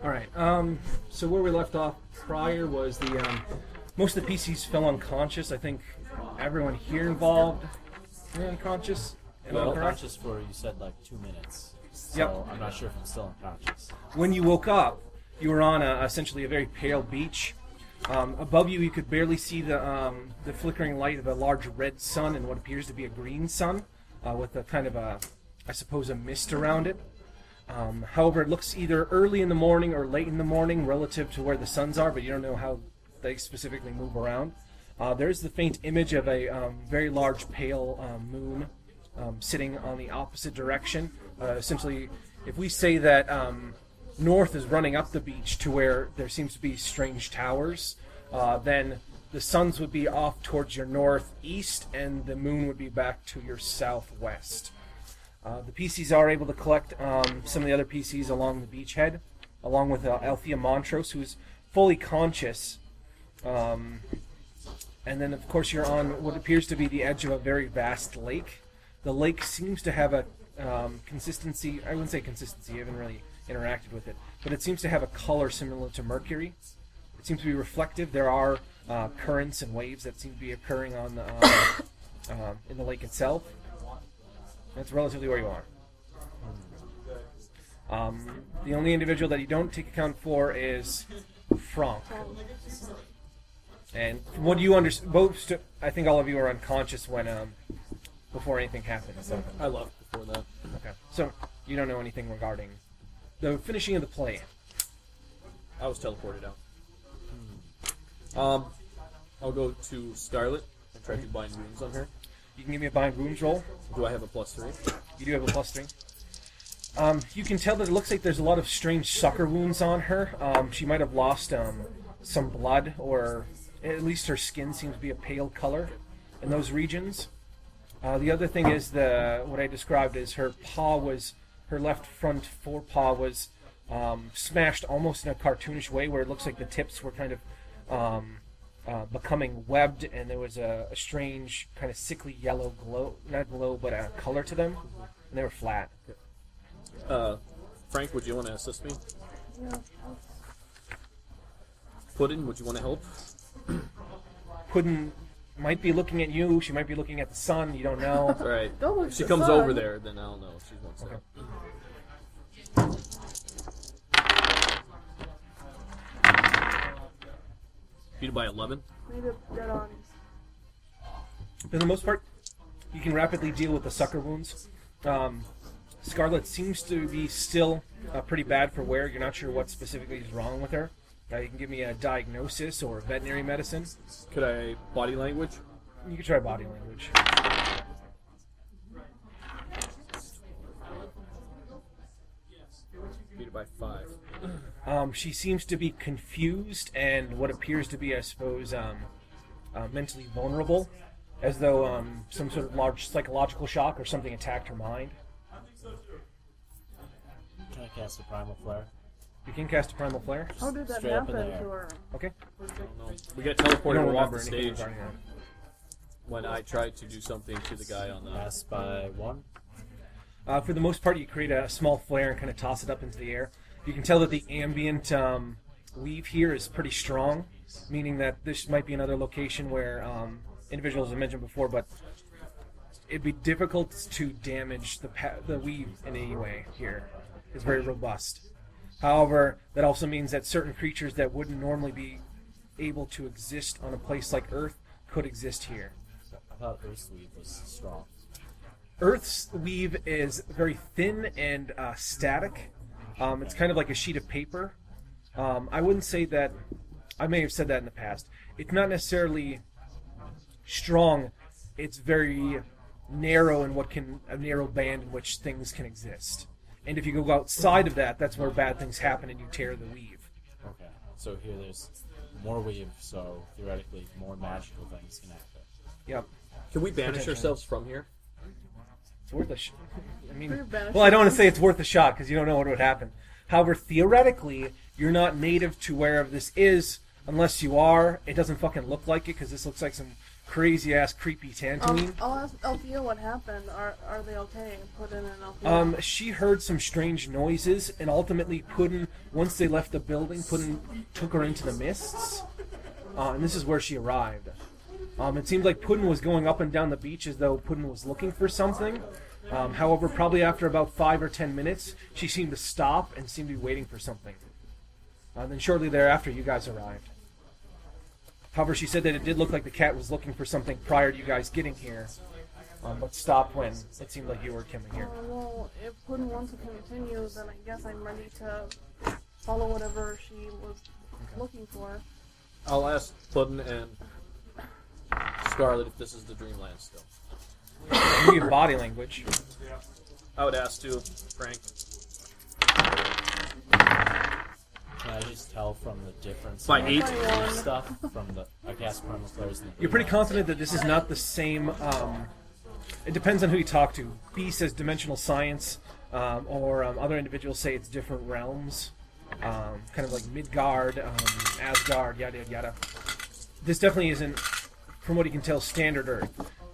All right. So where we left off prior was the most of the PCs fell unconscious. I think everyone here involved were unconscious. Well, unconscious for, you said, like 2 minutes. So Yep. I'm not sure if I'm still unconscious. When you woke up, you were on essentially a very pale beach. Above you, you could barely see the flickering light of a large red sun and what appears to be a green sun, with a kind of a mist around it. However, it looks either early in the morning or late in the morning relative to where the suns are, but you don't know how they specifically move around. There's the faint image of a very large pale moon sitting on the opposite direction. Essentially, if we say that north is running up the beach to where there seems to be strange towers, then the suns would be off towards your northeast and the moon would be back to your southwest. The PCs are able to collect some of the other PCs along the beachhead, along with Althea Montrose, who is fully conscious. And then, of course, you're on what appears to be the edge of a very vast lake. The lake seems to have a consistency. I wouldn't say consistency. I haven't really interacted with it, but it seems to have a color similar to mercury. It seems to be reflective. There are currents and waves that seem to be occurring on the in the lake itself. That's relatively where you are. The only individual that you don't take account for is Franck. And what do you understand? I think all of you are unconscious when before anything happened. So. I left before that. Okay. So you don't know anything regarding the finishing of the play. I was teleported out. I'll go to Scarlet and try to bind wounds on her. You can give me a bind wounds roll. Do I have a +3? You do have a +3. You can tell that it looks like there's a lot of strange sucker wounds on her. She might have lost some blood, or at least her skin seems to be a pale color in those regions. The other thing is what I described as her left front forepaw was smashed almost in a cartoonish way, where it looks like the tips were kind of becoming webbed, and there was a strange kind of sickly yellow glow, not glow, but a color to them, and they were flat. Frank, would you want to assist me? Yeah. Puddin, would you want to help? Puddin might be looking at you, she might be looking at the sun, you don't know. Alright. Don't look If she at the comes sun. over there, then I'll know if she wants to help. Beat it by 11. Need to get on. For the most part, you can rapidly deal with the sucker wounds. Scarlet seems to be still pretty bad for wear. You're not sure what specifically is wrong with her. You can give me a diagnosis or veterinary medicine. Could I body language? You can try body language. Beat it by 5. She seems to be confused and what appears to be, I suppose, mentally vulnerable, as though some sort of large psychological shock or something attacked her mind. Can I cast a Primal Flare? You can cast a Primal Flare. How did that Straight up in happen the air. to her? Okay. I don't know. We got I teleported don't off remember the anything stage regarding that. when I tried to do something to the guy on the... Pass by 1. For the most part, you create a small flare and kind of toss it up into the air. You can tell that the ambient weave here is pretty strong, meaning that this might be another location where individuals have mentioned before, but it'd be difficult to damage the weave in any way here. It's very robust. However, that also means that certain creatures that wouldn't normally be able to exist on a place like Earth could exist here. I thought Earth's weave was strong. Earth's weave is very thin and static. It's kind of like a sheet of paper. I wouldn't say that... I may have said that in the past. It's not necessarily strong. It's very narrow in a narrow band in which things can exist. And if you go outside of that, that's where bad things happen and you tear the weave. Okay. So here there's more weave, so theoretically more magical things can happen. Yep. Can we banish ourselves from here? It's worth a shot. I mean, Pretty bad. well, I don't want to say it's worth a shot because you don't know what would happen. However, theoretically, you're not native to wherever this is, unless you are. It doesn't fucking look like it because this looks like some crazy ass creepy Tantamine. I'll ask Althea what happened. Are they okay? Put in an Althea. She heard some strange noises, and ultimately Puddin, once they left the building, Puddin took her into the mists, and this is where she arrived. It seemed like Puddin was going up and down the beach as though Puddin was looking for something. However, probably after about 5 or 10 minutes, she seemed to stop and seemed to be waiting for something. Then shortly thereafter, you guys arrived. However, she said that it did look like the cat was looking for something prior to you guys getting here, but stopped when it seemed like you were coming here. Well, if Puddin wants to continue, then I guess I'm ready to follow whatever she was looking for. I'll ask Puddin and Scarlet if this is the Dreamland still. You need body language. I would ask too, Frank. Can I just tell from the difference By in 8? the stuff from the, I guess, from the players in the You're pretty Dreamlands? confident that this is not the same. It depends on who you talk to. B says dimensional science, or other individuals say it's different realms, kind of like Midgard, Asgard, yada yada yada. This definitely isn't, from what you can tell, standard Earth.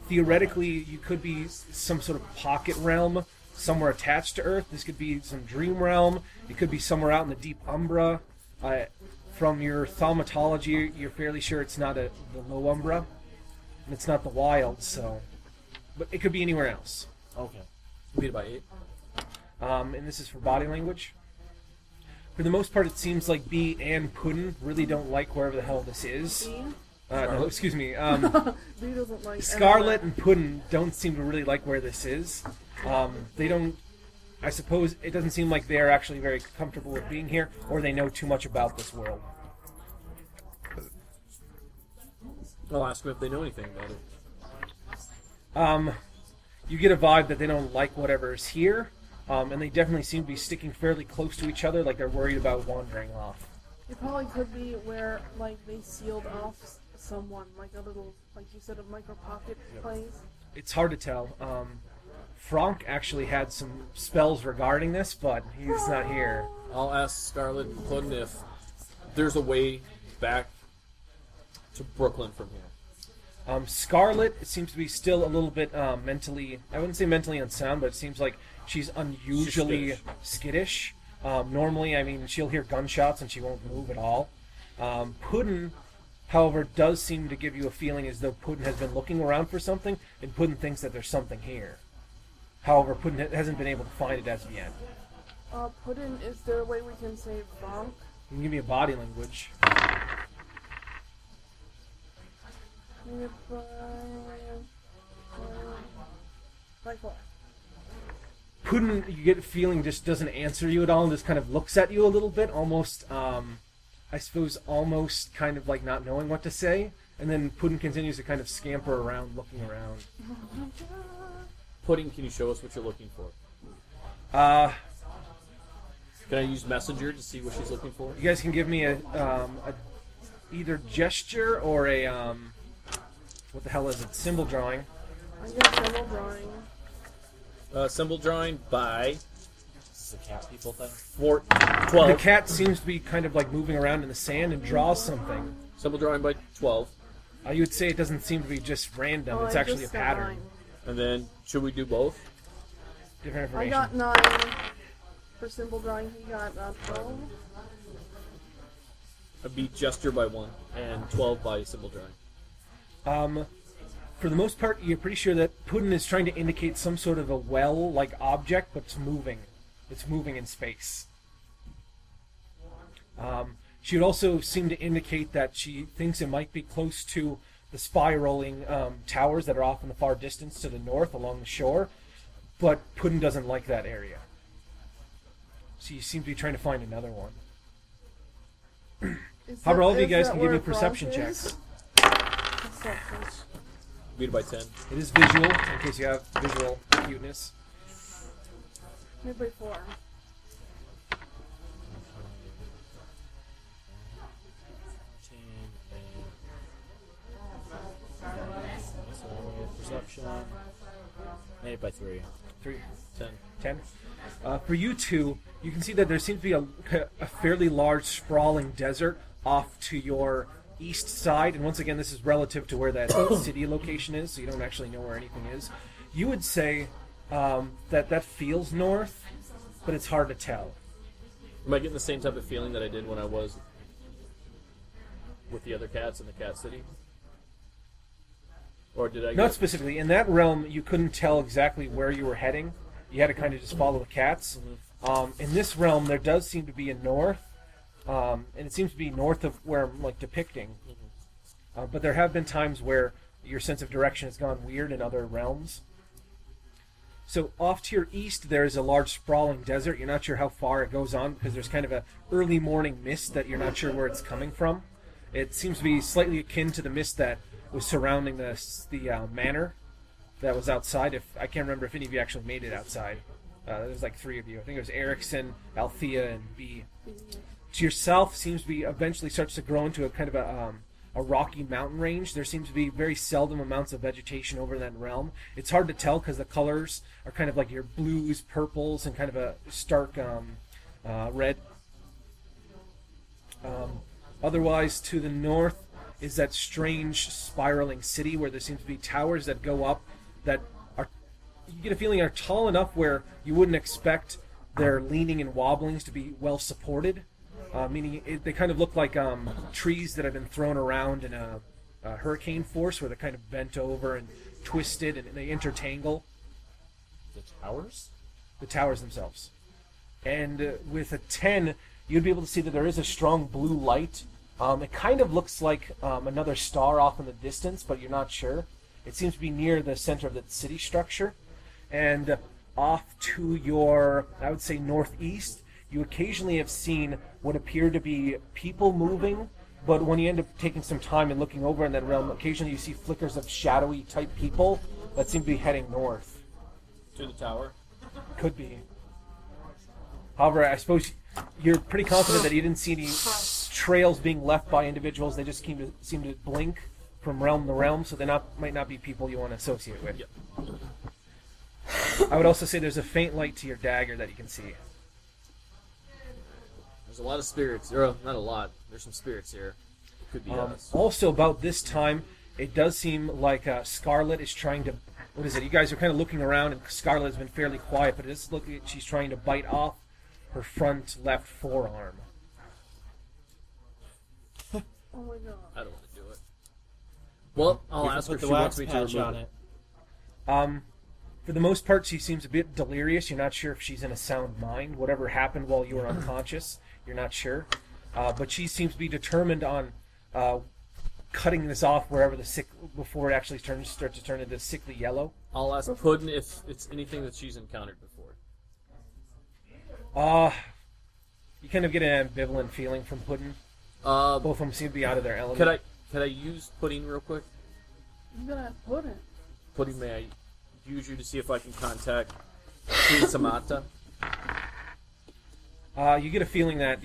Theoretically, you could be some sort of pocket realm somewhere attached to Earth. This could be some dream realm. It could be somewhere out in the deep Umbra. From your thaumatology, you're fairly sure it's not the low Umbra, and it's not the wild. So, but it could be anywhere else. Okay. Beat it by 8. And this is for body language. For the most part, it seems like B and Puddin really don't like wherever the hell this is. B? No, excuse me. B doesn't like Scarlet and Puddin don't seem to really like where this is. They don't. I suppose it doesn't seem like they're actually very comfortable with being here, or they know too much about this world. I'll ask them if they know anything about it. You get a vibe that they don't like whatever is here, and they definitely seem to be sticking fairly close to each other, like they're worried about wandering off. It probably could be where, like, they sealed off someone, like a little, like you said, a micro pocket place. It's hard to tell. Franck actually had some spells regarding this, but he's not here. I'll ask Scarlet and Puddin if there's a way back to Brooklyn from here. Scarlet seems to be still a little bit mentally, I wouldn't say mentally unsound, but it seems like she's unusually skittish. Normally, I mean, she'll hear gunshots and she won't move at all. Puddin, however, does seem to give you a feeling as though Puddin has been looking around for something, and Puddin thinks that there's something here. However, Puddin hasn't been able to find it as of yet. Puddin, is there a way we can say Frank? You can give me a body language. Like what? Puddin, you get a feeling, just doesn't answer you at all and just kind of looks at you a little bit, almost, I suppose, almost kind of like not knowing what to say. And then Puddin continues to kind of scamper around, looking around. Pudding, can you show us what you're looking for? Can I use Messenger to see what she's looking for? You guys can give me a either gesture or a, what the hell is it, symbol drawing. I got symbol drawing. Symbol drawing by This is a cat people thing. 12. The cat seems to be kind of like moving around in the sand and draws something. Symbol drawing by 12. You would say it doesn't seem to be just random, it's I actually a just got pattern. 9. And then, should we do both? Different I information. got 9 for symbol drawing. He got 12. I beat gesture by 1, and 12 by symbol drawing. For the most part, you're pretty sure that Puddin is trying to indicate some sort of a well-like object, but it's moving. It's moving in space. She would also seem to indicate that she thinks it might be close to the spiraling towers that are off in the far distance to the north along the shore, but Puddin doesn't like that area. So you seem to be trying to find another one. However, all of you guys can give me perception checks. Beat it by 10. It is visual, in case you have visual acuteness. Maybe 4. Perception. 8 by 3. 3. 10. 10. For you two, you can see that there seems to be a fairly large, sprawling desert off to your east side, and once again, this is relative to where that city location is, so you don't actually know where anything is. You would say that feels north, but it's hard to tell. Am I getting the same type of feeling that I did when I was with the other cats in the cat city? Or did I Not specifically. In that realm, you couldn't tell exactly where you were heading. You had to kind of just follow the cats. In this realm, there does seem to be a north, and it seems to be north of where I'm depicting. But there have been times where your sense of direction has gone weird in other realms. So off to your east, there is a large sprawling desert. You're not sure how far it goes on because there's kind of a early morning mist that you're not sure where it's coming from. It seems to be slightly akin to the mist that was surrounding the manor that was outside. I can't remember if any of you actually made it outside. There was 3 of you. I think it was Erickson, Althea, and B. To your south seems to be eventually starts to grow into a kind of a rocky mountain range. There seems to be very seldom amounts of vegetation over in that realm. It's hard to tell because the colors are kind of like your blues, purples, and kind of a stark red. Otherwise, to the north is that strange spiraling city where there seems to be towers that go up that are, you get a feeling, are tall enough where you wouldn't expect their leaning and wobblings to be well supported. Meaning they kind of look like trees that have been thrown around in a hurricane force where they're kind of bent over and twisted and they intertangle. The towers? The towers themselves. And with a 10, you'd be able to see that there is a strong blue light. It kind of looks like another star off in the distance, but you're not sure. It seems to be near the center of the city structure. And off to your, I would say, northeast, you occasionally have seen what appear to be people moving, but when you end up taking some time and looking over in that realm, occasionally you see flickers of shadowy type people that seem to be heading north. To the tower? Could be. However, I suppose you're pretty confident that you didn't see any trails being left by individuals. They just seem to blink from realm to realm, so they might not be people you want to associate with. Yep. I would also say there's a faint light to your dagger that you can see. There's a lot of spirits. Or, not a lot. There's some spirits here. It could be us. Also, about this time, it does seem like Scarlet is trying to... What is it? You guys are kind of looking around, and Scarlet has been fairly quiet, but it is looking like she's trying to bite off her front left forearm. Oh my god. I don't want to do it. Well, I'll ask her if Put she the wants wax me to patch remove on it. it. For the most part, she seems a bit delirious. You're not sure if she's in a sound mind. Whatever happened while you were unconscious, you're not sure. But she seems to be determined on cutting this off wherever before it actually starts to turn into sickly yellow. I'll ask Puddin if it's anything that she's encountered before. You kind of get an ambivalent feeling from Puddin. Both of them seem to be out of their element. Could I use Pudding real quick? You gotta put it. Pudding, may I use you to see if I can contact Queen Samantha? You get a feeling that,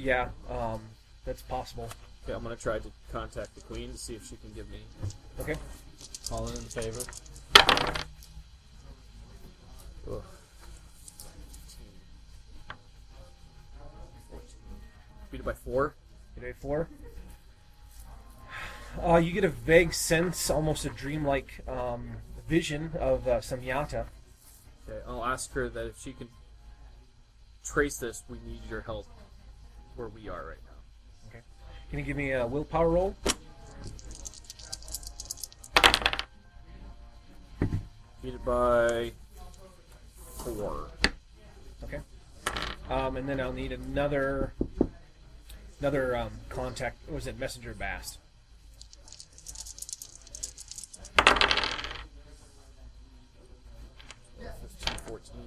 that's possible. Okay, I'm going to try to contact the Queen to see if she can give me... Okay. All in favor. Ugh. 14. Beat it by 4. Get a 4. You get a vague sense, almost a dreamlike vision of Samyata. Okay, I'll ask her that if she can trace this, we need your help where we are right now. Okay. Can you give me a willpower roll? Beat it by 4. Okay. And then I'll need another contact. Or was it Messenger Bast? Yeah, 15, 14.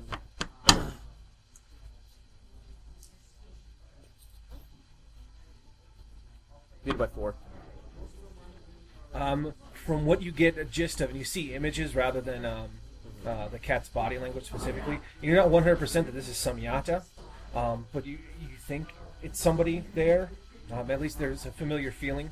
Beat it by 4. From what you get a gist of, and you see images rather than the cat's body language specifically, you're not 100% that this is Samyata, but you think it's somebody there. At least there's a familiar feeling.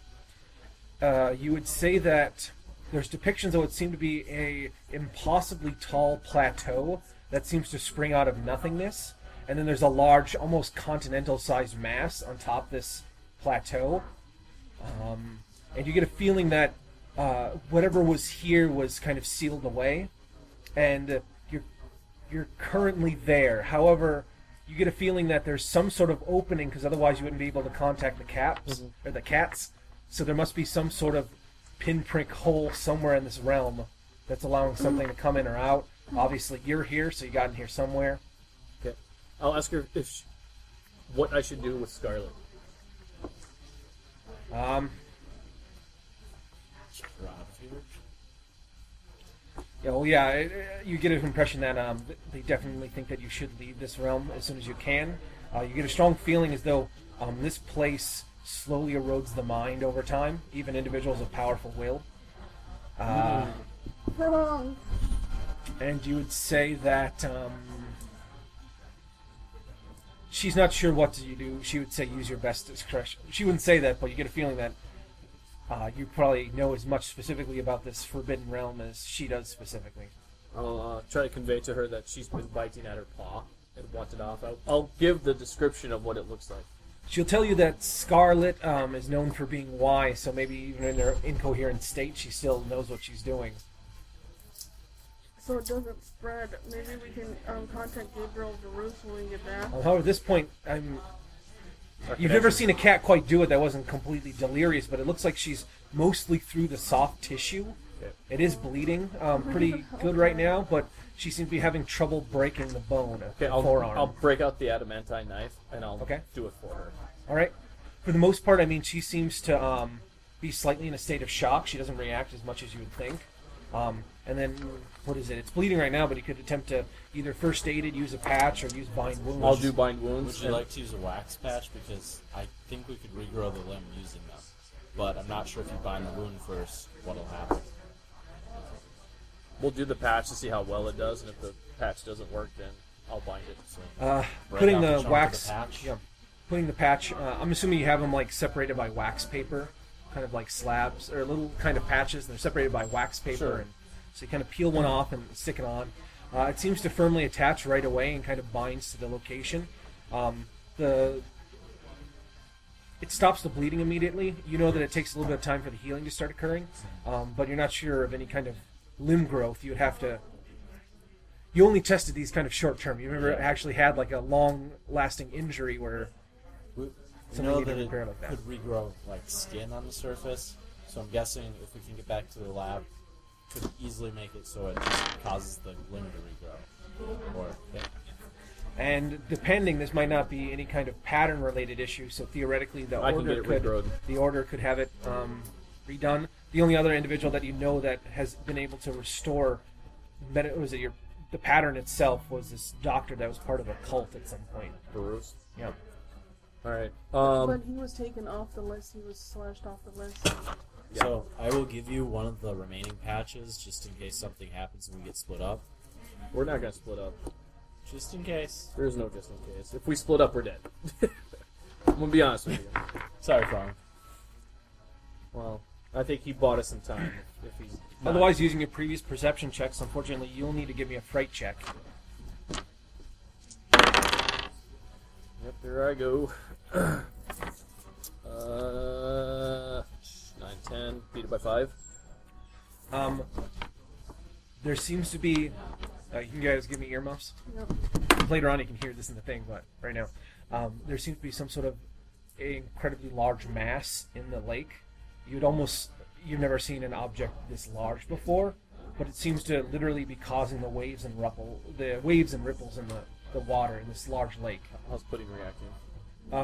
You would say that there's depictions of what seem to be a impossibly tall plateau that seems to spring out of nothingness, and then there's a large, almost continental-sized mass on top of this plateau. and you get a feeling that whatever was here was kind of sealed away, and you're currently there. However, you get a feeling that there's some sort of opening, because otherwise you wouldn't be able to contact the or the cats. So there must be some sort of pinprick hole somewhere in this realm that's allowing something to come in or out. Obviously, you're here, so you got in here somewhere. Okay. I'll ask her what I should do with Scarlet. Get her out of here. Yeah, well, yeah, you get an impression that they definitely think that you should leave this realm as soon as you can. You get a strong feeling as though this place slowly erodes the mind over time, even individuals of powerful will. And you would say that she's not sure what to do. She would say use your best discretion. She wouldn't say that, but you get a feeling that you probably know as much specifically about this forbidden realm as she does specifically. I'll try to convey to her that she's been biting at her paw and wants it off. I'll give the description of what it looks like. She'll tell you that Scarlet is known for being wise, so maybe even in her incoherent state, she still knows what she's doing. So it doesn't spread. Maybe we can contact Gabriel Verus when we get back. However, at this point, you've never seen a cat quite do it that wasn't completely delirious, but it looks like she's mostly through the soft tissue. Okay. It is bleeding pretty good right now, but she seems to be having trouble breaking the bone of the forearm. I'll break out the adamantine knife, and I'll do it for her. All right. For the most part, I mean, she seems to be slightly in a state of shock. She doesn't react as much as you would think. And then, what is it? It's bleeding right now, but you could attempt to either first aid it, use a patch, or use bind wounds. I'll do bind wounds. Would you like to use a wax patch? Because I think we could regrow the limb using them. But I'm not sure if you bind the wound first, what'll happen. We'll do the patch to see how well it does, and if the patch doesn't work, then I'll bind it. So putting the wax, patch. yeah, putting the patch. I'm assuming you have them like separated by wax paper, kind of like slabs or little kind of patches. And they're separated by wax paper, Sure. and so you kind of peel one off and stick it on. It seems to firmly attach right away and kind of binds to the location. It stops the bleeding immediately. You know that it takes a little bit of time for the healing to start occurring, but you're not sure of any kind of limb growth. You would have to. You only tested these kind of short term. You never actually had like a long-lasting injury where We something know needed that it repair like that. could regrow like skin on the surface, so I'm guessing if we can get back to the lab, could easily make it so it just causes the limb to regrow. Or And depending, this might not be any kind of pattern-related issue. So theoretically, the I can get it order could have it redone. The only other individual that you know that has been able to restore the pattern itself was this doctor that was part of a cult at some point. Bruce. Yeah. All right. But he was taken off the list. He was slashed off the list. So I will give you one of the remaining patches just in case something happens and we get split up. We're not gonna split up. Just in case. There's no just in case. If we split up, we're dead. I'm gonna be honest with you. Sorry, Frank. Well, I think he bought us some time. If he's not. Otherwise, using your previous perception checks, unfortunately, you'll need to give me a fright check. Yep, there I go. 9, 10, beat it by 5. There seems to be. You can guys give me earmuffs. Yep. Later on, you can hear this in the thing, but right now, there seems to be some sort of incredibly large mass in the lake. You've never seen an object this large before, but it seems to literally be causing the waves and ripples in the water in this large lake. How's Pudding reacting?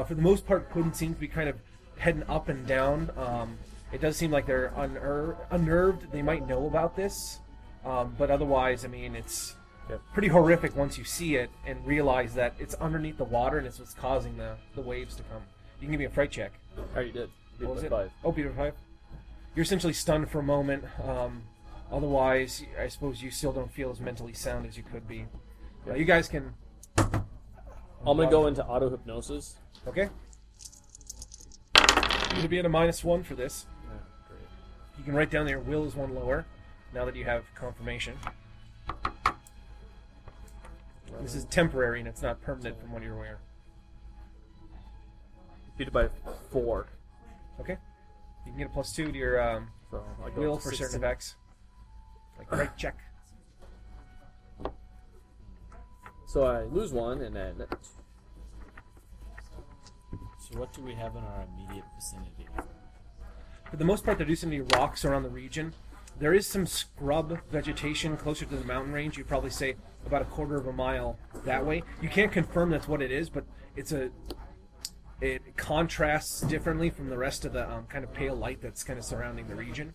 For the most part, Puddin seems to be kind of heading up and down. It does seem like they're unnerved. They might know about this, but otherwise, I mean, it's pretty horrific once you see it and realize that it's underneath the water and it's what's causing the waves to come. You can give me a fright check. I already did. Beat What was it by it? 5. Oh, beat it by 5. You're essentially stunned for a moment. Otherwise, I suppose you still don't feel as mentally sound as you could be. You guys can... I'm gonna go into auto hypnosis. Okay. You're going to be at a -1 for this. Yeah, great. You can write down that your will is 1 lower, now that you have confirmation. This is temporary and it's not permanent from what you're aware. Beat it by 4. Okay. You can get a +2 to your So I go will up to for certain 16. effects. Like right check. So I lose 1, and then So what do we have in our immediate vicinity? For the most part, there do seem to be rocks around the region. There is some scrub vegetation closer to the mountain range. You'd probably say about a quarter of a mile that way. You can't confirm that's what it is, but it contrasts differently from the rest of the kind of pale light that's kind of surrounding the region.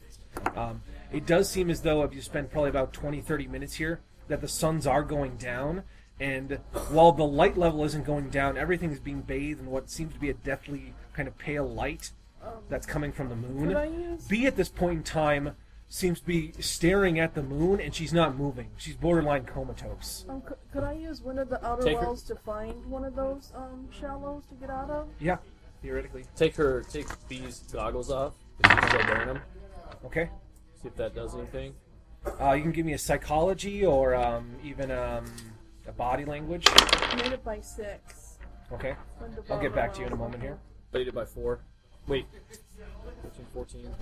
It does seem as though if you spend probably about 20-30 minutes here, that the suns are going down, and while the light level isn't going down, everything is being bathed in what seems to be a deathly kind of pale light that's coming from the moon. Could I use... B at this point in time seems to be staring at the moon, and she's not moving. She's borderline comatose. Could I use one of the outer Take her- wells to find one of those shallows to get out of? Yeah, theoretically. take B's goggles off. If she's still wearing them. Okay. See if that does anything. You can give me a psychology or even a body language. Made it by 6. Okay. When the I'll get bottom back to you in a well- moment here. Beat it by 4. Wait. 13, 14.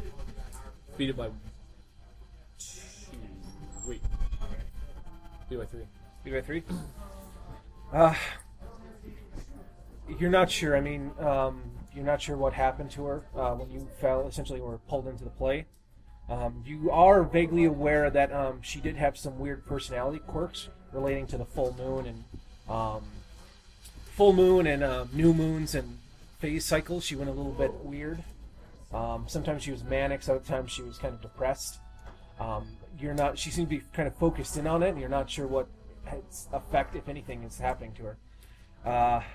Beat it by 2. Wait. Beat it by 3. Beat by 3? You're not sure. I mean, you're not sure what happened to her when you fell, essentially, or pulled into the play. You are vaguely aware that she did have some weird personality quirks relating to the full moon and new moons and phase cycles. She went a little bit weird. Sometimes she was manic, sometimes she was kind of depressed. You're not. She seemed to be kind of focused in on it, and you're not sure what effect, if anything, is happening to her.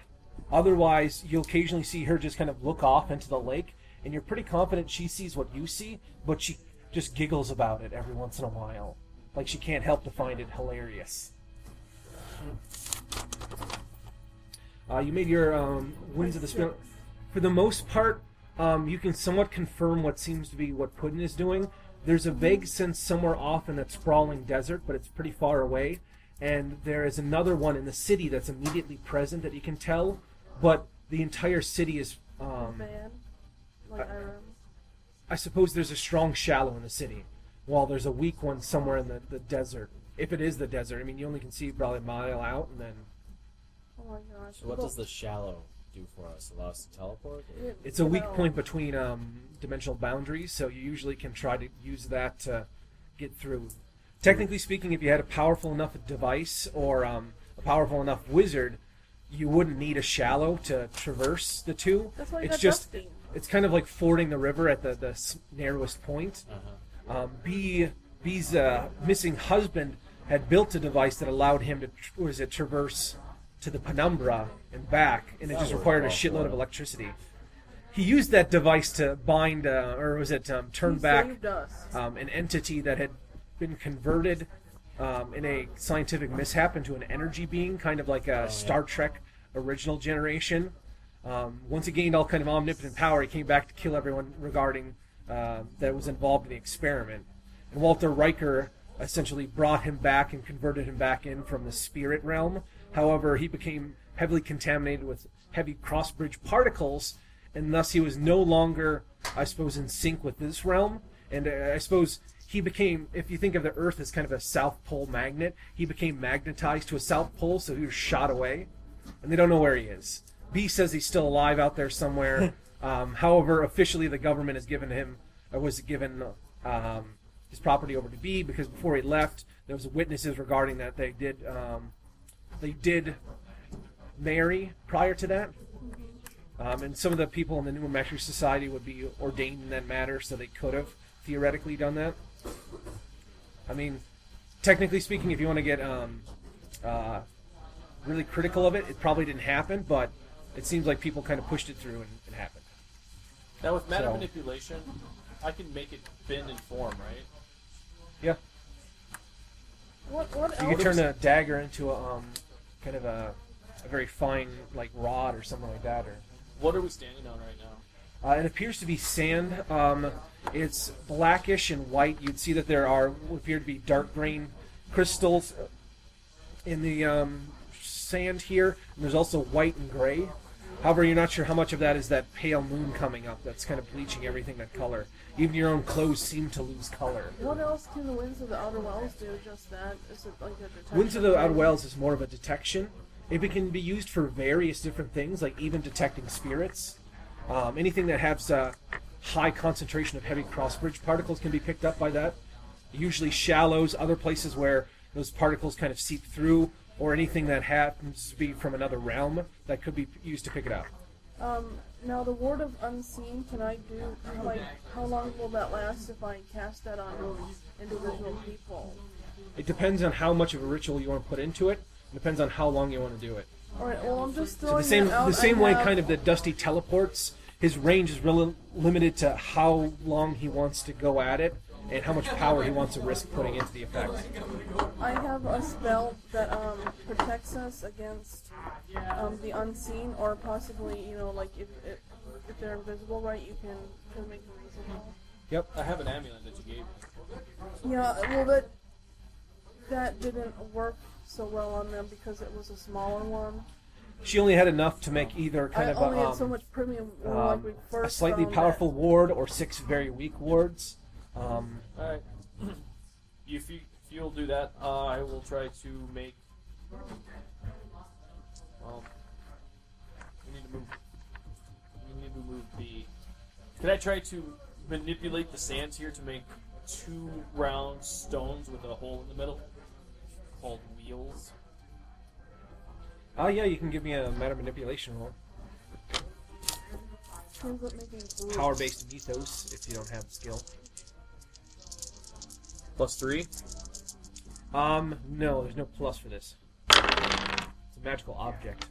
Otherwise, you'll occasionally see her just kind of look off into the lake, and you're pretty confident she sees what you see, but she just giggles about it every once in a while, like she can't help to find it hilarious. You made your Winds of the Spirit. For the most part, you can somewhat confirm what seems to be what Puddin is doing. There's a vague sense somewhere off in that sprawling desert, but it's pretty far away. And there is another one in the city that's immediately present that you can tell, but the entire city is... Man. Like Iron. I suppose there's a strong shallow in the city, while there's a weak one somewhere in the desert. If it is the desert, I mean, you only can see probably a mile out, and then... Oh my gosh. So what does the shallow do for us? Allow us to teleport? Or? It's a weak point between dimensional boundaries, so you usually can try to use that to get through. Technically speaking, if you had a powerful enough device or a powerful enough wizard, you wouldn't need a shallow to traverse the two. That's why you It's got just, Dusty. it's kind of like fording the river at the narrowest point. B's missing husband had built a device that allowed him to traverse to the penumbra and back, and it That just worked required a well shitload for of him. electricity. He used that device to bind, turn He back saved us. an entity that had been converted in a scientific mishap into an energy being, kind of like a Star Trek original generation. Once he gained all kind of omnipotent power, he came back to kill everyone regarding that was involved in the experiment. And Walter Riker essentially brought him back and converted him back in from the spirit realm. However, he became heavily contaminated with heavy cross-bridge particles, and thus he was no longer, I suppose, in sync with this realm. And I suppose he became, if you think of the Earth as kind of a South Pole magnet, he became magnetized to a South Pole, so he was shot away. And they don't know where he is. B says he's still alive out there somewhere. However, officially the government has given him, or was given his property over to B, because before he left, there was witnesses regarding that they did marry prior to that. And some of the people in the New Metric Society would be ordained in that matter, so they could have theoretically done that. I mean, technically speaking, if you want to get really critical of it, it probably didn't happen, but it seems like people kind of pushed it through and it happened. Now with matter So- manipulation, I can make it bend and form, right? Yeah. What You else? could turn a dagger into a kind of a very fine like rod or something like that. Or What are we standing on right now? it appears to be sand. It's blackish and white. You'd see that there appear to be dark green crystals in the sand here, and there's also white and gray. However, you're not sure how much of that is that pale moon coming up that's kind of bleaching everything that color. Even your own clothes seem to lose color. What else can the Winds of the Outer Wells do? Just that? Is it like a detection? Winds of the Outer Wells is more of a detection. It can be used for various different things, like even detecting spirits. Anything that has a high concentration of heavy cross-bridge particles can be picked up by that. Usually shallows, other places where those particles kind of seep through, or anything that happens to be from another realm that could be used to pick it up. Now the Ward of Unseen, can I do, like, how long will that last if I cast that on individual people? It depends on how much of a ritual you want to put into it. It depends on how long you want to do it. Alright, well I'm just So throwing the same that out. the same I way have- kind of that Dusty teleports, his range is really limited to how long he wants to go at it and how much power he wants to risk putting into the effect. I have a spell that protects us against the unseen, or possibly, you know, like if they're invisible, right? You can make them invisible. Yep. I have an amulet that you gave me. Yeah, well that didn't work so well on them because it was a smaller one. She only had enough to make either kind I of only had so much premium like we a first slightly found powerful ward or 6 very weak wards. Alright. If you'll do that, I will try to make... we need to move the... Can I try to manipulate the sands here to make 2 round stones with a hole in the middle? Called wheels. Yeah, you can give me a matter manipulation roll. Ends up making food. Power-based ethos, if you don't have the skill. +3. No, there's no plus for this. It's a magical object.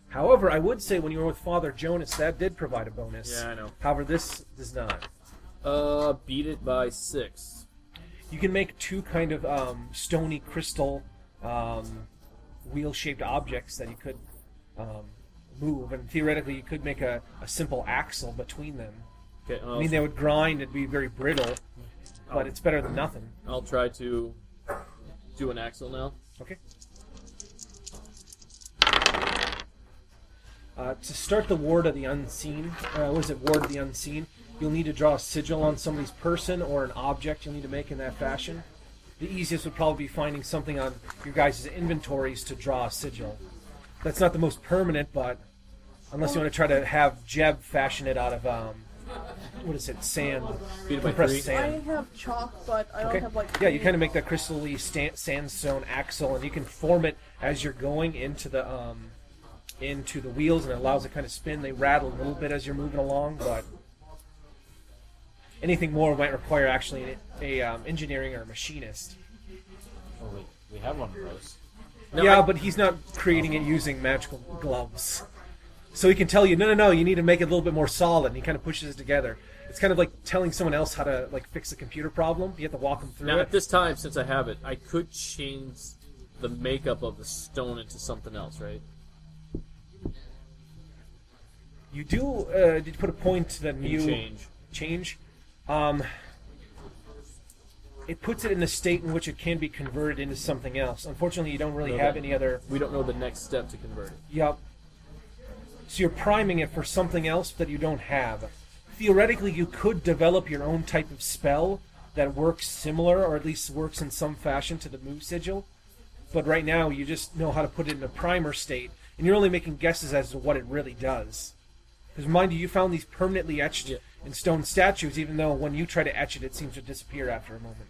However, I would say when you were with Father Jonas, that did provide a bonus. Yeah, I know. However, this does not. Beat it by 6. You can make 2 kind of stony crystal wheel-shaped objects that you could move, and theoretically you could make a simple axle between them. Okay, I mean, they would grind, it'd be very brittle, but it's better than nothing. I'll try to do an axle now. Okay. To start the Ward of the Unseen, Ward of the Unseen, you'll need to draw a sigil on somebody's person or an object you'll need to make in that fashion. The easiest would probably be finding something on your guys' inventories to draw a sigil. That's not the most permanent, but unless you want to try to have Jeb fashion it out of, sand, Beat it by compressed 3. sand. I have chalk, but I Okay. don't have like. Yeah, you kind of make that crystally sandstone axle, and you can form it as you're going into the wheels, and it allows it kind of spin. They rattle a little bit as you're moving along, but anything more might require actually a engineering or a machinist. Oh wait, we have one of those. No, Yeah, but he's not creating it using magical gloves. So he can tell you, no, you need to make it a little bit more solid, and he kind of pushes it together. It's kind of like telling someone else how to fix a computer problem. You have to walk them through Now, it. at this time, since I have it, I could change the makeup of the stone into something else, right? You do, did you put a point that you change? It puts it in a state in which it can be converted into something else. Unfortunately, you don't really have any other... We don't know the next step to convert it. Yep. So you're priming it for something else that you don't have. Theoretically, you could develop your own type of spell that works similar, or at least works in some fashion to the move sigil. But right now, you just know how to put it in a primer state, and you're only making guesses as to what it really does. Because mind you found these permanently etched in stone statues, even though when you try to etch it, it seems to disappear after a moment.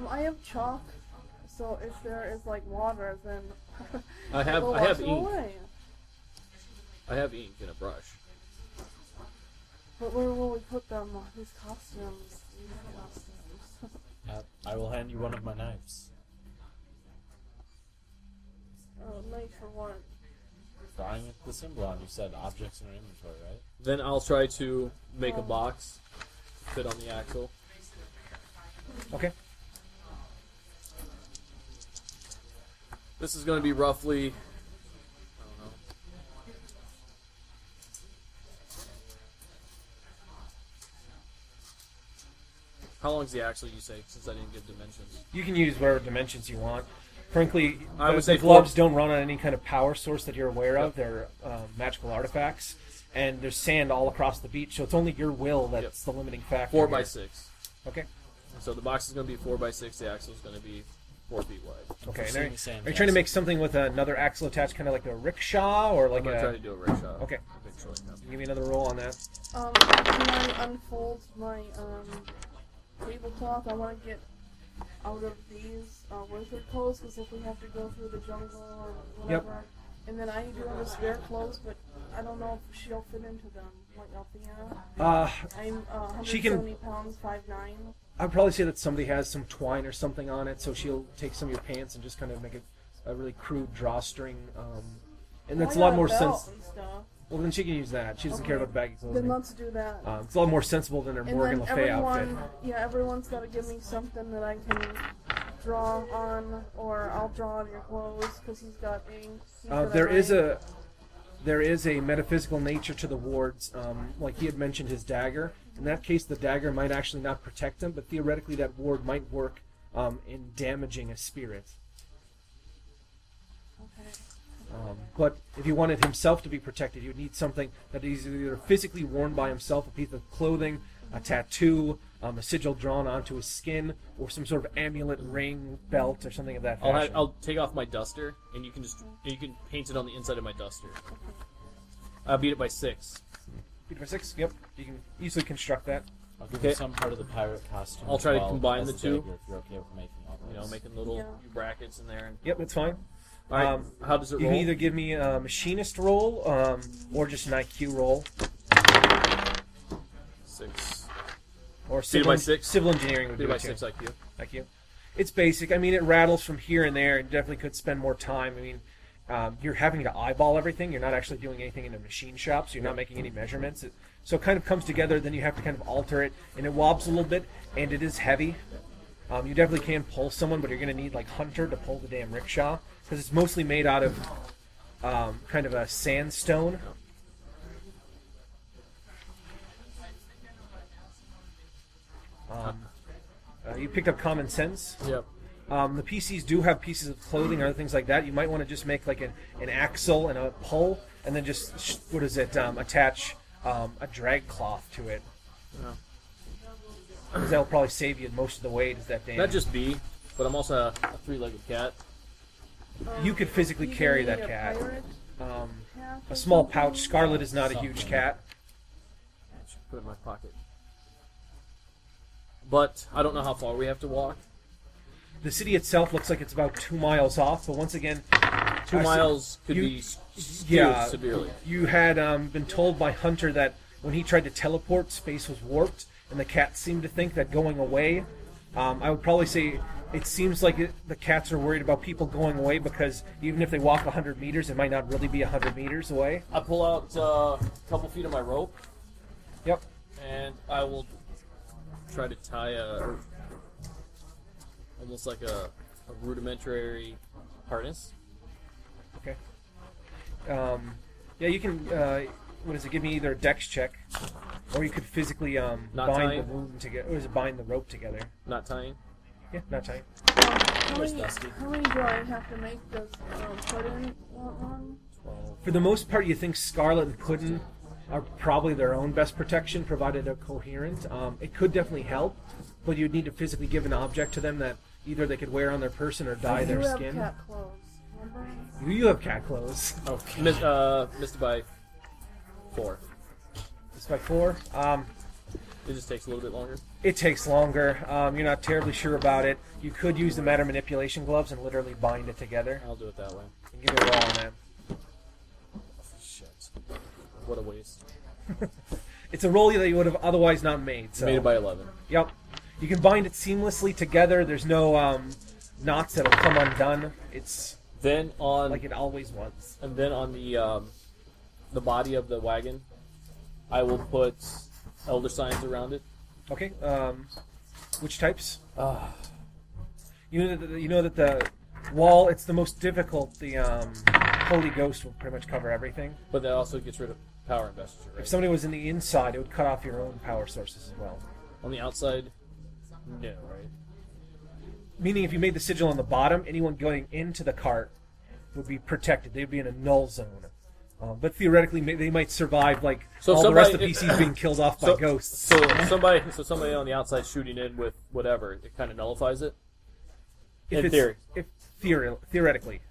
I have chalk, so if there is like water, then I have it'll wash it ink. away. I have ink and a brush. But where will we put them? These costumes. I will hand you one of my knives. Knife for what? Drawing the symbol on. You said objects in your inventory, right? Then I'll try to make a box, fit on the axle. Okay. This is going to be roughly... I don't know. How long is the axle, you say, since I didn't give dimensions? You can use whatever dimensions you want. Frankly, I would the say gloves 4. don't run on any kind of power source that you're aware of. They're magical artifacts, and there's sand all across the beach, so it's only your will that's the limiting factor. 4 by here. 6. Okay. So the box is going to be 4 by 6. The axle is going to be 4 feet wide. Okay. And Same are sand you trying to castle. make something with another axle attached, kind of like a rickshaw, or like I'm going to try a? to do a rickshaw. Okay. Eventually. Give me another roll on that. Can I unfold my tablecloth? I want to get out of these wizard clothes because if we have to go through the jungle or whatever, and then I do have a spare clothes, but I don't know if she'll fit into them. Like Althea, I'm 170 pounds, 5'9". I'd probably say that somebody has some twine or something on it, so she'll take some of your pants and just kind of make a really crude drawstring, and that's a lot more sense. Well, then she can use that. She doesn't care about the baggy clothes. Then let's do that. It's a lot more sensible than her And Morgan then Le Fay outfit. everyone's got to give me something that I can draw on, or I'll draw on your clothes because he's got ink. There is a metaphysical nature to the wards. Like he had mentioned his dagger. In that case, the dagger might actually not protect him, but theoretically that ward might work in damaging a spirit. Okay. But if you wanted himself to be protected, you would need something that is either physically worn by himself, a piece of clothing, a tattoo, a sigil drawn onto his skin, or some sort of amulet, ring, belt, or something of that fashion. I'll take off my duster, and you can paint it on the inside of my duster. I'll beat it by 6. Beat by 6? Yep. You can easily construct that. I'll give Okay. you some part of the pirate costume. I'll as try to well combine as the two. dagger, if you're okay with making all You know, those. making little Yeah. brackets in there. And, Yep, that's fine. all right, how does it You roll? can either give me a machinist roll or just an IQ roll. 6. Or Beat it by 6? civil engineering would Beat be it by too. 6 IQ. IQ. It's basic. I mean, it rattles from here and there. It definitely could spend more time. I mean, you're having to eyeball everything. You're not actually doing anything in a machine shop, so you're not making any measurements. So it kind of comes together. Then you have to kind of alter it, and it wobbles a little bit, and it is heavy. You definitely can pull someone, but you're going to need like Hunter to pull the damn rickshaw because it's mostly made out of kind of a sandstone. You picked up common sense. Yep. The PCs do have pieces of clothing and other things like that. You might want to just make like an axle and a pull, and then just attach a drag cloth to it. Yeah. Because that'll probably save you most of the weight. Is that damn? Not just B, but I'm also a 3-legged cat. You could physically You carry can that be a cat. pirate Um, cat or a small something? pouch. Scarlet is not a huge Something. cat. Put it in my pocket. But I don't know how far we have to walk. The city itself looks like it's about 2 miles off, but once again, 2 miles could you- be skewed yeah, severely. you had been told by Hunter that when he tried to teleport, space was warped, and the cats seemed to think that going away. I would probably say it seems like the cats are worried about people going away because even if they walk 100 meters, it might not really be 100 meters away. I pull out a couple feet of my rope, Yep. and I will try to tie almost like a rudimentary harness. Okay. Yeah, you can. What does it give me? Either a dex check, or you could physically bind tying? the wound together. Or does it bind the rope together? Not tying. Yeah, not tying. How Where's many, Dusty? how many do I have to make this put in that one? 12. For the most part, you think Scarlet and Puddin are probably their own best protection, provided they're coherent. It could definitely help, but you'd need to physically give an object to them that either they could wear on their person or dye I their do have skin. cat clothes. Remember? You have cat clothes. Okay. Missed it by 4. It's by 4. It just takes a little bit longer. It takes longer. You're not terribly sure about it. You could use the matter manipulation gloves and literally bind it together. I'll do it that way. And give it a roll on that. Shit. What a waste. It's a roll that you would have otherwise not made. So. Made it by 11. Yep. You can bind it seamlessly together. There's no knots that'll come undone. It's Then on like it always was. and then on the body of the wagon, I will put elder signs around it. Okay. Which types? You know that the wall. It's the most difficult. The Holy Ghost will pretty much cover everything. But that also gets rid of power investiture, right? If somebody was in the inside, it would cut off your own power sources as well. On the outside, no, right? meaning if you made the sigil on the bottom, anyone going into the cart would be protected. They'd be in a null zone. But theoretically, they might survive like all the rest of the PCs being killed off by ghosts. So somebody on the outside shooting in with whatever, it kind of nullifies it. In theory. Theoretically.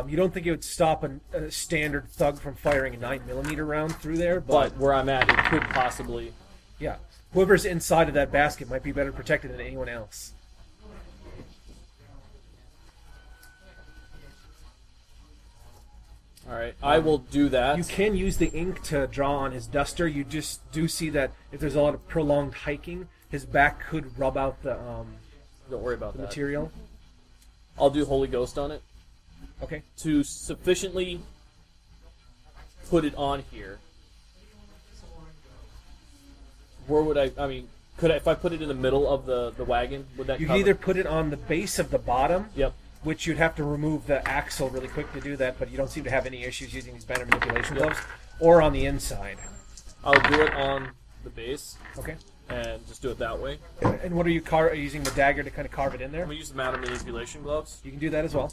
You don't think it would stop a standard thug from firing a 9mm round through there, But where I'm at, it could possibly. Yeah. Whoever's inside of that basket might be better protected than anyone else. All right, I will do that. You can use the ink to draw on his duster. You just do see that if there's a lot of prolonged hiking, his back could rub out the Don't worry about the that. material. I'll do Holy Ghost on it Okay. to sufficiently put it on here. Where would I mean, could I, if I put it in the middle of the wagon, would that You cover? can either put it on the base of the bottom, Yep. which you'd have to remove the axle really quick to do that, but you don't seem to have any issues using these banner manipulation gloves, or on the inside. I'll do it on the base Okay. and just do it that way. And what are you using the dagger to kind of carve it in there? I'm gonna use the matter manipulation gloves. You can do that as well.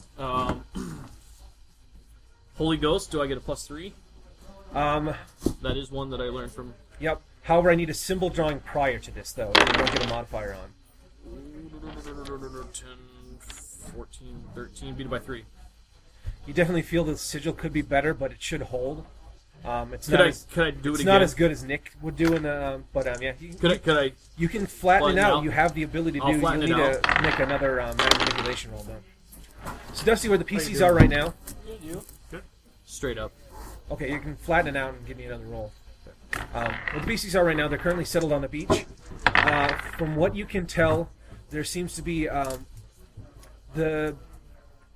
Holy Ghost, do I get a +3? Um, That is one that I learned from. Yep. However, I need a symbol drawing prior to this, though. You don't get a modifier on. 10, 14, 13, beat it by 3. You definitely feel the sigil could be better, but it should hold. It's Could not. I do it It's again? not as good as Nick would do in the. But yeah, Could I? you can flatten it Flatten it out. out? You have the ability to I'll do. flatten You'll it need to make another manipulation roll, though. So Dusty, where the PCs are right now. Straight up. Okay, you can flatten it out and give me another roll. Where the PCs are right now, they're currently settled on the beach. From what you can tell, there seems to be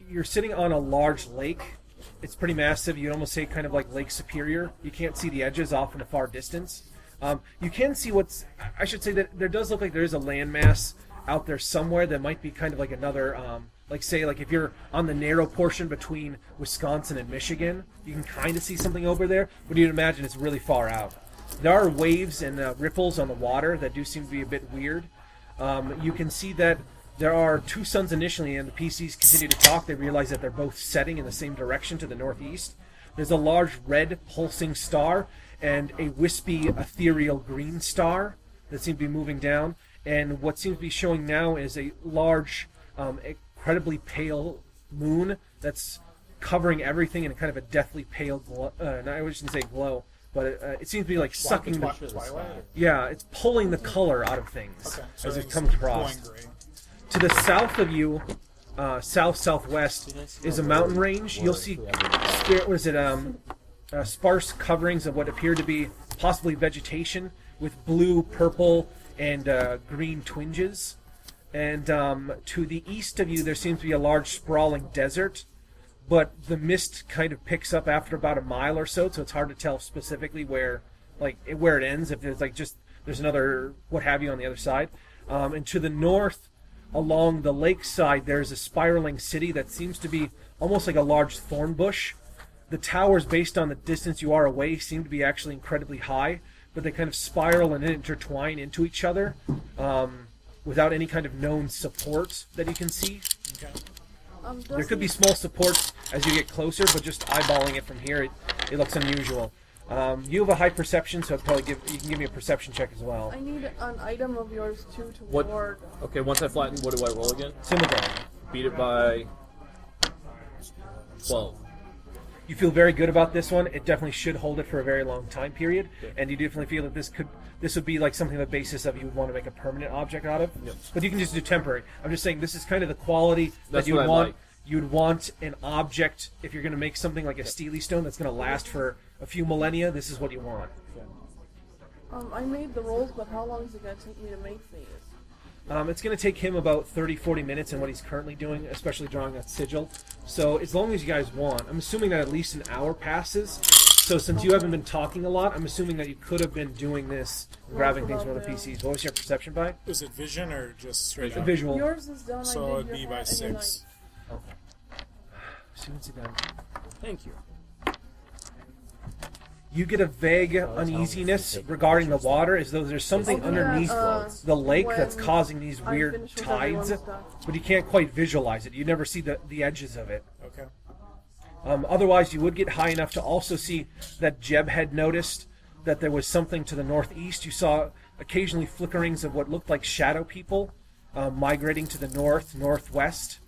you're sitting on a large lake. It's pretty massive. You'd almost say kind of like Lake Superior. You can't see the edges off in the far distance. You can see I should say that there does look like there is a landmass out there somewhere that might be kind of like another, like if you're on the narrow portion between Wisconsin and Michigan, you can kind of see something over there, but you'd imagine it's really far out. There are waves and ripples on the water that do seem to be a bit weird. You can see that there are two suns initially, and the PCs continue to talk. They realize that they're both setting in the same direction to the northeast. There's a large red pulsing star and a wispy ethereal green star that seem to be moving down. And what seems to be showing now is a large, incredibly pale moon that's covering everything in a kind of a deathly pale glow. I shouldn't say glow, but it seems to be like sucking the... Twilight? Yeah, it's pulling the color out of things Okay, so as it it's comes across. going gray. To the south of you, south-southwest, is a mountain range. You'll see, sparse coverings of what appear to be possibly vegetation with blue, purple, and green twinges. And to the east of you, there seems to be a large sprawling desert, but the mist kind of picks up after about a mile or so it's hard to tell specifically where it ends. If there's another what have you on the other side. And to the north, along the lakeside, there's a spiraling city that seems to be almost like a large thorn bush. The towers, based on the distance you are away, seem to be actually incredibly high, but they kind of spiral and intertwine into each other without any kind of known support that you can see. Okay. There could be small supports as you get closer, but just eyeballing it from here, it looks unusual. You have a high perception, so you can give me a perception check as well. I need an item of yours too to What? ward. Okay, once I flatten, what do I roll again? Similar. Beat it by 12. You feel very good about this one. It definitely should hold it for a very long time period, and you definitely feel that this would be like something the basis of you would want to make a permanent object out of. Yep. But you can just do temporary. I'm just saying this is kind of the quality That's that you what would I want. like. You'd want an object if you're going to make something like a Steely Stone that's going to last for a few millennia. This is what you want. I made the rolls, but how long is it going to take me to make these? It's going to take him about 30-40 minutes in what he's currently doing, especially drawing that sigil. So as long as you guys want, I'm assuming that at least an hour passes. So since you haven't been talking a lot, I'm assuming that you could have been doing this, grabbing things from other PCs. What was your perception by? Was it vision or just straight up? Visual. Yours is done. So I did it'd your be by hat and your 6. Students done. Thank you. you get a vague uneasiness regarding the water, as though there's something underneath the lake that's causing these weird tides, but you can't quite visualize it. You never see the edges of it. Okay. Otherwise, you would get high enough to also see that Jeb had noticed that there was something to the northeast. You saw occasionally flickerings of what looked like shadow people migrating to the northwest.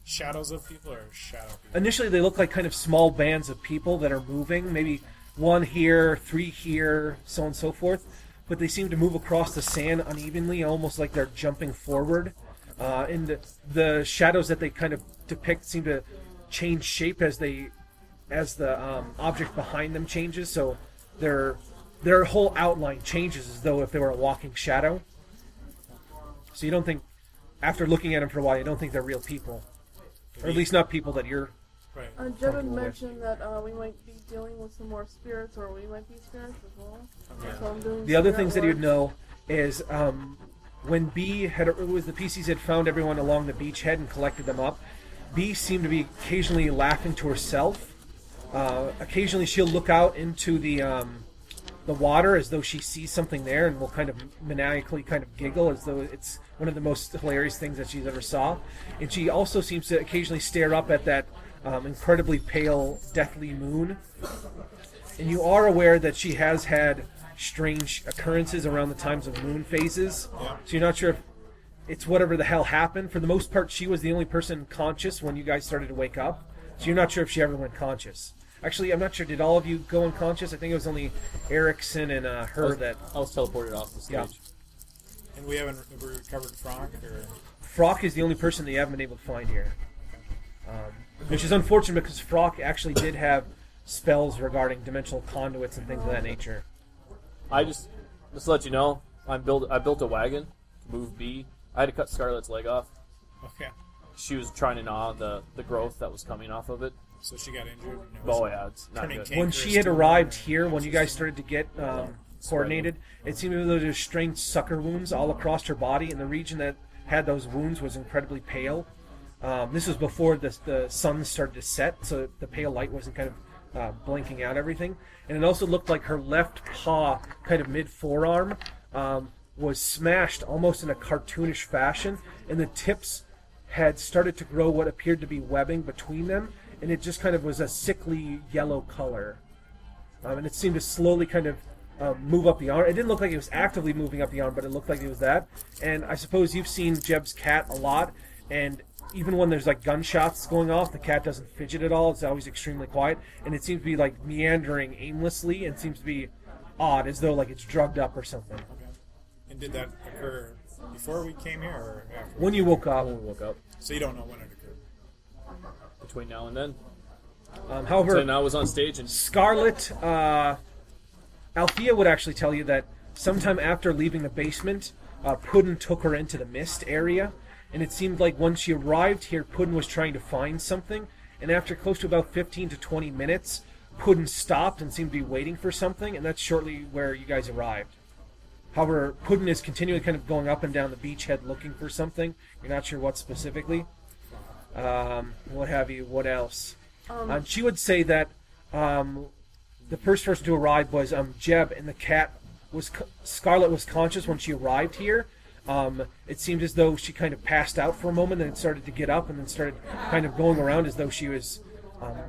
Shadows of people or shadow people? Initially, they look like kind of small bands of people that are moving, maybe one here, three here, so on and so forth. But they seem to move across the sand unevenly, almost like they're jumping forward. And the shadows that they kind of depict seem to change shape as the object behind them changes. So their whole outline changes as though if they were a walking shadow. So you don't think, after looking at them for a while, you don't think they're real people. Or at least not people that you're... Right. Jeb had mentioned that we might be dealing with some more spirits, or we might be spirits as well. Okay. So I'm doing The other spirit things that you'd work. know is when B had, it was the PCs had found everyone along the beachhead and collected them up, B seemed to be occasionally laughing to herself. Occasionally she'll look out into the water as though she sees something there, and will kind of maniacally kind of giggle as though it's one of the most hilarious things that she's ever saw. And she also seems to occasionally stare up at that incredibly pale, deathly moon. And you are aware that she has had strange occurrences around the times of moon phases. Yeah. So you're not sure if it's whatever the hell happened. For the most part, she was the only person conscious when you guys started to wake up. So you're not sure if she ever went conscious. Actually, I'm not sure. Did all of you go unconscious? I think it was only Erickson and her that... I was teleported off the stage. Yeah. And we haven't recovered Frank, or... Frock is the only person that you haven't been able to find here. Which is unfortunate because Frock actually did have spells regarding dimensional conduits and things of that nature. I just to let you know, I built a wagon to move B. I had to cut Scarlet's leg off. Okay. She was trying to gnaw the growth that was coming off of it. So she got injured? And it was Oh yeah, it's not turning good. When she had arrived here, when you guys started to get coordinated, it seemed as though there were strange sucker wounds all across her body, and the region that had those wounds was incredibly pale. This was before the sun started to set, so the pale light wasn't kind of blinking out everything. And it also looked like her left paw, kind of mid-forearm, was smashed almost in a cartoonish fashion, and the tips had started to grow what appeared to be webbing between them, and it just kind of was a sickly yellow color. And it seemed to slowly kind of move up the arm. It didn't look like it was actively moving up the arm, but it looked like it was that. And I suppose you've seen Jeb's cat a lot, and even when there's like gunshots going off, the cat doesn't fidget at all. It's always extremely quiet, and it seems to be like meandering aimlessly, and seems to be odd, as though like it's drugged up or something. Okay. And did that occur before we came here, or after? When you woke up. When we woke up. So you don't know when it occurred? Between now and then. However, So now I was on stage and Scarlet, Althea would actually tell you that sometime after leaving the basement, Puddin took her into the mist area, and it seemed like when she arrived here, Puddin was trying to find something, and after close to about 15 to 20 minutes, Puddin stopped and seemed to be waiting for something, and that's shortly where you guys arrived. However, Puddin is continually kind of going up and down the beachhead looking for something. You're not sure what specifically. What have you? What else? She would say that the first person to arrive was Jeb, and the cat was Scarlet was conscious when she arrived here. It seemed as though she kind of passed out for a moment, and then started to get up, and then started kind of going around as though she was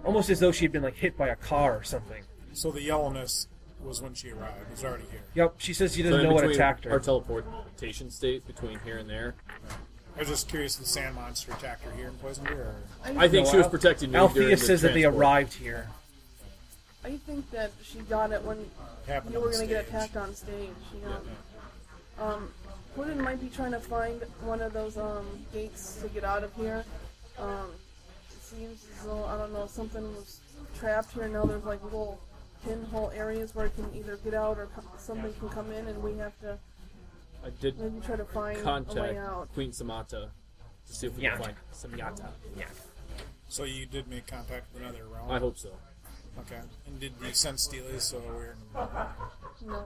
almost as though she had been like hit by a car or something. So the yellowness was when she arrived. It was already here. Yep, she says she so doesn't in know what between attacked her. our teleportation state between here and there. I was just curious if the sand monster attacked her here and poisoned her, or... I think she was protecting me during Althea the says that they transport. arrived here. I think that she got it when Happened you on were going to get stage. attacked on stage. She Puddin might be trying to find one of those gates to get out of here. It seems as though, I don't know, something was trapped here. Now there's like little pinhole areas where it can either get out or something can come in, and we have to I did maybe try to find a way contact out. Queen Samata to see if we Yeah. can find Samyata. Yeah. So you did make contact with another realm? I hope so. Okay. And did you send Steelies so we're No,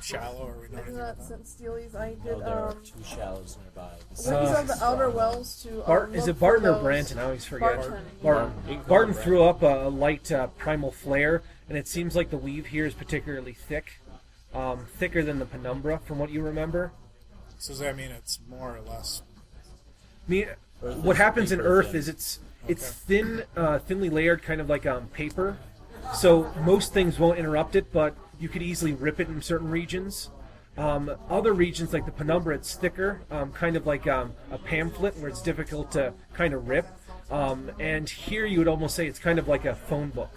shallow, or we know I did anything not about that? send Steelies. I Oh, did, there are two shallows nearby. when you have the outer wells to Is look it Barton for or those- Branton? I always forget. Barton. Barton. You can call Barton him threw up a light primal flare, and it seems like the weave here is particularly thick, thicker than the penumbra, from what you remember. So does that mean it's more or less? What happens in paper Earth thin. is it's thin, thinly layered, kind of like paper. So most things won't interrupt it, but you could easily rip it in certain regions. Other regions, like the penumbra, it's thicker, kind of like a pamphlet where it's difficult to kind of rip. And here you would almost say it's kind of like a phone book.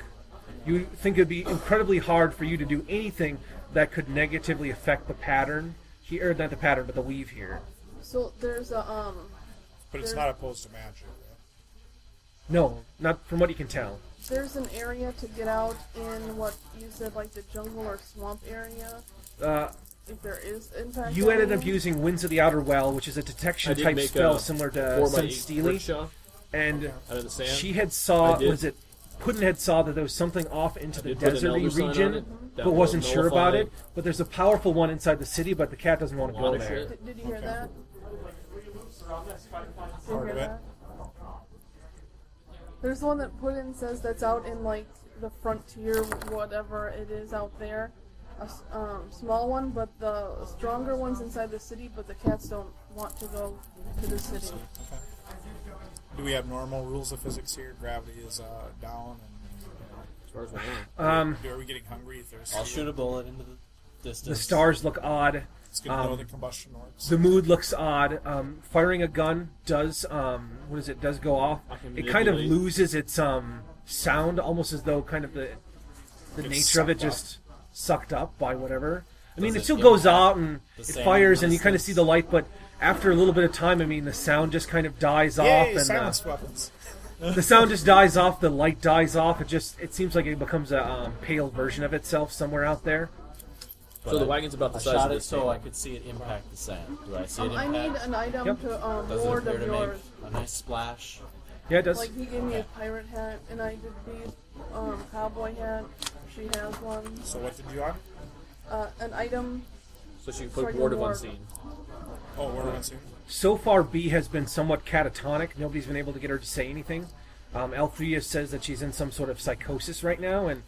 You think it would be incredibly hard for you to do anything that could negatively affect the pattern here, or not the pattern, but the weave here. So there's a But it's not opposed to magic. Right? No, not from what you can tell. there's an area to get out in what you said, like the jungle or swamp area. If there is impact. You ended on up you. using Winds of the Outer Well, which is a I detection did type make spell a similar to 4x8 Sun brick Steely. shell And out of the sand. she had saw, I did. was it Puddin had saw that there was something off into the did put an deserty elder sign on region, it that but will wasn't sure about nullify it. But there's a powerful one inside the city, but the cat doesn't want to go Water there. shit. Did you hear that? Did you Part hear of it. that? There's one that Puddin says that's out in like the frontier, whatever it is out there. Small one, but the stronger one's inside the city. But the cats don't want to go to the city. Okay. Do we have normal rules of physics here? Gravity is down, As far as I know. and are we getting hungry, thirsty? I'll shoot a bullet into the distance. The stars look odd. It's good to know the combustion works. The mood looks odd. Firing a gun does does go off. I can It kind of manipulate. loses its sound, almost as though kind of the It's nature of it sucked up. just sucked up by whatever. I mean, Does it it still goes impact out and the it same fires, and you kind of distance? see the light, but after a little bit of time, I mean, the sound just kind of dies off, Yay, and silence weapons. the sound just dies off. The light dies off. It seems like it becomes a pale version of itself somewhere out there. So the wagon's about the I size shot of it this so table. I could see it impact the sand. Do I see it I need impact? an item Yep. to Does it ward appear of to yours. make a nice splash? Yeah, it does. Like he gave me a pirate hat, and I did these cowboy hat. She has one. So what did you want? An item. So she can So I put can ward of ward. unseen. Oh, we're on soon. So far, B has been somewhat catatonic. Nobody's been able to get her to say anything. Althea says that she's in some sort of psychosis right now, and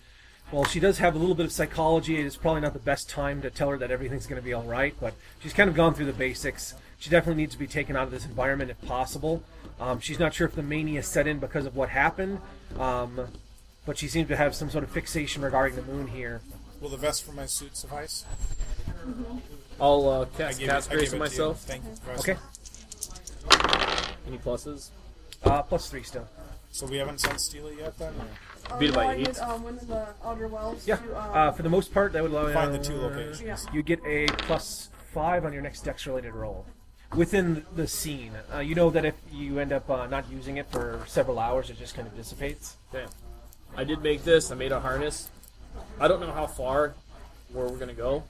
while she does have a little bit of psychology, it's probably not the best time to tell her that everything's going to be all right, but she's kind of gone through the basics. She definitely needs to be taken out of this environment if possible. She's not sure if the mania set in because of what happened, but she seems to have some sort of fixation regarding the moon here. Will the vest from my suit suffice? I'll I cast give cast it, I grace give on it to you. myself. Thank you, Professor. Okay, Any pluses? +3 still. So we haven't sent Steely yet then? Or? Beat it no, by I 8. did Wind of the Outer Wells. Yeah, To, for the most part, that would allow Find the two locations. Yeah. You get a +5 on your next Dex-related roll. Within the scene, you know that if you end up not using it for several hours, it just kind of dissipates. Damn. I did make this. I made a harness. I don't know how far where we're going to go.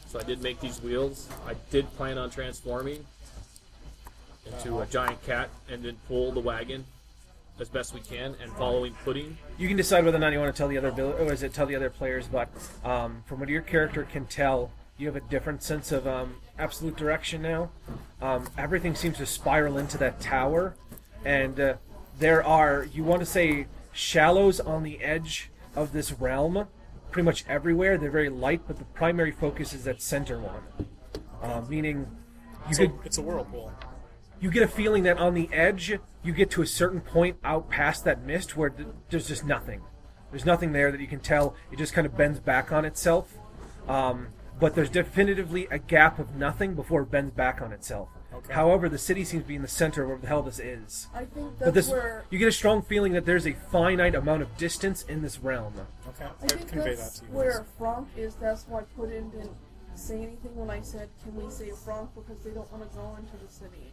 So I did make these wheels. I did plan on transforming into a giant cat and then pull the wagon as best we can and following Pudding. You can decide whether or not you want to tell the other tell the other players, but from what your character can tell, you have a different sense of absolute direction now. Everything seems to spiral into that tower, and there are, you want to say, shallows on the edge of this realm, pretty much everywhere. They're very light, but the primary focus is that center one, meaning you So could. it's a whirlpool. You get a feeling that on the edge, you get to a certain point out past that mist where there's just nothing. There's nothing there that you can tell. It just kind of bends back on itself. But there's definitively a gap of nothing before it bends back on itself. Okay. However, the city seems to be in the center of where the hell this is. I think But that's this, where. you get a strong feeling that there's a finite amount of distance in this realm. Okay, I think convey that's that to you. where Franck is. That's why Puddin didn't say anything when I said, "Can we save Franck?" Because they don't want to go into the city.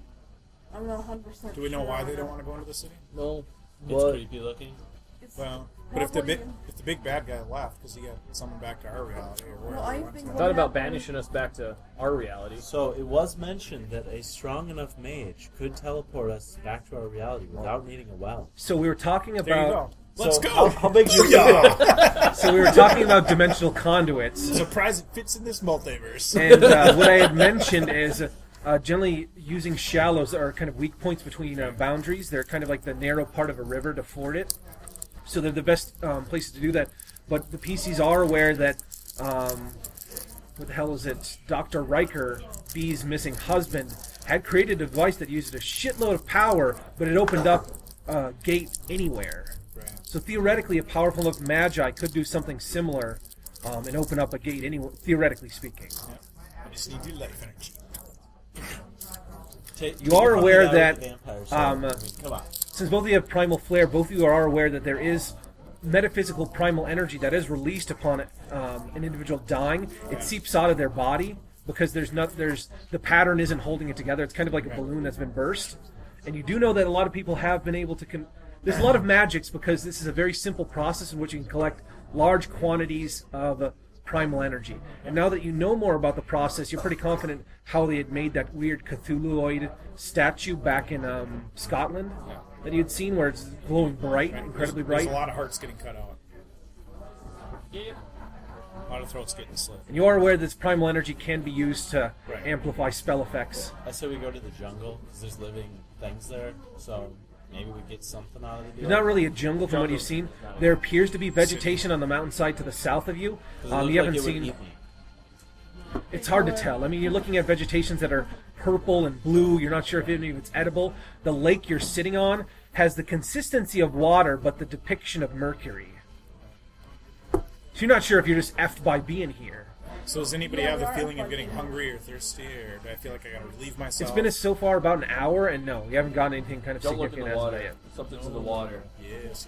I'm not 100%. Do we know sure why on they that. don't want to go into the city? No. It's What? creepy looking. It's Well, but if the probably- big bad guy left because he got summoned back to our reality or wherever Well, I he went think to. I thought about banishing us back to our reality. So it was mentioned that a strong enough mage could teleport us back to our reality without needing a well. So we were talking There you go. about. Let's So go. How big do you Yeah. So we were talking about dimensional conduits. Surprise! It fits in this multiverse. And what I had mentioned is generally using shallows are kind of weak points between boundaries. They're kind of like the narrow part of a river to ford it. So they're the best places to do that. but the PCs are aware that what the hell is it? Dr. Riker, B's missing husband, had created a device that used a shitload of power, but it opened up a gate anywhere. Right. So theoretically, a powerful enough magi could do something similar and open up a gate anywhere, theoretically speaking. Yeah. I just need your life energy. You are aware that, come on. since both of you have primal flare, both of you are aware that there is metaphysical primal energy that is released upon an individual dying. It seeps out of their body because the pattern isn't holding it together. It's kind of like a balloon that's been burst. And you do know that a lot of people have been able to... There's a lot of magics because this is a very simple process in which you can collect large quantities of primal energy. And now that you know more about the process, you're pretty confident how they had made that weird Cthulhuoid statue back in Scotland that you had seen where it's glowing bright, incredibly bright. There's a lot of hearts getting cut out. Yeah. A lot of throats getting slit. And you are aware that this primal energy can be used to amplify spell effects. I say we go to the jungle because there's living things there, so maybe we get something out of the deal. It's not really a jungle from what you've seen. There appears to be vegetation on the mountainside to the south of you. You haven't seen... It's hard to tell. I mean, you're looking at vegetations that are purple and blue. You're not sure if it's edible. The lake you're sitting on has the consistency of water, but the depiction of mercury. So you're not sure if you're just effed by being here. So does anybody have the feeling of getting hungry or thirsty, or do I feel like I gotta relieve myself? It's been so far about an hour, and no, you haven't gotten anything kind of Don't look in significant the as of water. yet. Something's in the water. Yes.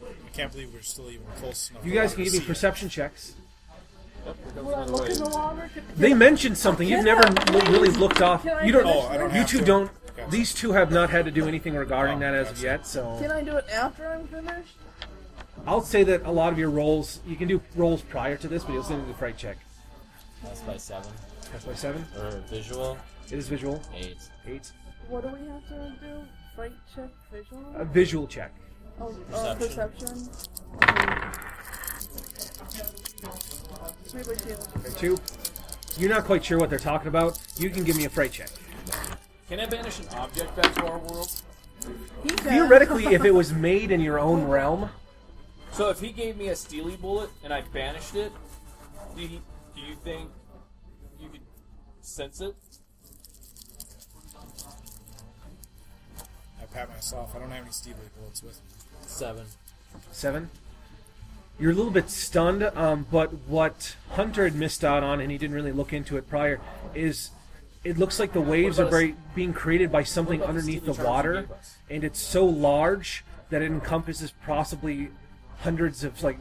I can't believe we're still even close enough. You guys can give me perception checks. Will I look in the water? They mentioned something. You've never really looked off. Can I You don't. finish I don't You have two to. don't. Gotcha. These two have not had to do anything regarding that as of yet. So Can I do it after I'm finished? I'll say that a lot of your rolls, you can do rolls prior to this, but you'll still need a fright check. That's by 7. That's by 7. Or visual, It is visual. 8. 8. What do we have to do? Fright check, visual? A visual check. Oh, Perception. perception. 3 by 2. Okay, 2. You're not quite sure what they're talking about. You can give me a fright check. Can I banish an object back to our world? He can. Theoretically, if it was made in your own realm, So if he gave me a steely bullet and I banished it, do you think you could sense it? I pat myself. I don't have any Steve bullets with me. 7. 7. You're a little bit stunned, but what Hunter had missed out on, and he didn't really look into it prior, is it looks like the waves are being created by something about the underneath the steely charms you water, gave us? and it's so large that it encompasses possibly hundreds of, I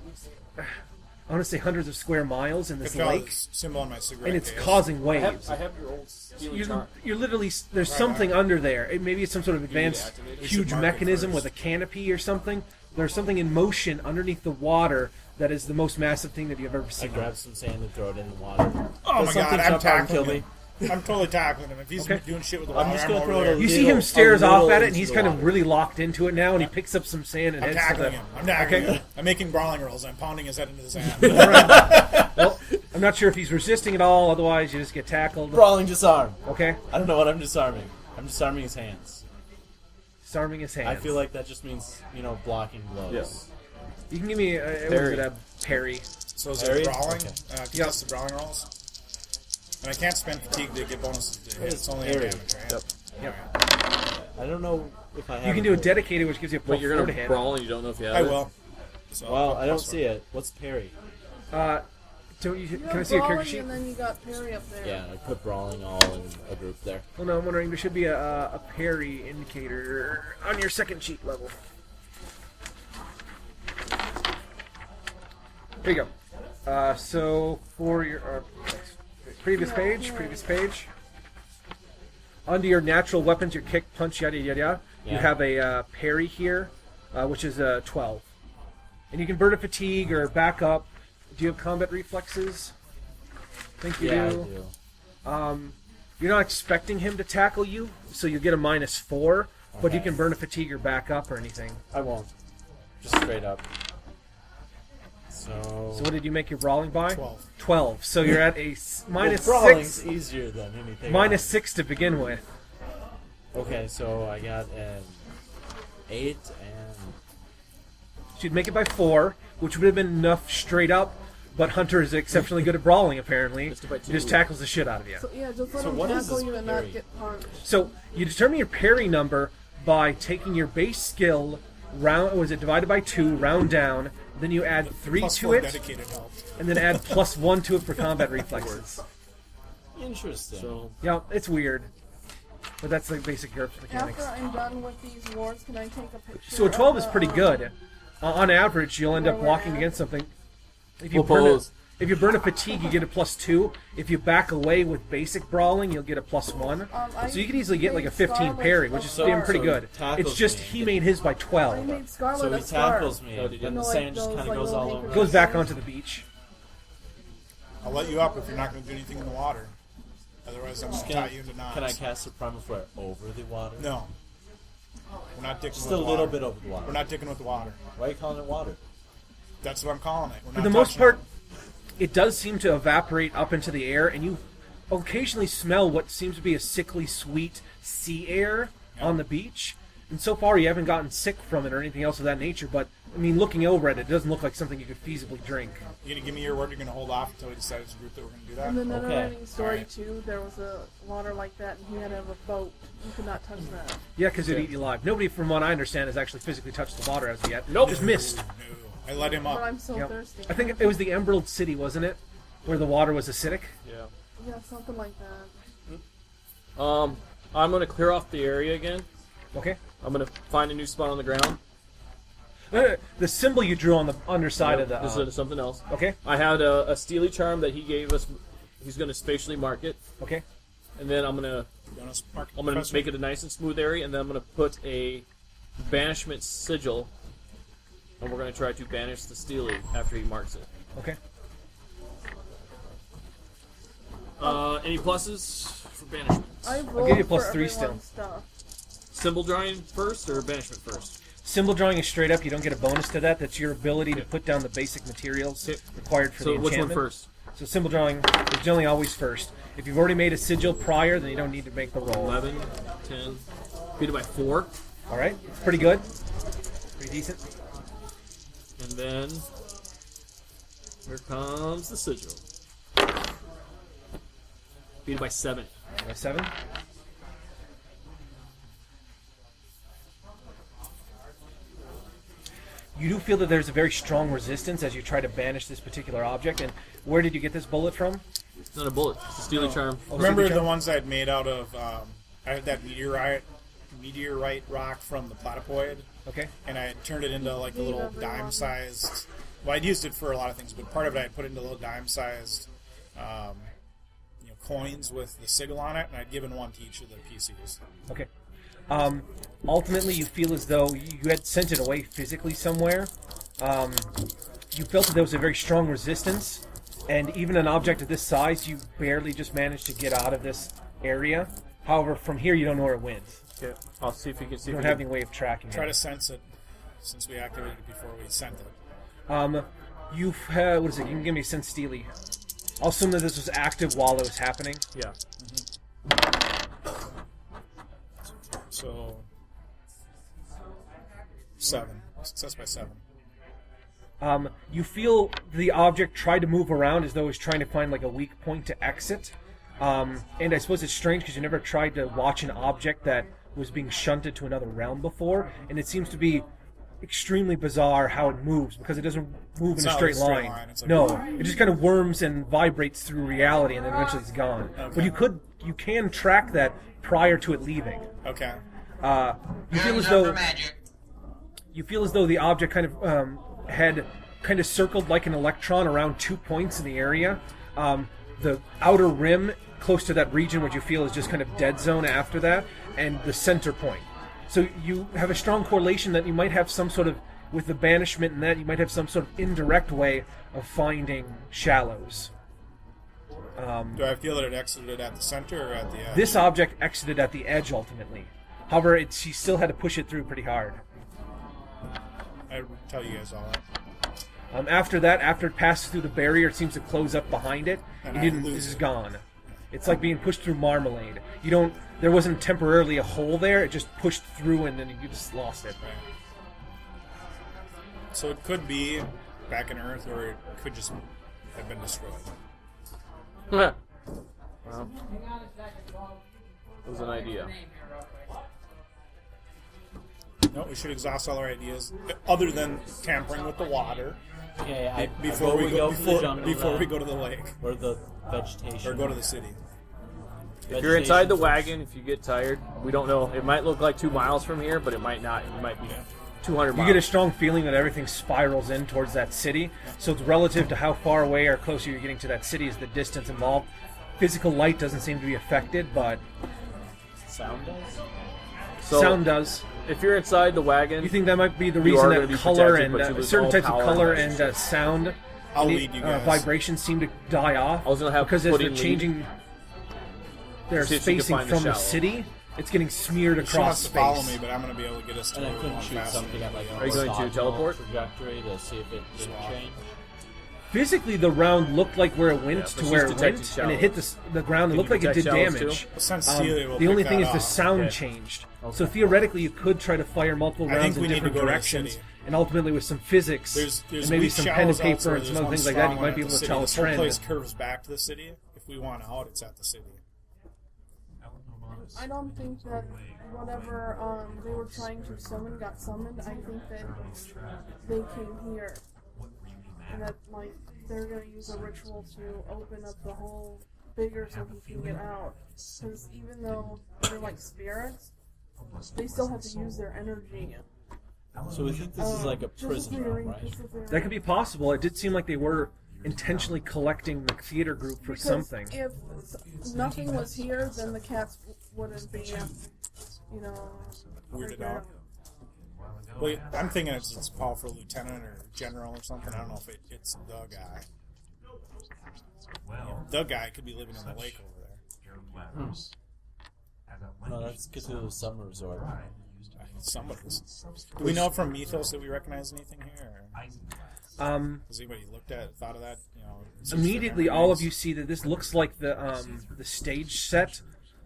want to say hundreds of square miles in I this found lake, this symbol on my cigarette and it's case. causing I waves. have your old steely You're, charm. you're literally, there's something under there. Maybe it's some sort of advanced, activate it? We huge should mark it mechanism first. with a canopy or something. There's something in motion underneath the water that is the most massive thing that you've ever I seen. grab some sand and throw it in the water. Oh Does my god, something I'm jump out and tackling kill him. me? I'm totally tackling him. If he's Okay. doing shit with the I'm water, just I'm gonna over throw it there. a You see little- him stares a off little at it, and into he's the kind of water. really locked into it now, and he picks up some sand and I'm heads to tackling the... him. I'm tackling Okay. him. I'm making brawling rolls. I'm pounding his head into the sand. Well, I'm not sure if he's resisting at all, otherwise you just get tackled. Brawling disarm. Okay? I don't know what I'm disarming. I'm disarming his hands. Disarming his hands. I feel like that just means, blocking blows. Yes. You can give me a parry. So is Parry? it brawling? Okay. Contest the brawling rolls? And I can't spend fatigue to get bonuses to hit. It's only a Parry. damage, right? Yep. I don't know if I have You can it do a here. dedicated, which gives you a But +4 you're to gonna hit. brawl and you don't know if you have I it. will. So Well, I don't +1. see it. What's parry? Can I see You your have character brawling, sheet? and then you got parry up there. Yeah, I put brawling all in a group there. Well, no, I'm wondering, there should be a parry indicator on your second sheet level. Here you go. So, for your previous page. Under your natural weapons, your kick, punch, yada, yada, yada, you Yeah. have a parry here, which is 12. And you can burn a fatigue or back up. Do you have combat reflexes? I think you Yeah, do. I do. You're not expecting him to tackle you, so you'll get a -4, but you Okay. can burn a fatigue or back up or anything. I won't. Just straight up. So So what did you make your brawling by? 12. 12. So you're at a brawling's -6, easier than anything. -6 to begin with. Okay, so I got an 8 and So you'd make it by 4, which would have been enough straight up. But Hunter is exceptionally good at brawling, apparently. He just tackles the shit out of you. So, yeah, just let So him what is tackle this you and parry? not get punched. So you determine your parry number by taking your base skill, divided by 2, round down, then you add 3 Plus to 4 it, dedicated help. and then add +1 to it for combat reflexes. Interesting. So Yeah, it's weird. But that's the basic GURPS mechanics. After I'm done with these wards, can I take a picture? So a 12 of is the, pretty good. On average, you'll end up where we're walking at? against something. If We'll pose. if you burn a fatigue, you get a +2. If you back away with basic brawling, you'll get a +1. So you could easily get like a 15 parry, which is damn pretty good. tackles It's just me. he made his by I 12. made Scarlet So a he scar. tackles me, No, did you? and the No, like sand just those, kind like, of goes little all anchors. over. Goes back onto the beach. I'll let you up if you're not going to do anything in the water. Otherwise, I'm going to tie you into knots. Can I cast a primal flare over the water? No. We're not dicking Just with a the little water. bit over the water. We're not dicking with the water. Why are you calling it water? That's what I'm calling it. We're For not the most touching part, it. it does seem to evaporate up into the air, and you occasionally smell what seems to be a sickly sweet sea air on the beach. And so far, you haven't gotten sick from it or anything else of that nature, but, I mean, looking over it, it doesn't look like something you could feasibly drink. You're going to give me your word you're going to hold off until we decide as a group that we're going to do that? In the never Okay. ending story Alright. too, there was a water like that, and he had to have a boat. You could not touch that. Yeah, because it'd eat you alive. Nobody, from what I understand, has actually physically touched the water as of yet. Nope. Just missed. No. I let him But up. I'm so Yep. thirsty. I think it was the Emerald City, wasn't it? Where the water was acidic? yeah. Yeah, something like that. I'm gonna clear off the area again. Okay. I'm gonna find a new spot on the ground. The symbol you drew on the underside of the... This is something else. okay, I had a steely charm that he gave us. He's gonna spatially mark it, okay. and then I'm gonna You want to mark I'm gonna Professor? make it a nice and smooth area, and then I'm gonna put a banishment sigil, and we're gonna try to banish the steely after he marks it. Okay. Any pluses for banishment? I've give rolled you a plus for 3 still. everyone's stuff. Symbol drawing first or banishment first? Symbol drawing is straight up. You don't get a bonus to that. That's your ability to put down the basic materials Okay. required for So the which one enchantment. first? So symbol drawing is generally always first. If you've already made a sigil prior, then you don't need to make the roll. 11, 10, beat it by 4, All right, pretty good, pretty decent. and then here comes the sigil. Beat it by 7. 7. You do feel that there's a very strong resistance as you try to banish this particular object. And where did you get this bullet from? It's not a bullet. It's a steely charm. Remember Signature? the ones I'd made out of, I had that meteorite rock from the platypoid, Okay. and I had turned it into like a Gave little everyone- dime-sized, well, I'd used it for a lot of things, but part of it I put into little dime-sized coins with the sigil on it, and I'd given one to each of the PCs. Okay. Ultimately, you feel as though you had sent it away physically somewhere. You felt that there was a very strong resistance, and even an object of this size, you barely just managed to get out of this area. However, from here, you don't know where it went. Okay. I'll see if you can see. You if don't we have can- any way of tracking Try it. to sense it, since we activated it before we sent it. You've had, what is it? You can give me a sense steely. I'll assume that this was active while it was happening. Yeah. So, 7. Success by 7. You feel the object try to move around as though it was trying to find like a weak point to exit. And I suppose it's strange because you never tried to watch an object that was being shunted to another realm before, and it seems to be extremely bizarre how it moves because it doesn't move in a not straight like a straight line. line, it's like- No, it just kind of worms and vibrates through reality, and then eventually it's gone. But you can track that prior to it leaving. Okay. You feel as though the object kind of had kind of circled like an electron around 2 points in the area. The outer rim close to that region, which you feel is just kind of dead zone after that, and the center point. So you have a strong correlation that you might have some sort of, with the banishment and that, you might have some sort of indirect way of finding shallows. Do I feel that it exited at the center or at the edge? This object exited at the edge ultimately. However, she still had to push it through pretty hard. I would tell you guys all that. After that, after it passes through the barrier, it seems to close up behind it. And You I didn't. lose This is it. gone. It's like being pushed through marmalade. You don't. There wasn't temporarily a hole there. It just pushed through, and then you just lost it. So it could be back in Earth, or it could just have been destroyed. Well, it was an idea. No, we should exhaust all our ideas, other than tampering with the water Okay, before we go to the jungle before then, we go to the lake or the vegetation, or go to the city. If you're inside the wagon, if you get tired, we don't know. It might look like 2 miles from here, but it might not. It might be 200 You miles. get a strong feeling that everything spirals in towards that city. So it's relative to how far away or closer you're getting to that city is the distance involved. Physical light doesn't seem to be affected, but sound does. So, sound does. if you're inside the wagon, You think that might be the You reason are gonna that be color protected, and but you lose certain all types of power color and and sound I'll and lead you guys. vibrations seem to die off? I was gonna have because as put they're in changing their See if you can spacing find the from the shallow. city, it's getting smeared She across wants to space. follow me, but I'm going to be able to get us to And I where we couldn't want shoot faster. something at like Are you going to orthogonal teleport? trajectory to see if it didn't change. Physically, the round looked like where it went Yeah, to but where she's it detecting went, and it hit the ground. It Can looked you like it did detect shallows damage. too? Well, since Celia will The only pick thing that is the up. sound Okay. changed. Okay. So theoretically, you could try to fire multiple I think rounds in we need to different go to the directions, city. and ultimately with some physics There's and maybe weak some pen and shallows paper elsewhere. and some There's other one things like that, you strong might one be at able the to city. tell a This whole trend. place curves back to the city. If we want out, it's at the city. I don't think that whatever they were trying to summon got summoned. I think that they came here, and that like they're gonna use a ritual to open up the hole bigger so he can get out. Because even though they're like spirits, they still have to use their energy. So we think this is like a Just prison room, theory, right? just a theory. That could be possible. It did seem like they were intentionally collecting the theater group for Because something. If nothing was here, then the cats wouldn't be, you know, Weirded freaking out. Well, I'm thinking it's powerful lieutenant or general or something. I don't know if it's the guy. The guy could be living in the lake over there. No, that's Cthulhu Summer Resort. Somebody's. Do we know from Mythos that we recognize anything here? Or has anybody looked at it, thought of that? You know, Immediately, all of you see that this looks like the stage set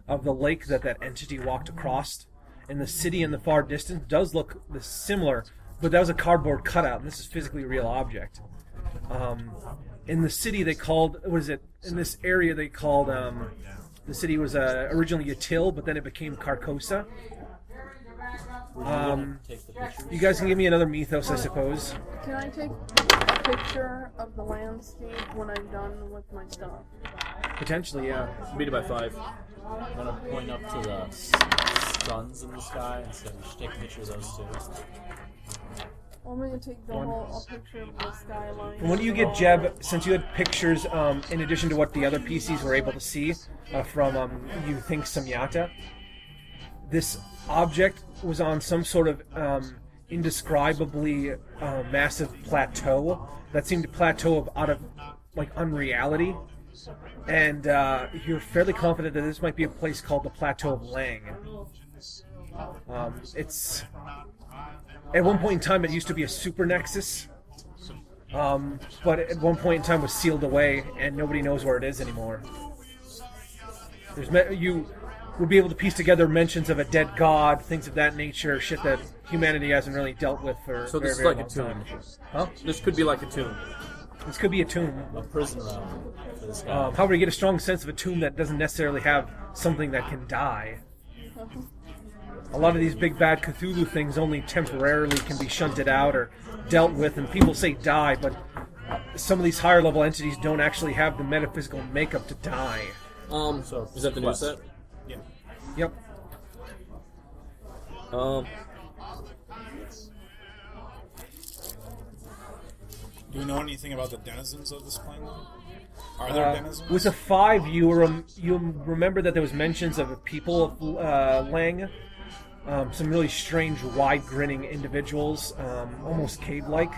of the lake that entity walked across, and the city in the far distance does look similar, but that was a cardboard cutout, and this is physically a real object. In the city, they called in this area they called the city was originally Yatil, but then it became Carcosa. Take the pictures. You guys can give me another mythos, I suppose. Can I take a picture of the landscape when I'm done with my stuff? Potentially, yeah. beat it by 5. I'm gonna point up to the suns in the sky and say we should take a picture of those two. I'm going to take a picture of the skyline. From what do you get, Jeb, since you had pictures, in addition to what the other PCs were able to see from, you think, Samyata, this object was on some sort of indescribably massive plateau that seemed to plateau out of, like, unreality. And you're fairly confident that this might be a place called the Plateau of Leng. It's... At one point in time, it used to be a super nexus, but at one point in time was sealed away, and nobody knows where it is anymore. You would be able to piece together mentions of a dead god, things of that nature, shit that humanity hasn't really dealt with for So this is very, like a very long tomb. time. Huh? This could be like a tomb. This could be a tomb. A prison room for this guy. However, you get a strong sense of a tomb that doesn't necessarily have something that can die. A lot of these big bad Cthulhu things only temporarily can be shunted out or dealt with, and people say die, but some of these higher level entities don't actually have the metaphysical makeup to die. So is that the new set? Yeah. Yep. Do we know anything about the denizens of this plane? Are there denizens? With a 5, you remember that there was mentions of a people of Leng, some really strange, wide-grinning individuals, almost cave-like.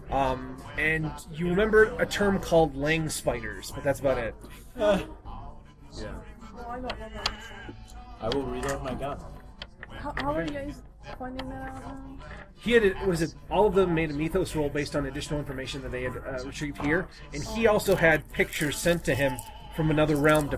And you remember a term called Leng spiders, but that's about it. Yeah. Well, I don't know that. I will reload my gun. How are you guys finding that out now? He had, all of them made a mythos roll based on additional information that they had retrieved here, and he also had pictures sent to him from another realm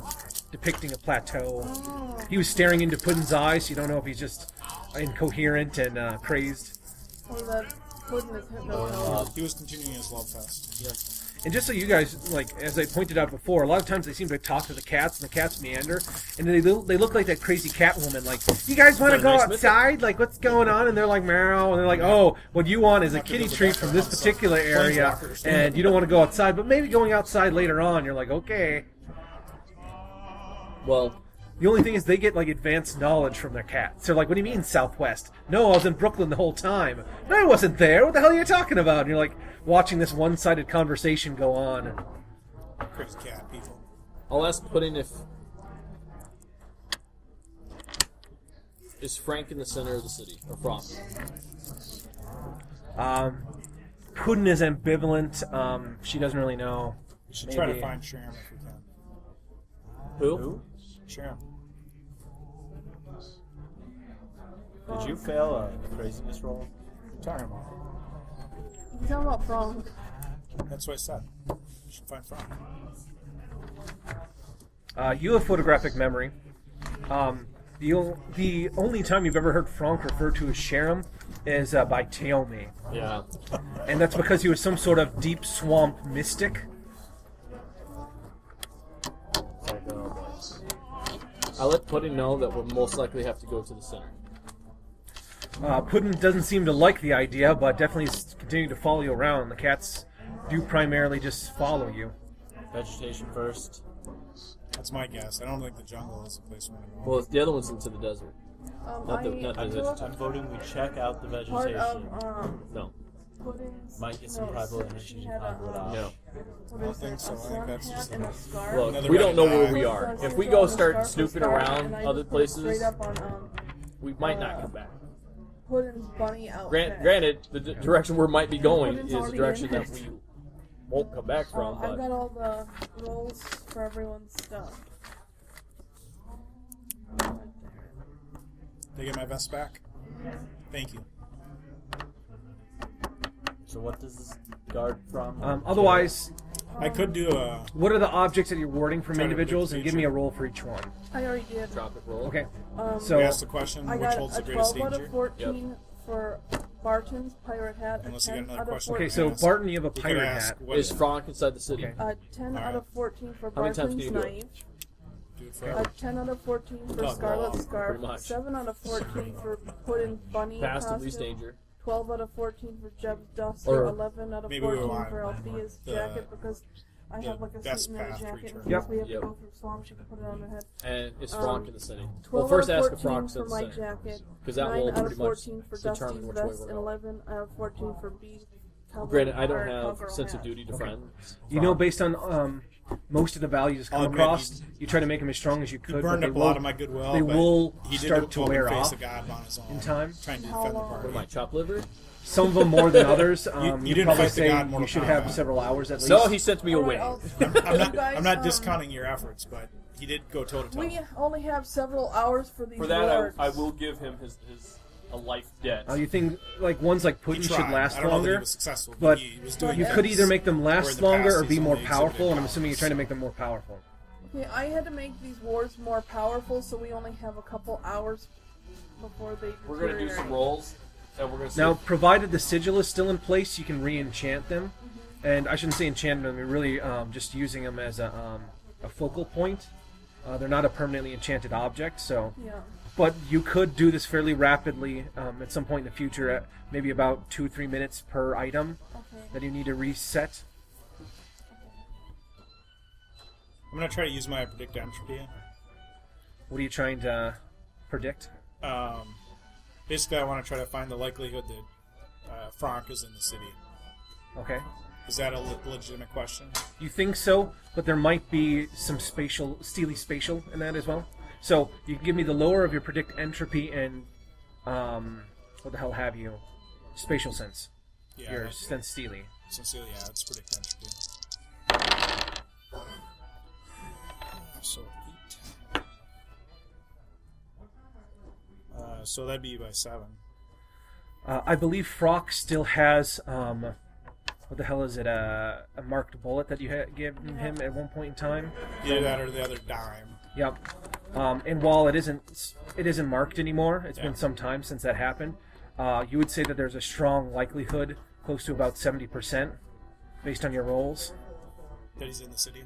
depicting a plateau. Oh. He was staring into Putin's eyes, so you don't know if he's just incoherent and crazed. So that Puddin is hypnotized. He was continuing his love fest. And just so you guys, like, as I pointed out before, a lot of times they seem to talk to the cats, and the cats meander, and they look like that crazy cat woman, like, you guys want to go outside? Like, what's going on? And they're like, meow, and they're like, oh, what you want is a kitty treat from this particular area, and you don't want to go outside, but maybe going outside later on. You're like, okay. Well, the only thing is they get, like, advanced knowledge from their cats. They're like, what do you mean, Southwest? No, I was in Brooklyn the whole time. No, I wasn't there. What the hell are you talking about? And you're, like, watching this one-sided conversation go on. Crazy cat people. I'll ask Puddin if... Is Frank in the center of the city? Or Frank? Puddin is ambivalent. She doesn't really know. We should try to find Sharon if we can. Who? Sharon. Did you fail a craziness roll? What are you talking about? He's talking about Frank. That's what I said. We should find Frank. You have photographic memory. The only time you've ever heard Frank referred to as Sharon is by Teome. Yeah. And that's because he was some sort of deep swamp mystic. I'll let Puddin know that we'll most likely have to go to the center. Puddin doesn't seem to like the idea, but definitely is continuing to follow you around. The cats do primarily just follow you. Vegetation first. That's my guess. I don't think the jungle is the place we want to go. Well, the other one's into the desert. Not the vegetation. I'm voting we check out the Part vegetation. of No. Puddin's Might get some notes, tribal energy she had to conjure it out. No. what I is think it, so. a I think sun that's hat just and a scarf. Look, Another we don't know where red we eye. are. So If we she go put on a start scarf snooping and around I other just put it places, straight up on we might not come back. Puddin's bunny outfit. Granted, the direction we might be going Puddin's is the already direction in that it. we won't come back from. I've got But all the rolls for everyone's stuff. Did I get my vest back? Thank you. So what does this guard from? Otherwise, I could do a... what are the objects that you're warding from Try to individuals, and predict give me a future. roll for each one. I already did. drop it, roll. Okay. We So, asked the question, I which got holds a the greatest 12 out danger? of 14 for Barton's pirate hat. Unless a you 10 got another out of question. 14. okay, so Ask. Barton, you have a We could pirate ask hat. what Is Frank inside the city? Okay. 10 out of 14 for How many times Barton's can you do it? knife. do it forever. 10 out of 14 for Oh, Scarlet well, Scarf. pretty much. 7 out of 14 for Puddin's bunny Fast and costume. least danger. 12 out of 14 for Jeb's duster. Or 11 out of maybe we 14 want for Althea's the- jacket because I have like a best suit and a path jacket. return. In Yep. case we have Yep. to go through swamp, she can put it on her head. And is Frank in the city? 12 Well, first out ask of if 14 Frank's for in the my city. jacket. 'Cause that 9 will out of pretty much 14 for determine Dusty's which way vest, we're and going. 11 out of 14 for B's. Granted, I don't or have cowgirl sense of hat. duty to friend. You know, based on most of the values I'll come admit across, you try to make them as strong as you He could. burned but up they a lot will- of my goodwill. they but will he did start to go wear in face off of God on his own in time. trying to How defend the long? What party. am I, chop liver? Some of them more than others. You You'd didn't probably fight the say god in you Mortal should have Kombat. several hours at least. No, he sent me Alright, away. I'm not guys, discounting your efforts, but he did go toe to toe. We only have several hours for these For that, wards. I will give him his a life debt. You think like ones like Puddin He should tried. last I don't know that he longer, was successful, but he was doing you his. could either make them Where in last the longer past or be he's more only exhibited powerful, and I'm powers. assuming you're trying to make them more powerful. Okay, I had to make these wards more powerful, so we only have a couple hours before they. We're gonna do some deteriorate. rolls, and we're gonna see. Now, provided the sigil is still in place, you can re-enchant them. And I shouldn't say enchant them, you're really just using them as a focal point. They're not a permanently enchanted object, so... Yeah. But you could do this fairly rapidly at some point in the future, at maybe about 2 or 3 minutes per item Okay. that you need to reset. I'm gonna try to use my predict entropy. What are you trying to predict? Basically, I want to try to find the likelihood that Frank is in the city. Okay. Is that a legitimate question? You think so, but there might be some steely spatial in that as well. So you can give me the lower of your predict entropy and what the hell have you? Spatial sense. Yeah. Your sense steely. Sincerely, yeah, it's predict entropy. So 8. So that'd be by 7. I believe Frock still has what the hell is it? A marked bullet that you had given him at one point in time. Either that or the other dime. Yep. And while it isn't marked anymore, it's Yeah. been some time since that happened. you would say that there's a strong likelihood, close to about 70%, based on your rolls. That he's in the city?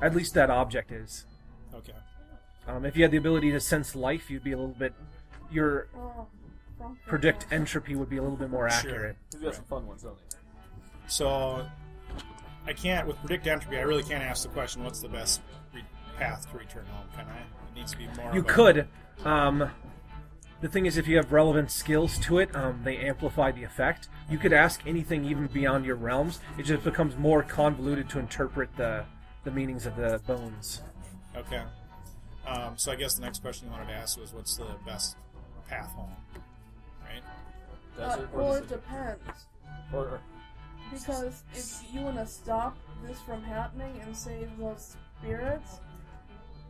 At least that object is. Okay. If you had the ability to sense life, you'd be a little bit... Your predict entropy would be a little bit more accurate. We've got some fun ones, don't we? So, I can't, with predict entropy, I really can't ask the question, what's the best path to return home, can I? It needs to be more You of a- could. The thing is, if you have relevant skills to it, they amplify the effect. You could ask anything even beyond your realms. It just becomes more convoluted to interpret the meanings of the bones. Okay. So I guess the next question you wanted to ask was, what's the best path home? Right? Desert or Well, the it city? depends. Or Because if you want to stop this from happening and save those spirits,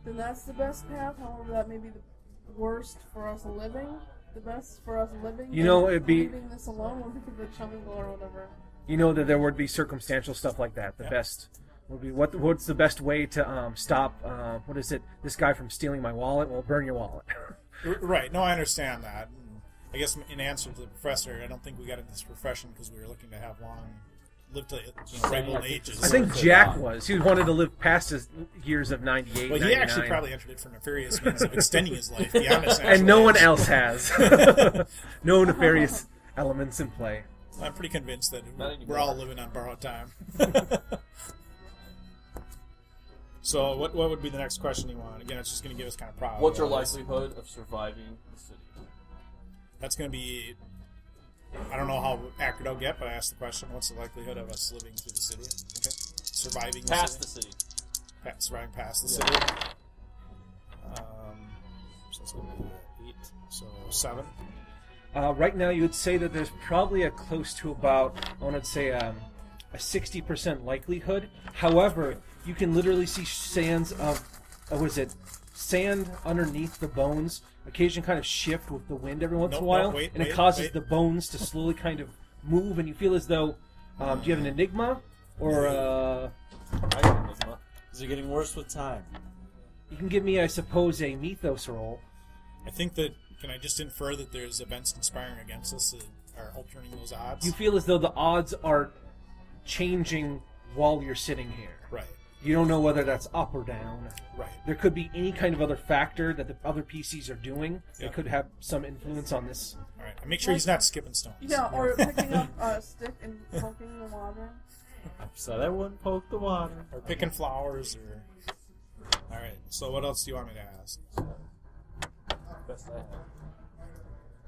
then that's the best path. However, that may be the worst for us living. The best for us living. You know, then it'd be- leaving this alone would be the jungle or whatever. You know that there would be circumstantial stuff like that. The Yeah. best would be what's the best way to stop what is it? This guy from stealing my wallet? Well, burn your wallet. Right. No, I understand that. And I guess in answer to the professor, I don't think we got into this profession because we were looking to have live to ripe old ages. I think Jack was. He wanted to live past his years of 98. Well, he 99. actually probably entered it for nefarious means of extending his life beyond his natural And no one age. else has. No nefarious elements in play. I'm pretty convinced that Not anymore. we're all living on borrowed time. So, what would be the next question you want? Again, it's just going to give us kind of probability. what's your likelihood of surviving the city? That's going to be... I don't know how accurate I'll get, but I asked the question, what's the likelihood of us living through the city? Okay. Surviving the Past city? the city. Surviving past the Yeah. city. So it's going to be 8. So 7. Right now, you would say that there's probably a close to about, I want to say, a 60% likelihood. However, you can literally see sands of, sand underneath the bones. Occasionally, kind of shift with the wind every once in a while, wait, and it wait, causes wait. the bones to slowly kind of move, and you feel as though, do you have an enigma, or I got an enigma. Is it getting worse with time? you can give me, I suppose, a mythos roll. I think that... Can I just infer that there's events conspiring against us that are altering those odds? You feel as though the odds are changing while you're sitting here. Right. You don't know whether that's up or down. Right. There could be any kind of other factor that the other PCs are doing Yeah. that could have some influence on this. All right. Make sure he's not skipping stones. Yeah, or picking up a stick and poking the water. So I wouldn't poke the water. Or picking flowers, or... All right. So what else do you want me to ask? Best I have.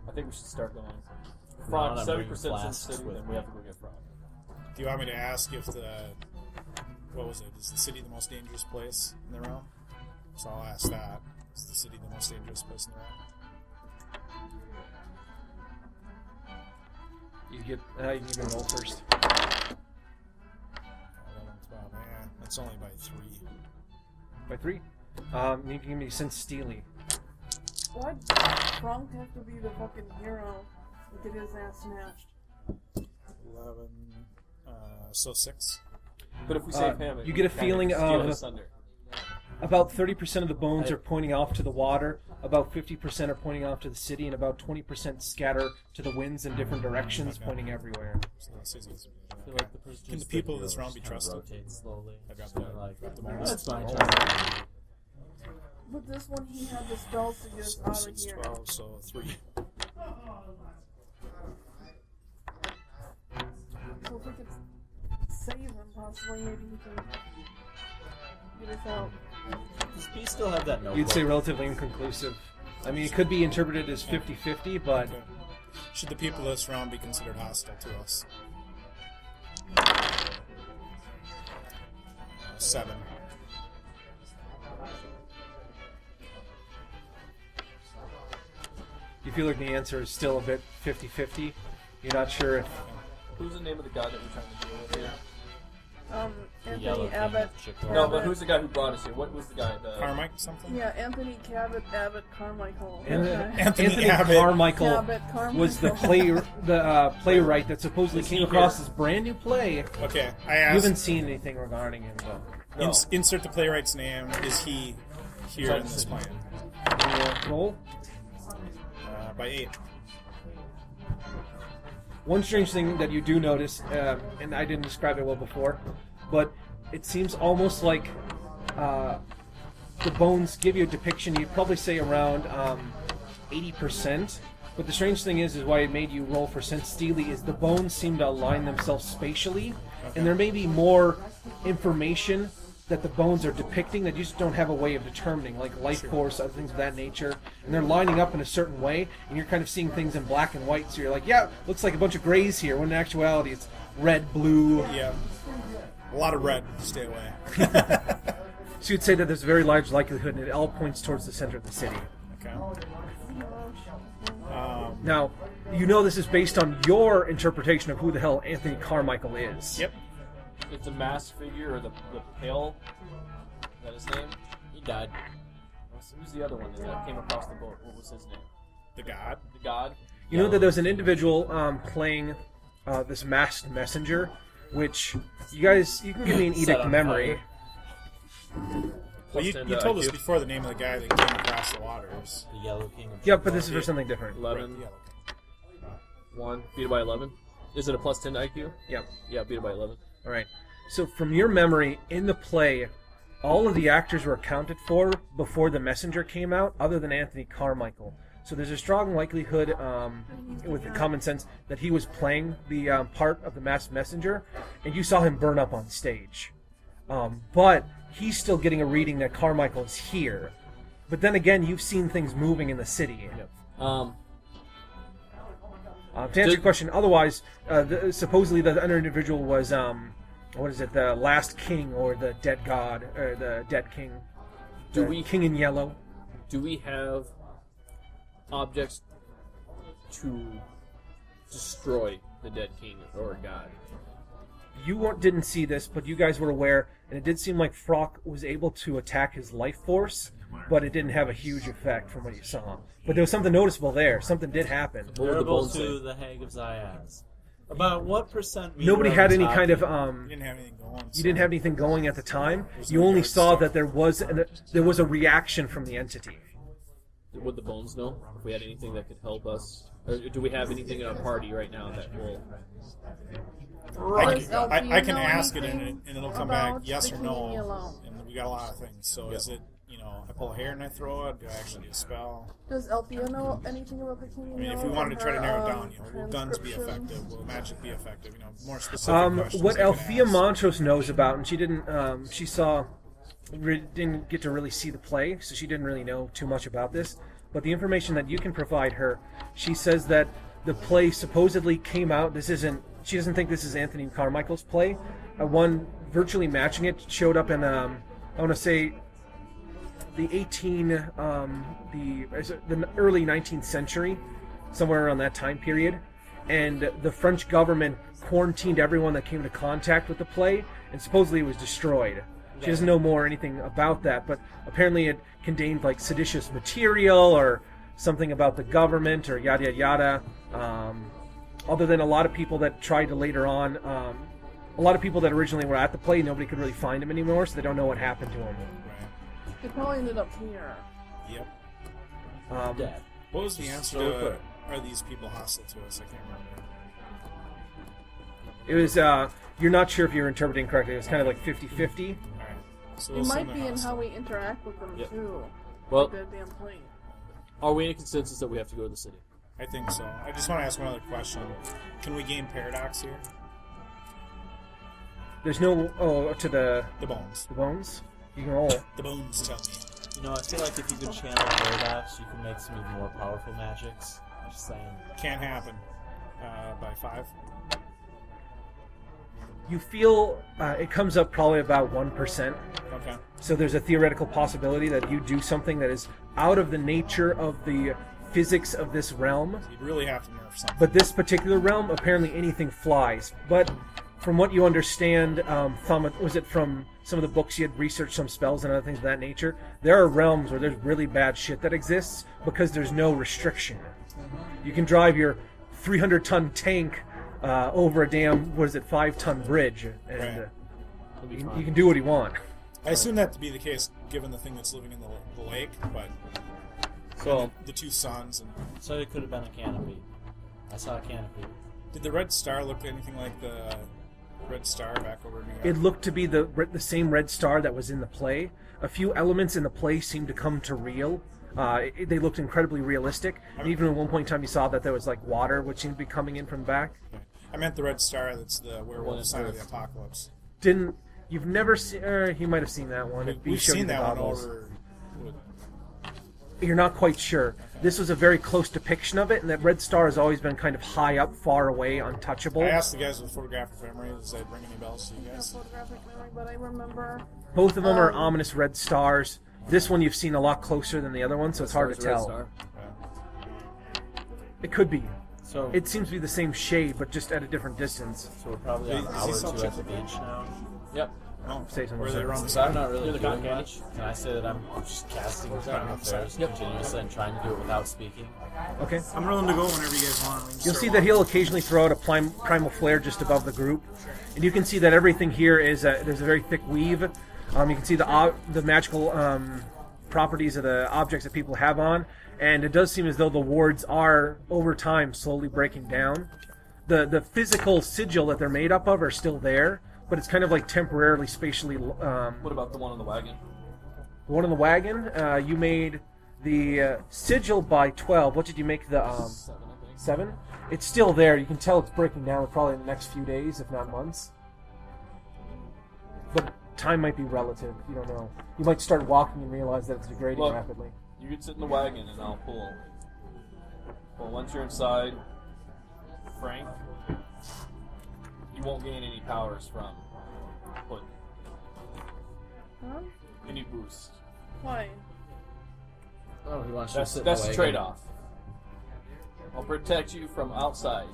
I think we should start going. No, Frog, I'm 70% bringing is in the flasks city, with then me. we have to go get Frog. Do you want me to ask if the... What was it? Is the city the most dangerous place in the realm? So I'll ask that. Is the city the most dangerous place in the realm? You can give me a roll first. 11, 12. Man, that's only by 3. By 3. You can give me Sense Steely. Why'd Frank have to be the fucking hero and get his ass snatched? 11... so 6. But if we save him, you get a feeling steal of- his thunder. About 30% of the bones are pointing off to the water, about 50% are pointing off to the city, and about 20% scatter to the winds in different directions, Okay. pointing everywhere. So that's easy. I feel like the person Can the who's people of hero this realm be just kinda trusted? rotate slowly. I dropped Just the- kinda like, dropped the "Oh, bonus." that's my turn. But this one, he had the spells to get us So out of 6, here. 12, so 3. So if we could save him, possibly, maybe he can get us out. Does B still have that notebook? You'd say relatively inconclusive. I mean, it could be interpreted as 50-50, but Okay. Should the people of this realm be considered hostile to us? 7. you feel like the answer is still a bit 50-50. You're not sure if... Who's the name of the guy that we're trying to deal with here? The yellow Anthony thing Abbott. with chick- No, but who's the guy who brought us here? What was the guy? Carmike something? Yeah, Anthony Abbott Carmichael. Anthony Abbott. Carmichael Abbott Carmichael. was the playwright that supposedly Was came he across here? this brand new play. Okay, I You asked. haven't seen anything regarding him, but... No. Insert the playwright's name. Is he here in this plan? Roll. by 8. One strange thing that you do notice, and I didn't describe it well before, but it seems almost like the bones give you a depiction, you'd probably say around 80%. But the strange thing is why it made you roll for Sense Steely, is the bones seem to align themselves spatially, and there may be more information that the bones are depicting that you just don't have a way of determining, like life force, other things of that nature, and they're lining up in a certain way, and you're kind of seeing things in black and white, so you're like, yeah, looks like a bunch of grays here, when in actuality it's red, blue. Yeah. A lot of red. Stay away. So you'd say that there's a very large likelihood, and it all points towards the center of the city. Okay. Now, you know this is based on your interpretation of who the hell Anthony Carmichael is. Yep. It's a masked figure, or the pale. Is that his name? He died. Who's the other one that came across the boat? What was his name? The god. The god? You know that there's an individual playing this masked messenger, which you can give me an Set edict on memory. Well, you told us before the name of the guy that came across the waters. The Yellow King of Yeah, but this is for something different. 11. Right, 1. Beat it by 11. Is it a plus 10 to IQ? Yep. Yeah, beat it by 11. All right. So from your memory, in the play, all of the actors were accounted for before the messenger came out, other than Anthony Carmichael. So there's a strong likelihood, with the common sense, that he was playing the part of the masked messenger, and you saw him burn up on stage. But he's still getting a reading that Carmichael is here. But then again, you've seen things moving in the city. Yep. To answer your question, otherwise, supposedly the other individual was, the last king, or the dead god, or the dead king. King in yellow. Do we have objects to destroy the dead king or god? You didn't see this, but you guys were aware, and it did seem like Frock was able to attack his life force, but it didn't have a huge effect from what you saw. But there was something noticeable there. Something did happen. What would the Terrible bones to say? the Hag of Zayas. About what percent? Nobody had any kind of You didn't have anything going. you didn't have anything going at the time. You only saw that there was a reaction from the entity. Would the bones know if we had anything that could help us? Or do we have anything in our party right now that will... I can ask it, and it'll come back about yes the or king no. yellow? And we got a lot of things. So is it, I pull a hair and I throw it? Do I actually do a spell? Does Elpia know anything about the king? I mean, if we wanted to try to narrow it down, will guns be effective? Will magic be effective? More specific questions. What I can Althea ask. Montrose knows about, and she didn't, didn't get to really see the play, so she didn't really know too much about this. But the information that you can provide her, she says that the play supposedly came out. She doesn't think this is Anthony Carmichael's play. One virtually matching it showed up in, I want to say, the early 19th century, somewhere around that time period. And the French government quarantined everyone that came into contact with the play, and supposedly it was destroyed. She doesn't know more or anything about that, but apparently it contained like seditious material or something about the government or yada yada yada. Other than a lot of people that tried to later on, a lot of people that originally were at the play, nobody could really find them anymore, so they don't know what happened to them. Right. They probably ended up here. Yep. Dead. What was the answer So to quick. are these people hostile to us? I can't remember. It was, you're not sure if you're interpreting correctly. It was kind of like 50-50. Alright. So It we'll might assume be they're in hostile. how we interact with them Yep. too. Well, Like the damn plane. are we in a consensus that we have to go to the city? I think so. I just want to ask one other question. Can we gain paradox here? There's no, to the The bones. bones? You can roll. The bones tell me. I feel like if you could channel paradox, you can make some even more powerful magics. I'm just saying. Can't happen. By 5. You feel it comes up probably about 1%. Okay. So there's a theoretical possibility that you do something that is out of the nature of the physics of this realm. You'd really have to nerf something. But this particular realm, apparently anything flies. But from what you understand, was it from some of the books you had researched some spells and other things of that nature? There are realms where there's really bad shit that exists because there's no restriction. You can drive your 300-ton tank over a damn, 5-ton bridge, and Right. you can do what you want. I assume that to be the case given the thing that's living in the lake, but So, the two suns. And so it could have been a canopy. I saw a canopy. did the red star look anything like the red star back over in New York? It looked to be the same red star that was in the play. A few elements in the play seemed to come to real. They looked incredibly realistic. And even at one point in time, you saw that there was like water, which seemed to be coming in from the back. I meant the red star that's the werewolf sign of the apocalypse. You've never seen? You might have seen that one. We've seen that one over. You're not quite sure. This was a very close depiction of it, and that red star has always been kind of high up, far away, untouchable. I asked the guys with photographic memory, does that ring any bells to you guys? Photographic memory, but I remember. Both of them are ominous red stars. This one you've seen a lot closer than the other one, so it's hard to Red tell. Star. It could be. So It seems to be the same shade, but just at a different distance. So we're probably on an Is he hour or still two at the checking? beach now. Yep. Oh, Say something. were they around the So I'm sun? not really You're the doing cotton candy? much. Can I say that I'm just casting time affairs Yep. continuously and trying to do it without speaking? Okay. I'm willing to go whenever you guys want. We can You'll start see that walking. he'll occasionally throw out a primal flare just above the group, and you can see that everything here is there's a very thick weave. You can see the magical properties of the objects that people have on, and it does seem as though the wards are over time slowly breaking down. The physical sigil that they're made up of are still there, but it's kind of like temporarily, spatially. What about the one on the wagon? The one on the wagon, you made the sigil by 12. What did you make the 7, I think. 7? It's still there. You can tell it's breaking down probably in the next few days, if not months. But time might be relative. You don't know. You might start walking and realize that it's degrading Look. rapidly. You can sit in the wagon and I'll pull. Well, once you're inside, Frank, you won't gain any powers from put Huh? any boost. Why? Oh, he wants That's to sit that's in the the wagon. trade-off. I'll protect you from outside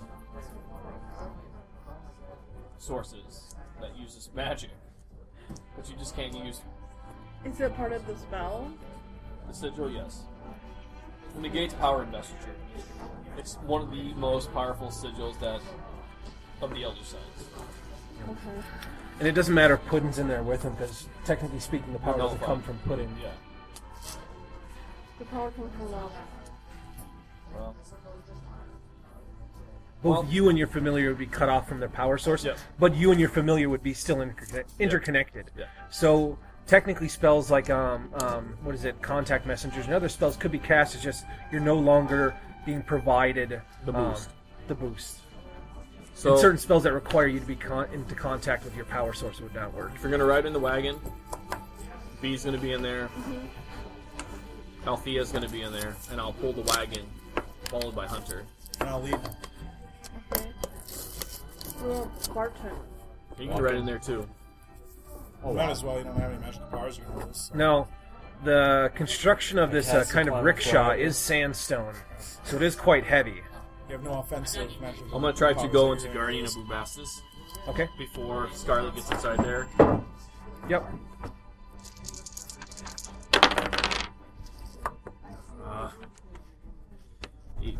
sources that uses magic, but you just can't use Is it part of the spell? the sigil. Yes, it negates power investiture. It's one of the most powerful sigils of the Elder Signs. Okay. And it doesn't matter if Puddin's in there with him, because technically speaking, the power No doesn't fun. come from Puddin. Yeah. The power comes from love. Well, Both Well- you and your familiar would be cut off from their power source, Yep. but you and your familiar would be still interconnected. Yeah. So technically, spells like what is it, contact messengers and other spells could be cast. It's just you're no longer being provided The boost. The boost. so And certain spells that require you to be into contact with your power source would not work. if you're gonna ride in the wagon, B's gonna be in there. Althea's gonna be in there, and I'll pull the wagon, followed by Hunter. And I'll lead. Okay. Well, Barton. You can ride in there too. Might as well. You don't have any magical powers you can use. So. No, the construction of this has kind the of climate rickshaw floor. is sandstone, so it is quite heavy. You have no offensive magical I'm gonna try to powers go that into you're Guardian of gonna use. Bubastis Okay. before Scarlet gets inside there. Yep. 8,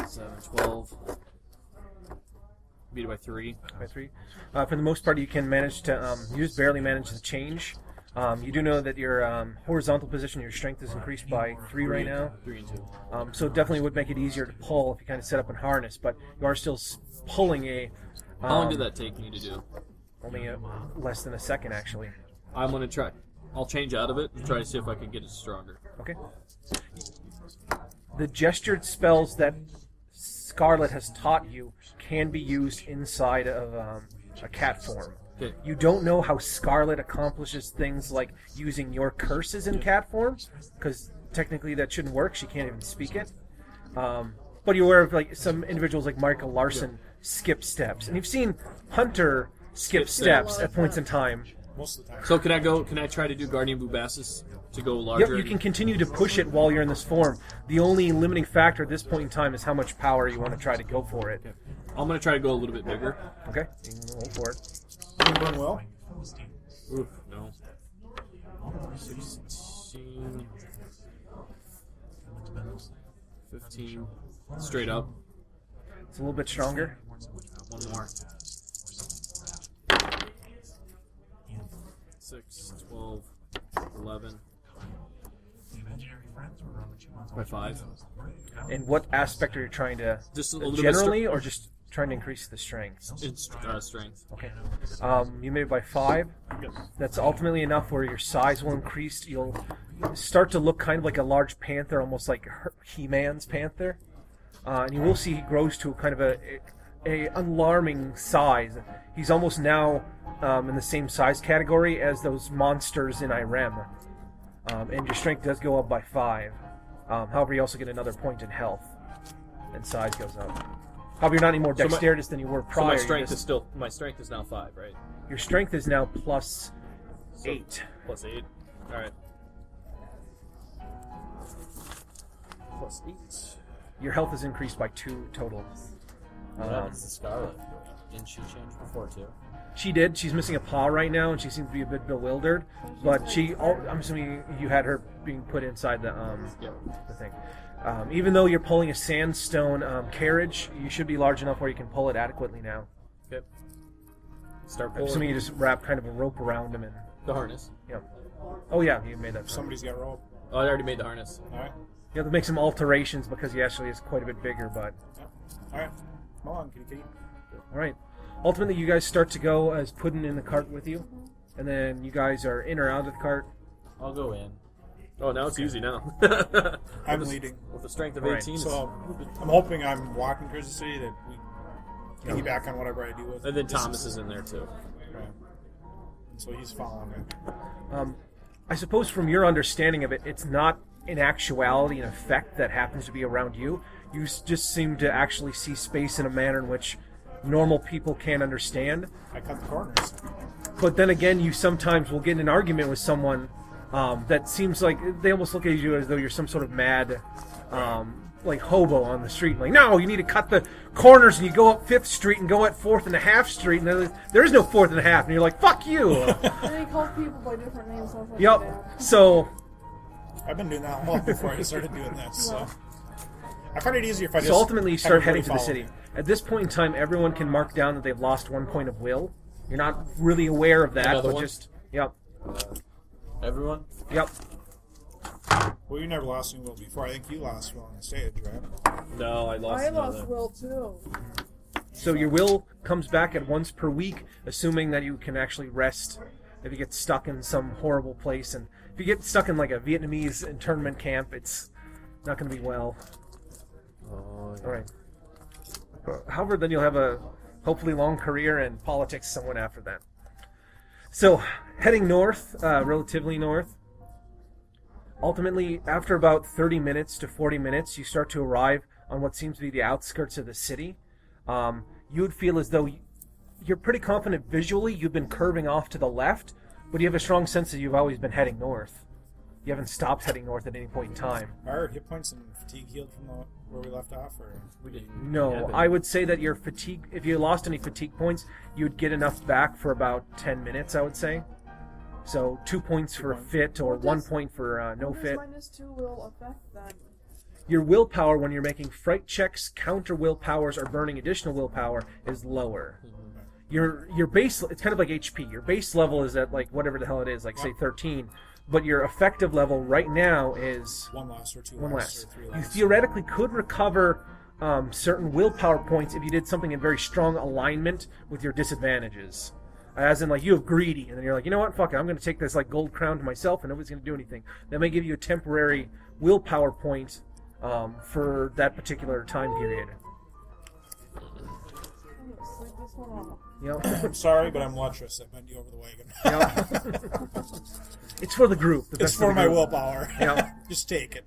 7, 12. Beat it by 3. By 3. For the most part, you can manage to. You just barely manage to change. You do know that your horizontal position, your strength is increased by 3 right now. 3 and 2. So it definitely would make it easier to pull if you kind of set up and harness, but you are still pulling a. How long did that take me to do? Only less than a second, actually. I'm gonna try. I'll change out of it and try to see if I can get it stronger. Okay. The gestured spells that Scarlet has taught you can be used inside of a cat form. Okay. You don't know how Scarlet accomplishes things like using your curses in cat form, because technically that shouldn't work. She can't even speak it. But you're aware of like some individuals like Michael Larson skip steps, and you've seen Hunter skip steps at points in time. Most of the time. So can I go? Can I try to do Guardian Bubastis to go larger? Yep, you can continue to push it while you're in this form. The only limiting factor at this point in time is how much power you want to try to go for it. I'm gonna try to go a little bit bigger. Okay, you can roll for it. Anyone will? Oof, no. 16, 15, straight up. It's a little bit stronger. One more. 6, 12, 11. By 5. And what aspect are you trying to... Just a little bit generally, or just trying to increase the strength? It's strength. Okay. You made it by 5. Yep. That's ultimately enough where your size will increase. You'll start to look kind of like a large panther, almost like He-Man's panther. And you will see he grows to kind of a alarming size. He's almost now in the same size category as those monsters in IREM. And your strength does go up by 5. However, you also get another point in health. And size goes up. However, you're not any more dexterous than you were prior. So my strength is now 5, right? Your strength is now plus 8. Plus 8. Alright. Plus 8. Your health is increased by 2 total. What happens to Scarlet? Didn't she change before too? She did. She's missing a paw right now, and she seems to be a bit bewildered. But I'm assuming you had her being put inside the thing. Even though you're pulling a sandstone carriage, you should be large enough where you can pull it adequately now. Yep. Start I'm pulling. assuming you just wrap kind of a rope around him and... The harness. Yeah. Oh yeah, you made that. Somebody's got rope. Oh, I already made the harness. All right. You have to make some alterations because he actually is quite a bit bigger, but... Yep. All right. Come on, kitty. Alright. Ultimately, you guys start to go as Puddin in the cart with you. And then you guys are in or out of the cart. I'll go in. Oh, now it's easy now. I'm leading. With the strength of Alright, 18. So I'm hoping I'm walking towards the city that we piggyback on whatever I do with. And then Thomas is in there too. Right. So he's following me. I suppose from your understanding of it, it's not in actuality an effect that happens to be around you. You just seem to actually see space in a manner in which normal people can't understand. I cut the corners. But then again, you sometimes will get in an argument with someone that seems like they almost look at you as though you're some sort of mad like hobo on the street. Like, no, you need to cut the corners, and you go up 5th Street and go at 4th and a half Street, and there is no 4th and a half, and you're like, fuck you. And they call people by different names. So like Yep. that. So I've been doing that long before I started doing this. So I find it easier if I just. So ultimately, you have start everybody heading to the follow city. me. At this point in time, everyone can mark down that they've lost 1 point of will. You're not really aware of that, Another but one? just yep. Everyone? Yep. Well, you never lost any will before. I think you lost will on the stage, right? No, I lost I another. lost will too. So your will comes back at once per week, assuming that you can actually rest if you get stuck in some horrible place. And if you get stuck in like a Vietnamese internment camp, it's not going to be well. Oh, yeah. All right. However, then you'll have a hopefully long career in politics somewhat after that. So, heading north, relatively north. Ultimately, after about 30 minutes to 40 minutes, you start to arrive on what seems to be the outskirts of the city. You would feel as though you're pretty confident visually you've been curving off to the left, but you have a strong sense that you've always been heading north. You haven't stopped heading north at any point in time. Are hit points and fatigue healed from where we left off, or We didn't. No, Yeah, but- I would say that your fatigue, if you lost any fatigue points, you would get enough back for about 10 minutes, I would say. So 2 points for fit, or What 1 does- point for no What fit. does -2 will affect that? Your willpower, when you're making fright checks, counter willpowers, or burning additional willpower, is lower. Your base, it's kind of like HP. Your base level is at like whatever the hell it is, like say 13. But your effective level right now is one less, or two one less, less. or three You less. theoretically could recover certain willpower points if you did something in very strong alignment with your disadvantages. As in, like, you have greedy, and then you're like, you know what, fuck it, I'm going to take this, like, gold crown to myself, and nobody's going to do anything. That may give you a temporary willpower point for that particular time period. I'm gonna sleep this one off. You know? I'm sorry, but I'm lustrous. I bent you over the wagon. It's for the group. The It's best for the my group. willpower. Yeah. Just take it.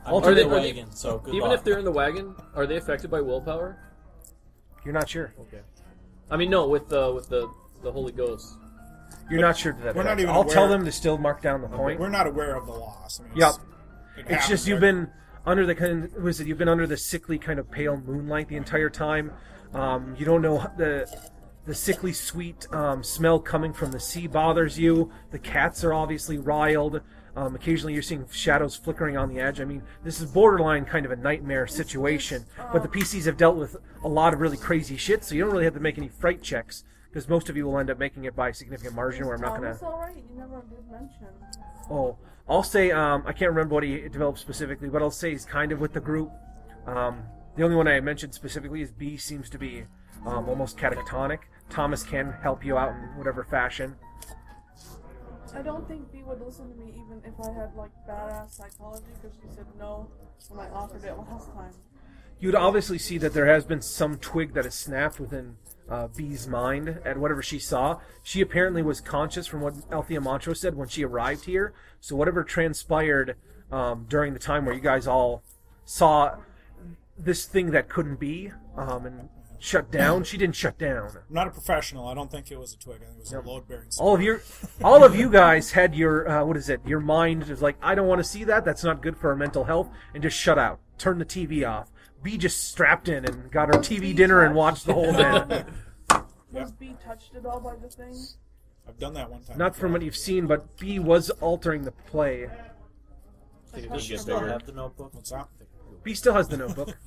I'm Are in they- the wagon, so good Even luck. if they're in the wagon, are they affected by willpower? You're not sure. Okay. I mean, no, with the Holy Ghost. You're not sure to that We're not effect. even I'll tell aware- them to still mark down the point. We're not aware of the loss. I mean, Yep. it It's happened, just you've right? been under the kind of, was it? You've been under the sickly kind of pale moonlight the entire time. You don't know the sickly sweet smell coming from the sea bothers you. The cats are obviously riled. Occasionally you're seeing shadows flickering on the edge. I mean, this is borderline kind of a nightmare situation. But the PCs have dealt with a lot of really crazy shit, so you don't really have to make any fright checks. Because most of you will end up making it by a significant margin, where I'm not going Thomas to... all right? You never did mention. Oh, I'll say I can't remember what he developed specifically, but I'll say he's kind of with the group. The only one I mentioned specifically is B seems to be almost catatonic. Thomas can help you out in whatever fashion. I don't think B would listen to me even if I had like badass psychology, because she said no when I offered it last time. You'd obviously see that there has been some twig that has snapped within B's mind at whatever she saw. She apparently was conscious from what Althea Montrose said when she arrived here. So whatever transpired during the time where you guys all saw this thing that couldn't be and shut down, she didn't shut down. I'm not a professional. I don't think it was a twig. I think it was a load-bearing. All of you guys had your your mind was like, I don't want to see that. That's not good for our mental health, and just shut out. Turn the TV off. B just strapped in and got her TV dinner and watched the whole thing. Was B touched at all by the thing? I've done that one time. Not from what you've seen, but B was altering the play. Does you still have the notebook? What's that? B still has the notebook.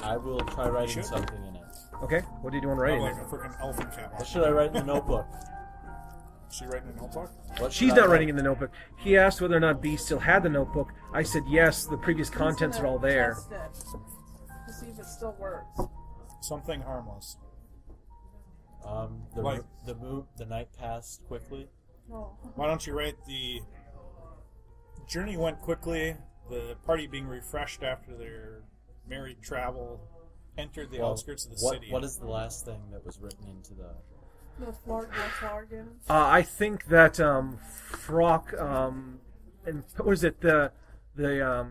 I will try writing something in it. Okay, what do you want to write in Like it? a freaking elephant cat. What should I write in the notebook? Is she writing a notebook? What She's should I not write? writing in the notebook. He asked whether or not B still had the notebook. I said yes, the previous contents are all there. Test it to see if it still works. Something harmless. The the night passed quickly. Oh. Why don't you write the journey went quickly, the party being refreshed after their married travel, entered the outskirts of the city. What is the last thing that was written into the... The Flargan. I think that Frock and what was it the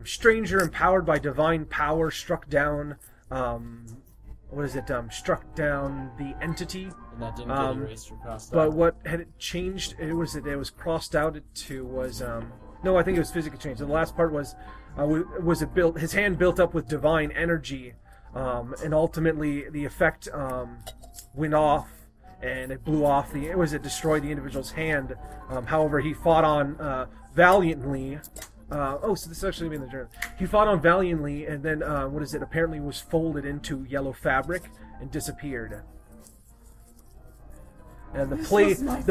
stranger empowered by divine power struck down struck down the entity. And that didn't get erased or crossed But out? what had it changed? It was crossed out to was no, I think it was physically changed. The last part was it built? His hand built up with divine energy, and ultimately the effect went off. And it blew off it destroyed the individual's hand. However, he fought on valiantly. So this actually in the journal. He fought on valiantly, and then apparently was folded into yellow fabric and disappeared. And the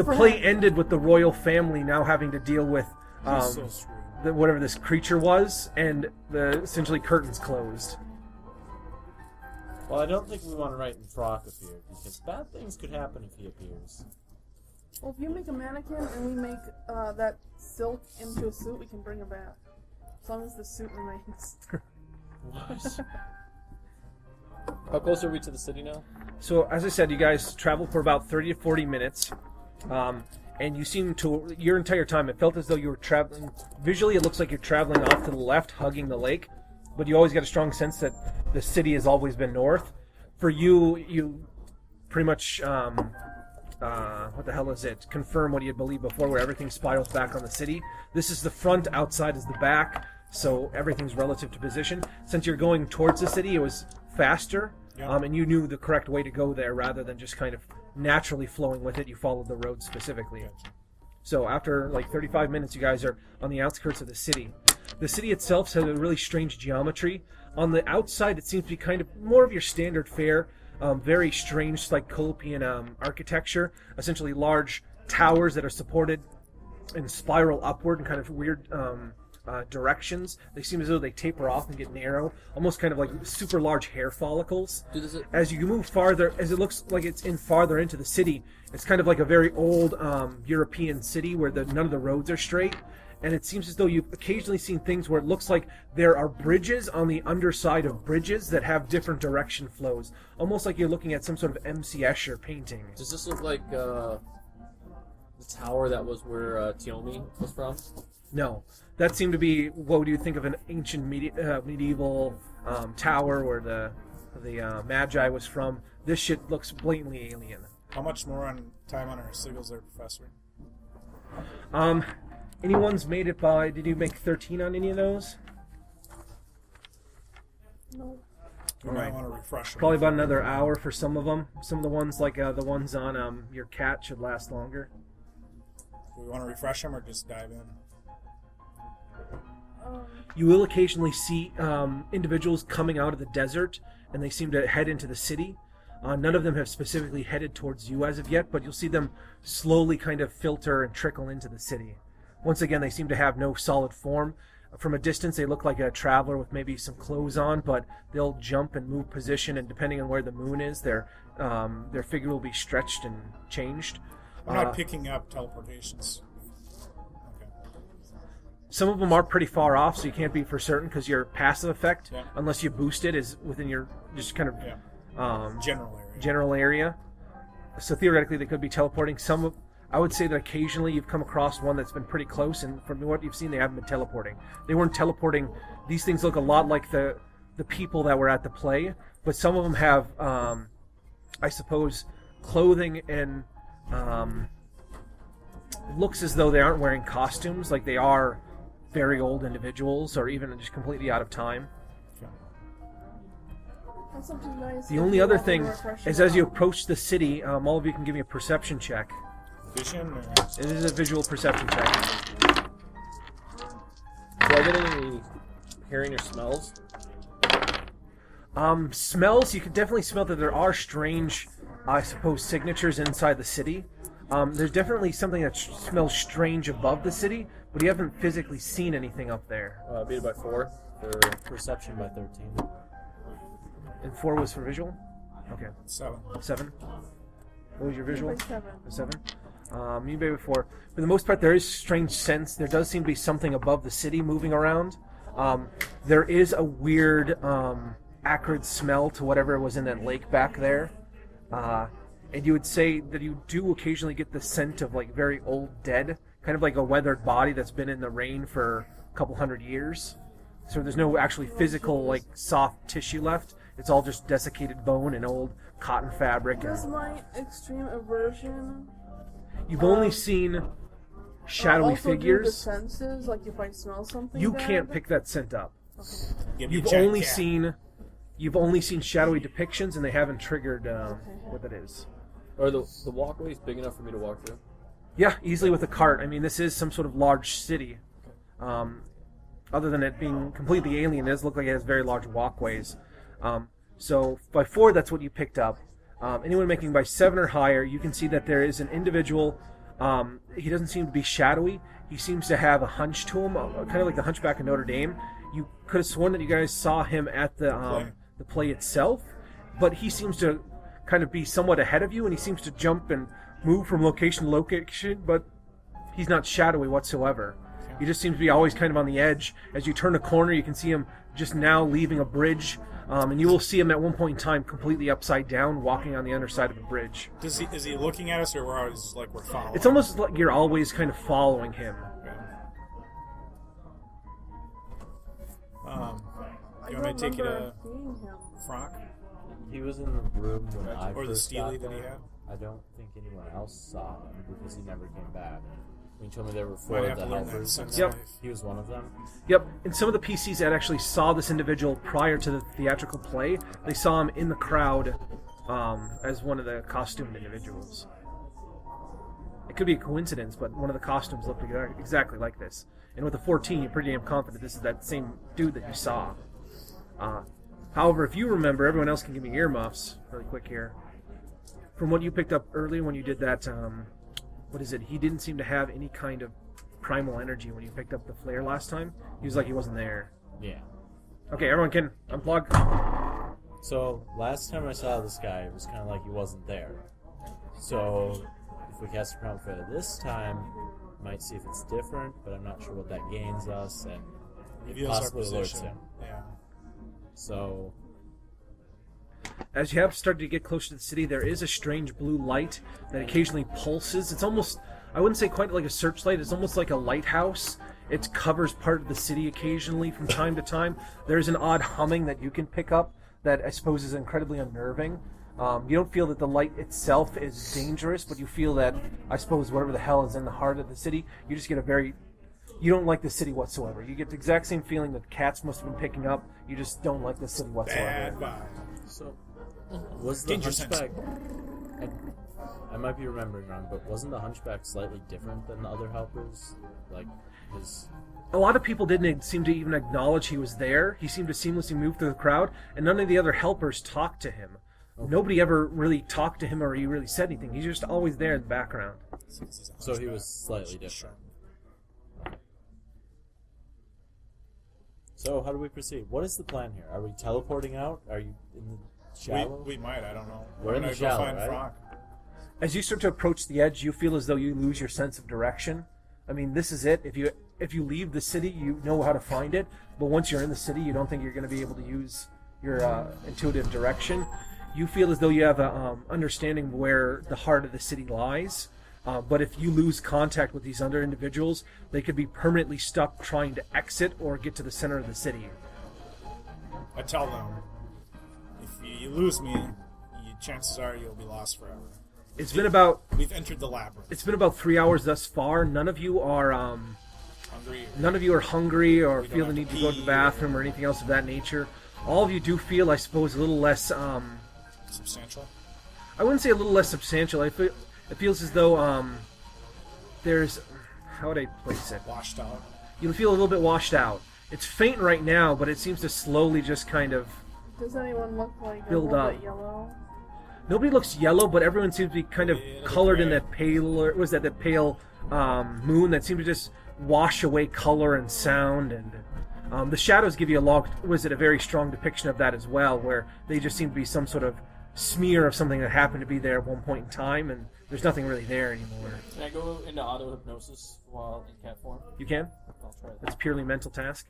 play ended with the royal family now having to deal with So screwed. whatever this creature was, and essentially curtains closed. Well, I don't think we want to write in Frock appeared, because bad things could happen if he appears. Well, if you make a mannequin and we make that silk into a suit, we can bring it back. As long as the suit remains. What? How close are we to the city now? So, as I said, you guys traveled for about 30 to 40 minutes, and you seem to, your entire time, it felt as though you were traveling, visually it looks like you're traveling off to the left, hugging the lake, but you always get a strong sense that the city has always been north. For you pretty much, what the hell is it? Confirm what you had believed before, where everything spirals back on the city. This is the front, outside is the back, so everything's relative to position. Since you're going towards the city, it was faster, and you knew the correct way to go there rather than just kind of naturally flowing with it. You followed the road specifically. So after like 35 minutes, you guys are on the outskirts of the city. The city itself has a really strange geometry. On the outside, it seems to be kind of more of your standard fare, very strange Cyclopean architecture, essentially large towers that are supported and spiral upward in kind of weird directions. They seem as though they taper off and get narrow, almost kind of like super large hair follicles. As you move farther, as it looks like it's in farther into the city, it's kind of like a very old European city where none of the roads are straight. And it seems as though you've occasionally seen things where it looks like there are bridges on the underside of bridges that have different direction flows. Almost like you're looking at some sort of M.C. Escher painting. Does this look like the tower that was where Tiomi was from? No. That seemed to be, what would you think of an ancient medieval tower where the Magi was from. This shit looks blatantly alien. How much more time on our sigils there, Professor? Anyone's made it by... Did you make 13 on any of those? No. We might want to refresh them. Probably about another hour for some of them. Some of the ones, like the ones on your cat, should last longer. Do we want to refresh them or just dive in? You will occasionally see individuals coming out of the desert, and they seem to head into the city. None of them have specifically headed towards you as of yet, but you'll see them slowly kind of filter and trickle into the city. Once again, they seem to have no solid form. From a distance, they look like a traveler with maybe some clothes on, but they'll jump and move position, and depending on where the moon is, their figure will be stretched and changed. I'm not picking up teleportations. Okay. Some of them are pretty far off, so you can't be for certain because your passive effect, Yeah. unless you boost it, is within your just kind of General area. general area. So theoretically, they could be teleporting. I would say that occasionally you've come across one that's been pretty close, and from what you've seen, they haven't been teleporting. They weren't teleporting. These things look a lot like the people that were at the play, but some of them have, I suppose, clothing and looks as though they aren't wearing costumes, like they are very old individuals, or even just completely out of time. That's something nice. The only other thing is, as you approach the city, all of you can give me a perception check. Vision? Or... It is a visual perception check. Do I get any hearing or smells? Smells, you can definitely smell that there are strange, I suppose, signatures inside the city. There's definitely something that smells strange above the city, but you haven't physically seen anything up there. Beat it by 4. For perception by 13. And 4 was for visual? Okay. 7. 7? What was your visual? By 7. A 7? You maybe 4. For the most part, there is strange sense. There does seem to be something above the city moving around. There is a weird, acrid smell to whatever was in that lake back there. And you would say that you do occasionally get the scent of, like, very old dead, kind of like a weathered body that's been in the rain for a couple hundred years. So there's no actually physical, like, soft tissue left. It's all just desiccated bone and old cotton fabric. Does my extreme aversion You've only seen shadowy also do the figures. senses? Like if I smell something You bad? can't pick that scent up. Give me a You've check, only yeah. seen shadowy depictions, and they haven't triggered what that is. Are the walkways big enough for me to walk through? Yeah, easily with a cart. I mean, this is some sort of large city. Other than it being completely alien, it does look like it has very large walkways. So by 4, that's what you picked up. Anyone making by 7 or higher, you can see that there is an individual. He doesn't seem to be shadowy. He seems to have a hunch to him, kind of like the Hunchback of Notre Dame. You could have sworn that you guys saw him at the play itself, but he seems to kind of be somewhat ahead of you, and he seems to jump and move from location to location, but he's not shadowy whatsoever. He just seems to be always kind of on the edge. As you turn a corner, you can see him just now leaving a bridge, and you will see him at one point in time completely upside down, walking on the underside of a bridge. Is he looking at us, or we're always like we're following? It's almost like you're always kind of following him. You want me to take you to seeing him. Franck? He was in the room when I Or the first Steely got that he there. had? I don't think anyone else saw him because he never came back. When you told me there were 4 Might of have the to learn that helpers, sense Yep. of life. he was one of them. Yep, and some of the PCs that actually saw this individual prior to the theatrical play, they saw him in the crowd as one of the costumed individuals. It could be a coincidence, but one of the costumes looked exactly like this. And with a 14, you're pretty damn confident this is that same dude that you saw. However, if you remember, everyone else can give me earmuffs really quick here. From what you picked up earlier when you did that, what is it? He didn't seem to have any kind of primal energy when you picked up the flare last time. He was like he wasn't there. Yeah. Okay, everyone can unplug. So, last time I saw this guy, it was kind of like he wasn't there. So, if we cast a Primal Flare this time, might see if it's different, but I'm not sure what that gains us, and it Reveals our possibly alerts position. him. Yeah. So, As you have started to get closer to the city, there is a strange blue light that occasionally pulses. It's almost, I wouldn't say quite like a searchlight, it's almost like a lighthouse. It covers part of the city occasionally from time to time. There's an odd humming that you can pick up that I suppose is incredibly unnerving. You don't feel that the light itself is dangerous, but you feel that, I suppose, whatever the hell is in the heart of the city, you just get you don't like the city whatsoever. You get the exact same feeling that cats must have been picking up. You just don't like the city whatsoever. Bad vibe. so was the Danger sense. Hunchback... I might be remembering wrong, but wasn't the Hunchback slightly different than the other helpers? Like, his... A lot of people didn't seem to even acknowledge he was there. He seemed to seamlessly move through the crowd, and none of the other helpers talked to him. Okay. Nobody ever really talked to him or he really said anything. He's just always there in the background. So he was slightly different. So how do we proceed? What is the plan here? Are we teleporting out? Are you in the shallow? We might. I don't know. We're in the gonna shallow, go find right? Frank. As you start to approach the edge, you feel as though you lose your sense of direction. I mean, this is it. If you leave the city, you know how to find it. But once you're in the city, you don't think you're going to be able to use your intuitive direction. You feel as though you have a understanding where the heart of the city lies. But if you lose contact with these other individuals, they could be permanently stuck trying to exit or get to the center of the city. I tell them, if you lose me, chances are you'll be lost forever. We've entered the labyrinth. It's been about 3 hours thus far. None of you are hungry or feel the need to go to the bathroom or anything else of that nature. All of you do feel, I suppose, a little less substantial. I wouldn't say a little less substantial. It feels as though there's, how would I place it? Washed out. You feel a little bit washed out. It's faint right now, but it seems to slowly just kind of Does anyone look like build a little up. bit yellow? Nobody looks yellow, but everyone seems to be kind of colored in that pale moon that seemed to just wash away color and sound, and the shadows give you a very strong depiction of that as well, where they just seem to be some sort of smear of something that happened to be there at one point in time, and there's nothing really there anymore. Can I go into auto hypnosis while in cat form? You can? I'll try that. It's a purely mental task.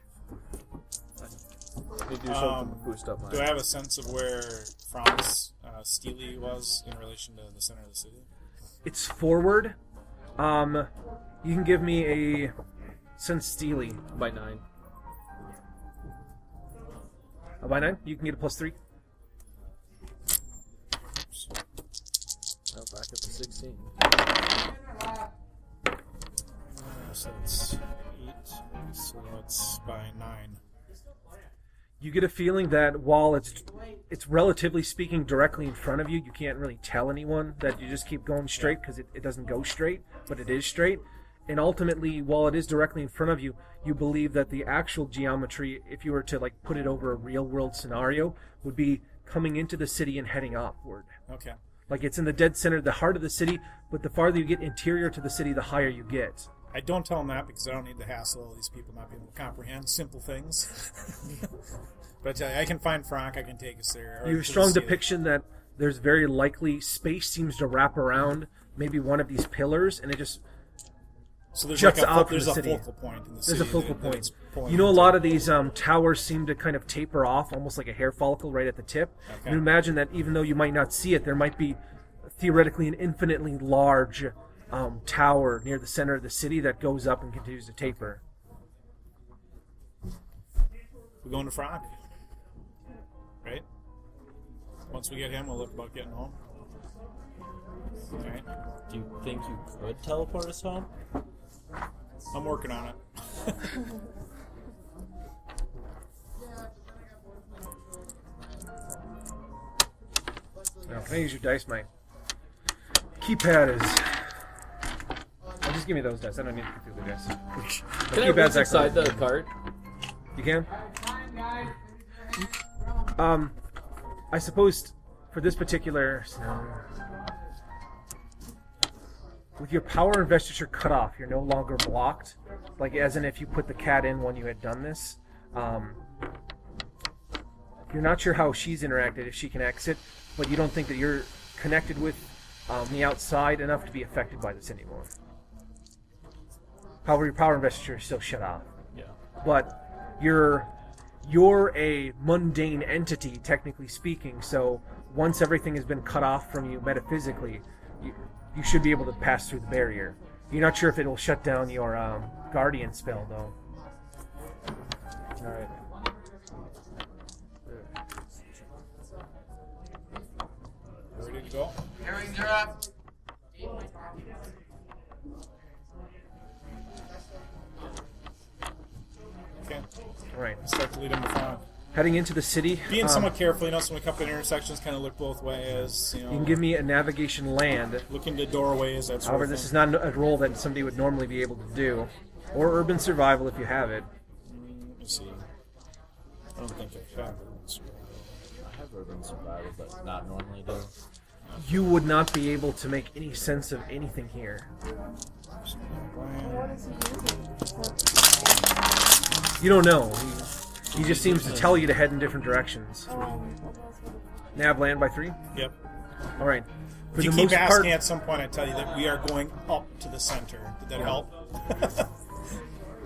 They do something to boost up Do I have a sense of where Franz Steely was in relation to the center of the city? It's forward. You can give me a sense Steely. by 9. By 9, you can get a +3. Oh, back up to 16. So it's 8. So that's by 9. You get a feeling that while it's relatively speaking directly in front of you, you can't really tell anyone that you just keep going straight because it doesn't go straight, but it is straight. And ultimately, while it is directly in front of you, you believe that the actual geometry, if you were to put it over a real-world scenario, would be coming into the city and heading upward. Okay. Like it's in the dead center, the heart of the city, but the farther you get interior to the city, the higher you get. I don't tell them that because I don't need the hassle of these people not being able to comprehend simple things. But I tell you, I can find Frank, I can take us there. You have a strong depiction that there's very likely space seems to wrap around maybe one of these pillars, and it just juts out from the city. There's a focal point in the city. There's a focal point. You know, a lot of these towers seem to kind of taper off, almost like a hair follicle right at the tip. Okay. You imagine that even though you might not see it, there might be theoretically an infinitely large tower near the center of the city that goes up and continues to taper. We're going to Frank. Right? Once we get him, we'll look about getting home. Okay. Do you think you could teleport us home? I'm working on it. Now, can I use your dice? My keypad is... Oh, just give me those dice. I don't need to do the dice. Can I reach inside the cart? You can? I suppose for this particular scenario, with your power investiture cut off, you're no longer blocked. Like, as in if you put the cat in when you had done this. You're not sure how she's interacted, if she can exit, but you don't think that you're connected with the outside enough to be affected by this anymore. However, your power investiture is still shut off. Yeah. But you're a mundane entity, technically speaking, so once everything has been cut off from you metaphysically, you should be able to pass through the barrier. You're not sure if it will shut down your guardian spell, though. Alright. Ready to go? Okay. Alright. Start to lead him to Frank. Heading into the city. Being somewhat careful, you know, so when we come to intersections, kind of look both ways, you know. You can give me a navigation land. Look into doorways, that sort However, of this thing. is not a role that somebody would normally be able to do. Or urban survival if you have it. Let me see. I don't think I have it. I have urban survival, but not normally do. You would not be able to make any sense of anything here. What is he using? You don't know. He just seems to tell you to head in different directions. Nav land by 3? Yep. All right. For If you the keep most asking part, at some point, I tell you that we are going up to the center. Did that help?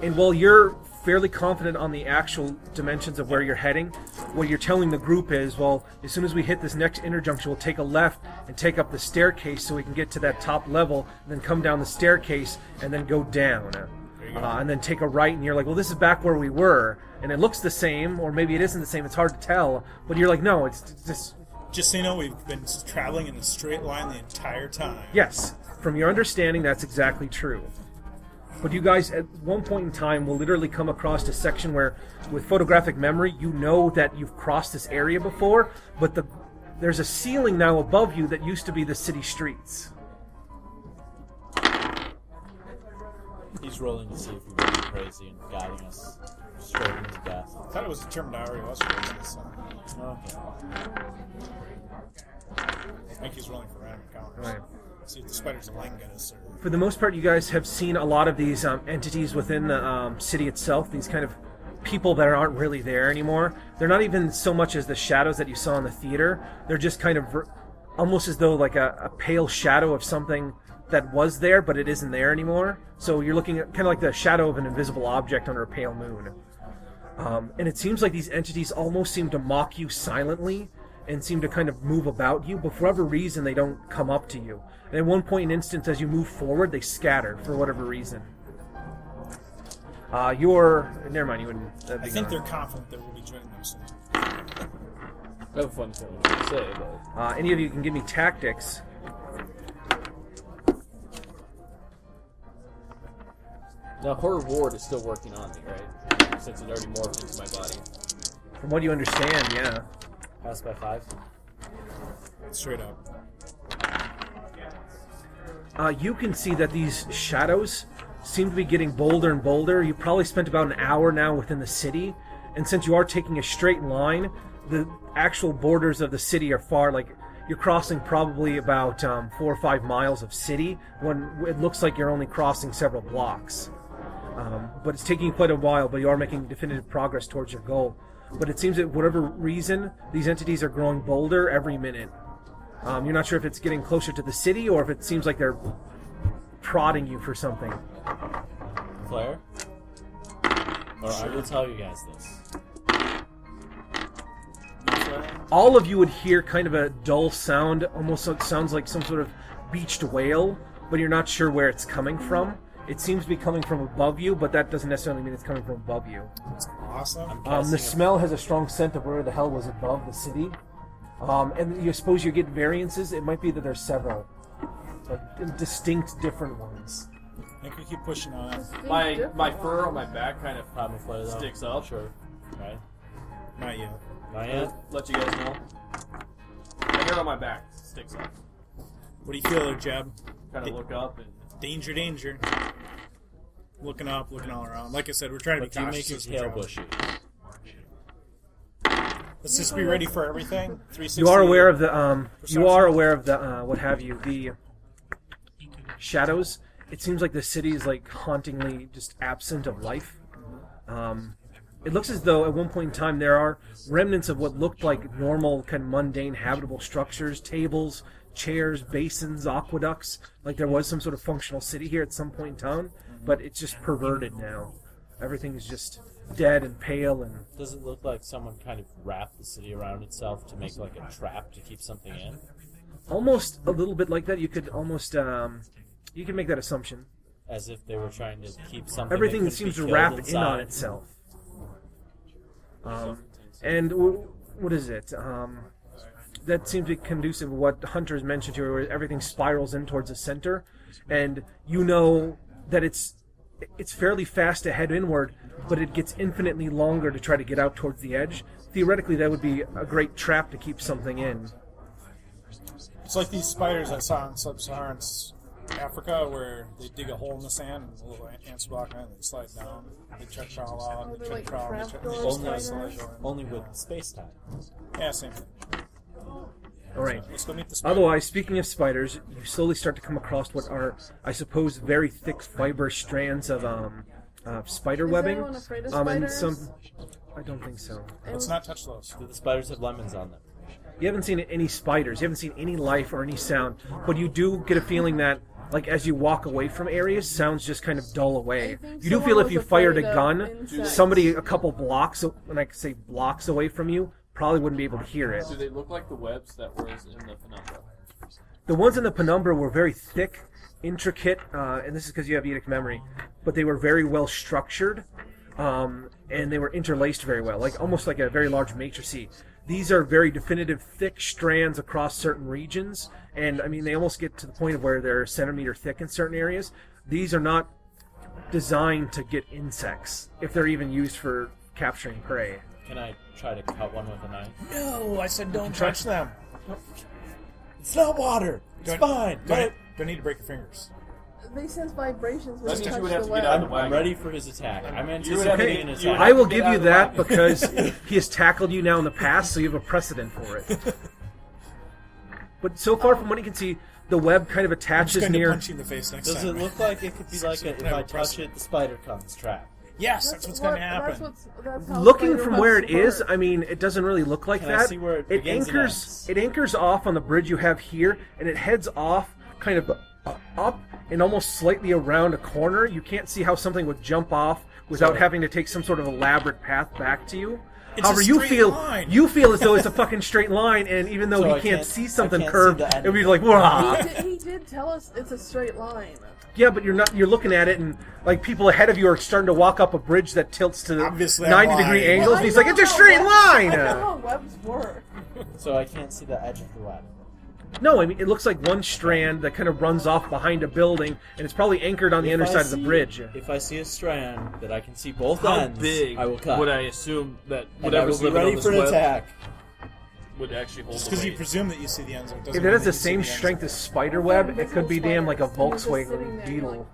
and while you're fairly confident on the actual dimensions of where you're heading, what you're telling the group is, well, as soon as we hit this next interjunction, we'll take a left and take up the staircase so we can get to that top level, and then come down the staircase and then go down. And then take a right, and you're like, well, this is back where we were, and it looks the same, or maybe it isn't the same, it's hard to tell, but you're like, no, it's just... Just so you know, we've been traveling in a straight line the entire time. Yes, from your understanding, that's exactly true. But you guys, at one point in time, will literally come across a section where, with photographic memory, you know that you've crossed this area before, but there's a ceiling now above you that used to be the city streets. He's rolling to see if we're going crazy and guiding us straight into death. I thought it was determined I already was crazy, so... Okay. I think he's rolling for random encounters. Right. See if the spiders of Leng get us, or... For the most part, you guys have seen a lot of these entities within the city itself, these kind of people that aren't really there anymore. They're not even so much as the shadows that you saw in the theater. They're just kind of almost as though like a pale shadow of something that was there, but it isn't there anymore. So you're looking at kind of like the shadow of an invisible object under a pale moon. And it seems like these entities almost seem to mock you silently and seem to kind of move about you, but for whatever reason, they don't come up to you. And at one point in instance, as you move forward, they scatter for whatever reason. Never mind, you wouldn't... I think they're confident that we'll be joining them soon. I have a fun thing to say, but any of you can give me tactics. now horror ward is still working on me, right? Since it already morphed into my body. From what you understand, yeah. Pass by 5. Straight up. You can see that these shadows seem to be getting bolder and bolder. You probably spent about an hour now within the city, and since you are taking a straight line, the actual borders of the city are far, like, you're crossing probably about 4 or 5 miles of city, when it looks like you're only crossing several blocks. But it's taking quite a while, but you are making definitive progress towards your goal. But it seems that for whatever reason, these entities are growing bolder every minute. You're not sure if it's getting closer to the city or if it seems like they're prodding you for something. Claire? Or I will tell you guys this. All of you would hear kind of a dull sound, almost sounds like some sort of beached whale, but you're not sure where it's coming from. It seems to be coming from above you, but that doesn't necessarily mean it's coming from above you. That's awesome. The smell has a strong scent of where the hell was above the city. And you suppose you get variances. It might be that there's several, like distinct different ones. I think we keep pushing on. My fur on my back kind of Probably Claire, though. sticks up. Sure. Right? Not yet. Not yet? Let you guys know. My hair on my back sticks up. What do you feel there, Jeb? Kind of look up and Danger, danger. Looking up, looking all around. Like I said, we're trying to But be you cautious make your as we tail travel. bushy. Let's just be ready for everything. 360. You are aware of the what have you, the shadows. It seems like the city is like hauntingly just absent of life. It looks as though at one point in time there are remnants of what looked like normal, kind of mundane, habitable structures, tables, chairs, basins, aqueducts. Like there was some sort of functional city here at some point in time, but it's just perverted now. Everything is just dead and pale and... Does it look like someone kind of wrapped the city around itself to make like a trap to keep something in? Almost a little bit like that. You could almost... you can make that assumption. As if they were trying to keep something Everything that seems to killed wrap inside. in on itself. And what is it? That seems to be conducive to what Hunter's mentioned here, where everything spirals in towards the center, and you know that it's fairly fast to head inward, but it gets infinitely longer to try to get out towards the edge. Theoretically, that would be a great trap to keep something in. It's like these spiders I saw in sub-Saharan Africa, where they dig a hole in the sand and the little ants block it, and they slide down. They try to crawl out, they try to crawl, they just slide down. Only with space-time. Yeah, same thing. All right. Let's go meet the spider. Otherwise, speaking of spiders, you slowly start to come across what are, I suppose, very thick fibrous strands of spider Is webbing. anyone afraid of And spiders? I don't think so. Let's not touch those. Do the spiders have lemons on them? You haven't seen any spiders. You haven't seen any life or any sound. But you do get a feeling that, like, as you walk away from areas, sounds just kind of dull away. You do feel if you fired a gun, somebody a couple blocks, when I say blocks away from you, probably wouldn't be able to hear it. Do they look like the webs that were in the penumbra? The ones in the penumbra were very thick, intricate, and this is because you have Edict memory, but they were very well structured, and they were interlaced very well, like almost like a very large matrice. These are very definitive, thick strands across certain regions, and I mean they almost get to the point of where they're centimeter thick in certain areas. These are not designed to get insects, if they're even used for capturing prey. Can I try to cut one with a knife? No, I said don't touch them. It's not water. It's fine. Don't need to break your fingers. They sense vibrations when That you means touch you would have the to get web. out of the I'm wagon. ready for his attack. I'm You would have to anticipating an get- attack. I will give Get out you of the that wagon. because he has tackled you now in the past, so you have a precedent for it. But so far, from what you can see, the web kind of I'm just attaches going to near. punch you in the face next Does time. it look like it could be like if No, I press touch it, the spider comes trap? Yes, that's what's going to happen. That's how Looking spider from where it webs is, work. I mean, it doesn't really look like Can I that. see where it begins and ends? It anchors off on the bridge you have here, and it heads off kind of up and almost slightly around a corner. You can't see how something would jump off without having to take some sort of elaborate path back to you. It's However, a you straight feel line. as though it's a fucking straight line, and even though So he I can't can't- see I something can't see curved, the it would be end. like, wah. He did tell us it's a straight line. Yeah, but you're looking at it, and like people ahead of you are starting to walk up a bridge that tilts to Obviously, I'm 90-degree lying. angles, and he's like, it's a straight I line. know how webs work. So I can't see the edge of the web. No, I mean, it looks like one strand that kind of runs off behind a building, and it's probably anchored on the If inner I side of the see- bridge. If I see a strand that I can see both How ends, big I will cut. would I assume that and I whatever's will be living on ready this for an web attack. would actually hold Just the because you weight? presume that you see the ends of it doesn't If it mean has that the you see same ends of strength it. as spider web, it could be damn like a Spiders, and you're just sitting Volkswagen there, Beetle.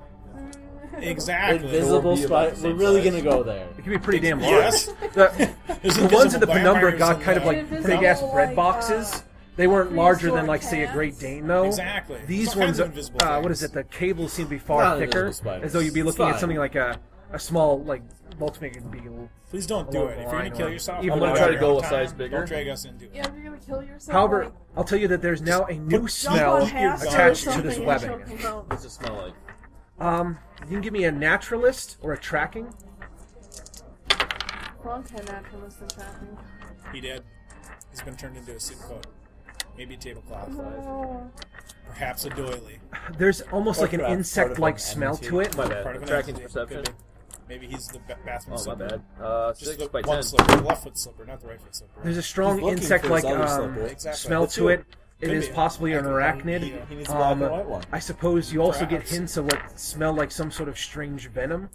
Exactly. Invisible be about spider. the We're same really size. gonna go there. It could be pretty damn large. Yes. The There's ones in the invisible penumbra vampires got in kind of there. like big ass Invisible, bread like, boxes. They weren't larger than, like, say, a cats. Great Dane, though. Exactly. These There's all ones, kinds of invisible what things. is it? The cables seem to be far Not thicker, invisible spiders. as though you'd be It's looking at fine. something like a small, like, Volkswagen Beetle. Please don't do Along it. the If you're line, going to kill or yourself, even I'm though gonna try to your go own a size time. bigger. Don't drag us into it. Yeah, if you're gonna kill yourself. However, like, I'll tell you that there's now a new jump on smell half or attached to something this and webbing. choke him out. What's it smell like? You can give me a naturalist or a tracking. Frank had naturalist and tracking. He did. He's been turned into a suit coat. Maybe a tablecloth. Oh. Perhaps a doily. There's almost Or like an perhaps part insect-like of an smell entity. to it. My Part bad. of an Tracking entity. perception. Could be. Maybe he's the bathroom Oh, my slipper. bad. Just 6 the by one 10. slipper, the left foot slipper, not the right foot slipper. There's a strong He's looking insect-like for his other slipper. Exactly. smell Let's to do it. it. It Could is be. possibly an He arachnid. needs a black and white one. I suppose you also Perhaps. get hints of what smell like some sort of strange venom.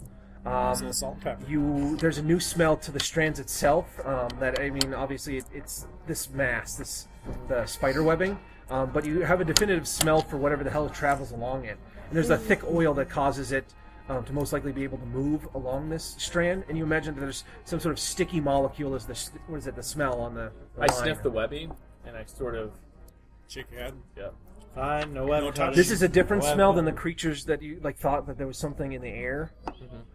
It's a little salt and pepper. There's a new smell to the strands itself. That I mean, obviously it's this mass, the spider webbing. But you have a definitive smell for whatever the hell travels along it. And there's a thick oil that causes it to most likely be able to move along this strand. And you imagine that there's some sort of sticky molecule as the smell on the I line. sniff the webbing, and I sort of, Shake your head. yeah. Fine, no weapon. No touch. This is a different No smell weapon. than the creatures that you thought that there was something in the air,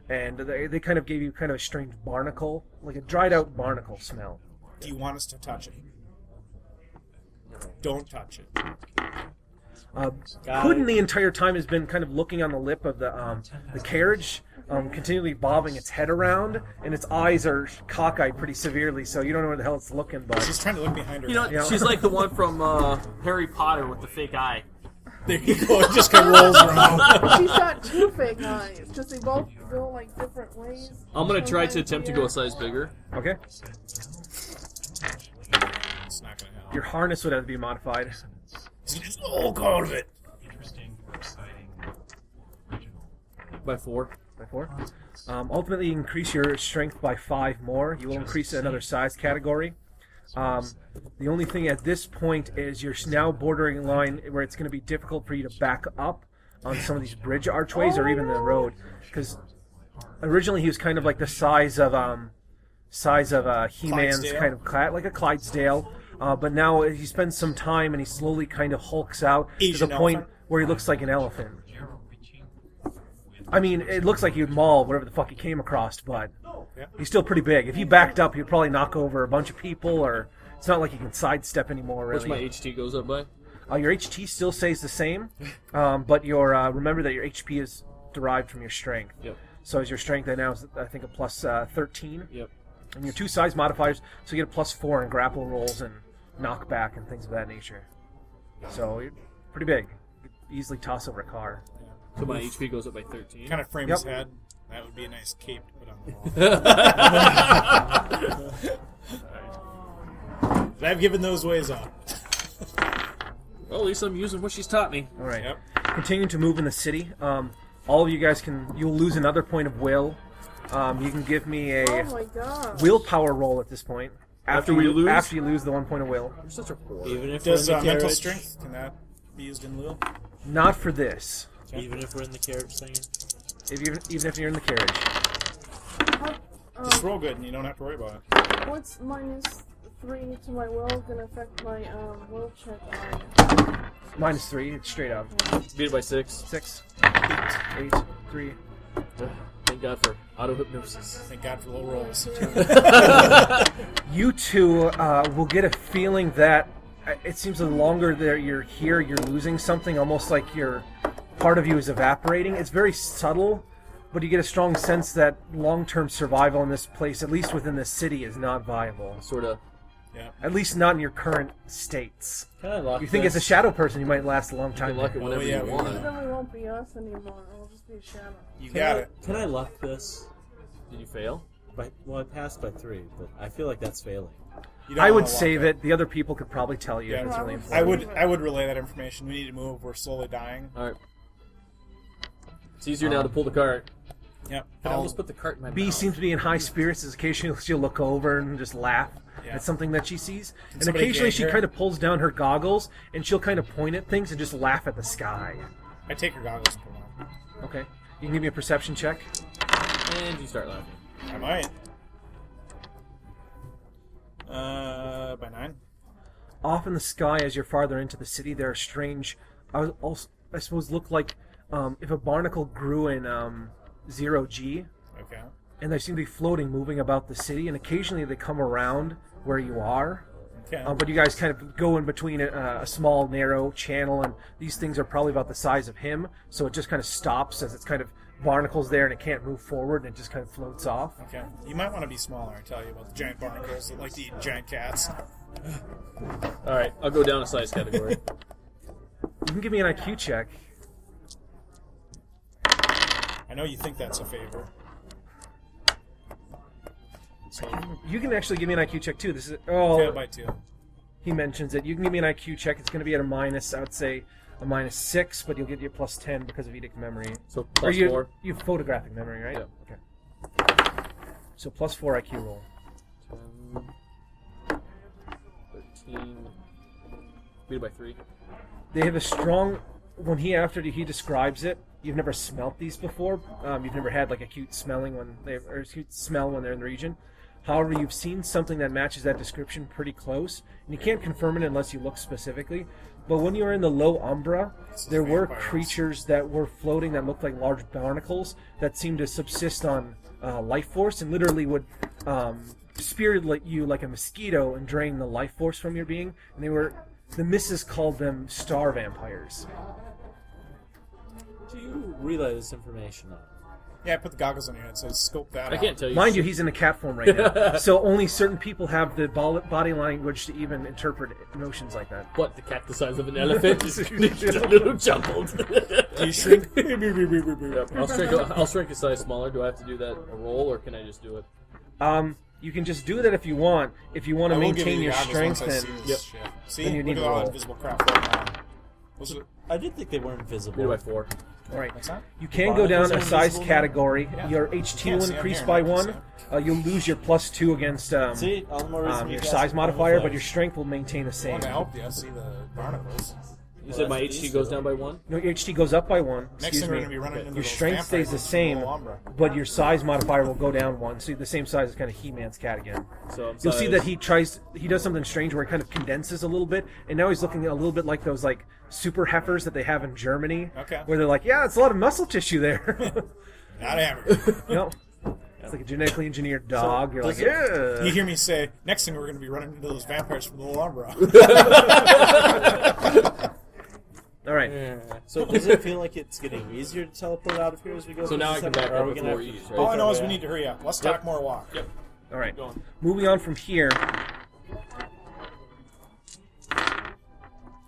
and they kind of gave you kind of a strange barnacle, like a dried out barnacle smell. Do you want us to touch it? Don't touch it. Hood the entire time has been kind of looking on the lip of the carriage, continually bobbing its head around, and its eyes are cockeyed pretty severely, so you don't know where the hell it's looking. But She's trying to look behind her. You know, Yeah. she's like the one from Harry Potter with the fake eye. There you go. It just kind of rolls around. She's got two fake eyes, because they both go like different ways. I'm gonna try to Sometimes, attempt to yeah. go a size bigger. okay, It's not going to help. your harness would have to be modified. Just walk out of it. By 4. By 4. Ultimately, you increase your strength by 5 more. You will increase another size category. The only thing at this point is you're now bordering a line where it's going to be difficult for you to back up on some of these bridge archways or even the road, because originally he was kind of like the size of He-Man's Clydesdale? kind of like a Clydesdale, but now he spends some time and he slowly kind of hulks out to Asian the point elephant? where he looks like an elephant. I mean, it looks like he would maul whatever the fuck he came across, but Yeah. he's still pretty big. If he backed up, he'd probably knock over a bunch of people, or it's not like he can sidestep anymore, Which really. my HT goes up by? Your HT still stays the same, but your remember that your HP is derived from your strength. Yep. So is your strength right now is, I think, a plus 13. Yep. And your 2 size modifiers, so you get a plus 4 in grapple rolls and knockback and things of that nature. So you're pretty big. You could easily toss over a car. So my HP goes up by 13. Kind of frame Yep. his head. That would be a nice cape to put on the wall. But I've given those ways up. Well, at least I'm using what she's taught me. All right. Yep. Continuing to move in the city. All of you guys you'll lose another point of will. You can give me Oh a my god. willpower roll at this point. After we lose? After you lose the 1 point of will. You're such a whore. Even if Does we're in the mental carriage, strength, can that be used in lieu? Not for this. even if we're in the carriage thing. Even if you're in the carriage. Just roll good and you don't have to worry about it. What's -3 to my will gonna affect my will check on? -3, it's straight up. Beat it by 6. 6, 8, 3. Thank God for auto hypnosis. Thank God for low rolls. You two will get a feeling that it seems the longer that you're here, you're losing something, almost like part of you is evaporating. It's very subtle, but you get a strong sense that long-term survival in this place, at least within the city, is not viable. Sort of. Yeah. At least not in your current states. Can I lock You think this? as a shadow person, you might last a long You time. can lock it there. whenever yeah, you we want. Then we won't be us anymore. It'll just be a shadow. You got it. Can I luck this? Did you fail? Well, I passed by 3, but I feel like that's failing. You don't I would wanna walk save that. it. The other people could probably tell you Yeah, if it's really probably. important. I would relay that information. We need to move. We're slowly dying. Alright. It's easier now to pull the cart. Yep. I almost put the cart in my B mouth. seems to be in high spirits as occasionally she'll look over and just laugh Yeah. at something that she sees. And somebody occasionally gag she her? kind of pulls down her goggles and she'll kind of point at things and just laugh at the sky. I take your goggles and put them on. Okay. You can give me a perception check. And you start laughing. I might. By 9. Off in the sky as you're farther into the city, there are strange, I suppose, look like if a barnacle grew in 0G, Okay. and they seem to be floating, moving about the city, and occasionally they come around where you are. Okay. But you guys kind of go in between a small, narrow channel, and these things are probably about the size of him, so it just kind of stops as it's kind of barnacles there, and it can't move forward, and it just kind of floats off. Okay. You might want to be smaller. I tell you about the giant barnacles that like to eat giant cats. Alright, I'll go down a size category. You can give me an IQ check. I know you think that's a favor. You can actually give me an IQ check, too. This is... Fail by 2. He mentions it. You can give me an IQ check. It's going to be at a minus, I would say, a -6, but you'll get your plus 10 because of edict memory. So Or plus you 4. you have photographic memory, right? Yeah. Okay. So plus 4 IQ roll. 10, 13. Beat it by 3. They have a strong... When after he describes it, you've never smelt these before. You've never had like acute smelling or acute smell when they're in the region. However, you've seen something that matches that description pretty close, and you can't confirm it unless you look specifically. But when you were in the low umbra, there were vampires. creatures that were floating that looked like large barnacles that seemed to subsist on life force and literally would spirit you like a mosquito and drain the life force from your being. And the missus called them star vampires. Do you relay this information on? Yeah, I put the goggles on your head, so scope that I out. can't tell you. Mind you, he's in a cat form right now, so only certain people have the body language to even interpret emotions like that. What, the cat the size of an elephant? Just a little jumbled. Do you shrink? Yep, I'll shrink a size smaller. Do I have to do that a roll, or can I just do it? You can just do that if you want. If you want to I will give maintain you your the goggles strength, once I then see this shit. See, then you look need at to all roll. that invisible crap right now. Was it? I did think they weren't Beat it invisible. by 4. all right. What's that? You can go down a Barnacles are size invisible now? category. Yeah. Your You HT can't will see 'em increase here, by no, you 1. You'll lose your +2 against See, all the more reason you your guys size can modifier, but camouflage. your strength will maintain the I same. want to help you. See the barnacles. You said my that's HT these goes two. down by 1? No, your HT goes up by 1. Next Excuse thing we're me. going to be running into Your those strength stays the vampires same, in the Umbra. but your size modifier will go down 1. So the same size as kind of He-Man's cat again. So I'm You'll see size- that he does something strange where he kind of condenses a little bit, and now he's looking a little bit like those like super heifers that they have in Germany, Okay. where they're like, yeah, it's a lot of muscle tissue there. Not a hamburger. No. It's like a genetically engineered dog. You're like, does it- yeah. You hear me say, next thing we're going to be running into those vampires from the Little Umbra. All right. So does it feel like it's getting easier to teleport out of here as we go? So now I can back Or are up we with gonna more have to- ease, All I right? know is we need to hurry up. Let's talk more walk. Yep. All right. Going. Moving on from here. I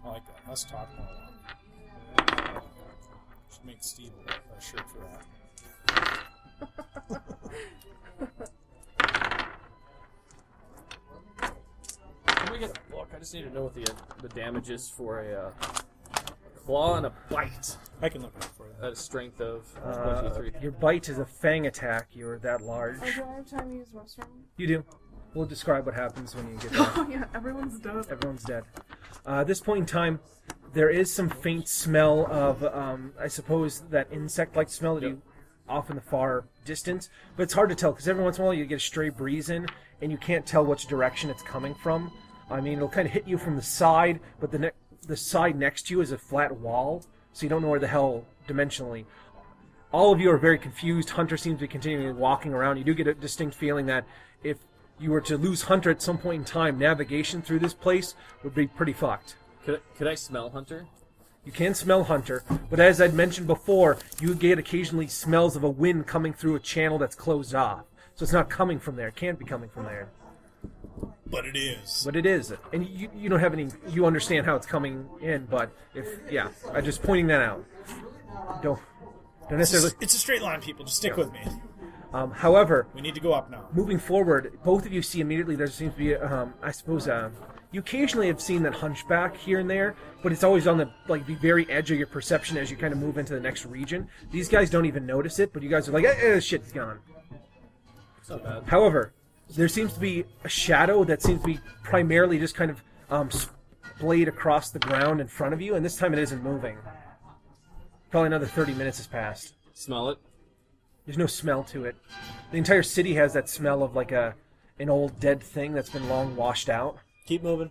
like that. Let's talk more walk. Should make Steve a shirt for that. Can we get a look? I just need to know what the damage is for a claw and a bite I can look it up for you. at a strength of 23. Your bite is a fang attack. You're that large. Oh, do I have time to use restroom? You do. We'll describe what happens when you get there. Oh yeah, everyone's dead. Everyone's dead. At this point in time, there is some faint smell of, I suppose, that insect-like smell that you off in the far distance. But it's hard to tell because every once in a while you get a stray breeze in, and you can't tell which direction it's coming from. I mean, it'll kind of hit you from the side, but the side next to you is a flat wall, so you don't know where the hell dimensionally. All of you are very confused. Hunter seems to be continuing walking around. You do get a distinct feeling that if you were to lose Hunter at some point in time, navigation through this place would be pretty fucked. Could I smell Hunter? You can smell Hunter, but as I'd mentioned before, you get occasionally smells of a wind coming through a channel that's closed off. So it's not coming from there. It can't be coming from there. But it is. But it is. And you don't have any... You understand how it's coming in, but I'm just pointing that out. Don't necessarily... It's a straight line, people. Just stick with me. However, We need to go up now. moving forward, both of you see immediately there seems to be, I suppose, you occasionally have seen that hunchback here and there, but it's always on the very edge of your perception as you kind of move into the next region. These guys don't even notice it, but you guys are like, shit's gone. It's not bad. However, there seems to be a shadow that seems to be primarily just kind of splayed across the ground in front of you, and this time it isn't moving. Probably another 30 minutes has passed. Smell it. There's no smell to it. The entire city has that smell of like an old dead thing that's been long washed out. Keep moving.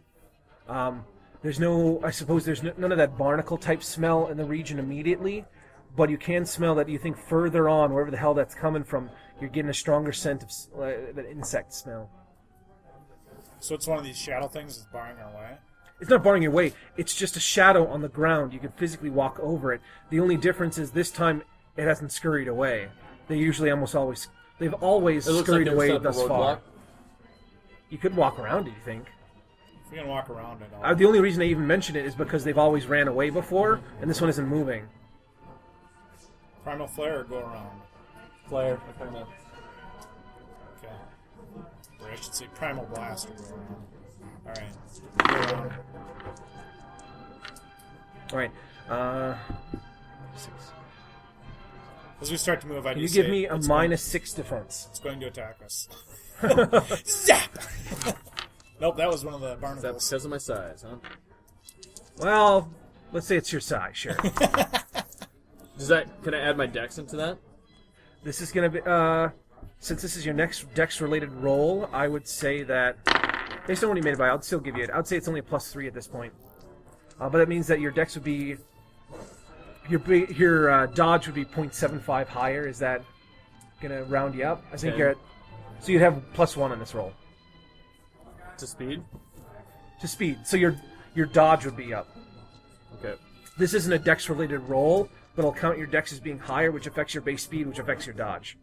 There's no, I suppose there's none of that barnacle type smell in the region immediately, but you can smell that. You think further on, wherever the hell that's coming from, you're getting a stronger scent of that insect smell. So it's one of these shadow things that's barring our way. It's not barring your way. It's just a shadow on the ground. You can physically walk over it. The only difference is this time it hasn't scurried away. They've always It looks scurried like away there's thus a far. roadblock. You could walk around it, you think? If we can walk around it, The only reason I even mention it is because they've always ran away before, and this one isn't moving. Primal Flare or go around? Flare. Okay. Or I should say Primal Blast or go around. Alright. Go around. Alright, 6. As we start to move, I Can you just give say me a it's -6 defense? It's going to attack us. Zap! Nope, that was one of the Is that barnacles. because of my size, huh? Well, let's say it's your size, sure. Can I add my dex into that? This is going to be, since this is your next dex-related roll, I would say that, based on what you made it by, I'd still give you it. I'd say it's only a +3 at this point. But that means that your dex would be, your dodge would be 0.75 higher. Is that going to round you up? I think Okay. you're at, so you'd have +1 on this roll. To speed? To speed. So your dodge would be up. Okay. This isn't a dex-related roll, but I'll count your dex as being higher, which affects your base speed, which affects your dodge.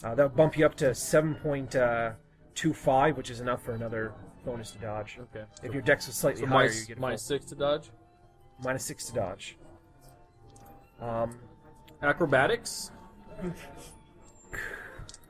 That would bump you up to 7.25, which is enough for another bonus to dodge. Okay. If your dex is slightly So higher, minus, you get a minus 6 to dodge. -6 to dodge. Acrobatics?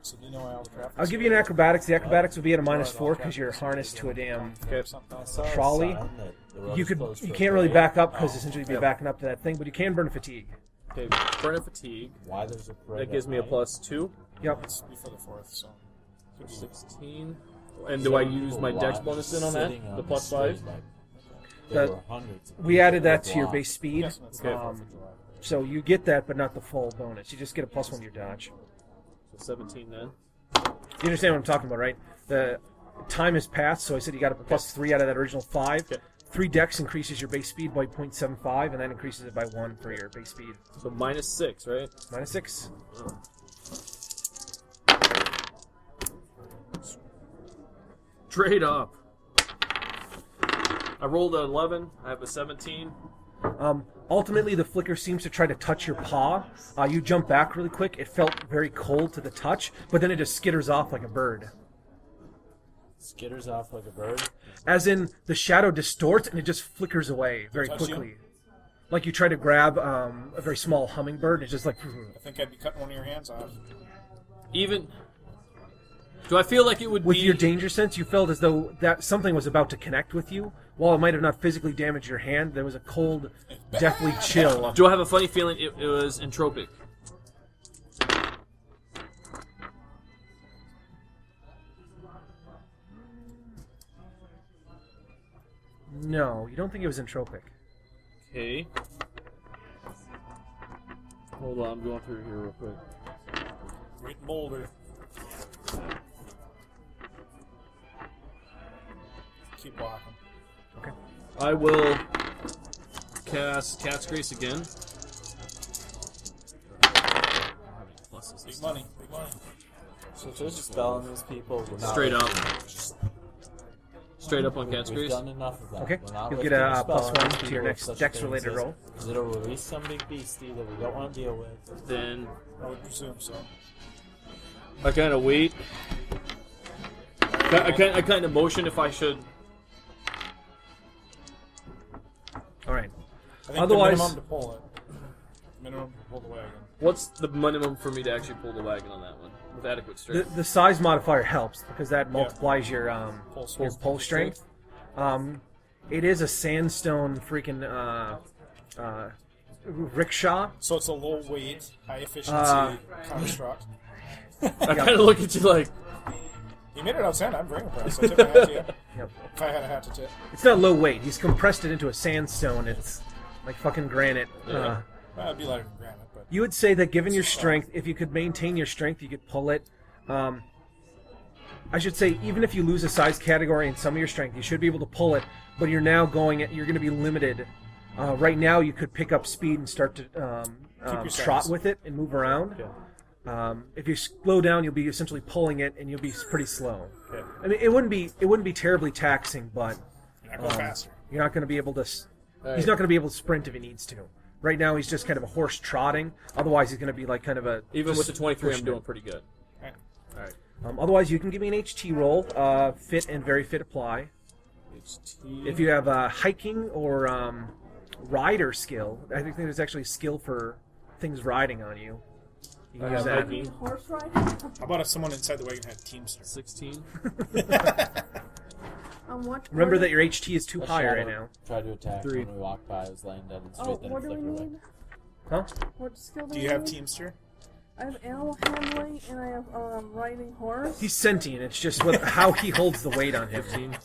So do you know why all the traffic? I'll give you an acrobatics. The acrobatics would be at a -4 because you're harnessed to a damn Okay. I saw a trolley. sign that the road You is could closed you for a can't really parade. back up because essentially you'd be backing up to that thing, but you can burn fatigue. Okay. Burn of fatigue. Why there's a parade That gives at me a night? +2. Yep. It's before the 4th, so. 16. And do I use my dex bonus in on that? Sitting The on +5? street, like, there That- were hundreds of We people added that to your blocked. base speed. Yes, that's Okay. the 4th of July. So you get that, but not the full bonus. You just get a +1 to your dodge. So 17 then. You understand what I'm talking about, right? The time has passed, so I said you got a +3 out of that original 5. Okay. 3 dex increases your base speed by 0.75, and that increases it by 1 for your base speed. So -6, right? -6. Straight up. I rolled an 11. I have a 17. Ultimately, the flicker seems to try to touch your paw. You jump back really quick. It felt very cold to the touch, but then it just skitters off like a bird. Skitters off like a bird? As in, the shadow distorts and it just flickers away very quickly. Like you try to grab a very small hummingbird, and it's just like... I think I'd be cutting one of your hands off. Even... Do I feel like it would With be... your danger sense, you felt as though that something was about to connect with you. While it might have not physically damaged your hand, there was a cold, deathly chill. Do I have a funny feeling it was entropic? No, you don't think it was entropic. Okay. Hold on, I'm going through here real quick. Great boulder. Keep walking. Okay. I will cast Cat's Grace again. Big money. Big money. So just spelling these people. We're not Straight up. lifting- Straight up on Cat's We've Grace. done enough of that. Okay. We're not You'll get lifting a spell +1 on to your people next with such dex-related things roll. Because it'll release some big beastie that we don't want to deal with. Then I would presume so. I kind of wait. I kind of motion if I should. All right. I think Otherwise- the minimum to pull it. Minimum to pull the wagon. What's the minimum for me to actually pull the wagon on that one with adequate strength? The size modifier helps because that multiplies your Pull your pull strength. It is a sandstone freaking rickshaw. So it's a low weight, high efficiency construct. I kind of look at you like, You made it outstanding. I'm very impressed. I tip my hat to you. Yep. If I had a hat to tip. It's not low weight. He's compressed it into a sandstone. It's like fucking granite. Yeah. Well, it'd be like granite, but You would say that given your strength, if you could maintain your strength, you could pull it. I should say, even if you lose a size category in some of your strength, you should be able to pull it. But you're now you're going to be limited. Right now, you could pick up speed and start to your trot size. with it and move around. If you slow down, you'll be essentially pulling it, and you'll be pretty slow. Okay. I mean, it wouldn't be terribly taxing, but you're not going faster. you're not going to be able to. Alright. He's not going to be able to sprint if he needs to. Right now, he's just kind of a horse trotting. Otherwise, he's going to be like kind of a. even with the 23, I'm pushing doing it. pretty good. Right. All right. Otherwise, you can give me an HT roll. Fit and very fit apply. HT. If you have hiking or rider skill, I think there's actually a skill for things riding on you. You can I use have that. hiking. Horse riding? How about if someone inside the wagon had Teamster? 16. Remember that your HT is too A high right shadow now. tried to attack 3. when we walked by. I was laying dead and Oh, straight then what it do we flickered away. need? Huh? What skill Do do you we have need? Teamster? I have animal handling and I have riding horse. He's sentient. It's just how he holds the weight on him. 15.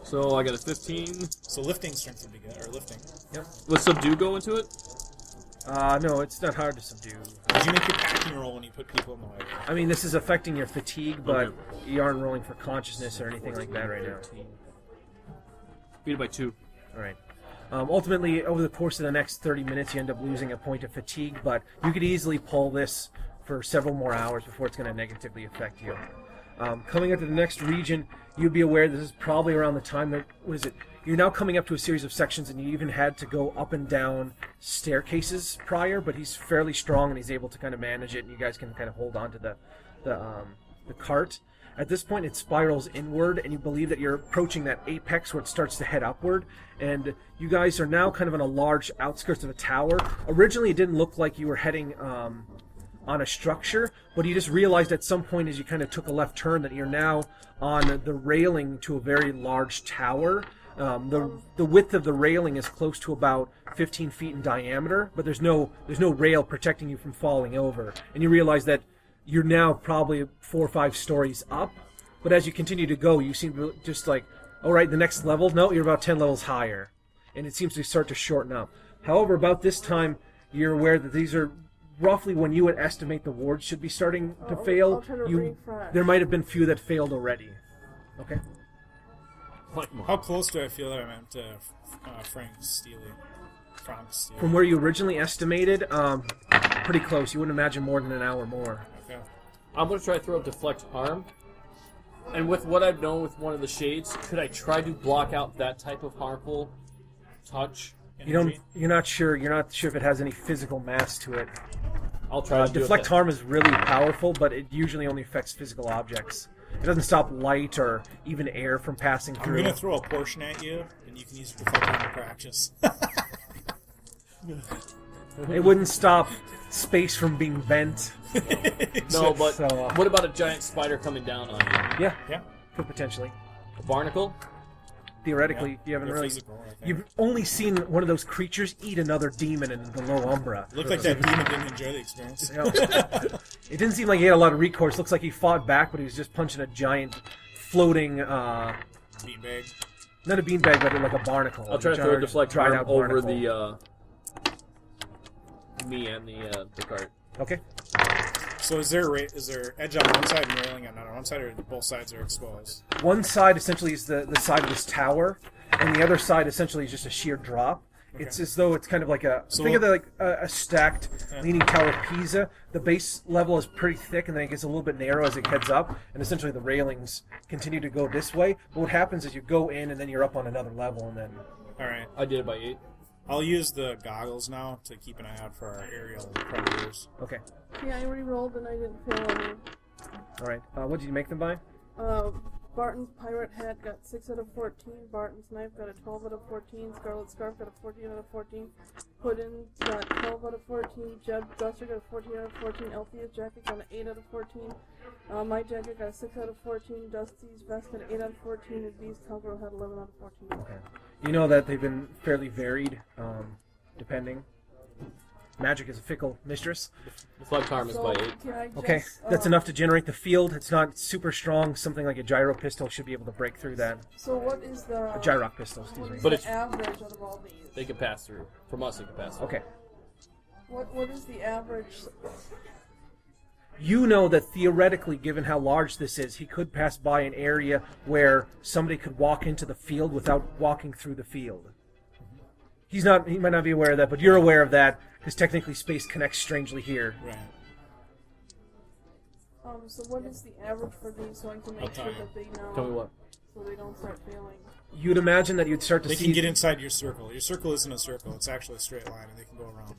So I got a 15. So lifting strength would be good, or lifting. Would subdue go into it? No, it's not hard to subdue. Did you make your packing roll when you put people in the wagon? I mean, this is affecting your fatigue, but Okay. you aren't rolling for consciousness or anything like that right now. Beat it by 2. All right. Ultimately, over the course of the next 30 minutes, you end up losing a point of fatigue, but you could easily pull this for several more hours before it's going to negatively affect you. Coming up to the next region, you'd be aware this is probably around the time that, you're now coming up to a series of sections, and you even had to go up and down staircases prior, but he's fairly strong, and he's able to kind of manage it, and you guys can kind of hold on to the cart. At this point, it spirals inward, and you believe that you're approaching that apex where it starts to head upward, and you guys are now kind of on a large outskirts of a tower. Originally, it didn't look like you were heading on a structure, but you just realized at some point as you kind of took a left turn that you're now on the railing to a very large tower. The width of the railing is close to about 15 feet in diameter, but there's no rail protecting you from falling over, and you realize that you're now probably 4 or 5 stories up, but as you continue to go, you seem to just like, all right, the next level, no, you're about 10 levels higher, and it seems to start to shorten up. However, about this time, you're aware that these are roughly when you would estimate the wards should be starting to fail. I'll try to refresh. There might have been few that failed already. Okay. How close do I feel that I'm at to Frank Steely? From where you originally estimated, pretty close. You wouldn't imagine more than an hour more. Okay. I'm going to try to throw deflect harm. And with what I've known with one of the shades, could I try to block out that type of harmful touch? You're not sure if it has any physical mass to it. I'll try to do deflect it. harm is really powerful, but it usually only affects physical objects. It doesn't stop light or even air from passing through. I'm going to throw a portion at you, and you can use deflect harm to practice. It wouldn't stop space from being bent. No, but So, what about a giant spider coming down on you? Yeah, could potentially. A barnacle? Theoretically, you haven't They're really. physical, I think. You've only seen one of those creatures eat another demon in the low umbra. Looked like that demon didn't enjoy the experience. You know, it didn't seem like he had a lot of recourse. Looks like he fought back, but he was just punching a giant floating, Beanbag. not a beanbag, but like a barnacle. I'll try to throw a large, deflect dried harm out over barnacle. me and the cart. Okay. So is there edge on one side and railing on one side, or both sides are exposed? One side essentially is the side of this tower, and the other side essentially is just a sheer drop. Okay. It's as though it's kind of like So think of it like a stacked leaning tower of Pisa. The base level is pretty thick, and then it gets a little bit narrow as it heads up, and essentially the railings continue to go this way. But what happens is you go in, and then you're up on another level, and then... All right. I did it by 8. I'll use the goggles now to keep an eye out for our aerial predators. Okay. Yeah, I re-rolled and I didn't fail any. All right. What did you make them by? Barton's pirate hat got 6 out of 14. Barton's knife got a 12 out of 14. Scarlet scarf got a 14 out of 14. Puddin got 12 out of 14. Jeb Dresser got a 14 out of 14. Althea's jacket got an 8 out of 14. My jacket got a 6 out of 14. Dusty's vest got an 8 out of 14. And B's cowgirl had 11 out of 14. Okay. You know that they've been fairly varied, depending. Magic is a fickle mistress. Deflect harm is by 8. Can I just, Okay, that's enough to generate the field. It's not super strong. Something like a gyro pistol should be able to break through that. So what is the... A gyrock pistol, excuse What me. is But the it's- average out of all these? They can pass through. From us, they can pass through. Okay. What is the average? You know that theoretically, given how large this is, he could pass by an area where somebody could walk into the field without walking through the field. He might not be aware of that, but you're aware of that, because technically space connects strangely here. Right. So what is the average for these so I can make sure that they know? Tell me what. So they don't start failing. You'd imagine that you'd start to They see... can get inside your circle. Your circle isn't a circle. It's actually a straight line, and they can go around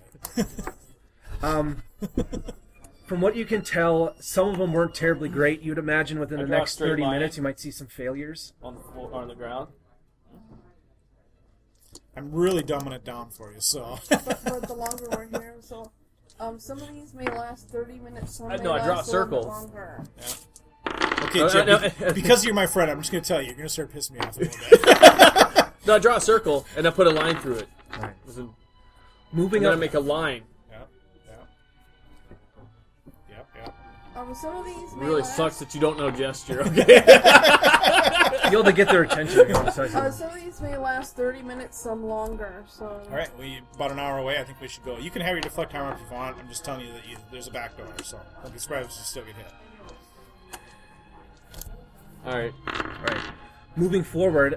it. From what you can tell, some of them weren't terribly great. You'd imagine within I the draw a next straight 30 line. minutes you might see some failures. On the floor, on the ground. I'm really dumbing it down for you, so... But the longer we're here, so some of these may last 30 minutes. Some may No, I draw a last little bit circle. longer. Okay, Jim, no. because you're my friend, I'm just going to tell you, you're going to start pissing me off a little bit. No, I draw a circle and I put a line through it. Right. And Moving then I up... make a line. Yep. Some of these It may really last, sucks that you don't know gesture. Okay. You'll to get their attention. You know, so- some of these may last 30 minutes, some longer. So All right, about an hour away, I think we should go. You can have your deflect hammer if you want. I'm just telling you that there's a back door, so don't be surprised if you still get hit. All right. Right. Moving forward,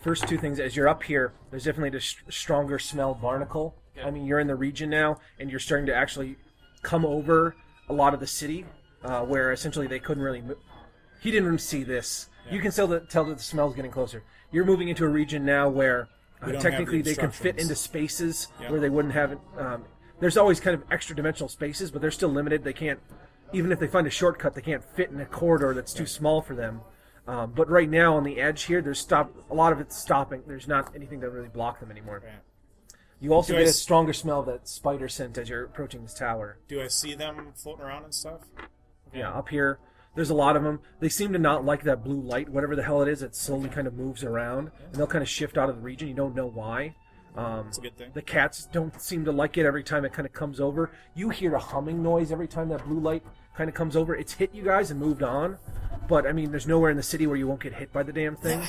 first two things, as you're up here, there's definitely the stronger smell barnacle. Okay. I mean, you're in the region now, and you're starting to actually come over a lot of the city, where essentially they couldn't really move. He didn't even see this. Yeah. You can tell that the smell's getting closer. You're moving into a region now where We don't technically have the they can fit obstructions. into spaces Yeah. where they wouldn't have it. There's always kind of extra dimensional spaces, but they're still limited. They can't, even if they find a shortcut, they can't fit in a corridor that's too small for them. But right now on the edge here, a lot of it's stopping. There's not anything to really block them anymore. Right. You also Do get I a s- stronger smell that spider scent as you're approaching this tower. Do I see them floating around and stuff? Yeah, up here, there's a lot of them. They seem to not like that blue light, whatever the hell it is. It slowly kind of moves around, and they'll kind of shift out of the region. You don't know why. That's a good thing. The cats don't seem to like it every time it kind of comes over. You hear a humming noise every time that blue light kind of comes over. It's hit you guys and moved on. But, I mean, there's nowhere in the city where you won't get hit by the damn thing.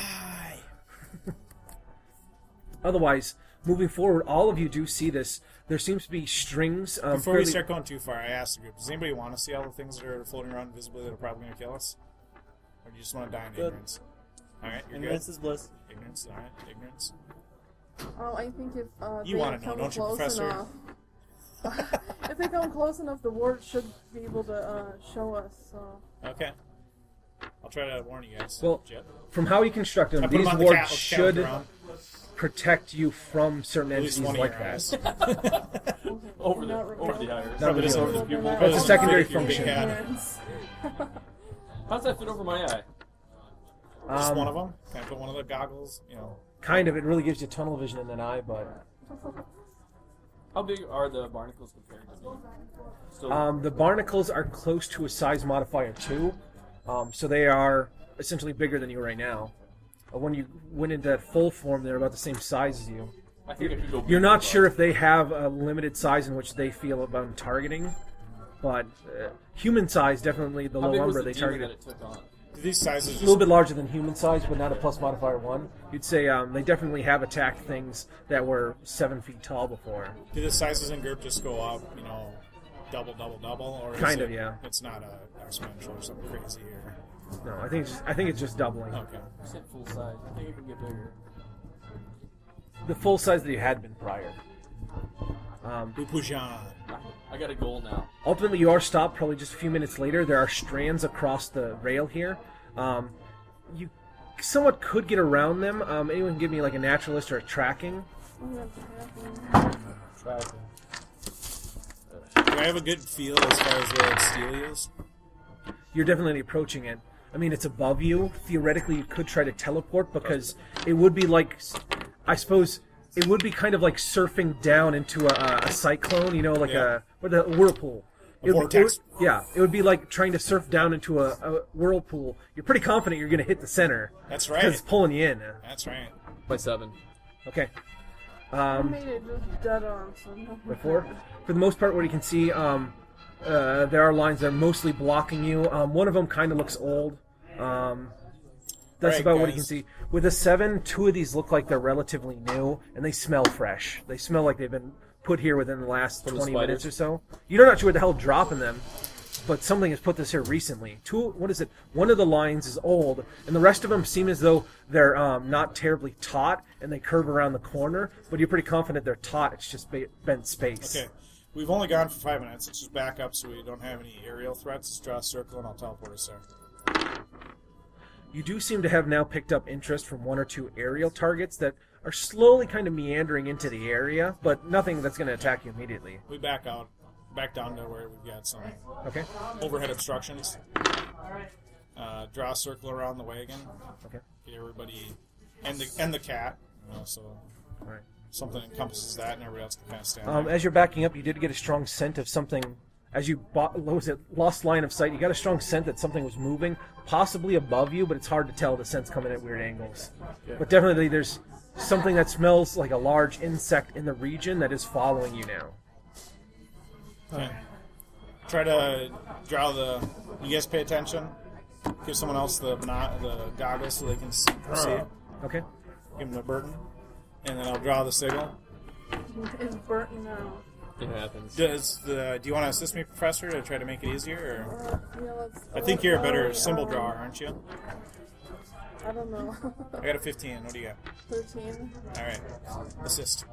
Otherwise, moving forward, all of you do see this. There seems to be strings. Before we start going too far, I asked the group, does anybody want to see all the things that are floating around invisibly that are probably going to kill us? Or do you just want to die in ignorance? Alright, you're Ignorance good. is bliss. Ignorance, alright, ignorance. Well, I think if You they wanna know, come don't you, close Professor? enough, if they come close enough, the ward should be able to show us. So. Okay. I'll try to warn you guys. Well, Jet. From how you construct them, I put these them on the wards cat. should Around. protect you from certain At least entities one of like your that. eyes. Over the Not IRS. Not Probably just revealed. over the pupil. That's That's a secondary Your big function. head. How's that fit over my eye? Just one of them? Can I put one of the goggles? Kind of. It really gives you tunnel vision in an eye, but How big are the barnacles compared to me? Still, the barnacles are close to a size modifier 2, so they are essentially bigger than you right now. When you went into that full form, they're about the same size as you. I think I could go You're big not for sure if they have a limited size in which they feel about targeting, but human size, definitely the How low big was number the they demon targeted. that it took on? Do these sizes A just... little bit larger than human size, but not a plus modifier 1. You'd say they definitely have attacked things that were 7 feet tall before. Do the sizes in GURP just go up, double, or Kind is of, it, yeah. It's not a exponential or something crazy here. No, I think it's just doubling. Okay. I said full size. I think it can get bigger. The full size that you had been prior. Bupujan. I got a goal now. Ultimately, you are stopped probably just a few minutes later. There are strands across the rail here. You somewhat could get around them. Anyone can give me like a naturalist or a tracking? Tracking. Do I have a good feel as far as where its steel is? You're definitely approaching it. I mean, it's above you. Theoretically, you could try to teleport because it would be like, I suppose, it would be kind of like surfing down into a cyclone, like Yeah. a whirlpool. Vortex. It would be like trying to surf down into a whirlpool. You're pretty confident you're going to hit the center. That's Because right. it's pulling you in. That's right. By 7. Okay. I made it just dead on, so no. Before, for the most part, what you can see, there are lines that are mostly blocking you. One of them kind of looks old. That's Right, about what you can guys. see. With a 7, 2 of these look like they're relatively new, and they smell fresh. They smell like they've been put here within the last From the 20 minutes or spiders? so. You're not sure what the hell dropping them, but something has put this here recently. One of the lines is old, and the rest of them seem as though they're not terribly taut, and they curve around the corner, but you're pretty confident they're taut. It's just bent space. Okay. We've only gone for 5 minutes. Let's just back up so we don't have any aerial threats. Let's draw a circle and I'll teleport us there. You do seem to have now picked up interest from 1 or 2 aerial targets that are slowly kind of meandering into the area, but nothing that's going to attack you immediately. We back out. Back down to where we've got some Okay? overhead obstructions. Draw a circle around the wagon. Okay. Get everybody... And the cat. So All right. something encompasses that and everybody else can kind of stand there. As you're backing up, you did get a strong scent of something. As you lost line of sight, you got a strong scent that something was moving, possibly above you, but it's hard to tell. The scent's coming at weird angles. But definitely there's something that smells like a large insect in the region that is following you now. Okay. Try to draw the... You guys pay attention. Give someone else the goggles so they can see. Okay? Give them the Burton. And then I'll draw the signal. It's burnt now. It happens. Do you want to assist me, Professor, to try to make it easier? Or? Yeah, let's, I think you're a better symbol drawer, aren't you? I don't know. I got a 15. What do you got? 13. All right. Assist.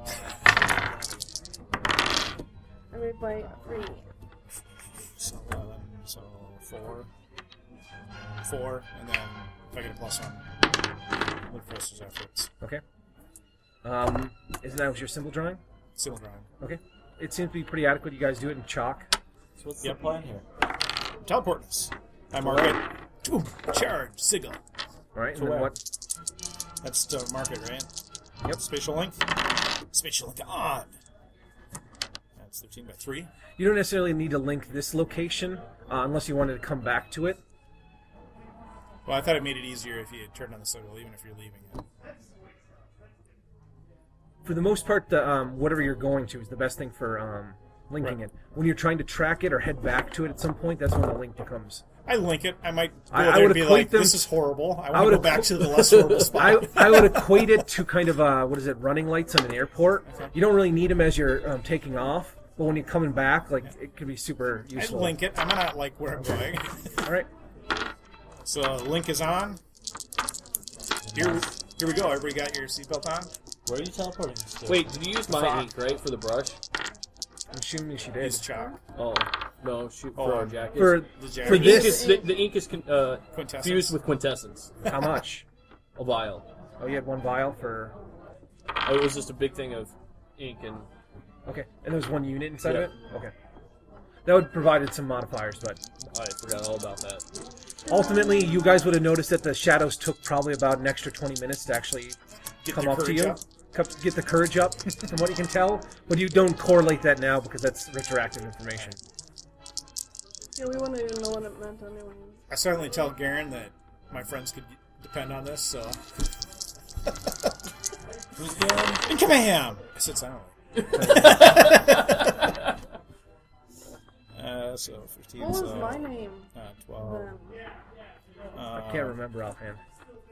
I made by 3. So 11. So 4. 4. And then if I get a +1, the Professor's efforts. Okay. Isn't that your symbol drawing? Symbol drawing. Okay. It seems to be pretty adequate. You guys do it in chalk. So what's Yep. the plan here? Teleport us. I mark it. Boom. Charge. Signal. All right, and To then where? what? That's to mark it, right? Yep. Spatial link. Spatial link on. That's 13 by 3. You don't necessarily need to link this location unless you wanted to come back to it. Well, I thought it made it easier if you turned on the signal, even if you're leaving it. For the most part, whatever you're going to is the best thing for linking it. When you're trying to track it or head back to it at some point, that's when the link becomes. I link it. I might go I there and would be equate like, them- this is horrible. I I want to would go back equ- to the less horrible spot. I would equate it to kind of, running lights on an airport. You don't really need them as you're taking off, but when you're coming back, it can be super I useful. link it. I'm not like where I'm going. All right. So link is on. Here we go. Everybody got your seatbelt on? Where are you teleporting to? Wait, did you use my ink, right, for the brush? I'm assuming she did. Use chalk. Oh, no, shoot, Oh, for our jackets. For The For jacket. this- the ink is Quintessence. fused with quintessence. how much? A vial. Oh, you had one vial for. Oh, it was just a big thing of ink and... Okay, and there was one unit inside Yeah. of it. Okay, that would provided some modifiers, but I forgot all about that. ultimately, you guys would have noticed that the shadows took probably about an extra 20 minutes to actually Get come the up to courage you. up. Get the courage up, from what you can tell. But you don't correlate that now because that's retroactive information. Yeah, we wouldn't even know what it meant anyway. I certainly tell Garen that my friends could depend on this, so... Who's Garen? Incomam! I said silently. So 15, What was so... my name 12. then? I can't remember offhand.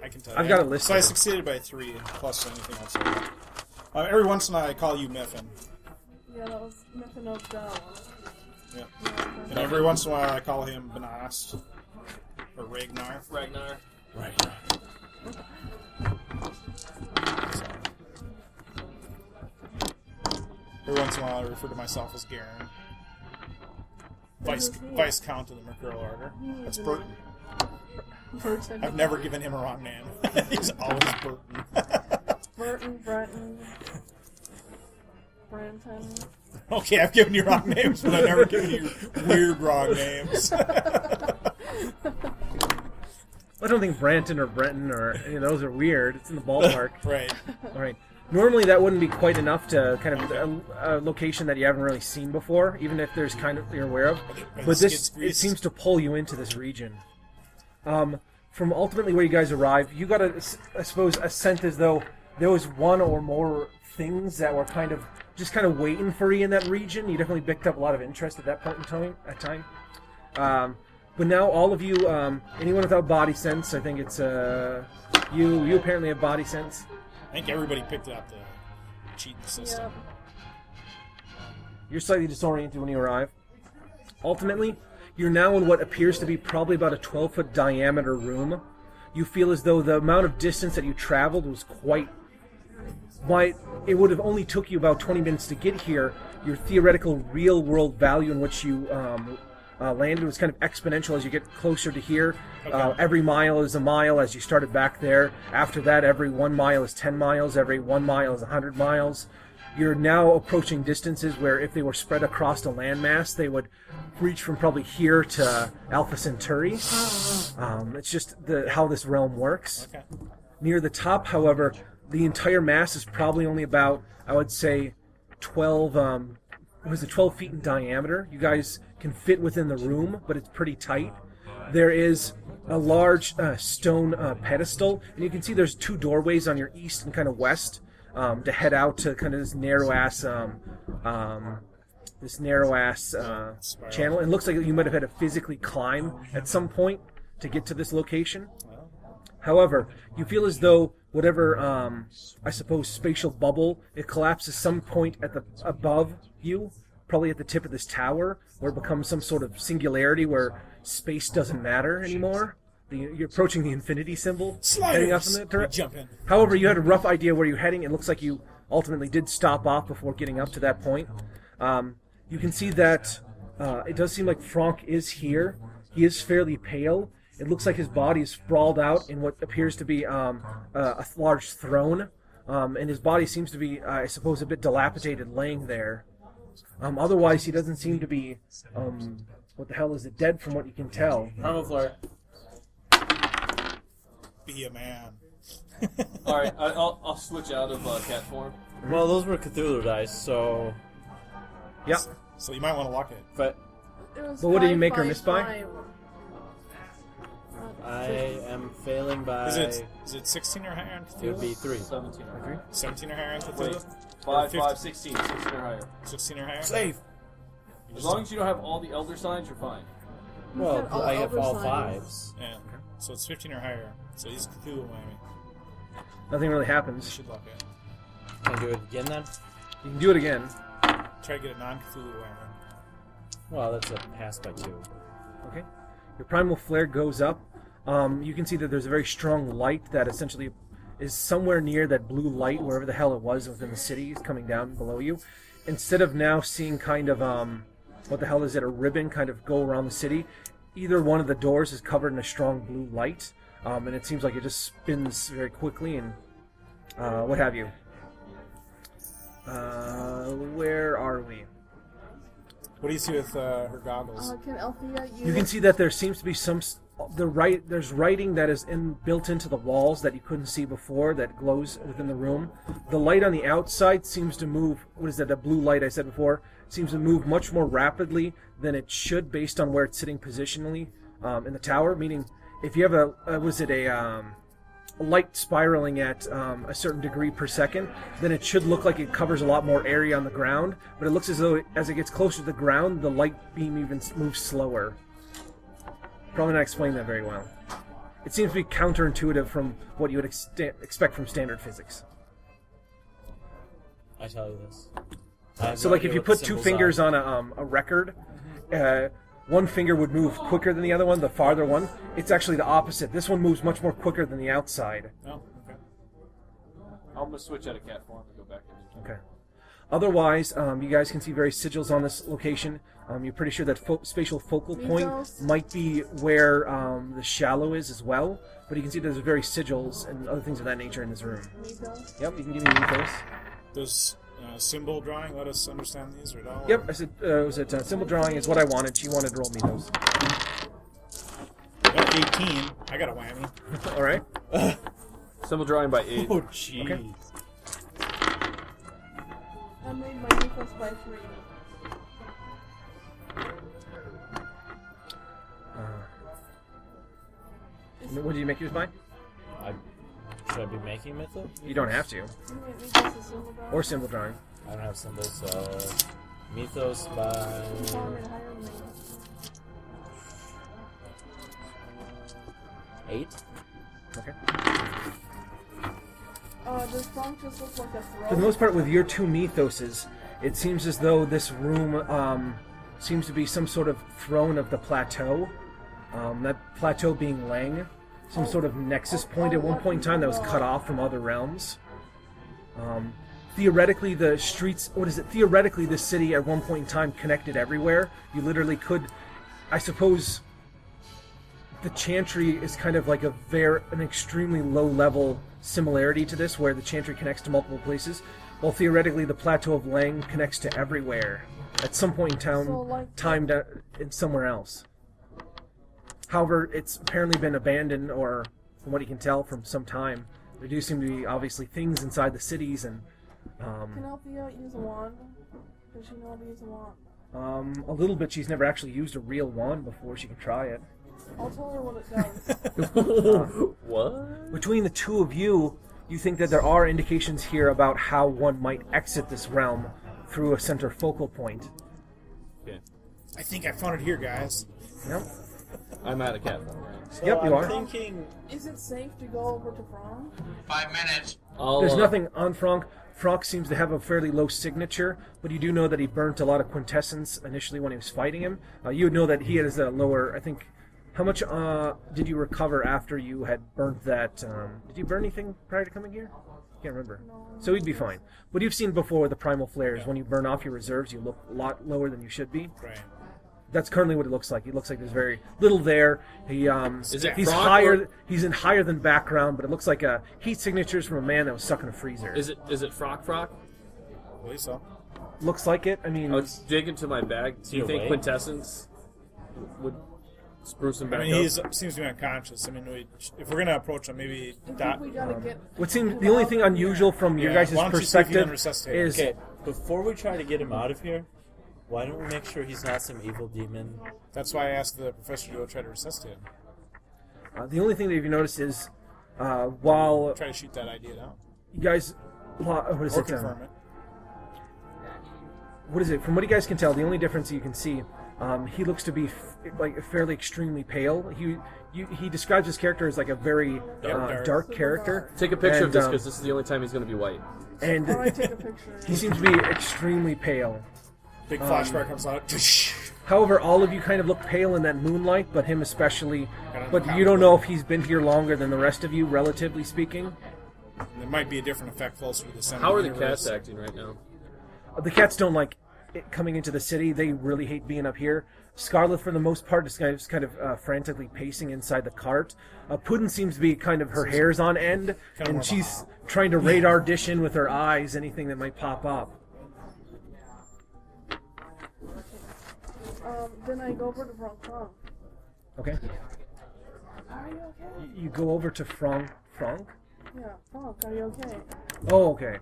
I can tell I've you. got a list So I of them. succeeded by 3, plus anything else. Every once in a while I call you Miffin. Yeah, that was nothing of that one. Yeah. Yeah, And every once in a while I call him Bast. Or Ragnar. Ragnar. Every once in a while I refer to myself as Garen. Vice Count of the Mercurial Order. That's Burton. Burton. I've never given him a wrong name. He's always Burton. Burton, Breton, Branton. Okay, I've given you wrong names, but I've never given you weird wrong names. I don't think Branton or Brenton or any of those are weird. It's in the ballpark. Right. All right. Normally, that wouldn't be quite enough to kind of a location that you haven't really seen before, even if there's kind of you're aware of. But this it seems to pull you into this region. From ultimately where you guys arrive, you got I suppose a sense as though there was one or more things that were kind of waiting for you in that region. You definitely picked up a lot of interest at that point in time. But now all of you, anyone without body sense, I think it's you apparently have body sense. I think everybody picked up the cheating system. Yep. You're slightly disoriented when you arrive. Ultimately, you're now in what appears to be probably about a 12-foot diameter room. You feel as though the amount of distance that you traveled was quite... It would have only took you about 20 minutes to get here. Your theoretical real-world value in which you landed was kind of exponential as you get closer to here. Okay. Every mile is a mile as you started back there. After that, every 1 mile is 10 miles. Every 1 mile is 100 miles. You're now approaching distances where if they were spread across a landmass, they would reach from probably here to Alpha Centauri. It's just how this realm works. Okay. Near the top, however, the entire mass is probably only about, I would say, 12 feet in diameter. You guys can fit within the room, but it's pretty tight. There is a large stone pedestal, and you can see there's 2 doorways on your east and kind of west to head out to kind of this narrow ass channel. It looks like you might have had to physically climb at some point to get to this location. However, you feel as though whatever, I suppose, spatial bubble, it collapses some point above you, probably at the tip of this tower, where it becomes some sort of singularity where space doesn't matter anymore. You're approaching the infinity symbol, heading up in that direction. Jump in. However, you had a rough idea where you're heading. It looks like you ultimately did stop off before getting up to that point. You can see that it does seem like Franck is here. He is fairly pale. It looks like his body is sprawled out in what appears to be a large throne, and his body seems to be, I suppose, a bit dilapidated laying there. Otherwise, he doesn't seem to be, what the hell is it, dead from what you can tell. Primal Flare. Be a man. Alright, I'll switch out of cat form. Well, those were Cthulhu dice, so... Yep. So you might want to lock it. But But what did you make her miss by? I am failing by... Is it 16 or higher on It would Cthulhu? be 3. 17 or higher. 17 or higher on Cthulhu? Wait. 5, 50. 5, 16. 16 or higher. 16 or higher? Save! As long as you don't have all the elder signs, you're fine. Well, said all I have elder all signs. 5s. Yeah. So it's 15 or higher. So he's Cthulhu Miami. Nothing really You happens. should lock it. Can I do it again then? You can do it again. Try to get a non-Cthulhu Miami. Well, that's a pass by 2. Okay. Your primal flare goes up. You can see that there's a very strong light that essentially is somewhere near that blue light, wherever the hell it was within the city, coming down below you. Instead of now seeing kind of, what the hell is it, a ribbon kind of go around the city, either one of the doors is covered in a strong blue light, and it seems like it just spins very quickly and what have you. Where are we? What do you see with her goggles? Can Althea use... You can see that there seems to be there's writing that is built into the walls that you couldn't see before that glows within the room. The light on the outside seems to move. What is that? The blue light I said before seems to move much more rapidly than it should based on where it's sitting positionally in the tower. Meaning, if you have a light spiraling at a certain degree per second, then it should look like it covers a lot more area on the ground. But it looks as though as it gets closer to the ground, the light beam even moves slower. Probably not explaining that very well. It seems to be counterintuitive from what you would expect from standard physics. I tell you this. So, like, if you put two fingers on a record, one finger would move quicker than the other one, the farther one. It's actually the opposite. This one moves much more quicker than the outside. Oh, okay. I'm going to switch out of cat form and go back to Okay. Otherwise, you guys can see various sigils on this location. You're pretty sure that spatial focal point might be where the shallow is as well. But you can see there's various sigils and other things of that nature in this room. Mythos? Yep, you can give me mythos. Does symbol drawing let us understand these or no? Yep, I said symbol drawing is what I wanted. She wanted to roll mythos. I got 18. I got a whammy. All right. Symbol drawing by 8. Oh, jeez. Okay. I made my mythos by 3. What did you make yours by? Should I be making mythos? You don't have to. You made mythos a symbol drawing? Or symbol drawing. I don't have symbols, so mythos by Higher than me. 8. Okay. Does Frank just look like a throne? For the most part, with your two mythoses, it seems as though this room seems to be some sort of throne of the Plateau. That Plateau being Leng. Some sort of nexus point at one point in time that was cut off from other realms. Theoretically, the streets... Theoretically, the city at one point in time connected everywhere. You literally could... I suppose... The Chantry is kind of like an extremely low-level similarity to this, where the Chantry connects to multiple places, while theoretically the Plateau of Leng connects to everywhere at some point in time in somewhere else. However, it's apparently been abandoned, or from what you can tell, from some time. There do seem to be obviously things inside the cities, and Can Althea use a wand? Does she know how to use a wand? a little bit. She's never actually used a real wand before. She can try it. I'll tell her what it does. What? Between the two of you, you think that there are indications here about how one might exit this realm through a center focal point. Okay. I think I found it here, guys. Yep. I'm at a cat form, right? So Yep, you I'm are. thinking Is it safe to go over to Frank? 5 minutes. There's nothing on Frank. Frank seems to have a fairly low signature, but you do know that he burnt a lot of quintessence initially when he was fighting him. You would know that he has a lower, I think... How much did you recover after you had burnt that? Did you burn anything prior to coming here? Can't remember. No. So he'd be fine. But you've seen before with the primal flares, when you burn off your reserves, you look a lot lower than you should be. Right. That's currently what it looks like. It looks like there's very little there. He's Frank higher. or- He's in higher than background, but it looks like heat signatures from a man that was stuck in a freezer. Is it Frock? I believe so. Looks like it. I mean, I would dig into my bag. Do you You're think awake? quintessence would spruce him back I mean, up? he seems to be unconscious. I mean, if we're gonna approach him, maybe I think dot. we gotta get... what seems the only thing unusual from your Yeah, guys' why don't you see if you can perspective resuscitate him? is okay, before we try to get him out of here, why don't we make sure he's not some evil demon? That's why I asked the professor to go try to resuscitate him. the only thing that you've noticed is while Try to shoot that idea down. you guys, what is Or it? confirm it. What is it? From what you guys can tell, the only difference you can see, he looks to be fairly extremely pale. He describes his character as like a very dark character. Take a picture of And, this because this is the only time he's going to be white. And Alright, take a picture. he seems to be extremely pale. Big flashback comes out. However, all of you kind of look pale in that moonlight, but him especially. Got But a you don't know if he's been here longer than the rest of you, relatively speaking. There might be a different effect closer to the center. How of are the universe. cats acting right now? The cats don't like it coming into the city. They really hate being up here. Scarlet, for the most part, is kind of frantically pacing inside the cart. Puddin seems to be kind of her hair's on end, Kinda more and of a she's trying to radar dish in with her eyes anything that might pop up. Then I go over to Franck. Okay. Are you okay? You go over to Franck. Yeah, Franck, are you okay? Oh, okay.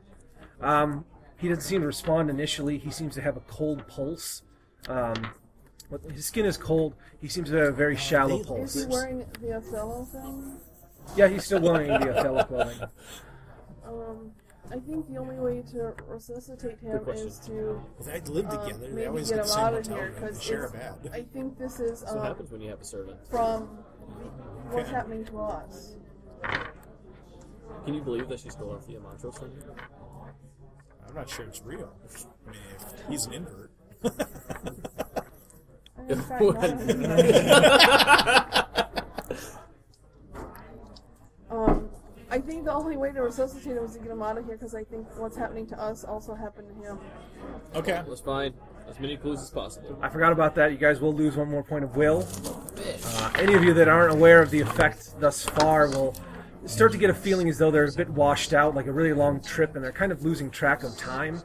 He doesn't seem to respond initially. He seems to have a cold pulse. His skin is cold. He seems to have a very shallow Is pulse. he wearing the Othello thing? Yeah, he's still wearing the Othello clothing. I think the only way to resuscitate him is to Well, they lived together. They maybe always get get him the same out of hotel here room. They because share a bed. I think this is That's what happens when you have a servant. from what's Okay. happening to us. Can you believe that she stole our Thea Montrose from you? I'm not sure it's real. I mean, if he's an invert. And in fact, not. I think the only way to resuscitate him is to get him out of here because I think what's happening to us also happened to him. Okay. Let's find as many clues as possible. I forgot about that. You guys will lose one more point of will. Any of you that aren't aware of the effect thus far will start to get a feeling as though they're a bit washed out, like a really long trip, and they're kind of losing track of time.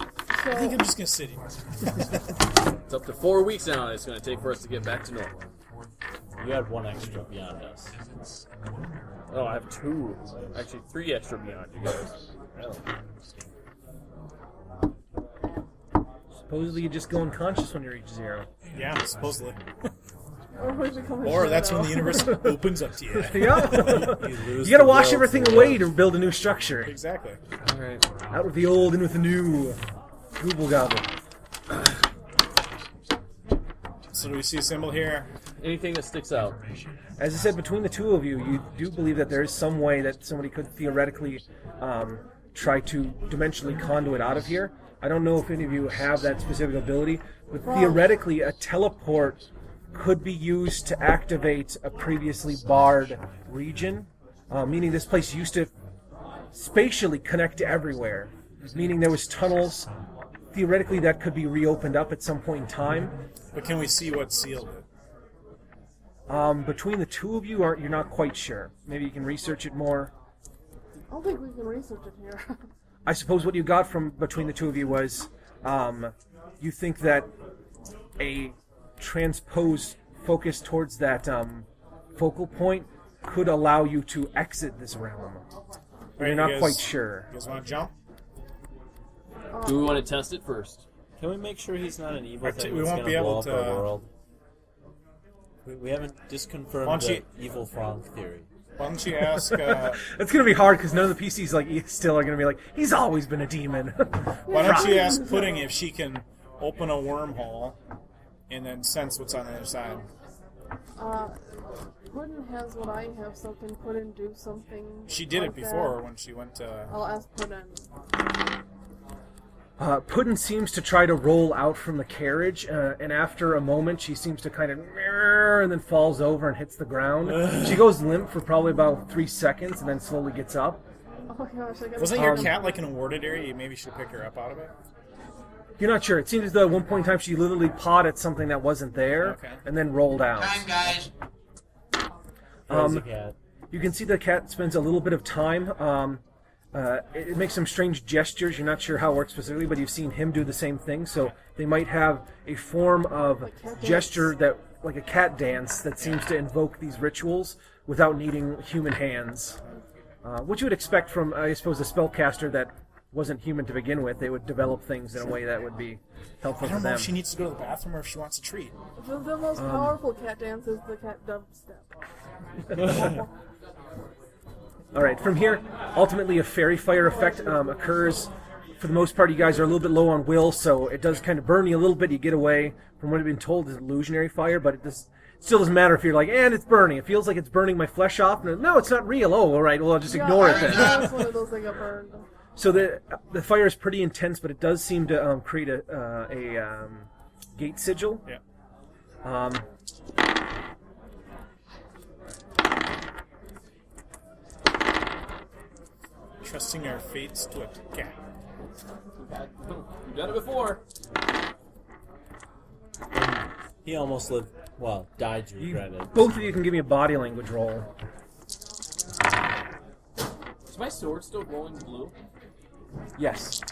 I think I'm just going to sit here. It's up to 4 weeks now it's going to take for us to get back to normal. You had one extra beyond us. Oh, I have 2. Actually, 3 extra beyond you guys. Really? Supposedly you just go unconscious when you reach 0. Yeah, supposedly. Or we become a Or that's when the shadow. universe opens up to you. Yeah. You lose You gotta the wash will everything to away live. to build a new structure. Exactly. Alright. Out with the old, in with the new. Google gobble. So do we see a symbol here? Anything that sticks out. As I said, between the two of you, you do believe that there is some way that somebody could theoretically try to dimensionally conduit out of here. I don't know if any of you have that specific ability, but theoretically a teleport could be used to activate a previously barred region, meaning this place used to spatially connect to everywhere, meaning there was tunnels. Theoretically, that could be reopened up at some point in time. But can we see what sealed it? Between the two of you, you're not quite sure. Maybe you can research it more. I don't think we can research it here. I suppose what you got from between the two of you was you think that a transposed focus towards that focal point could allow you to exit this realm. But you're not quite sure. You guys want to jump? Do we want to test it first? Can we make sure he's not an evil thing we that's won't going be to blow able up to- our world? We haven't disconfirmed Why don't the you- evil Franck theory. Why don't you ask... It's gonna be hard because none of the PCs still are gonna be like, he's always been a demon. why don't you ask Pudding if she can open a wormhole and then sense what's on the other side? Puddin has what I have, so can Puddin do something? She did like it before that? when she went to... I'll ask Puddin. Puddin seems to try to roll out from the carriage, and after a moment, she seems to kind of and then falls over and hits the ground. She goes limp for probably about 3 seconds, and then slowly gets up. Oh my gosh, I gotta Wasn't your cat like in a warded area? You maybe should pick her up out of it? You're not sure. It seems as though at one point in time she literally pawed at something that wasn't there, Okay. and then rolled out. Time, guys. Crazy cat. You can see the cat spends a little bit of time. It makes some strange gestures. You're not sure how it works specifically, but you've seen him do the same thing. So they might have a form of cat gesture that, like a cat dance, that seems to invoke these rituals without needing human hands. What you would expect from, I suppose, a spellcaster that wasn't human to begin with. They would develop things in a way that would be helpful I to don't know them. if she needs to go to the bathroom or if she wants a treat. The most powerful cat dance is the cat dubstep. All right, from here, ultimately a fairy fire effect occurs. For the most part, you guys are a little bit low on will, so it does kind of burn you a little bit. You get away from what I've been told is illusionary fire, but it still doesn't matter if you're like, and it's burning. It feels like it's burning my flesh off. No, it's not real. Oh, all right, well, I'll just ignore it then. Yeah, it's one of those that got burned. So the fire is pretty intense, but it does seem to create a gate sigil. Yeah. trusting our fates to a cat. We've done it before. He almost lived, well, died to regret it. Both of you can give me a body language roll. Is my sword still glowing blue? Yes.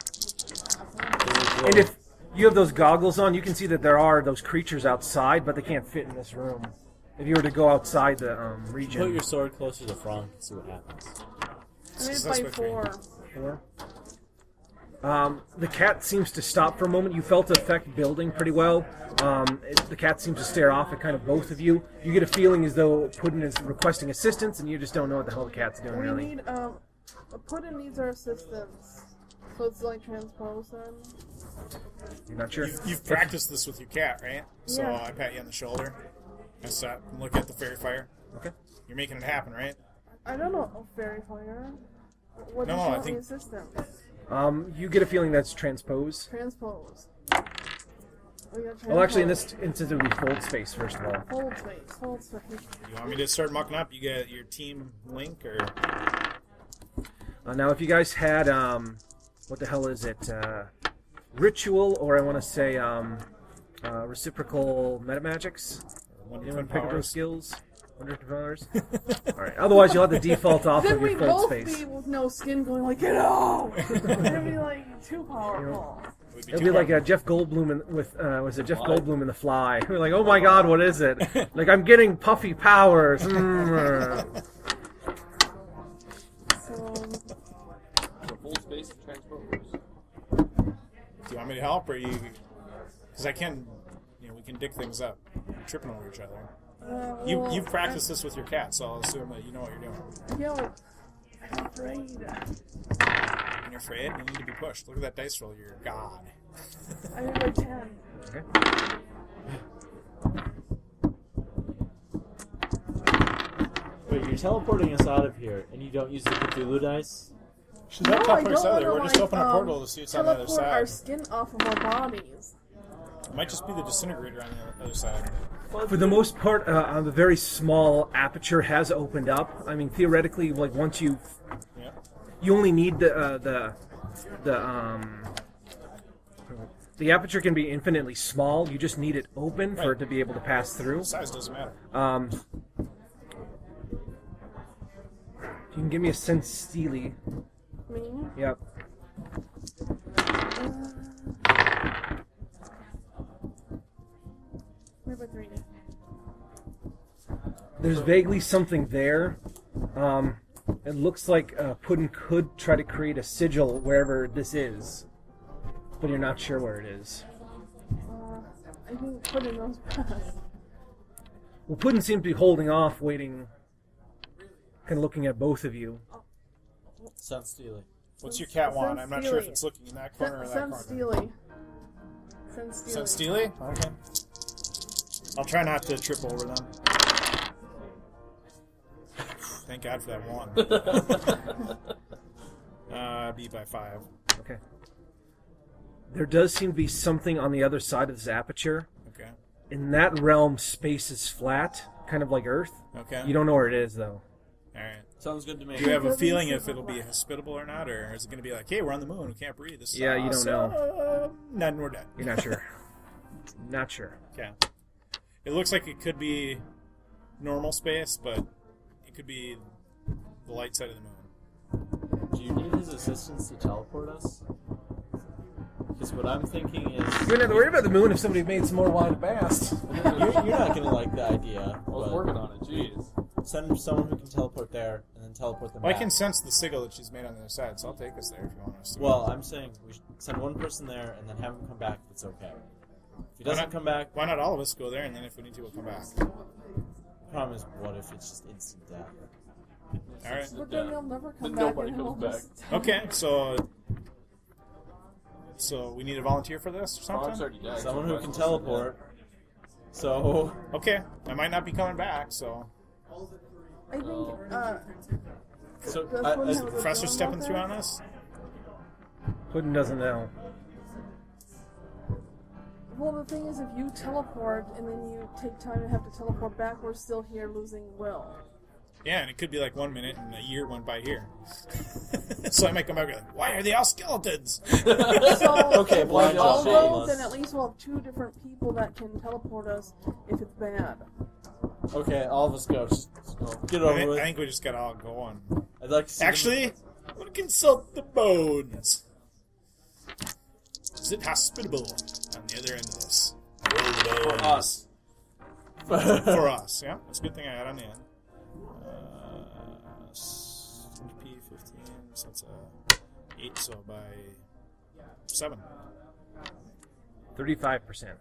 And if you have those goggles on, you can see that there are those creatures outside, but they can't fit in this room. If you were to go outside the region. Put your sword closer to Frank and see what happens. I made by 4. 4. The cat seems to stop for a moment. You felt the effect building pretty well. The cat seems to stare off at kind of both of you. You get a feeling as though Puddin is requesting assistance, and you just don't know what the hell the cat's doing, We really. need, Puddin needs our assistance. So it's like transpose then? You're not sure? You've practiced this with your cat, right? So Yeah. I pat you on the shoulder. I stop and look at the fairy fire. Okay. You're making it happen, right? I don't know a fairy fire. What No, does I she want think- me assistance? You get a feeling that's transpose. Transpose. We got Well, actually, in transpose. this instance, it would be fold space, first of all. Hold space, hold space. You want me to start mucking up? You got your team link or? Now, if you guys had, what the hell is it? Ritual, or I want to say, reciprocal metamagics? Anyone pick up those skills? $100. Alright, otherwise you'll have the default off Then of your we fold both space. be with no skin going like, get out! It'd be like too powerful. It'll be like Jeff Goldblum was it Jeff Goldblum in The Fly? We're like, oh my god, what is it? Like, I'm getting puffy powers. So, Full space and transpose. Do you want me to help, or you? Because I can, we can dig things up. We're tripping over each other. well, You've practiced this with your cat, so I'll assume that you know what you're doing. Yo, I'm afraid. When you're afraid, you need to be pushed. Look at that dice roll. You're God. I need like 10. Okay. Wait, you're teleporting us out of here, and you don't use the Cthulhu dice? She's not I teleporting us don't out there. wanna, We're just like, opening a portal to see what's on the other teleport our side. skin off of our bodies. It might just be the disintegrator on the other side. For the most part, the very small aperture has opened up. I mean, theoretically, like once you only need the aperture can be infinitely small. You just need it open for it to be able to pass through. Size doesn't matter. You can give me a sense steely. Me? Yep. Maybe 3. There's vaguely something there. It looks like Puddin could try to create a sigil wherever this is, but you're not sure where it is. I think Puddin knows best. Well, Puddin seems to be holding off, waiting, kind of looking at both of you. Sounds steely. What's your cat want? I'm not sure if Steely. it's looking in that corner or that Sense corner. steely. Sense steely. Sense steely? Okay. I'll try not to trip over them. Thank God for that one. Beat by 5. Okay. There does seem to be something on the other side of this aperture. Okay. In that realm, space is flat, kind of like Earth. Okay. You don't know where it is, though. Alright. Sounds good to me. Do you have a feeling if it'll be hospitable or not, or is it going to be like, hey, we're on the moon, we can't breathe? This is Yeah, you don't know. awesome. None, we're dead. You're not sure. Not sure. Okay. It looks like it could be normal space, but it could be the light side of the moon. Do you need his assistance to teleport us? Because what I'm thinking is... You wouldn't have to worry about the moon if somebody made some more wine of Bast. You're not going to like the idea. I was but working on it. Jeez. Send someone who can teleport there, and then teleport them Well, I back. can sense the sigil that she's made on the other side, so I'll take us there if you want us to. Well, I'm saying we should send one person there, and then have him come back if it's okay. If he doesn't come back, Why not all of us go there, and then if we need to, we'll come back? the problem is, what if it's just instant death? Alright. But then you'll never come Then back nobody and comes he'll back. just... Okay, so we need a volunteer for this or Frog's something? already died. Someone who can teleport. So, Okay, I might not be coming back, so... I think, so does I- Puddin as have the a Professor phone stepping out through there? on us? Puddin doesn't know. Well, the thing is, if you teleport and then you take time and have to teleport back, we're still here losing will. Yeah, and it could be like 1 minute and a year went by here. So I might come back and be like, why are they all skeletons? So, Okay, if blind we all shot go, shameless. then at least we'll have 2 different people that can teleport us if it's bad. Okay, all of us go. Just go. Get it I over with. think we just gotta all go on. I'd like to see Actually, I'm gonna consult the bones. Is it hospitable on the other end of this? For us. For us, yeah. That's a good thing I had on the end. 20p, 15, so that's 8, so by 7. 35%.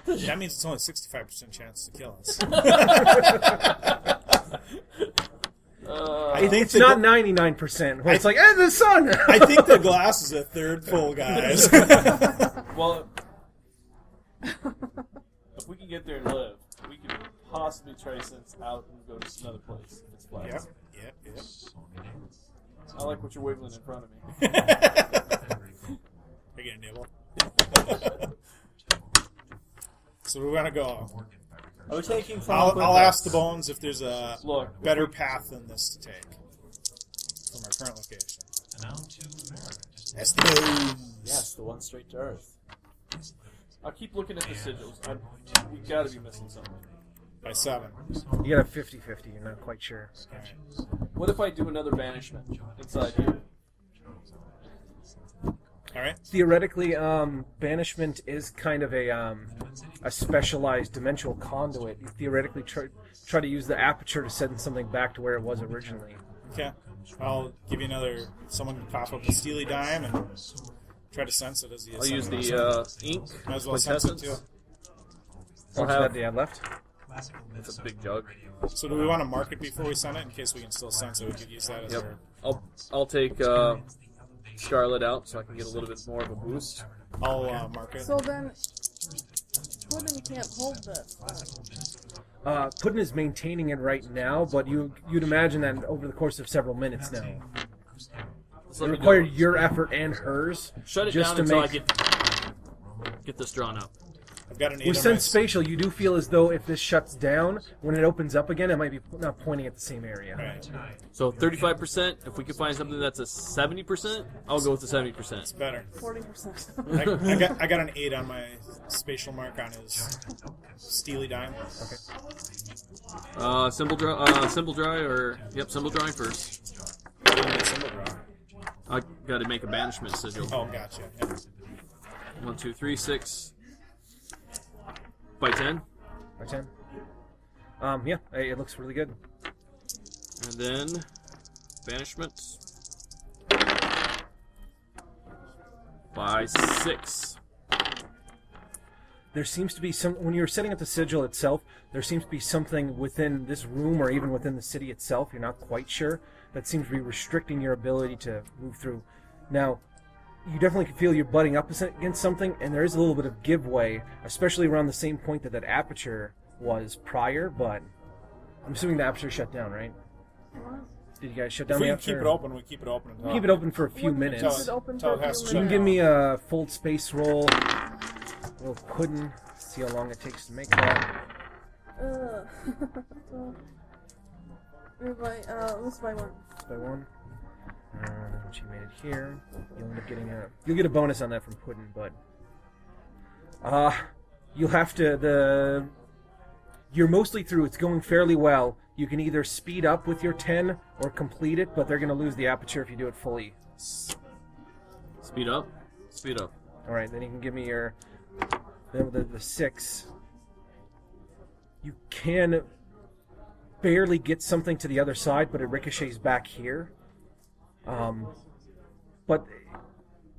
That means it's only 65% chance to kill us. I think It's not 99%. Where it's like, the sun! I think the glass is a third full, guys. Well, if we can get there and live, we can possibly try sense out and go to another place if it's flat. Yep. I like what you're wiggling in front of me. Are you gonna nibble? So we're gonna go. Are we taking I'll ask the bones if there's a Look, better path than this to take from our current location. That's the bones. Yes, the one straight to Earth. I'll keep looking at the sigils. We gotta be missing something. By 7. You got a 50-50, you're not quite sure. What if I do another banishment inside here? All right. Theoretically, banishment is kind of a specialized dimensional conduit. You theoretically try to use the aperture to send something back to where it was originally. Okay. I'll give you another. Someone can pop up the steely dime and try to sense it as the. I'll use the ink. Might as well sense it too. How much of that do you have left? It's a big jug. So do we want to mark it before we send it in case we can still sense it? We could use that as our. I'll take Scarlet out so I can get a little bit more of a boost. I'll mark it. So then, Puddin can't hold this. Puddin is maintaining it right now, but you'd imagine that over the course of several minutes now. Just It let me required go. your effort and hers. Shut it just down to until make. I get this drawn up. I've got an 8 With on sense my. spatial, you do feel as though if this shuts down, when it opens up again, it might be not pointing at the same area. Right. So 35%. If we can find something that's a 70%, I'll go with the 70%. It's better. 40%. I got an 8 on my spatial mark on his steely dime. Okay. Symbol dry, or symbol drawing first. I didn't get symbol draw. I got to make a banishment sigil. Oh, gotcha. Yeah. 1, 2, 3, 6. By 10. By 10. Yeah, it looks really good. And then banishment by 6. There seems to be when you're setting up the sigil itself, there seems to be something within this room or even within the city itself, you're not quite sure, that seems to be restricting your ability to move through. Now, you definitely can feel you're butting up against something, and there is a little bit of giveaway, especially around the same point that aperture was prior, but I'm assuming the aperture shut down, right? Did you guys shut down If we the can aperture? keep it open, we keep it open. Keep it open for a few minutes. Tell Keep it open tell for it a has few to You can shut give down. me a fold space roll. A little pudding. See how long it takes to make that. So, let's buy one. By one. She made it here. You'll end up getting you'll get a bonus on that from pudding, but you'll have to you're mostly through. It's going fairly well. You can either speed up with your 10 or complete it, but they're going to lose the aperture if you do it fully. Speed up. Speed up. All right, then you can give me your the 6. You can barely get something to the other side, but it ricochets back here. But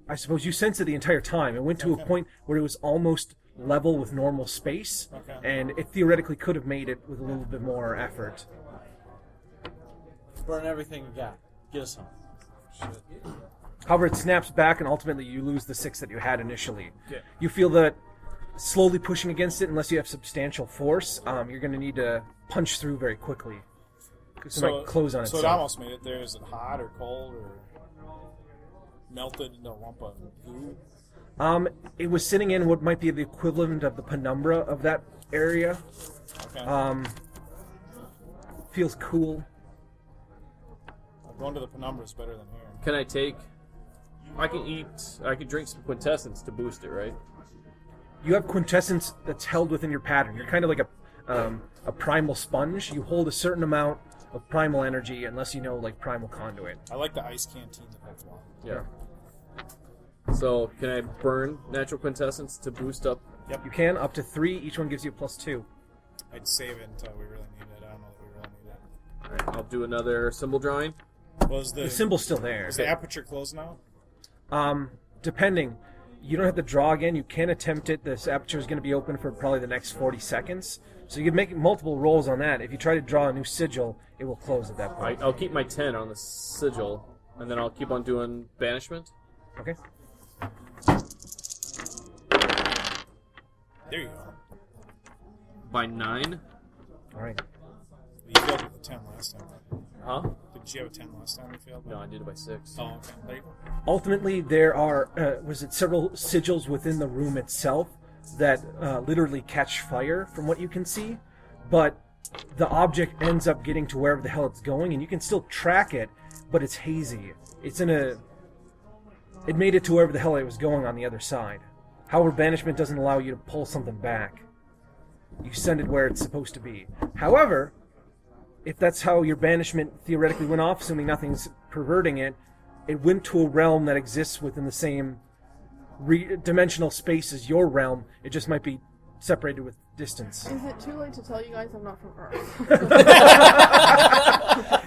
I suppose you sense it the entire time. It went to a point where it was almost level with normal space, and it theoretically could have made it with a little bit more effort. Burn everything you got. Get us home. Shit. However, it snaps back, and ultimately you lose the 6 that you had initially. Okay. You feel that slowly pushing against it, unless you have substantial force, you're going to need to punch through very quickly. Because it might close on So itself. it almost made it there. Is it hot or cold or melted into a lump of goo? It was sitting in what might be the equivalent of the penumbra of that area. Okay. Feels cool. Going to the penumbra is better than here. Can I take? I can drink some quintessence to boost it, right? You have quintessence that's held within your pattern. You're kind of like a primal sponge. You hold a certain amount of primal energy, unless you know like primal conduit. I like the ice canteen that holds water. Yeah. So can I burn natural quintessence to boost up? Yep, you can up to 3. Each one gives you a +2. I'd save it until we really need it. I don't know that we really need it. All right, I'll do another symbol drawing. Was The symbol's still there. Is the aperture closed now? Depending. You don't have to draw again. You can attempt it. This aperture is going to be open for probably the next 40 seconds. So you can make multiple rolls on that. If you try to draw a new sigil, it will close at that point. I'll keep my 10 on the sigil, and then I'll keep on doing banishment. Okay. There you go. By 9. All right. You failed with a 10 last time. Huh? Did you have a 10 last time you failed? No, I did it by 6. Oh, okay. There you go. Ultimately, there are several sigils within the room itself that literally catch fire from what you can see, but the object ends up getting to wherever the hell it's going, and you can still track it, but it's hazy. It made it to wherever the hell it was going on the other side. However, banishment doesn't allow you to pull something back. You send it where it's supposed to be. However, if that's how your banishment theoretically went off, assuming nothing's perverting it, it went to a realm that exists within the same dimensional space as your realm. It just might be separated with distance. Is it too late to tell you guys I'm not from Earth?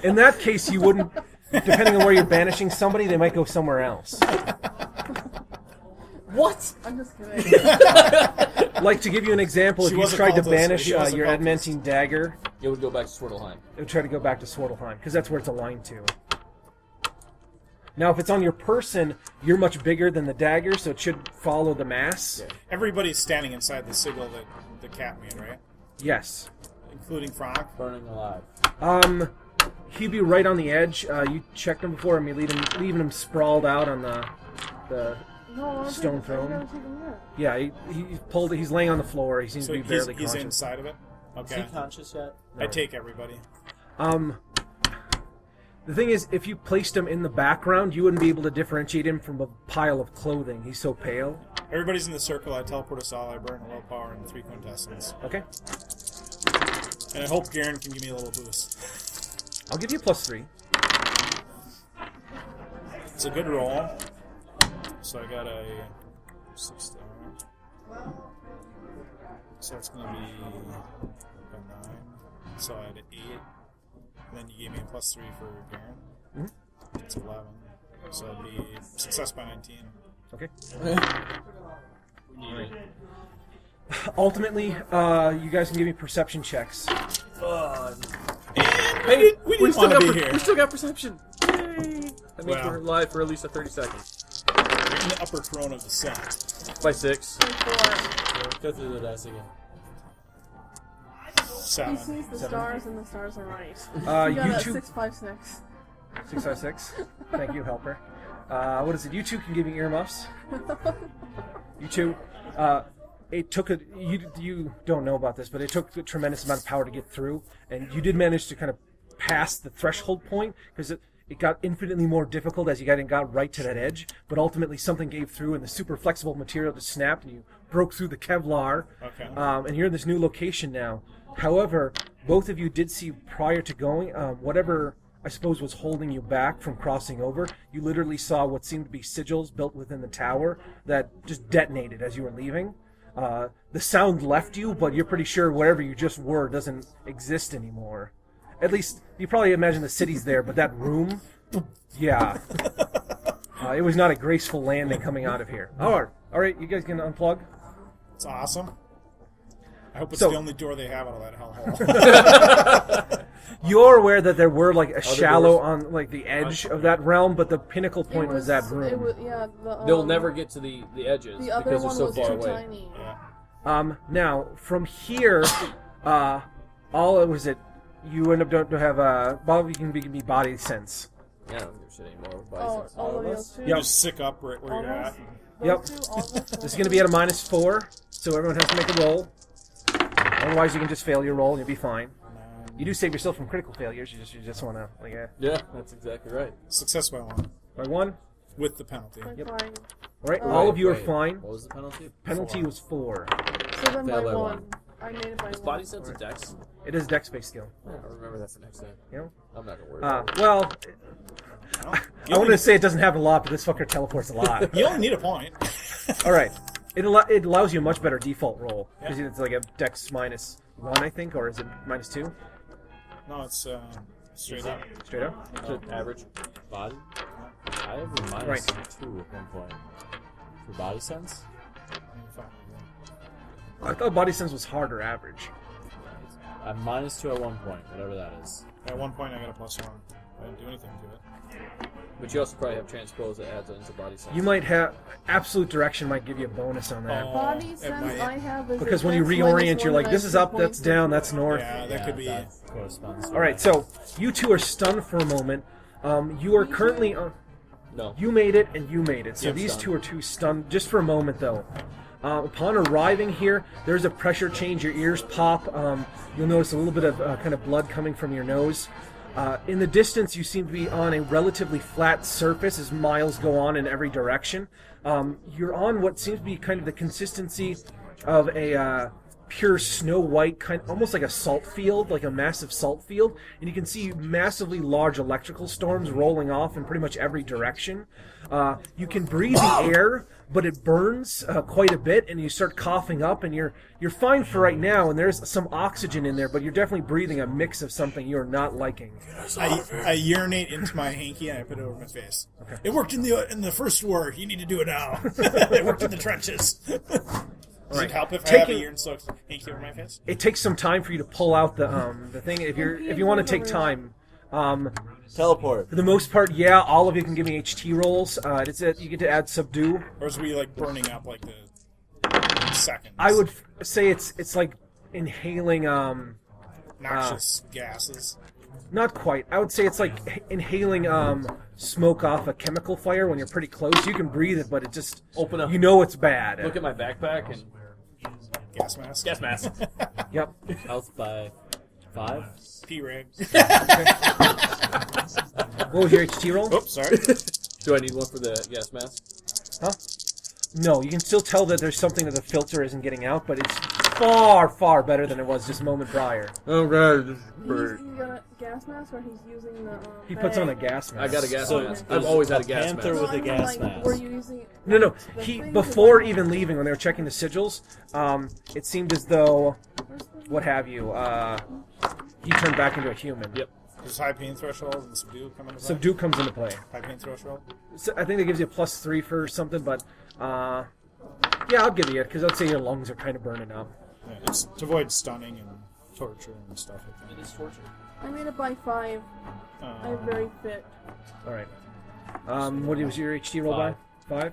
In that case, you wouldn't. Depending on where you're banishing somebody, they might go somewhere else. What? I'm just kidding. Like, to give you an example, if you tried to banish your adamantine dagger, It would go back to Swartelheim. it would try to go back to Swartelheim, because that's where it's aligned to. Now, if it's on your person, you're much bigger than the dagger, so it should follow the mass. Yeah. Everybody's standing inside the sigil that the cat made, right? Yes. Including Frank. Burning alive. He'd be right on the edge. You checked him before, leaving him sprawled out on the No, stone throne. I gotta take him there. Yeah, he's pulled. He's laying on the floor. He seems So to be barely he's conscious. inside of it? Is Okay. he conscious yet? I take everybody. The thing is, if you placed him in the background, you wouldn't be able to differentiate him from a pile of clothing. He's so pale. Everybody's in the circle. I teleport us all. I burn a low power and 3 quintessence. Okay. And I hope Garen can give me a little boost. I'll give you a +3. It's a good roll. So I got a 6 star. So that's going to be a 9. So I had an 8. And then you gave me a +3 for Garen. Mhm. That's 11. So it'd be success by 19. Okay. Ultimately, you guys can give me perception checks. Hey, we didn't want to be here. We still got perception. Yay! That means Wow. we're live for at least 30 seconds. You're in the upper throne of the sun. By 6. 4. Go through the dice again. He 7. sees the stars, and the stars are right. You You got a two 656. 656. Thank you, helper. What is it? You two can give me earmuffs. You two. It took you don't know about this, but it took a tremendous amount of power to get through, and you did manage to kind of pass the threshold point because it got infinitely more difficult as you got right to that edge. But ultimately, something gave through, and the super flexible material just snapped, and you broke through the Kevlar. Okay. And you're in this new location now. However, both of you did see prior to going whatever I suppose was holding you back from crossing over. You literally saw what seemed to be sigils built within the tower that just detonated as you were leaving. The sound left you, but you're pretty sure wherever you just were doesn't exist anymore. At least, you probably imagine the city's there, but that room, yeah. It was not a graceful landing coming out of here. All right, you guys can unplug? It's awesome. I hope it's So- the only door they have out of that hellhole. You're aware that there were like a shallow doors. on like the edge of that realm, but the pinnacle point was that room. It was, yeah, They'll never get to the edges The other because they're one so was far too away. tiny. Yeah. Now from here, all it was it. You end up don't have Bob. You can give me body sense. Yeah, I don't give a shit anymore. Body Oh, sense. all of those two? You just sick up right where you're at. Almost. Yep. Those two, almost. This is going to be at a -4, so everyone has to make a roll. Otherwise, you can just fail your roll and you'll be fine. You do save yourself from critical failures. You just want to like. Yeah, that's exactly right. Success by 1. By 1. With the penalty. By Yep. 5. All right, all of you are Wait, fine. What was the penalty? Penalty was 4. So then by Fail by 1. one. I made it by Is 1. body sense a dex? It is dex-based skill. I'll remember that for next time. You know. I'm not gonna worry about it. Well, I want to say it doesn't happen a lot, but this fucker teleports a lot. You only need a point. All right, it allows you a much better default roll because it's like a dex minus 1, I think, or is it minus 2? No, it's straight up. Straight up. So average. Body? I have a minus Right. 2 at one point. For body sense? I thought body sense was harder average. I'm minus 2 at one point, whatever that is. At one point, I got a +1. I didn't do anything to it. But you also probably have transpose that adds into body sense. You might have absolute direction might give you a bonus on that. Body It sense might- I have is Because a when you dex reorient, minus you're 1 like, and I this is have up, 2 that's points. down, that's north. Yeah, that could be. That corresponds to All right, so you two are stunned for a moment. You are currently No. you made it and you made it. So Yep, these stunned. two are two stunned just for a moment, though. Upon arriving here, there's a pressure change. Your ears pop. You'll notice a little bit of kind of blood coming from your nose. In the distance, you seem to be on a relatively flat surface as miles go on in every direction. You're on what seems to be kind of the consistency of a pure snow white, kind almost like a salt field, like a massive salt field. And you can see massively large electrical storms rolling off in pretty much every direction. You can breathe the air, but it burns quite a bit, and you start coughing up, and you're fine for right now, and there's some oxygen in there, but you're definitely breathing a mix of something you're not liking. I urinate into my hanky and I put it over my face. Okay. It worked in the first war. You need to do it now. It worked in the trenches. Does it help if I have a urine-soaked hanky over my face? It takes some time for you to pull out the thing. If you want to take time. teleport. For the most part, yeah, all of you can give me HT rolls. You get to add subdue. Or is we like burning up like the seconds? I would say it's like inhaling. Noxious gases. Not quite. I would say it's like inhaling smoke off a chemical fire when you're pretty close. You can breathe it, but it just Open up. You know it's bad. Look at my backpack and Gas mask. gas mask. Yep. Health by 5. P-rig. What was your HT roll? Oops, sorry. Do I need one for the gas mask? Huh? No, you can still tell that there's something that the filter isn't getting out, but it's far, far better than it was just a moment prior. Oh god. He's got a gas mask, or he's using the. He puts on a bag? gas mask. I got a gas So mask. there's I've always had a a gas panther mask. with a gas Like, mask. were you using? No, the he thing before to- even leaving, when they were checking the sigils, it seemed as though, Where's the- what have you, he turned back into a human. Yep. Does high pain threshold and subdue come into play? Subdue comes into play. High pain threshold? So I think that gives you a +3 for something, but yeah, I'll give you it because I'd say your lungs are kind of burning up. Yeah, it's to avoid stunning and torture and stuff like It that. is torture. I made it by 5. I'm very fit. All right. What was your HT roll by? 5. 5.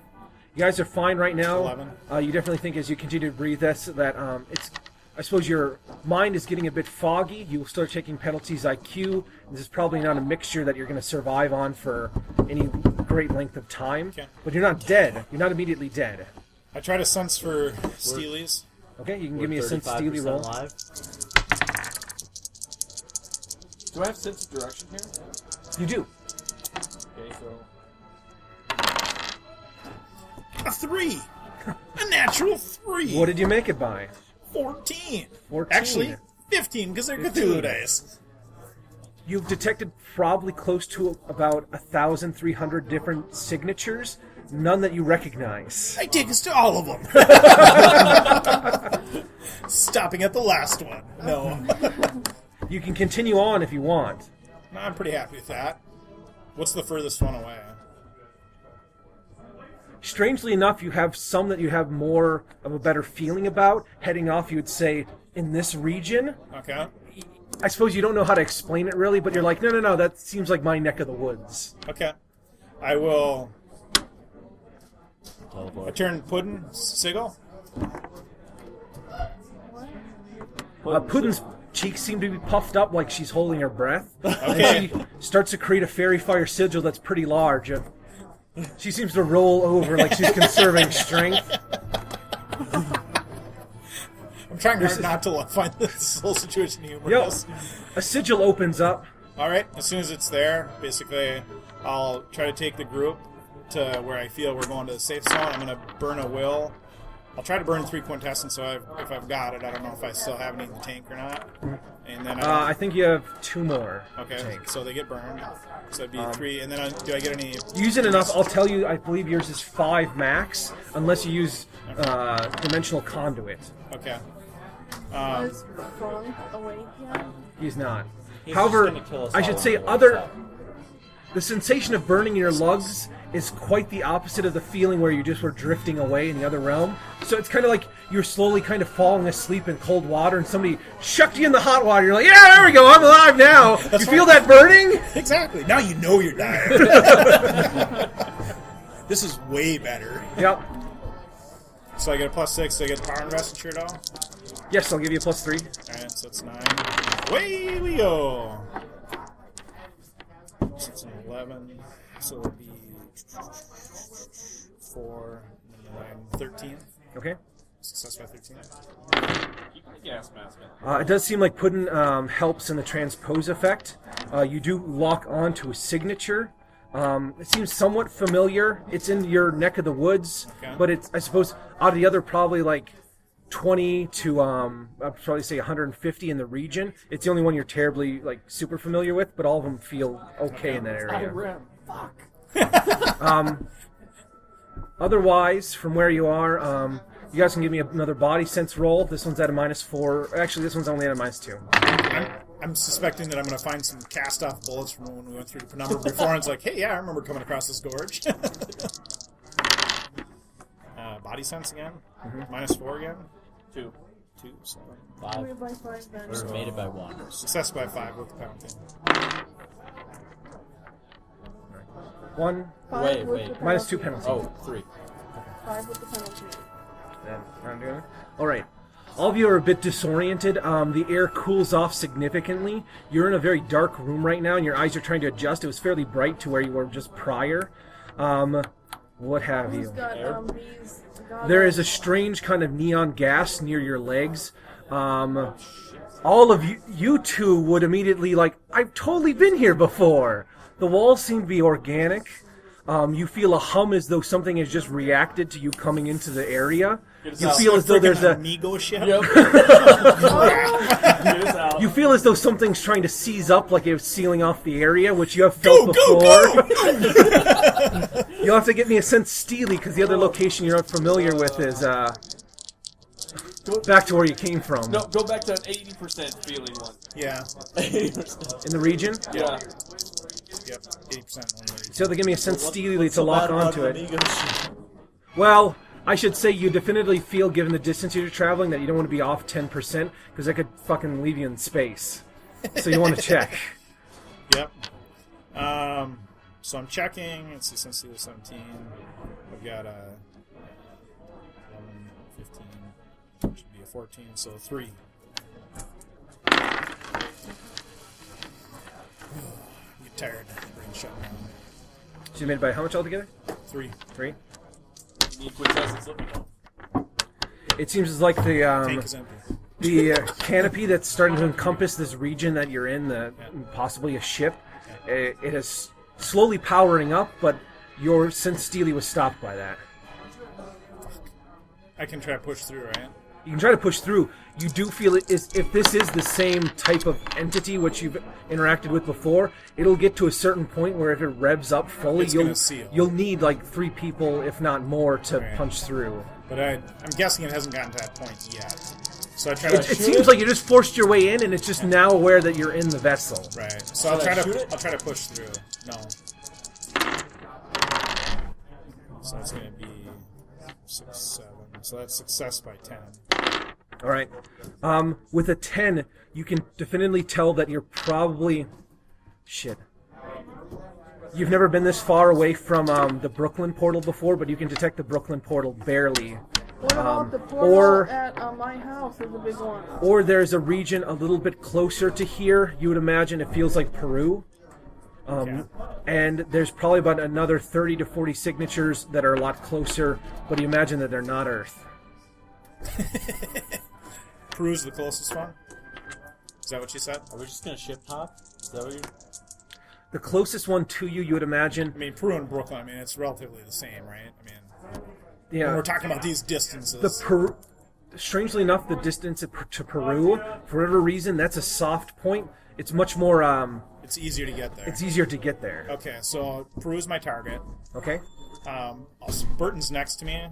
You guys are fine right now. 11. You definitely think as you continue to breathe this that it's. I suppose your mind is getting a bit foggy. You will start taking penalties IQ. This is probably not a mixture that you're going to survive on for any great length of time. Okay. But you're not dead. You're not immediately dead. I try to sense for steelies. Okay, you can give me a sense steely roll. Alive. Do I have sense of direction here? You do. Okay, so A 3! A natural 3! What did you make it by? 14! 14. Actually, 15, because they're Cthulhu dice. You've detected probably close to about 1,300 different signatures, none that you recognize. I take us to all of them. Stopping at the last one. No. You can continue on if you want. No, I'm pretty happy with that. What's the furthest one away? Strangely enough, you have some that you have more of a better feeling about. Heading off, you would say, in this region. Okay. I suppose you don't know how to explain it really, but you're like, no, that seems like my neck of the woods. Okay. I will... I Teleport. turn Puddin, Sigil. Puddin's cheeks seem to be puffed up like she's holding her breath. Okay. And she starts to create a fairy fire sigil that's pretty large. She seems to roll over like she's conserving strength. I'm trying hard not to find this whole situation humorous. A sigil opens up. All right. As soon as it's there, basically, I'll try to take the group to where I feel we're going to the safe zone. I'm going to burn a will. I'll try to burn 3 quintessence, so if I've got it, I don't know if I still have any in the tank or not. And then I think you have 2 more. Okay, tank. so they get burned. So that'd be 3. And then do I get any? Use it enough. I'll tell you. I believe yours is 5 max, unless you use dimensional conduit. Okay. Is Frank awake yet? He's not. He's However, just gonna kill us I all should when say he wakes other. up. The sensation of burning your lugs is quite the opposite of the feeling where you just were drifting away in the other realm. So it's kind of like you're slowly kind of falling asleep in cold water and somebody shucked you in the hot water. You're like, yeah, there we go, I'm alive now. You feel that burning? Exactly. Now you know you're dying. This is way better. Yep. So I get a +6, so I get the power investiture at all? Yes, I'll give you a +3. Alright, so it's 9. Away we go! So it's an 11, so it'll be 4, 9, 13. Okay. Success by 13. Keep the gas mask on. It does seem like Puddin helps in the transpose effect. You do lock on to a signature. It seems somewhat familiar. It's in your neck of the woods, Okay. but it's, I suppose, out of the other probably like 20 to I'd probably say 150 in the region. It's the only one you're terribly like super familiar with, but all of them feel okay in that area. Fuck. Otherwise, from where you are, you guys can give me another body sense roll. This one's at a -4. Actually, this one's only at a -2. I'm suspecting that I'm going to find some cast-off bullets from when we went through the penumbra before, and it's like, hey, yeah, I remember coming across this gorge. Body sense again? -4 again? 2. 2, so 5. We're by 5 then. We're made it by 1. success by 5 with the penalty. 1 5 with wait. the -2 penalty. penalty. Oh, 3. 5 with the penalty. Then I'm doing it. All right. All of you are a bit disoriented. The air cools off significantly. You're in a very dark room right now, and your eyes are trying to adjust. It was fairly bright to where you were just prior. What have Who's you? got bees? There is a strange kind of neon gas near your legs. All of you two would immediately I've totally been here before. The walls seem to be organic. You feel a hum as though something has just reacted to you coming into the area. You feel as though there's a Amigo ship. Yep. Get us out. You feel as though something's trying to seize up, like it was sealing off the area, which you have felt before. Go! You'll have to get me a sense steely, because the other location you're unfamiliar with is back to where you came from. No, go back to an 80% feeling one. Yeah. 80%. In the region. Yeah. Yep. 80% only. So you have to give me a sense steely to lock onto it. Well, I should say you definitively feel, given the distance you're traveling, that you don't want to be off 10%, because that could fucking leave you in space. So you want to check. Yep. So I'm checking. Let's see, sense steely 17. I've got a 11, 15. Should be a 14. So 3. Get tired. Brain shut down. So you made it by how much altogether? 3. 3. You need quintessence, let me know. It seems as like Tank is empty. the canopy that's starting to encompass this region that you're in, possibly a ship, it is slowly powering up, but your sense steely was stopped by that. I can try to push through, right? You can try to push through. You do feel it is, if this is the same type of entity which you've interacted with before, it'll get to a certain point where if it revs up fully, It's gonna seal. you'll need like 3 people, if not more, to Right. punch through. But I'm guessing it hasn't gotten to that point yet. So I try It to seems like you just forced your way in, and it's just now aware that you're in the vessel. right. So I'll Should I try shoot it? to push through. No. So it's gonna be 6, 7. So that's success by 10. All right. With a 10, you can definitively tell that you're probably... Shit. You've never been this far away from the Brooklyn portal before, but you can detect the Brooklyn portal barely. What about the portal or- at my house? Is a big one. Or there's a region a little bit closer to here. You would imagine it feels like Peru. And there's probably about another 30 to 40 signatures that are a lot closer, but you imagine that they're not Earth. Peru's the closest one? Is that what you said? Are we just gonna ship hop? Is that what you're... The closest one to you would imagine. I mean, Peru and Brooklyn, I mean, it's relatively the same, right? I mean, Yeah. when we're talking about these distances. Strangely enough, the distance to Peru, for whatever reason, that's a soft point. It's much more. It's easier to get there. It's easier to get there. Okay, so Peru's my target. Okay. Burton's next to me.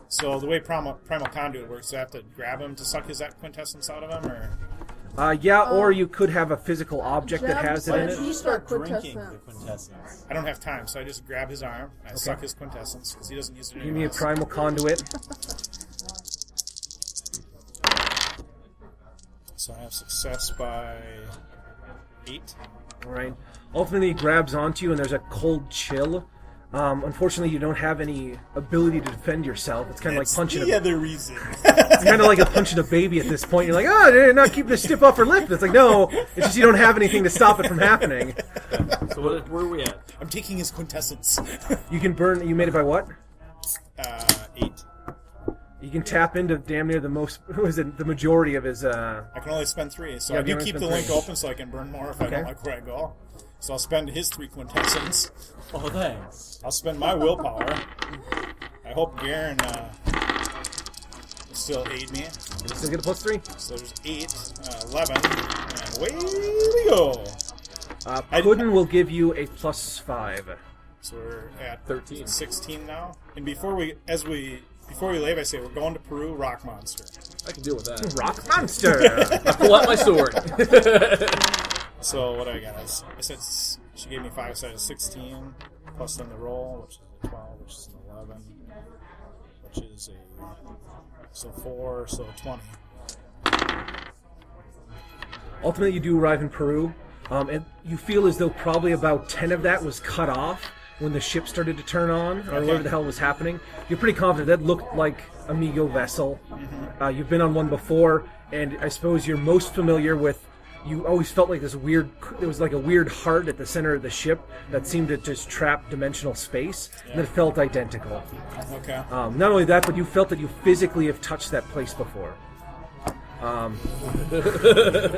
So the way Primal Conduit works, I have to grab him to suck his quintessence out of him, or? Yeah, or you could have a physical object that has it in it. You start drinking the quintessence. I don't have time, so I just grab his arm, and I suck his quintessence, because he doesn't use it Give me a else. Primal Conduit. So I have success by 8. All right. Ultimately, he grabs onto you, and there's a cold chill. Unfortunately, you don't have any ability to defend yourself. It's kind of like punching the other reason. It's kind of like punching a baby at this point. You're like, oh, they're not keeping the stiff upper lip. It's like, no, it's just you don't have anything to stop it from happening. So where are we at? I'm taking his quintessence. You can burn. You made it by what? 8. You can tap into damn near the majority of his. I can only spend 3, so Yeah, I do you only keep spend the link 3. open so I can burn more if I don't like where I go. So I'll spend his 3 quintessence. Oh, thanks. I'll spend my willpower. I hope Garen will still aid me. You still get a +3. So there's 8, 11, and away we go. Puddin will give you a +5. So we're at 13. 16 now. And before we leave, I say we're going to Peru, Rock Monster. I can deal with that. Rock monster. I pull out my sword. So what do I got? I said she gave me 5, so I had 16, plus then the roll, which is a 12, which is an 11, which is so 4, so 20. Ultimately, you do arrive in Peru, and you feel as though probably about 10 of that was cut off when the ship started to turn on, or whatever the hell was happening. You're pretty confident that looked like a Amigo vessel. Mm-hmm. You've been on one before, and I suppose you're most familiar with. You always felt like there was like a weird heart at the center of the ship that seemed to just trap dimensional space, and it felt identical. Okay. Not only that, but you felt that you physically have touched that place before.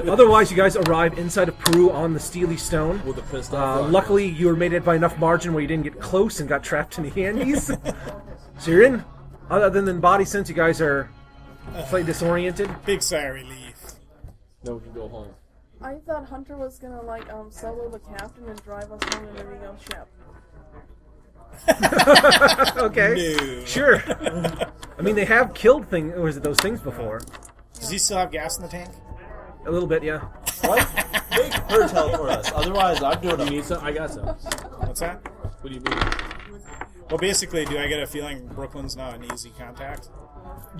Otherwise, you guys arrive inside of Peru on the Steely Stone. With a pissed off Luckily, you were made it by enough margin where you didn't get close and got trapped in the Andes. So you're in. Other than body sense, you guys are slightly disoriented. Big sigh of relief. No, we can go home. I thought Hunter was gonna solo the captain and drive us home in the Amigo ship. Okay, No. sure. I mean, they have killed those things before. Does he still have gas in the tank? A little bit, yeah. What? Make her teleport us. Otherwise, I'm doing You it. need some? I got some. What's that? What do you mean? Well, basically, do I get a feeling Brooklyn's not an easy contact?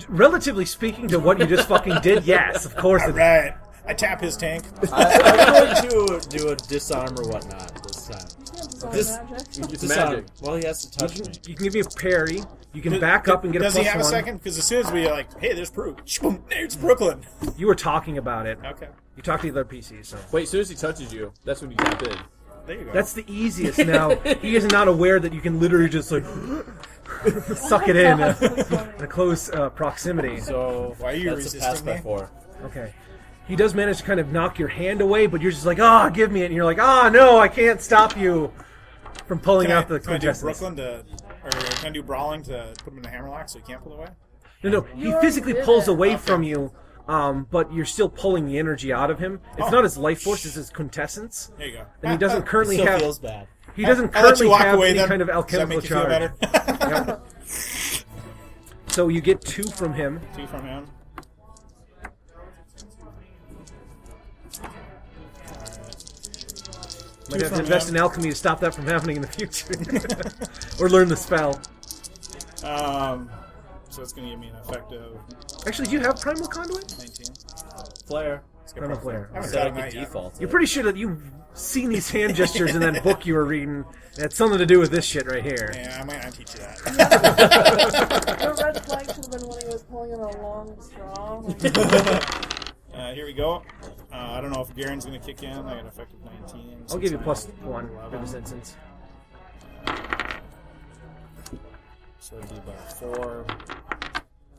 Relatively speaking to what you just fucking did, yes, of course. All right. I tap his tank. I'm going to do a disarm or whatnot this time. Magic. It's Disarm. magic. Well, he has to touch me. You can give me a parry. You can back up and get a Does +1. he have a second? Because as soon as we hey, there's Peru. It's Brooklyn. You were talking about it. Okay. You talked to the other PCs, so. Wait, as soon as he touches you, that's when you tap in. There you go. That's the easiest now. He is not aware that you can literally just suck it in a close proximity. So, Why are you that's a pass resisting by me? 4. Okay. He does manage to kind of knock your hand away, but you're just like, give me it. And you're like, no, I can't stop you from pulling out the Can I do quintessence. Brooklyn or can I do Brawling to put him in the hammerlock so he can't pull away? No, he physically pulls away from you, but you're still pulling the energy out of him. It's not his life force, it's his quintessence. There you go. And he doesn't currently Still have... feels bad. He doesn't I'll let you currently walk have away any then. kind of Does that alchemical make you feel charge. better? Yep. So you get 2 from him. 2 from him. Might have to from invest him. in alchemy to stop that from happening in the future. Or learn the spell. So it's going to give me an effective Actually, do you have Primal Conduit? 19. Flare. Let's get Primal Primal Flare. I haven't Set done up the that yet. default. You're pretty sure that you've seen these hand gestures in that book you were reading. It had something to do with this shit right here. Yeah, I might not teach you that. The red flag should have been when he was pulling on a long straw. Here we go. I don't know if Garen's going to kick in. I got effective 19. I'll give you since +1 for this instance. So it'd be by 4.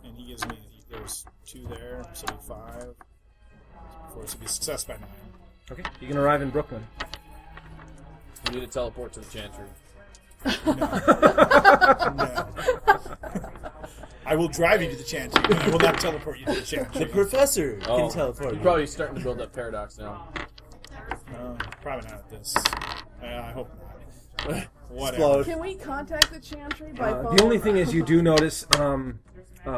And he gives me There's 2 there, so it'll be 5. 4, so it'll be success by 9. Okay, you can arrive in Brooklyn. We need to teleport to the Chantry. No. I will drive you to the Chantry, but I will not teleport you to the The Chantry. professor can teleport You're you. probably starting to build that paradox now. No, probably not at this. I hope not. Whatever. Explode. Can we contact the Chantry by phone? The only thing is you do notice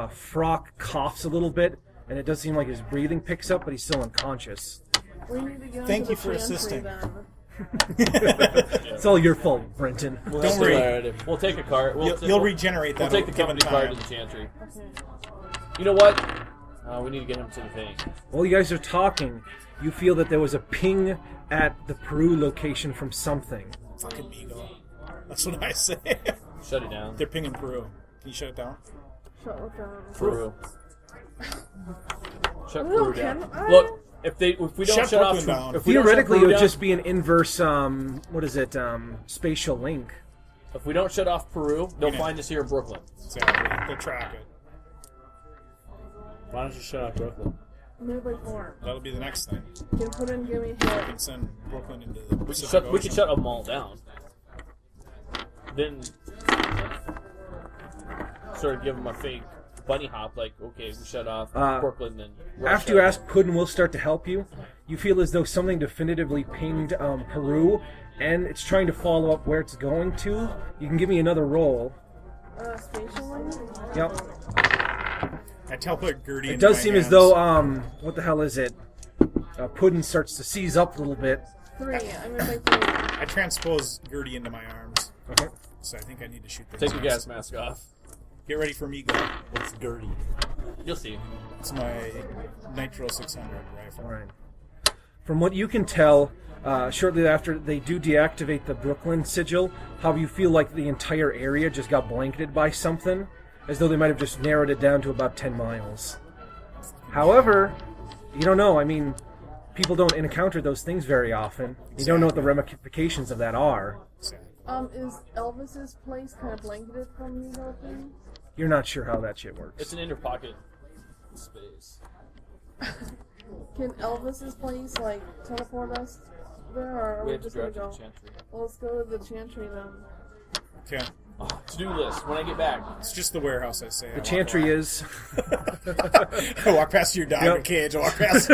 Frock coughs a little bit, and it does seem like his breathing picks up, but he's still unconscious. We need to get Thank into you the for Chantry assisting. then. It's all your fault, Brenton. Don't worry. We'll take a card. You'll regenerate We'll that. take the given company card time. to the Chantry. Okay. You know what? We need to get him to the thing. While you guys are talking, you feel that there was a ping at the Peru location from something. Fucking Migo. That's what I say. Shut it down. They're pinging Peru. Can you shut it down? Shut it down. Peru. Shut No, Peru down. can I? Look, if we don't Shut shut off, Brooklyn down. if we don't shut Theoretically, it Peru would down- just be an inverse, spatial link. if we don't shut off Peru, they'll Yeah. find us here in Brooklyn. Exactly. They'll track it. Why don't you shut up Brooklyn? Move by 4. That'll be the next thing. Can put in give me You hit. can send Brooklyn into the We Pacific can Ocean. shut them all down. Then sort of give them a fake bunny hop, like, okay, we shut off Brooklyn, then After you ask, Puddin will start to help you. You feel as though something definitively pinged Peru, and it's trying to follow up where it's going to. You can give me another roll. Spatial link? Yep. I teleport Gertie It into does my seem as hands. though, what the hell is it? Puddin starts to seize up a little bit. 3. I'm in by 3. I transpose Gertie into my arms. Okay. So I think I need to shoot things. take your gas mask off. Get ready for Migo. It's Gertie. You'll see. It's my Nitro 600 rifle. All right. From what you can tell, shortly after they do deactivate the Brooklyn sigil, how you feel like the entire area just got blanketed by something, as though they might have just narrowed it down to about 10 miles. However, you don't know. I mean, people don't encounter those things very often. You don't know what the ramifications of that are. Exactly. Is Elvis's place kind of blanketed from you, though, thing? You're not sure how that shit works. It's an inner pocket space. Can Elvis's place, like, teleport us there, or are We we have to just gonna drive to go? the Chantry. Well, let's go to the Chantry then. Okay. To-do list, when I get back. It's just the warehouse, I say. The Chantry is... I walk past your dog Yep. cage. I walk past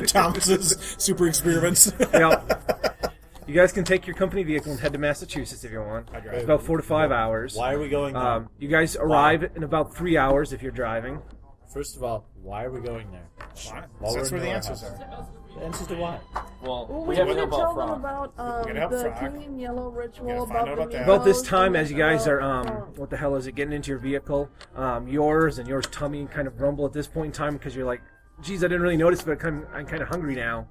Thomas's super experiments. Yep. You guys can take your company vehicle and head to Massachusetts if you want. I drive. It's about 4 to 5 hours. Why are we going there? You guys arrive in about 3 hours if you're driving. First of all, why are we going there? Why? While That's we're where in the our answers house. are. The answers to why? Well, Well, we have to need help to out tell them Frog. about gotta help the Frog. King and Yellow ritual gotta find about out the about that. About this Migos, time, as you guys are, about, what the hell is it, getting into your vehicle, yours and yours tummy kind of rumble at this point in time because you're like, geez, I didn't really notice, but I'm kind of hungry now.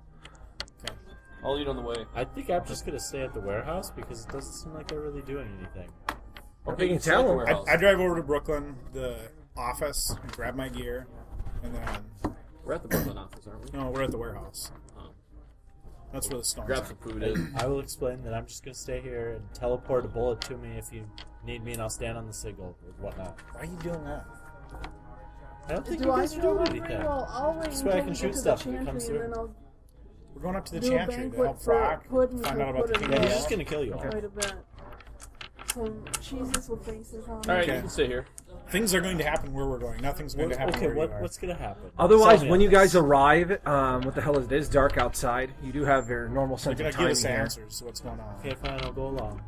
I'll eat on the way. I think I'm just going to stay at the warehouse because it doesn't seem like they're really doing anything. Okay, you can stay at tell the them. warehouse. I drive over to Brooklyn, the office, grab my gear, and then... We're at the Brooklyn office, aren't we? No, we're at the warehouse. Oh. That's where the stones Grab are. some food in. I will explain that I'm just going to stay here and teleport a bullet to me if you need me, and I'll stand on the signal or whatnot. Why are you doing that? I don't think Do you I guys are feel doing hungry? anything. Well, I'll wait This way I until can we shoot get to stuff the if it comes Chantry, through. and then I'll We're going up to the do a Chantry to banquet help for Frog Puddin' find out about the Puddin' King. Yeah, he's Yellow. just going to kill you all. Quite a bit. Some cheeses with faces on All right, Okay. you can stay here. Things are going to happen where we're going. Nothing's going to happen Okay, where you are. what's going to happen? Otherwise, Tell me when on you guys this. arrive, what the hell is it? It is dark outside. You do have your normal They're sense going of to give timing us the here. answers to what's going on. Okay, fine, I'll go along.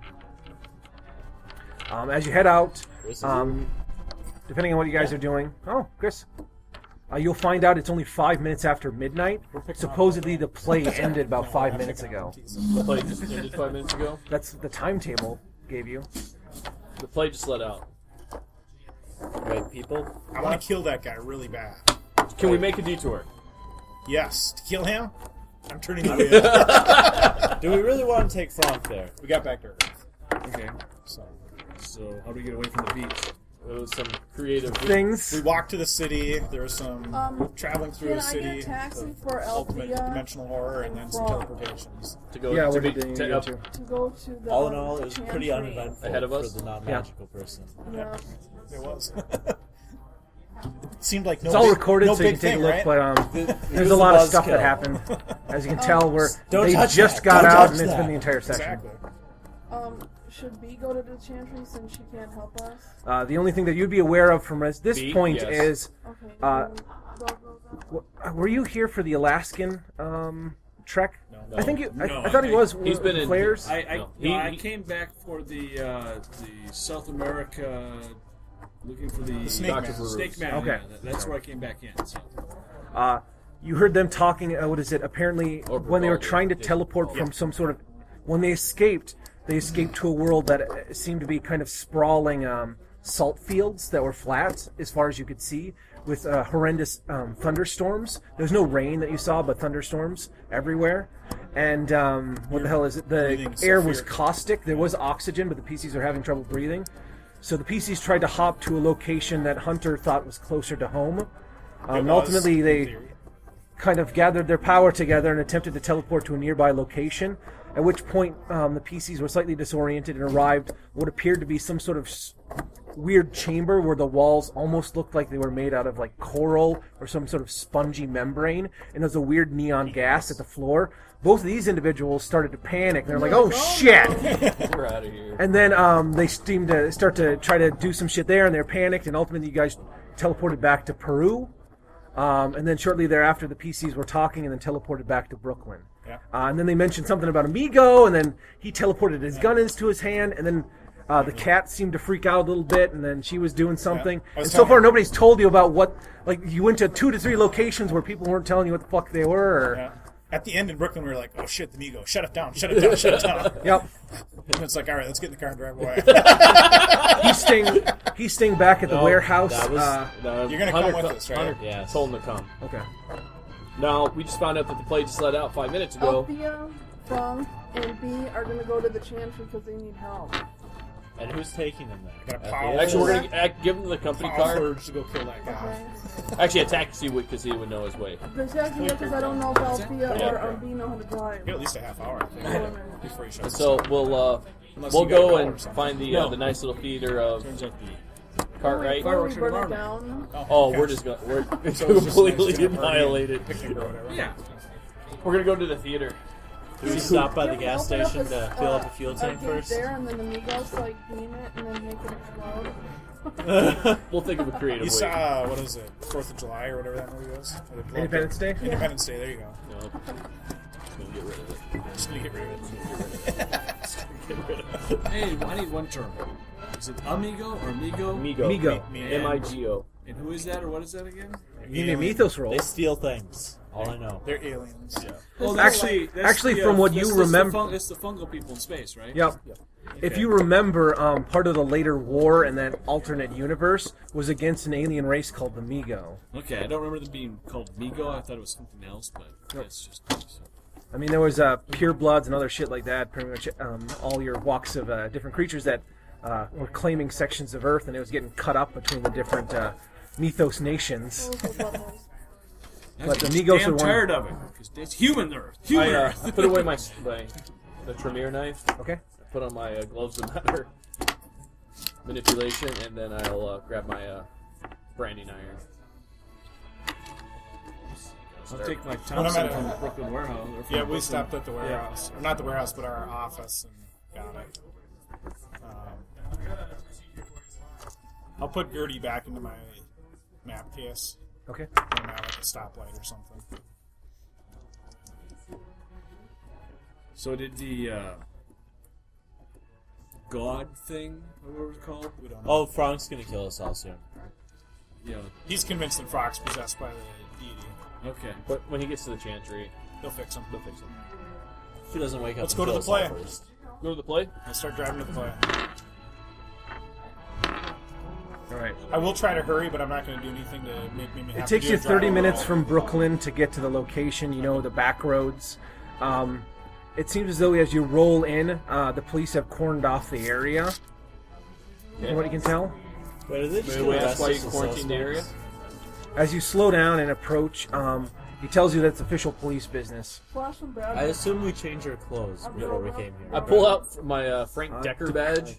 As you head out, Chris is depending on what you guys are doing. Oh, Chris. You'll find out it's only 5 minutes after midnight. Supposedly the play ended about 5 minutes ago. The play just ended 5 minutes ago. That's the timetable gave you. The play just let out. Wait, people? I want to kill that guy really bad. Can we make a detour? Yes. To kill him? I'm turning the wheel. Do we really want to take Frank there? We got back to Earth. Okay. So how do we get away from the beach? It was some creative Things. We walked to the city. There was some traveling through Can the I city. get a taxi for Ultimate Althea dimensional horror, and then some Frog teleportations. to go Yeah, to where be did you to go up- to? to go to the All in all, it was pretty Chantry? uneventful Ahead of us? for the non-magical person. Yeah. It was. seemed like no It's all big, recorded, no so you big can take thing, a look. right? But there's a lot of stuff that happened. As you can tell, Don't they touch just that. got Don't out, touch and it's that. been the entire section. Exactly. Should B go to the chantry since she can't help us? The only thing that you'd be aware of from this B, point yes. is, Okay. Go. were you here for the Alaskan trek? No. I think you. No, I thought he was. He's been in- players. I He- came back for the South America, looking for the Snake Dr. Man. Veru's. Snake Man. Okay. Yeah, that's where I came back in. So. You heard them talking. What is it? Apparently, Or when they were Brivaldi, trying to yeah. teleport from some sort of, when they escaped to a world that seemed to be kind of sprawling salt fields that were flat as far as you could see, with horrendous thunderstorms. There's no rain that you saw, but thunderstorms everywhere. And what the hell is it? The breathing air was sulfuric. caustic. There was oxygen, but the PCs are having trouble breathing. So the PCs tried to hop to a location that Hunter thought was closer to home. And was, ultimately, in they theory. kind of gathered their power together and attempted to teleport to a nearby location, at which point the PCs were slightly disoriented and arrived what appeared to be some sort of weird chamber where the walls almost looked like they were made out of like coral or some sort of spongy membrane, and there's a weird neon gas at the floor. Both of these individuals started to panic. They're like, "Oh shit!" We're out of here. And then they seemed to start to try to do some shit there, and they're panicked, and ultimately you guys teleported back to Peru. And then shortly thereafter, the PCs were talking and then teleported back to Brooklyn. Yeah. And then they mentioned something about Amigo, and then he teleported his gun into his hand, and then the cat seemed to freak out a little bit, and then she was doing something. I was And so telling far, her- nobody's told you about what, like, you went to 2 to 3 locations where people weren't telling you what the fuck they were. Or, Yeah. At the end in Brooklyn, we were like, "Oh shit, the Migo! Shut it down! Shut it down! Shut it down!" Yep. And it's like, "All right, let's get in the car and drive away." He's staying back at the No, warehouse. that was- You're gonna come with us, right? Hunter Yes. told him to come. Okay. Now, we just found out that the play just let out 5 minutes ago. Althea, Frank, and B are gonna go to the chantry because they need help. And who's taking them there? Got a At the power. end? Actually, we're going to give him the company Power car. urge to go kill that guy. Okay. Actually, attack Seawood because he would know his way. The chantry because I don't know if Althea Yeah. or B know how to drive. Get at least a half hour, I think, before you shut And us so down. we'll Unless we'll you got a go call and or something. find the nice little theater of Turns out the Cartwright. Fireworks Burn are it alarming. down. Oh, okay. we're just going we're So it's just nice completely to have a party and annihilated. picnic or whatever. Yeah. We're gonna go to the theater. Do we stop by the Can we gas open up station to fill up a fuel tank gate first? there and then the Migos like beam it and then make it explode. We'll think of a creative You way. saw, what is it, 4th of July or whatever that movie was? Where they blew up Independence the- Day? Independence Day, there you go. No. Just gonna get rid of it. Just gonna get rid of it. Get rid of it. Hey, I need one term. Is it Amigo or Migo? Migo. Migo. M-I-G-O. And who is that, or what is that again? Give me a mythos roll. They steal things. All I know. They're aliens. Yeah. Oh, Actually, from what you remember- it's the fungal people in space, right? Yep. If you remember, part of the later war in that alternate universe was against an alien race called the Migo. Okay, I don't remember them being called Migo. I thought it was something else, but that's just. I mean, there was pure bloods and other shit like that. Pretty much all your walks of different creatures that were claiming sections of Earth, and it was getting cut up between the different mythos nations. Those are buttholes. But the Migos damn are one. tired of it because it's human Earth. Human I Earth. put away the Tremere knife. Okay. Put on my gloves of matter manipulation, and then I'll grab my branding iron. I'll take my When Thompson I'm at from a- the Brooklyn warehouse. Or from Yeah, we Brooklyn- stopped at the warehouse. Or not the warehouse, but our office and got it. I'll put Gertie back into my map case. Okay. When I'm at like a stoplight or something. So did the God thing, what was it called? We don't know. Oh, Frank's gonna kill us all soon. You know, He's convinced that Frog's possessed by the deity. okay. But when he gets to the chantry, They'll fix him. they'll fix him. If he doesn't wake up, Let's and go to kill the us all play. first. Go to the play. I'll start driving to the play. All right. I will try to hurry, but I'm not going to do anything to make me have It to takes do you a 30 drive minutes roll. from Brooklyn to get to the location. You know, the back roads. It seems as though as you roll in, the police have cornered off the area. From what you can tell. Wait, are they just Wait, gonna that's arrest why you us as quarantined the area? suspects? As you slow down and approach, he tells you that's official police business. Flash them bad. I assume we changed our clothes before we came here. I pull out my Frank Decker badge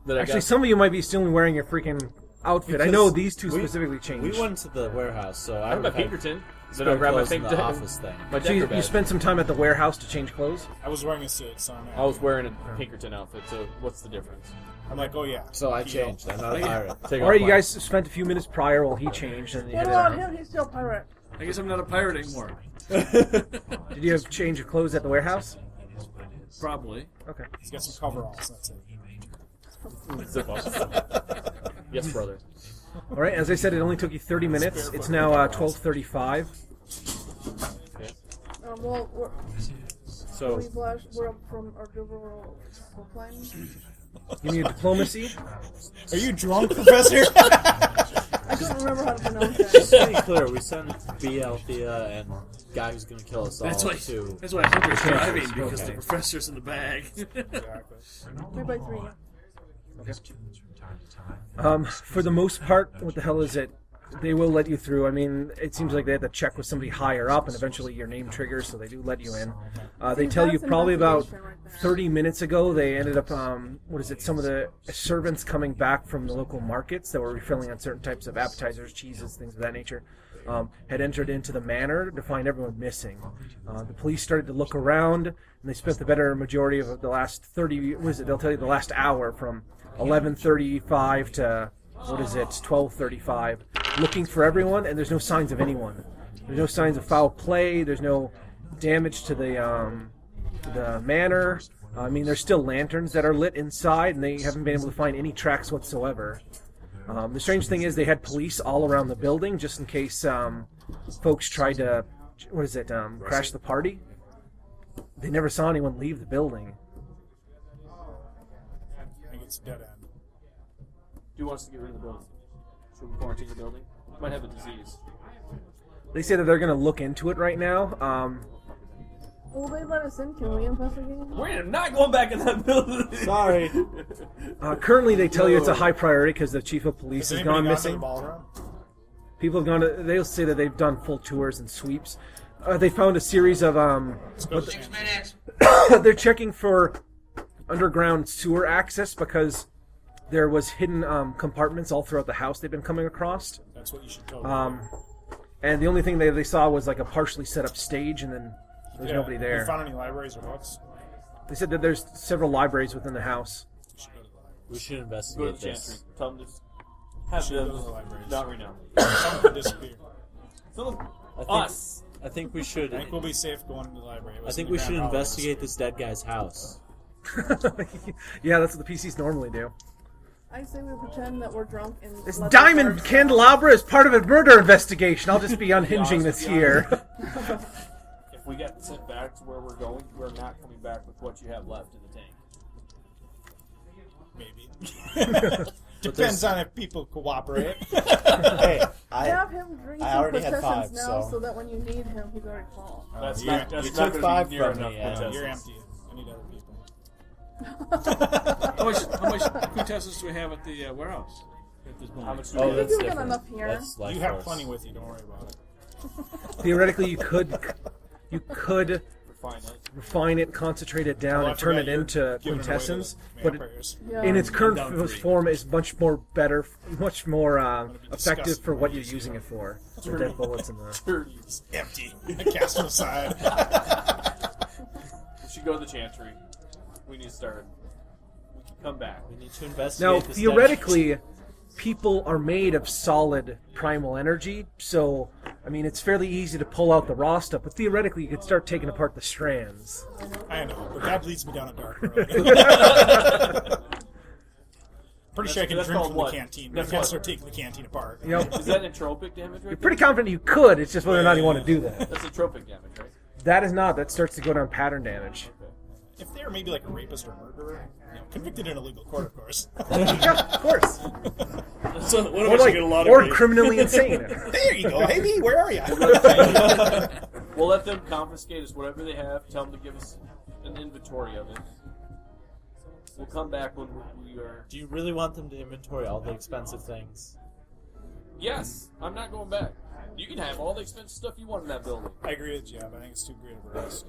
that I Actually, got. some of you might be still wearing your freaking outfit. I Because know these two we- specifically changed. We went to the warehouse, so I I'm a would have Pinkerton. Then spare I'll grab my clothes in thing. the office thing. My So you Decker badge. spent some time at the warehouse to change clothes? I was wearing a suit, so I was wearing a Pinkerton outfit, so what's the difference? I'm like, oh yeah. So I Keto. changed. I'm not a pirate. Take Alright, off you mine. guys spent a few minutes prior while he changed, and you What headed about out. him? He's still a pirate. I guess I'm not a pirate anymore. Did you have change of clothes at the warehouse? Probably. Okay. He's got some coveralls. That's it. Zip up. Yes, brother. Alright, as I said, it only took you 30 minutes. It's now 12:35. Well, So we're up from our Obduro playing. You need diplomacy. Are you drunk, Professor? I couldn't remember how to pronounce just that. to be clear, we sent B. Althea and guy who's going to kill us all That's why. to. That's why I think we're driving because Okay. the professor's in the bag. Exactly. 3x3. For the most part, what the hell is it? They will let you through. I mean, it seems like they had to check with somebody higher up, and eventually your name triggers, so they do let you in. They tell you That's probably about investigation right there. 30 minutes ago they ended up, some of the servants coming back from the local markets that were refilling on certain types of appetizers, cheeses, things of that nature, had entered into the manor to find everyone missing. The police started to look around, and they spent the better majority of the last 30, they'll tell you the last hour from 11:35 to 12:35, looking for everyone, and there's no signs of anyone. There's no signs of foul play. There's no damage to the manor. I mean, there's still lanterns that are lit inside, and they haven't been able to find any tracks whatsoever. The strange thing is they had police all around the building just in case folks tried to, crash the party. They never saw anyone leave the building. I think it's dead end. Do you want us to get rid of the building? Should we quarantine the building? Might have a disease. They say that they're going to look into it right now. Will they let us in? Can we investigate? We're not going back in that building. Sorry. Currently, they tell you it's a high priority because the chief of police Has has anybody gone gone to missing. the ballroom? People have gone to. They'll say that they've done full tours and sweeps. They found a series of. Let's go to the 6 minutes. They're checking for underground sewer access because there was hidden compartments all throughout the house they've been coming across. That's what you should tell them. And the only thing they saw was like a partially set up stage, and then there's nobody Have there. you found any libraries or books? They said that there's several libraries within the house. You should go to the library. We should Go to investigate the this. chantry. Tell them to have Should go them to the libraries. not right now. Someone could disappear. Us. I think we should. I think we'll be safe going to the library. I think we should investigate this dead guy's house. Yeah, that's what the PCs normally do. I say we pretend that we're drunk and. This let the diamond guards candelabra is part of a murder investigation. I'll just be unhinging this here. If we get sent back to where we're going, we're not coming back with what you have left in the tank. Maybe. Depends on if people cooperate. Hey, Have him drink I some already had quintessence 5, so. so- that when you need him, he's already called. That's you're- not. That's you not took gonna 5 be near from enough. me, Adam. quintessence. You're empty. I need other people. How much quintessence do we have at the warehouse at this moment? How much do Oh, we that's think we got different. enough here. That's life You have force. plenty with you. Don't worry about it. Theoretically, you could refine it? refine it, concentrate it down, Oh, I and turn forgot it you're into giving away to quintessence. the But vampires. Yeah. in its current down 3. form, is much more better, much more be effective disgusting for what when you're you see using them. it for. The dead bullets and the. It's empty. I cast them aside. We should go to the chantry. We need to start. We can come back. We need to investigate Now, this theoretically, people are made of solid primal energy, so I mean it's fairly easy to pull out the raw stuff. But theoretically, you could start taking apart the strands. I know, but that leads me down a dark road. Pretty sure I can that's drink called from what? the canteen, but That's I can't what? start taking the canteen apart. You know, Is that entropic damage? you're Right pretty confident you could. It's just whether or not you want to do that. there? That's entropic damage, right? That is not. That starts to go down pattern damage. If they're maybe like a rapist or murderer, convicted in a legal court, of course. Yeah, of course. So one of Or us like, get a lot or of criminally insane. There you go, Amy. Where are you? We'll let them confiscate us whatever they have. Tell them to give us an inventory of it. We'll come back when we are. Do you really want them to inventory all the expensive things? Yes, I'm not going back. You can have all the expensive stuff you want in that building. I agree with Jeb. I think it's too great of a risk.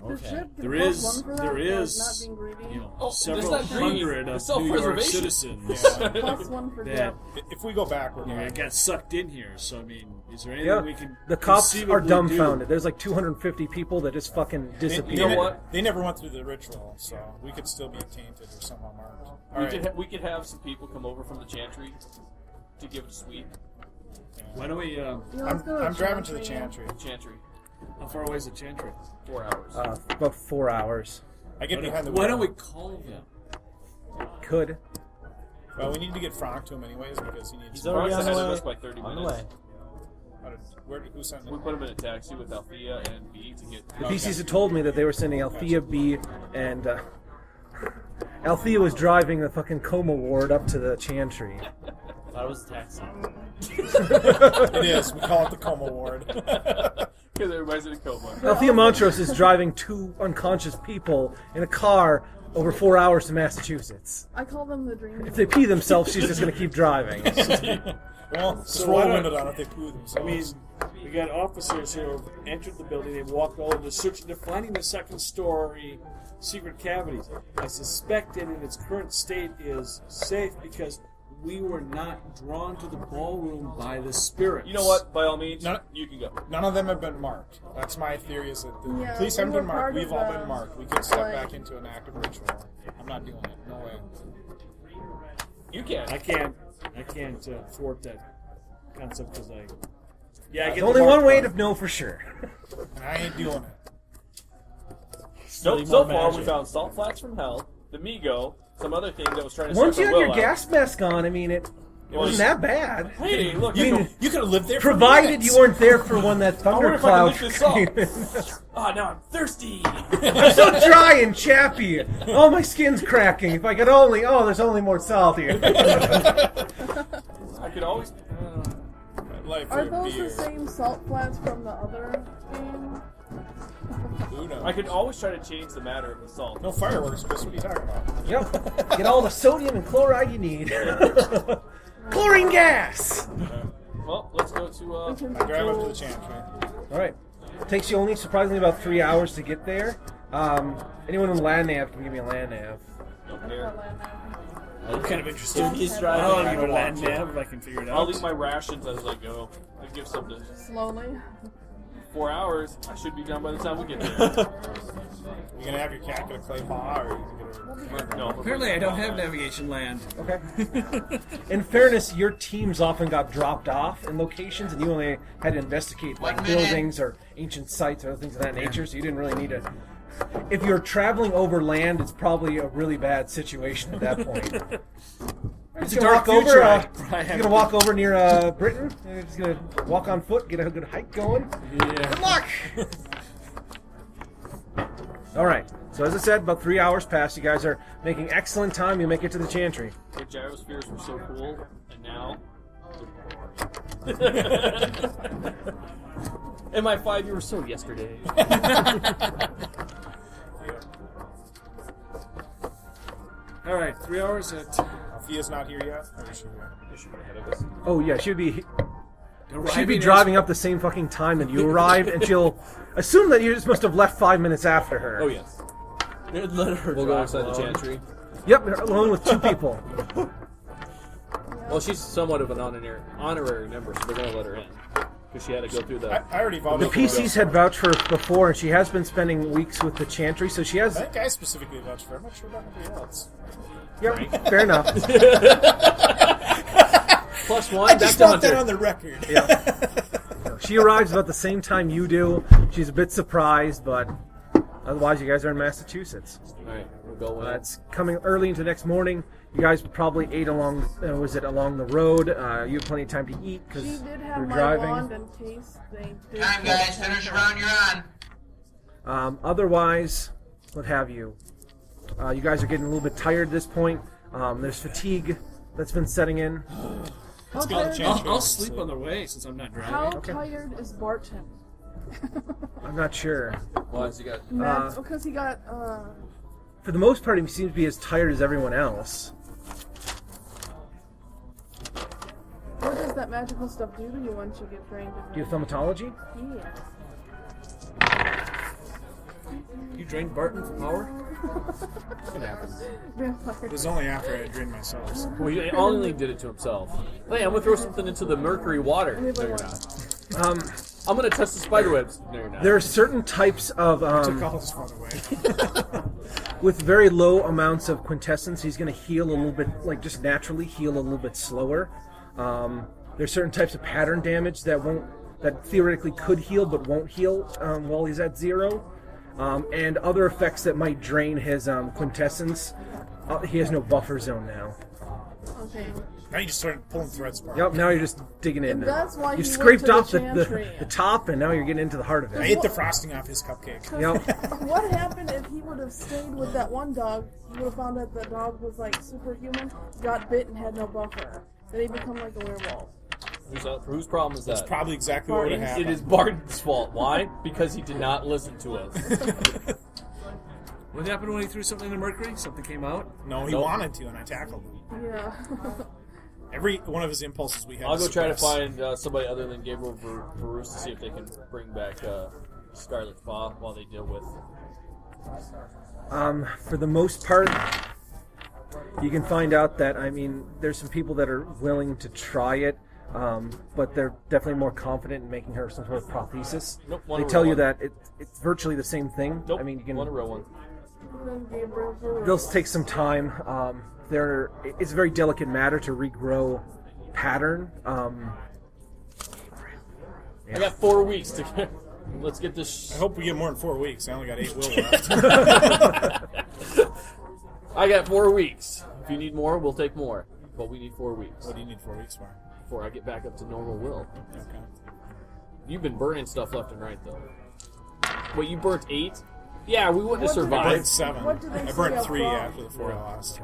The Okay. ship can There plus is, one for that, there for, is, not being greedy. you know, Oh, several that's not greedy. hundred It's of New York self-preservation. citizens Plus one for that depth. If we go back, we're you know, going. got sucked in here. So I mean, is there anything Yeah, we can? the cops are conceivably dumbfounded. do? There's like 250 people that just fucking disappeared. You know what? They never went through the ritual, so we could still be tainted or somehow marked. All right. We could have some people come over from the Chantry to give it a sweep. Why don't we? Yeah, let's go I'm driving to the Chantry. Chantry. Chantry, How far away is the Chantry? 4 hours. About 4 hours. I get behind the Why wheel. don't we call them? Could. Well, we need to get Frank to him anyways because he needs. He's to- already Frank's on the ahead of way. us by 30 On the minutes. way. Who sent We him? put him in a taxi with Althea and B to get. The PCs had told me that they were sending Althea B, and Althea was driving the fucking coma ward up to the Chantry. Thought it was a taxi. It is. We call it the coma ward. Because everybody's in a coma. Althea Montrose is driving 2 unconscious people in a car over 4 hours to Massachusetts. I call them the dream. If they pee themselves, she's just going to keep driving. Well, just So roll why the don't- window down if they poo themselves. I mean, we got officers who have entered the building. They walked all over, they're searching, they're finding the second story secret cavities. I suspect it in its current state is safe because we were not drawn to the ballroom by the spirits. You know what? By all means, No. you can go. none of them have been marked. That's my theory. Is that the Yeah, police we haven't were been marked. part We've of all the- been marked. We could step like- back into an active ritual. I'm not doing it. No way. You can. I can't thwart that concept because I. Yeah, I get There's the only mark one way part. to know for sure. And I ain't doing it. Nope, Need so more far we magic. found salt flats from hell, the Migo, some other thing that was trying to Once suck you our had your will gas mask on, I mean, it wasn't that bad. out. Hey, look, You mean- You could have lived there. For Provided minutes. you weren't there for when that wonder if I can thundercloud lick this salt. came in. Ah, now I'm thirsty. I'm so dry and chappy. Oh, my skin's cracking. If I could only... Oh, there's only more salt here. I could always. Life Are for those beer. the same salt flats from the other game? Who knows? I could always try to change the matter of the salt. No fireworks, Chris. What are you talking about? Yep. Get all the sodium and chloride you need. Chlorine gas! Well, let's go to. We can I drive up to go- the Chantry. All right. Takes you only surprisingly about 3 hours to get there. Anyone with land nav can give me a land nav. Don't care. I'm kind of interested. He's I driving. don't I give don't a land want to. nav if I can figure it out. I'll leave my rations as I go. I give some to Slowly. 4 hours. I should be done by the time we get there. You gonna have your cat get a clay paw, or you gonna get her? No, Apparently, I don't have navigation land. Okay. In fairness, your teams often got dropped off in locations, and you only had to investigate like buildings or ancient sites or things of that nature. So you didn't really need to. If you're traveling over land, it's probably a really bad situation at that point. It's You're a dark gonna walk future. over. I You're gonna walk over near Britain. You're just gonna walk on foot, get a good hike going. Yeah. Good luck. All right. So as I said, about 3 hours pass. You guys are making excellent time. You make it to the Chantry. the gyrospheres were so cool, and now. In my 5 years so yesterday. All right, 3 hours at. Althea's not here yet. Or is she here? They should be ahead of us. Oh yeah, she'd be arriving driving up the same fucking time that you arrived, and she'll assume that you just must have left 5 minutes after her. Oh yes. Let her We'll go drive inside the alone. Chantry. Yep, alone with 2 people. Well, she's somewhat of an honorary member, so they're gonna let her in because she had to go through the. I already vouched. The for her. PCs had vouched for her before, and she has been spending weeks with the Chantry, so she has. I think I specifically vouched for her. I'm not sure about anybody else. Yep, fair enough. +1. I Back just to want that Hunter. on the record. She arrives about the same time you do. She's a bit surprised, but otherwise, you guys are in Massachusetts. All right, we'll go. It's coming early into next morning. You guys probably ate along. Along the road? You had plenty of time to eat because She you did were have my driving. wand in case they did. Time, guys. Finish the round you're on. Otherwise, what have you? You guys are getting a little bit tired at this point. There's fatigue that's been setting in. How go to the tired, Chantry. I'll sleep on the way since I'm not driving. how Okay. tired is Barton? I'm not sure. Why has he got? Matt, because he got. For the most part, he seems to be as tired as everyone else. What does that magical stuff do to you once you get trained in Do you have thaumatology? Yes. You drained Barton for power? It happens. Vampire. It was only after I had drained myself. So. Well, he only did it to himself. Hey, I'm gonna throw something into the mercury water. No, you're not. I'm gonna touch the spider webs. No, you're not. There are certain types of Took all his fun away. with very low amounts of quintessence. He's going to heal a little bit, like just naturally heal a little bit slower. There's certain types of pattern damage that theoretically could heal but won't heal while he's at 0. And other effects that might drain his quintessence. He has no buffer zone now. Okay. Now you just started pulling threads apart. Yep, now you're just digging in. And that's why you he scraped went off to the top, and now you're getting into the heart of I it. ate the frosting off his cupcake. Yep. What happened if he would have stayed with that one dog? He would have found out the dog was like superhuman, got bit, and had no buffer. Then he become like a werewolf. Whose problem is that? That's probably exactly what would have happened. It is Barton's fault. Why? Because he did not listen to us. What happened when he threw something into Mercury? Something came out? No, he wanted to, and I tackled him. Yeah. Every one of his impulses we had. I'll go try to find somebody other than Gabriel Verus to see if they can bring back Scarlet Fa while they deal with. For the most part, you can find out that, there's some people that are willing to try it, but they're definitely more confident in making her some sort of prothesis. Nope, they tell you that it's virtually the same thing. Nope, you can. want a real one. They'll take some time. It's a very delicate matter to regrow pattern. I got 4 weeks to get. Let's get this. I hope we get more than 4 weeks. I only got 8 will left. I got 4 weeks. If you need more, we'll take more. But we need 4 weeks. What do you need 4 weeks for? Before I get back up to normal will. Okay. You've been burning stuff left and right, though. Wait, you burnt 8? Yeah, we wouldn't have I survived. burnt 7. I burnt 3 after the 4 I lost.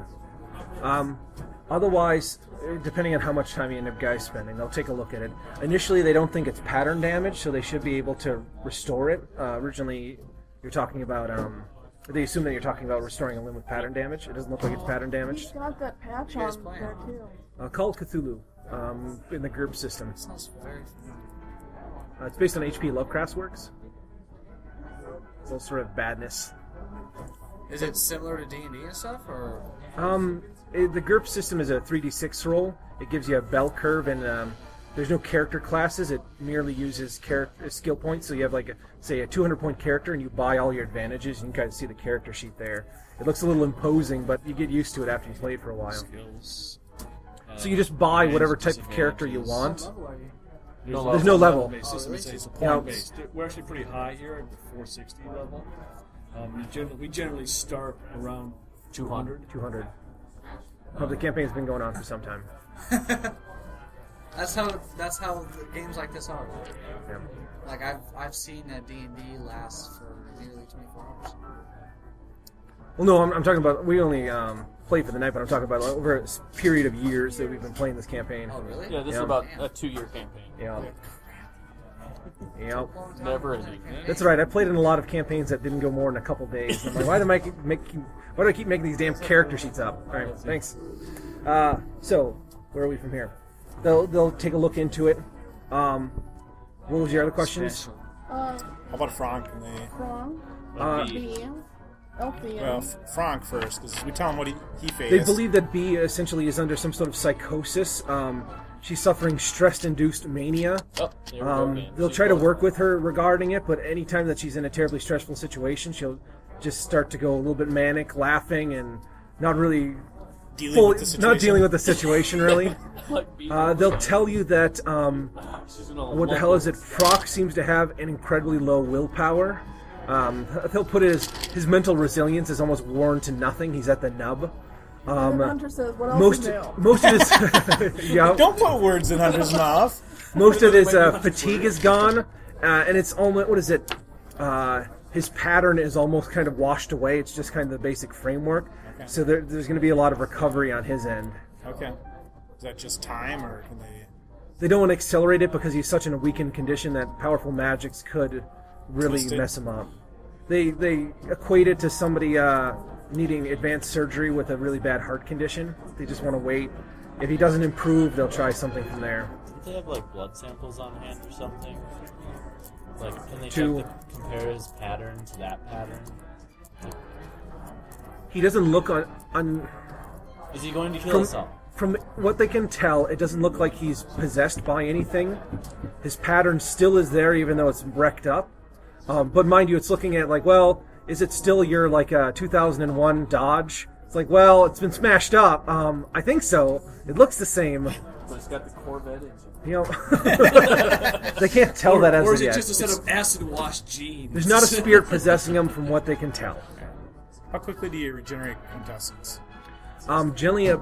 Otherwise, depending on how much time you end up guys spending, they'll take a look at it. Initially, they don't think it's pattern damage, so they should be able to restore it. Originally, you're talking about, they assume that you're talking about restoring a limb with pattern damage. It doesn't look like it's pattern damage. He's got that patch on there, too. Call of Cthulhu, in the GURPS system. Sounds very familiar. It's based on H.P. Lovecraft's works. It's all sort of badness. Is it similar to D&D and stuff, or? The GURPS system is a 3d6 roll. It gives you a bell curve, and there's no character classes. It merely uses skill points. So you have, like, say, a 200-point character, and you buy all your advantages. You can kind of see the character sheet there. It looks a little imposing, but you get used to it after you play it for a while. Skills. So you just buy whatever type of character you want. There's no level. It's a point-based. We're actually pretty high here at the 460 level. We generally start around 200. 200. The campaign's been going on for some time. That's how games like this are. Yeah. Like I've seen a D&D last for nearly 24 hours. Well, no, I'm talking about, we only play for the night, but I'm talking about over a period of years that we've been playing this campaign. Oh, really? Yeah, this is about a 2-year campaign. Yeah. Yep. Never ending. That's right. I played in a lot of campaigns that didn't go more than a couple days. I'm like, why do I keep making these damn character sheets up? All right, thanks. So, where are we from here? They'll take a look into it. What was your other questions? How about Frank? And B. Elfie. well, Frank first, because we tell him what he faced. They believe that B essentially is under some sort of psychosis. She's suffering stress-induced mania. Oh, there we go again. They'll try to work with her regarding it, but anytime that she's in a terribly stressful situation, she'll just start to go a little bit manic, laughing, and not really dealing with the situation, really. They'll tell you that, what the hell is it? Frock seems to have an incredibly low willpower. They'll put it as his mental resilience is almost worn to nothing. He's at the nub. And then Hunter says, what else is there? Most of his yeah, Don't put words in Hunter's mouth. most of his fatigue is gone, and it's almost, what is it? His pattern is almost kind of washed away. It's just kind of the basic framework. Okay. So there's going to be a lot of recovery on his end. Okay. Is that just time, or can they... They don't want to accelerate it because he's such in a weakened condition that powerful magics could really Twist it. mess him up. They equate it to somebody needing advanced surgery with a really bad heart condition. They just want to wait. If he doesn't improve, they'll try something from there. Don't they have like blood samples on hand or something? Like, can they To- check the compare his pattern to that pattern? He doesn't look on Is he going to kill us all? From what they can tell, it doesn't look like he's possessed by anything. His pattern still is there, even though it's wrecked up. But mind you, it's looking at like, well, is it still your 2001 Dodge? It's like, well, it's been smashed up. I think so. It looks the same. But it's got the Corvette engine. You know, they can't tell that as Or of is it yet. just a set of acid-wash jeans? There's not a spirit possessing him, from what they can tell. How quickly do you regenerate quintessence? Generally,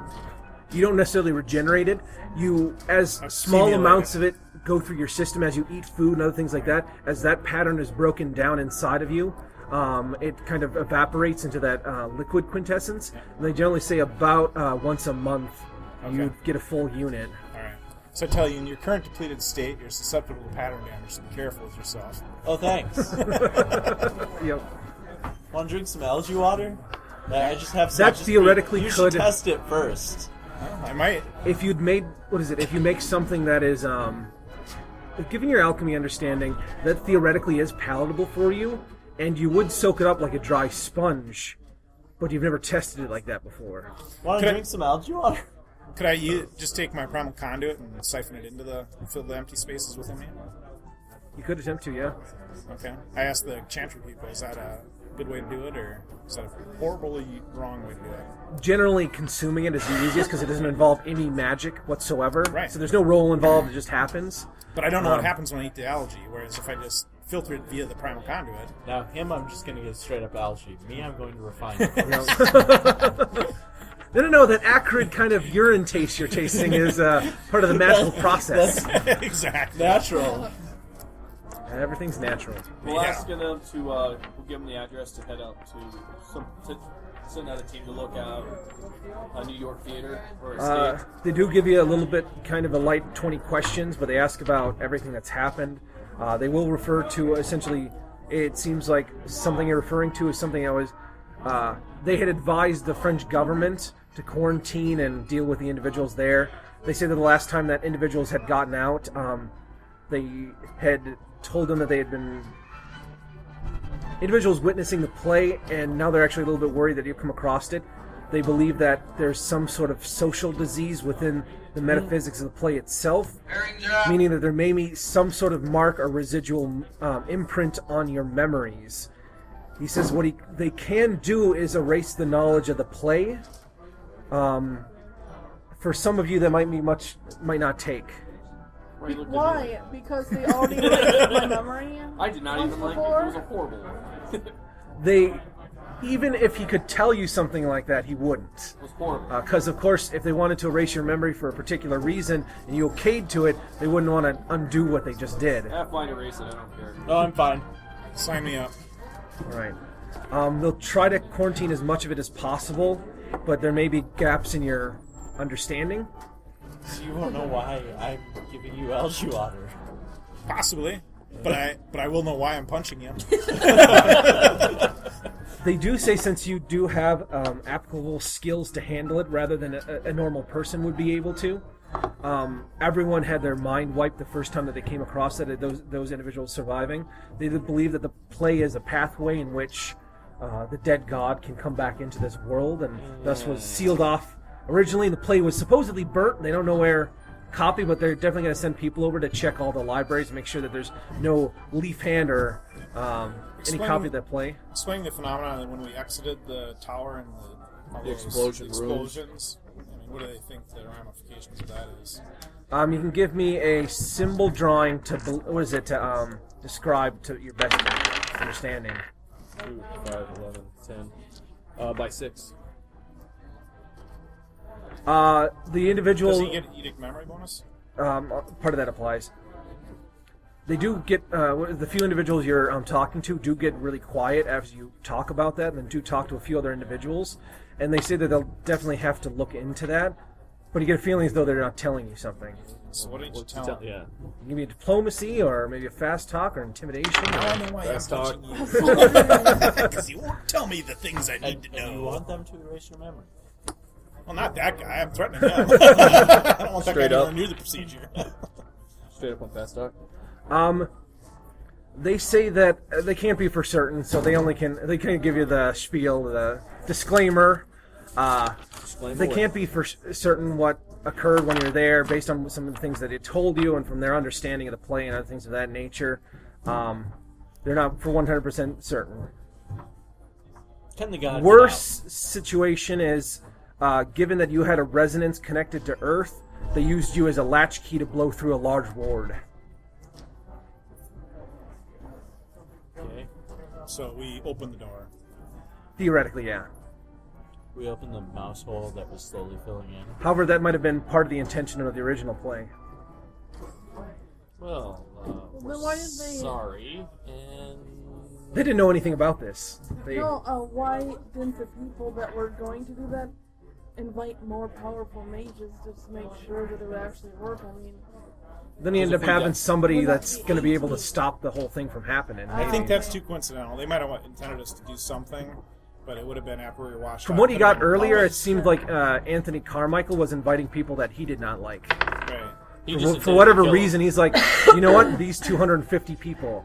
you don't necessarily regenerate it. You, as small Accumulate amounts it. of it go through your system as you eat food and other things like that, as that pattern is broken down inside of you, it kind of evaporates into that liquid quintessence. And they generally say about once a month you get a full unit. All right. So I tell you, in your current depleted state, you're susceptible to pattern damage, so be careful with yourself. Oh, thanks. Yep. Want to drink some algae water? I just have. That theoretically you could- should test it first. I might. If you'd made, if you make something that is, given your alchemy understanding, that theoretically is palatable for you, and you would soak it up like a dry sponge, but you've never tested it like that before. Want Could to I- drink some algae water? Could I just take my primal conduit and siphon it into fill the empty spaces within me? You could attempt to, yeah. Okay. I asked the chantry people, is that a good way to do it, or is that a horribly wrong way to do it? Generally, consuming it is the easiest because it doesn't involve any magic whatsoever. Right. So there's no roll involved; it just happens. But I don't know what happens when I eat the algae, whereas if I just filter it via the primal conduit... Now, him, I'm just going to get straight up algae. Me, I'm going to refine it. No, that acrid kind of urine taste you're tasting is part of the magical process. Exactly. Natural. Everything's natural. We'll Yeah. ask them to, we'll give them the address to head out to send out a team to look out a New York theater or escape. They do give you a little bit, kind of a light 20 questions, but they ask about everything that's happened. They will refer to, essentially, it seems like something you're referring to is something that was, they had advised the French government to quarantine and deal with the individuals there. They say that the last time that individuals had gotten out, they had told them that they had been individuals witnessing the play, and now they're actually a little bit worried that you've come across it. They believe that there's some sort of social disease within the metaphysics of the play itself, meaning that there may be some sort of mark or residual imprint on your memories. He says what they can do is erase the knowledge of the play. For some of you, that might not take. We looked at Why? Because they already erased my memory. I did not once even like it. It before? was a horrible one. They, even if he could tell you something like that, he wouldn't. It was horrible. Because, of course, if they wanted to erase your memory for a particular reason and you okayed to it, they wouldn't want to undo what they just did. Fine, erase it. I don't care. Oh, I'm fine. Sign me up. All right. They'll try to quarantine as much of it as possible, but there may be gaps in your understanding. So you won't know why I'm giving you algae water. Possibly. But I will know why I'm punching you. They do say since you do have applicable skills to handle it rather than a normal person would be able to, everyone had their mind wiped the first time that they came across it, those individuals surviving. They believe that the play is a pathway in which the dead god can come back into this world, and thus was sealed off. Originally, the play was supposedly burnt. They don't know where copy, but they're definitely going to send people over to check all the libraries and make sure that there's no leaf hand or any copy of that play. Explaining the phenomenon that when we exited the tower and all The those explosion rooms. explosions, I mean, what do they think the ramifications of that is? You can give me a symbol drawing to describe to your best understanding. 2, 5, 11, 10. By 6. The individual. Does he get an edict memory bonus? Part of that applies. They do get the few individuals you're talking to do get really quiet as you talk about that, and then do talk to a few other individuals, and they say that they'll definitely have to look into that. But you get a feeling as though they're not telling you something. So what did you What's tell the him? yeah. Give me a diplomacy, or maybe a fast talk, or intimidation. I know why Fast I'm talk. punching you. Because you won't tell me the things I need to And you know. want them to erase your memory. Well, not that guy. I'm threatening him. I don't want that Straight guy up. to learn the procedure. Straight up on fast talk. They say that they can't be for certain, so they can give you the spiel, the disclaimer. They can't be for certain what occurred when you're there, based on some of the things that it told you, and from their understanding of the play and other things of that nature. They're not for 100% certain. Can the god Worst situation is, given that you had a resonance connected to Earth, they used you as a latchkey to blow through a large ward. Okay. So we opened the door. Theoretically, yeah. We opened the mouse hole that was slowly filling in. However, that might have been part of the intention of the original play. Well, then why did they? Sorry, and They didn't know anything about this. Why didn't the people that were going to do that invite more powerful mages just to make sure that it would actually work? I mean, Then you end up having somebody that's going to be able to stop the whole thing from happening. I think that's too coincidental. They might have intended us to do something, but it would have been after we were washed From out. what he got Could've been- earlier, it seemed like Anthony Carmichael was inviting people that he did not like. Right. he just For whatever intended to kill reason, he's like, you know what? These 250 people.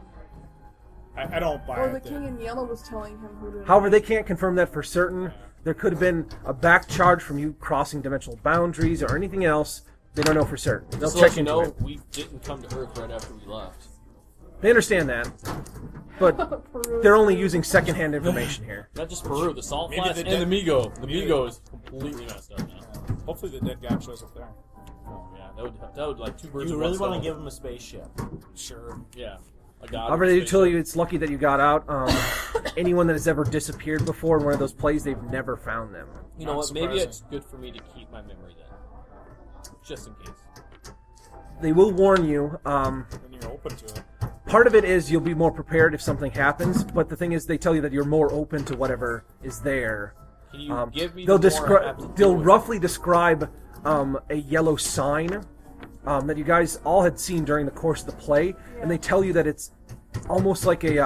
I don't buy or it. the that- King in Yellow was telling him who to. However, they can't confirm that for certain. There could have been a back charge from you crossing dimensional boundaries or anything else. They don't know for certain. They'll Just to check let you into know, it. we didn't come to Earth right after we left. They understand that, but Peru. they're only using secondhand information here. Not just Peru, the Salt Maybe Flats the and the dead- Migo. The maybe- Migo is completely messed up now. Hopefully the dead god shows up there. Oh yeah, that would like two birds You with really one want to stone. give him a spaceship? Sure. Yeah, a god. However, with they space tell ship. you it's lucky that you got out. Anyone that has ever disappeared before in one of those plays, they've never found them. You know Not what? Maybe surprising. it's good for me to keep my memory then, just in case. They will warn you. Then you're open to it. Part of it is you'll be more prepared if something happens, but the thing is they tell you that you're more open to whatever is there. Can you give me? They'll the more I have to deal they'll with? roughly describe a yellow sign that you guys all had seen during the course of the play, and they tell you that it's almost like it's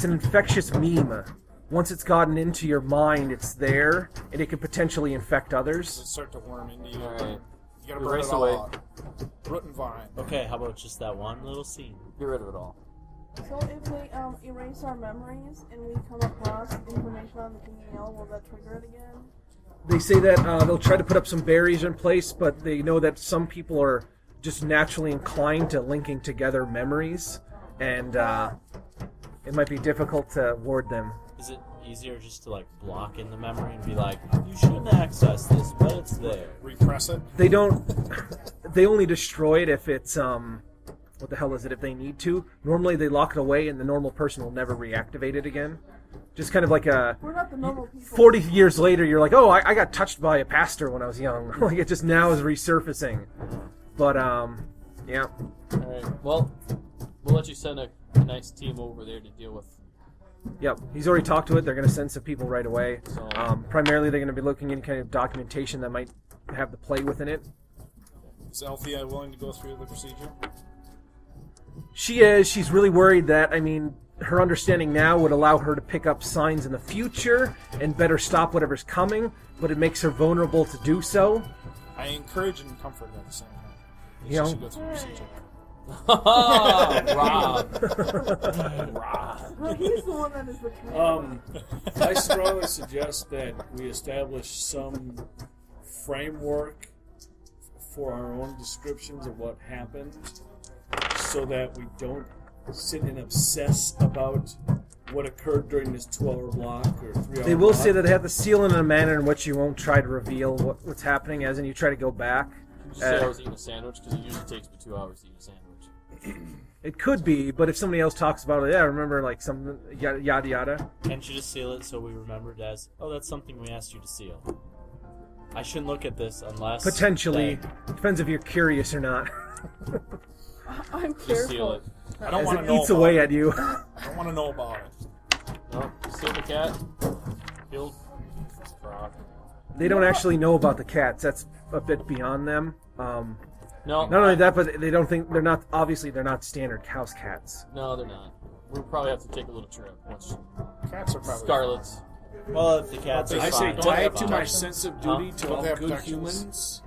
an infectious meme. Once it's gotten into your mind, it's there, and it can potentially infect others. It start to worm into you. Alright. You gotta burn Erase it all away. out. Root and vine. Okay, how about just that one little scene? Get rid of it all. So if they erase our memories and we come across information on the King in Yellow, will that trigger it again? They say that they'll try to put up some barriers in place, but they know that some people are just naturally inclined to linking together memories, and it might be difficult to ward them. Is it easier just to like block in the memory and be like, you shouldn't access this, but it's there? Repress it. They don't. They only destroy it if it's what the hell is it? If they need to. Normally they lock it away, and the normal person will never reactivate it again. Just kind of like a. We're not the normal people. 40 years later, you're like, oh, I got touched by a pastor when I was young. Like it just now is resurfacing. But yeah. Alright, well, we'll let you send a nice team over there to deal with. Yep, he's already talked to it. They're going to send some people right away. So- Primarily, they're going to be looking at any kind of documentation that might have the play within it. Is Althea willing to go through the procedure? She is. She's really worried that, I mean, her understanding now would allow her to pick up signs in the future and better stop whatever's coming, but it makes her vulnerable to do so. I encourage and comfort her at the same time. You She know? should go through the procedure. Rob. Well, he's the one that is the traitor. I strongly suggest that we establish some framework for our own descriptions of what happened so that we don't sit and obsess about what occurred during this 12-hour block or 3-hour They will block. say that they have to seal it in a manner in which you won't try to reveal what's happening, as in you try to go back. Did you say I was eating a sandwich? Because it usually takes me 2 hours to eat a sandwich. It could be, but if somebody else talks about it, yeah, remember, like, some yada yada yada. Can't you just seal it so we remember it as, oh, that's something we asked you to seal? I shouldn't look at this unless... Potentially. they- Depends if you're curious or not. I'm Just seal careful. it. I don't As want to it know eats about away it. at you. I don't want to know about it. No, seal the cat. Killed. Frog. They don't actually know about the cats. That's a bit beyond them. No, Not only that, but they don't think they're not. Obviously, they're not standard house cats. No, they're not. We'll probably have to take a little trip. Once Cats are probably Scarlet's. Well, if the cats are I say fine, tie don't it to have my touch them. sense of Huh? duty to Don't all they have good protections? humans,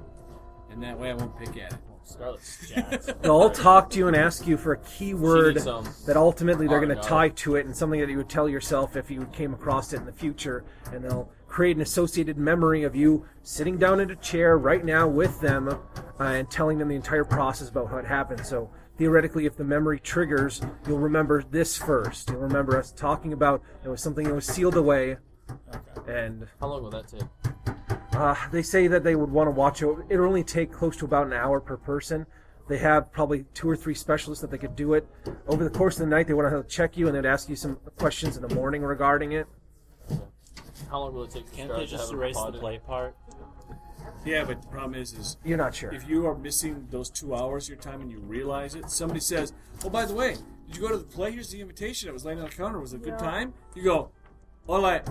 and that way I won't pick at it. Scarlet's jacked. They'll all talk to you and ask you for a keyword needs some that ultimately they're going to art, tie to it and something that you would tell yourself if you came across it in the future. And they'll create an associated memory of you sitting down in a chair right now with them and telling them the entire process about how it happened. So theoretically, if the memory triggers, you'll remember this first. You'll remember us talking about it was something that was sealed away. And How long will that take? they say that they would want to watch it. It'll only take close to about an hour per person. They have probably 2 or 3 specialists that they could do it. Over the course of the night, they want to check you, and they'd ask you some questions in the morning regarding it. How long will it take for Can't Scarlet they to just have erase a the play part? Yeah, but the problem is You're not sure. if you are missing those 2 hours of your time and you realize it, somebody says, "Oh, by the way, did you go to the play? Here's the invitation. It was laying on the counter. Was it a good time?" You go, "All right.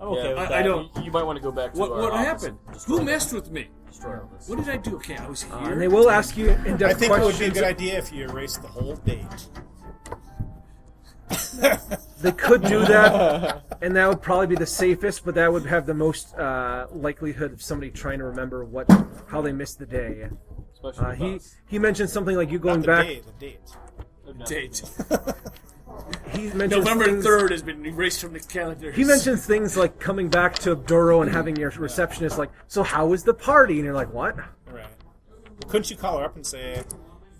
I'm okay with I that. don't. You might want to go back to What our office happened? and Who destroy messed with me? Destroy all this. What did I do? Okay, I was here." And they will ask you in-depth I think questions. it would be a good idea if you erased the whole date. They could do that, and that would probably be the safest, but that would have the most likelihood of somebody trying to remember how they missed the day. Especially He mentioned something like you going Not the back. day, the date. Date. He mentions November things, 3rd has been erased from the calendar. He mentions things like coming back to Obduro and having your receptionist like, so how was the party? And you're like, what? Right. Couldn't you call her up and say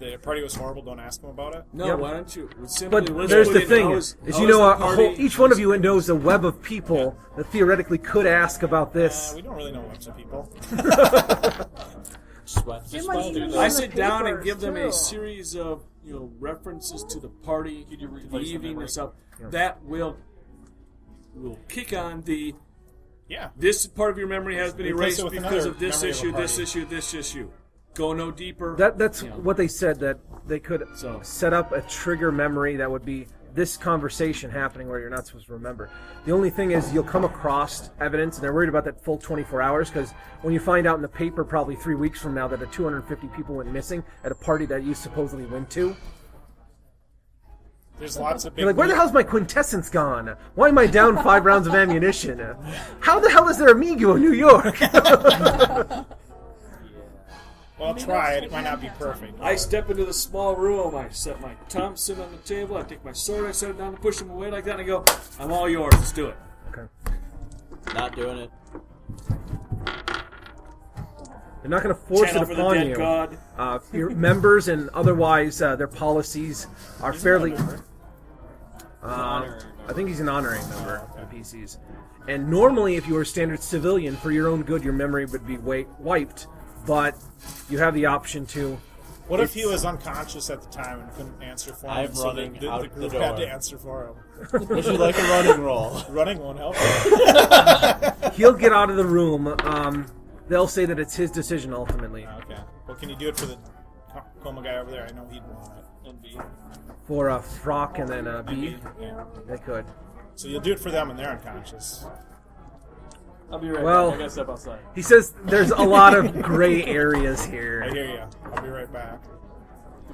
the party was horrible? Don't ask them about it. No, Yep. why don't you? Simply, But let's there's put the in thing, how is how you know the a party- whole, each one of you knows a web of people that theoretically could ask about this. We don't really know webs of people. Sweat. It might even be I in the sit down and papers, give them a too. series of references to the party, to the replace the evening memory? and stuff. That will kick on the. Yeah. This part of your memory has been Replace it erased with because another of this memory of a issue, this party. issue, this issue. Go no deeper. That's what they said, that they could So- set up a trigger memory that would be this conversation happening where you're not supposed to remember. The only thing is you'll come across evidence, and they're worried about that full 24 hours, because when you find out in the paper probably 3 weeks from now that 250 people went missing at a party that you supposedly went to, There's lots of big. you're like, where the hell's my quintessence gone? Why am I down 5 rounds of ammunition? How the hell is there Amigo in New York? Well, try it. It might not be perfect. I step into the small room, I set my Thompson on the table, I take my sword, I set it down to push him away like that, and I go, "I'm all yours, let's do it." Okay. Not doing it. They're not going to force Channel it for the upon dead you. god. Your members and otherwise their policies are fairly. I think he's an honorary member of the PCs. And normally, if you were a standard civilian, for your own good, your memory would be wiped. But you have the option to. What if he was unconscious at the time and couldn't answer for him? I'm so running the out group the had door. to answer for him. Would you like a running roll? Running won't help. He'll get out of the room. They'll say that it's his decision ultimately. Okay. Well, can you do it for the coma guy over there? I know he'd want it. And B. For a Frock and then a B, Maybe, yeah. they could. So you'll do it for them when they're unconscious. I'll be right Well- back. I gotta step outside. He says there's a lot of gray areas I here. hear you. I'll be right back.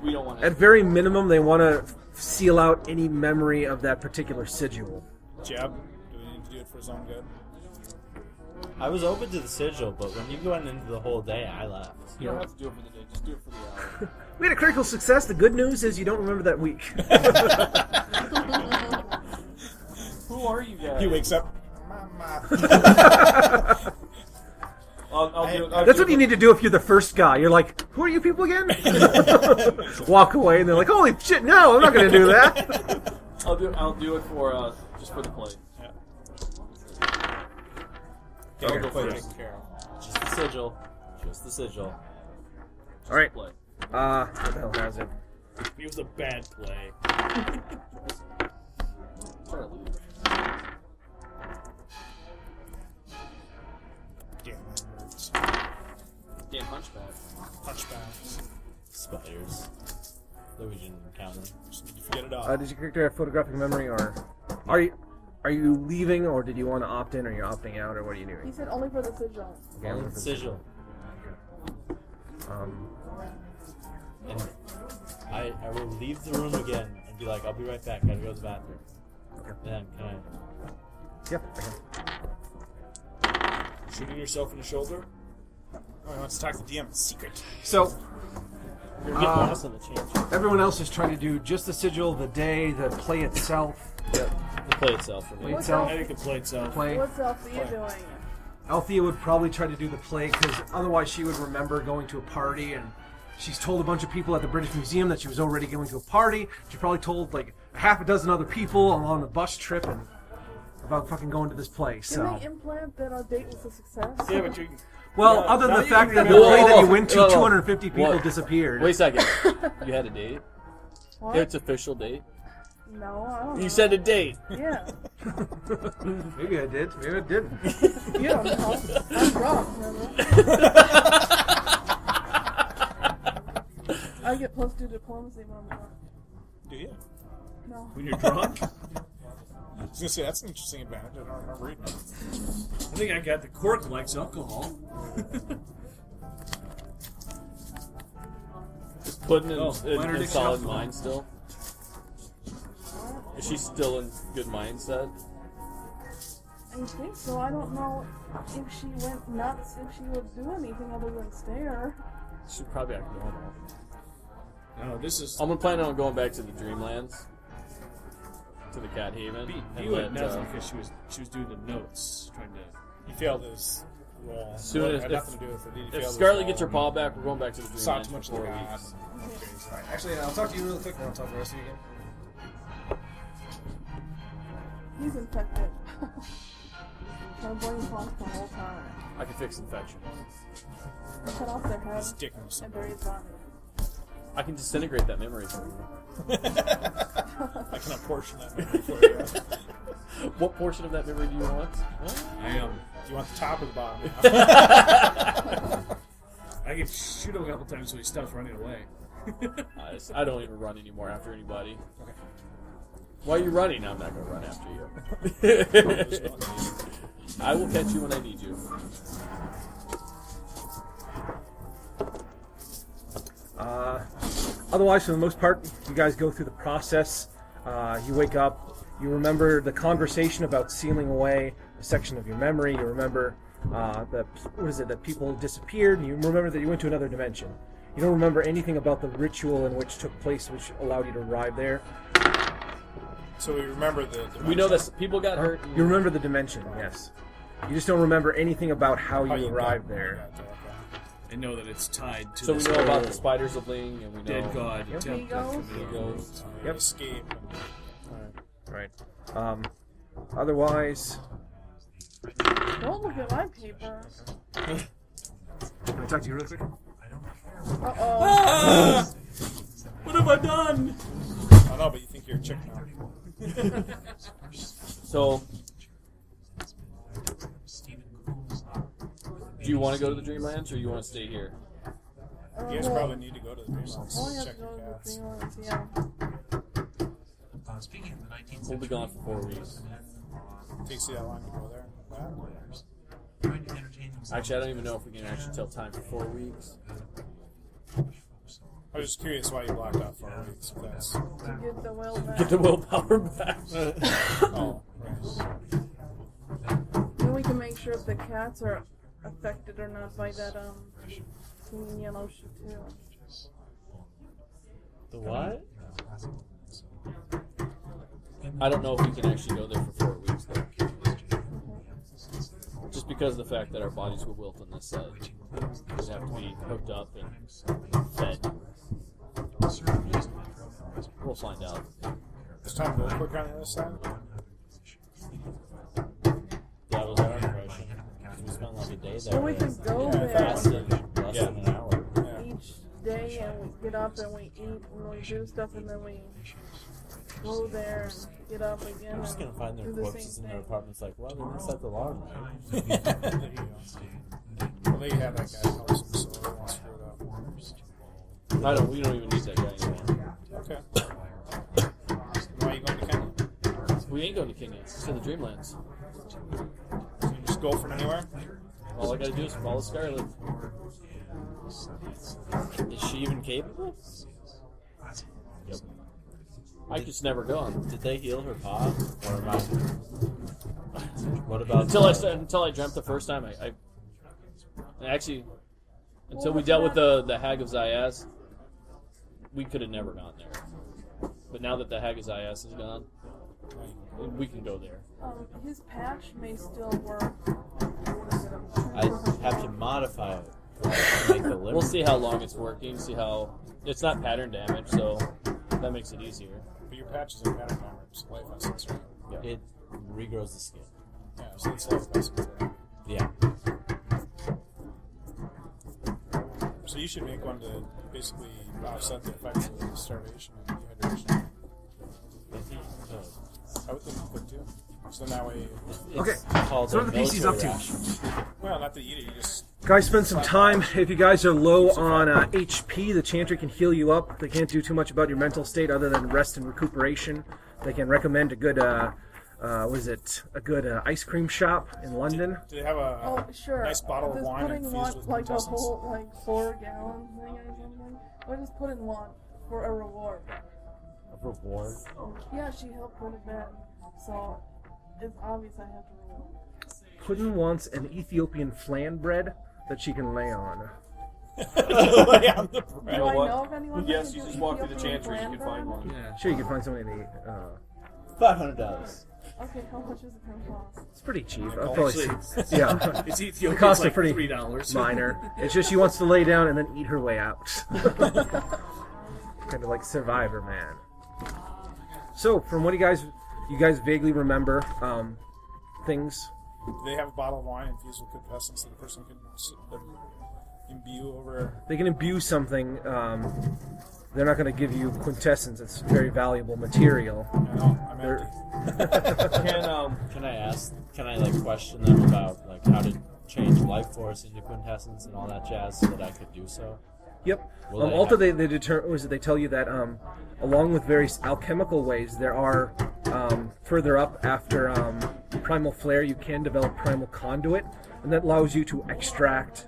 We don't want At to. very minimum, they want to seal out any memory of that particular sigil. Jeb, do we need to do it for his own good? I was open to the sigil, but when you went into the whole day, I left. You don't have to do it for the day. Just do it for the hour. We had a critical success. The good news is you don't remember that week. Who are you guys? He wakes up. Mama. I'll do it. I'll That's do what it you need to do if you're the first guy. You're like, who are you people again? Walk away, and they're like, holy shit, no, I'm not going to do that. I'll do it for just for the play. Okay, I'll go play first. taken care of. Just the sigil. Just the sigil. All right. Play. What the hell has it? It was a bad play. Try to leave. Damn, that hurts. Damn hunchback. Hunchbacks. Spiders. That we didn't encounter. Just need to forget it all. Does your character have photographic memory, or are you leaving, or did you want to opt in, or you're opting out, or what are you He doing? said only for the sigil. Okay, Only the sigil. And I will leave the room again and be like, I'll be right back. Gotta go to the bathroom. Okay. Then can I? Yep. Shooting yourself in the shoulder? Oh, he wants to talk to DM in secret. So You're getting lost on the change. everyone else is trying to do just the sigil, the day, the play itself. The play itself for me. Play What's itself. I think the play itself. Play. What else are you doing? Althea would probably try to do the play because otherwise she would remember going to a party and she's told a bunch of people at the British Museum that she was already going to a party. She probably told like half a dozen other people on the bus trip and about fucking going to this place. Can So, they implant that our date was a success? Yeah, but you. well, Yeah, other than now the you fact can that the remember- play that you Whoa, went to, whoa, whoa. 250 people What? disappeared. Wait a second. You had a date? What? It's official date? No, I don't know. You said a date. Yeah. Maybe I did. Maybe I didn't. You don't know. I'm drunk, remember? I get plus 2 diplomacy when I'm drunk. Do you? No. When you're drunk, I was gonna say that's an interesting advantage. I don't remember reading it. I think I got the cork likes alcohol. Just putting in, Oh, minor in dick solid shuffle. mind still. Is she still in good mindset? I think so. I don't know if she went nuts, if she would do anything other than stare. She'd probably act normal. No, this is. I'm planning on going back to the Dreamlands. To the Cat Haven. He and went let, nuts because she was doing the notes, trying to. He failed his roll. Soon It as- had nothing to do with it. He If failed his Scarlet roll gets her and paw back, we're going back to the Saw Dreamlands too for much of the 4 god. weeks. Alright, actually, I'll talk to you really quick, and I'll talk to the rest of you again. He's infected. I'm blame Fox the whole time. I can fix infection. Cut off their head Stick him and somewhere. bury his body. I can disintegrate that memory for you. I can apportion that memory for you. What portion of that memory do you want? I Do you want the top or the bottom? I can shoot him a couple times so he stops running away. I don't even run anymore after anybody. Okay. Why are you running? I'm not going to run after you. I will catch you when I need you. Otherwise, for the most part, you guys go through the process. You wake up. You remember the conversation about sealing away a section of your memory. You remember that people disappeared. And you remember that you went to another dimension. You don't remember anything about the ritual in which took place, which allowed you to arrive there. So we remember the. We know that people got hurt. and- You remember the dimension, yes. You just don't remember anything about how how you arrived got there. there. I know that it's tied to So we this know whole about the spiders of Leng, and we know. dead god Yep. attempt that Egos. could be- Egos. Yep. Escape. Right. Otherwise, Don't look at my papers. can I talk to you really quick? Uh-oh. What have I done? I know, but you think you're a chick now. So, do you want to go to the Dreamlands, or you want to stay here? You guys probably need to go to the I only Dreamlands. have Check to your go to cats. the Dreamlands, yeah. We'll be gone for 4 weeks. Takes you that long to go there. Actually, I don't even know if we can actually tell time for 4 weeks. I was just curious why you blocked out 4 weeks. If that's To get the will back. Get the willpower back. oh, right. Then we can make sure if the cats are affected or not by that green yellow shit too. The what? I don't know if we can actually go there for 4 weeks, though. Just because of the fact that our bodies will wilt on this side. We'd have to be hooked up and fed. We'll find out. It's time to go quicker on the other side. That was our impression. We spent like a day there. Well, we could go Yeah, there Fast in less than an hour. Yeah. each day and we get up and we eat and we do stuff and then we go there and get up again. I'm just and gonna find their do the corpses same in their thing. apartments like, well, they didn't set the alarm right. There you go. Well, they have that guy helps him, so they won't screw it up. We don't even need that guy anymore. Okay. Why are you going to Kenya? We ain't going to Kenya. It's to the Dreamlands. So you just go from anywhere? All I gotta do is follow Scarlet. Is she even capable? Yep. I just never go on. Did they heal her paw? Or am I... What about Until I dreamt the first time. I actually, Until we dealt with the Hag of Zayas, we could have never gone there. But now that the Hag of Zayas is gone, we can go there. His patch may still work. I have to modify it to make the limit. We'll see how long it's working. See how it's not pattern damage, so that makes it easier. But your patch is a pattern damage, life essence, right? Yeah. It regrows the skin. Yeah, so it's life essence, right? Yeah. So you should make one to basically offset the effects of starvation and dehydration. I would think you could too. So that way, Okay, Called so a what are the PCs up to? military ration. well, not to eat it, you just Guys, spend some time. If you guys are low on HP, the Chantry can heal you up. They can't do too much about your mental state other than rest and recuperation. They can recommend a good, a good ice cream shop in London. do they have a Oh, sure. nice bottle of Just wine putting infused one, with like a quintessence? whole, like 4-gallon thing or something. Or just put in one for a reward. A reward. Yeah, she helped go to bed, so it's obvious I have to reward. Puddin wants an Ethiopian flan bread that she can lay on. Lay on the bread. Do I what? know of anyone? Yes, that you can just do walk through the Ethiopian chantry, you can flan find bread? one. Yeah. Sure, you can find somebody to eat. $500. Okay, how much is it gonna cost? It's pretty cheap. I'll Actually, probably yeah. It's The Ethiopian. cost It's are pretty like $3. minor. It's just she wants to lay down and then eat her way out. Kind of like Survivor Man. So, from what you guys vaguely remember, things. Do they have a bottle of wine infused with quintessence that the person can imbue over? They can imbue something. They're not going to give you quintessence. It's very valuable material. I know, I'm They're- empty. Can I ask? Can I like question them about like how to change life force into quintessence and all that jazz so that I could do so? Yep. Will they Also, have- they tell you that along with various alchemical ways, there are further up after primal flare, you can develop primal conduit, and that allows you to extract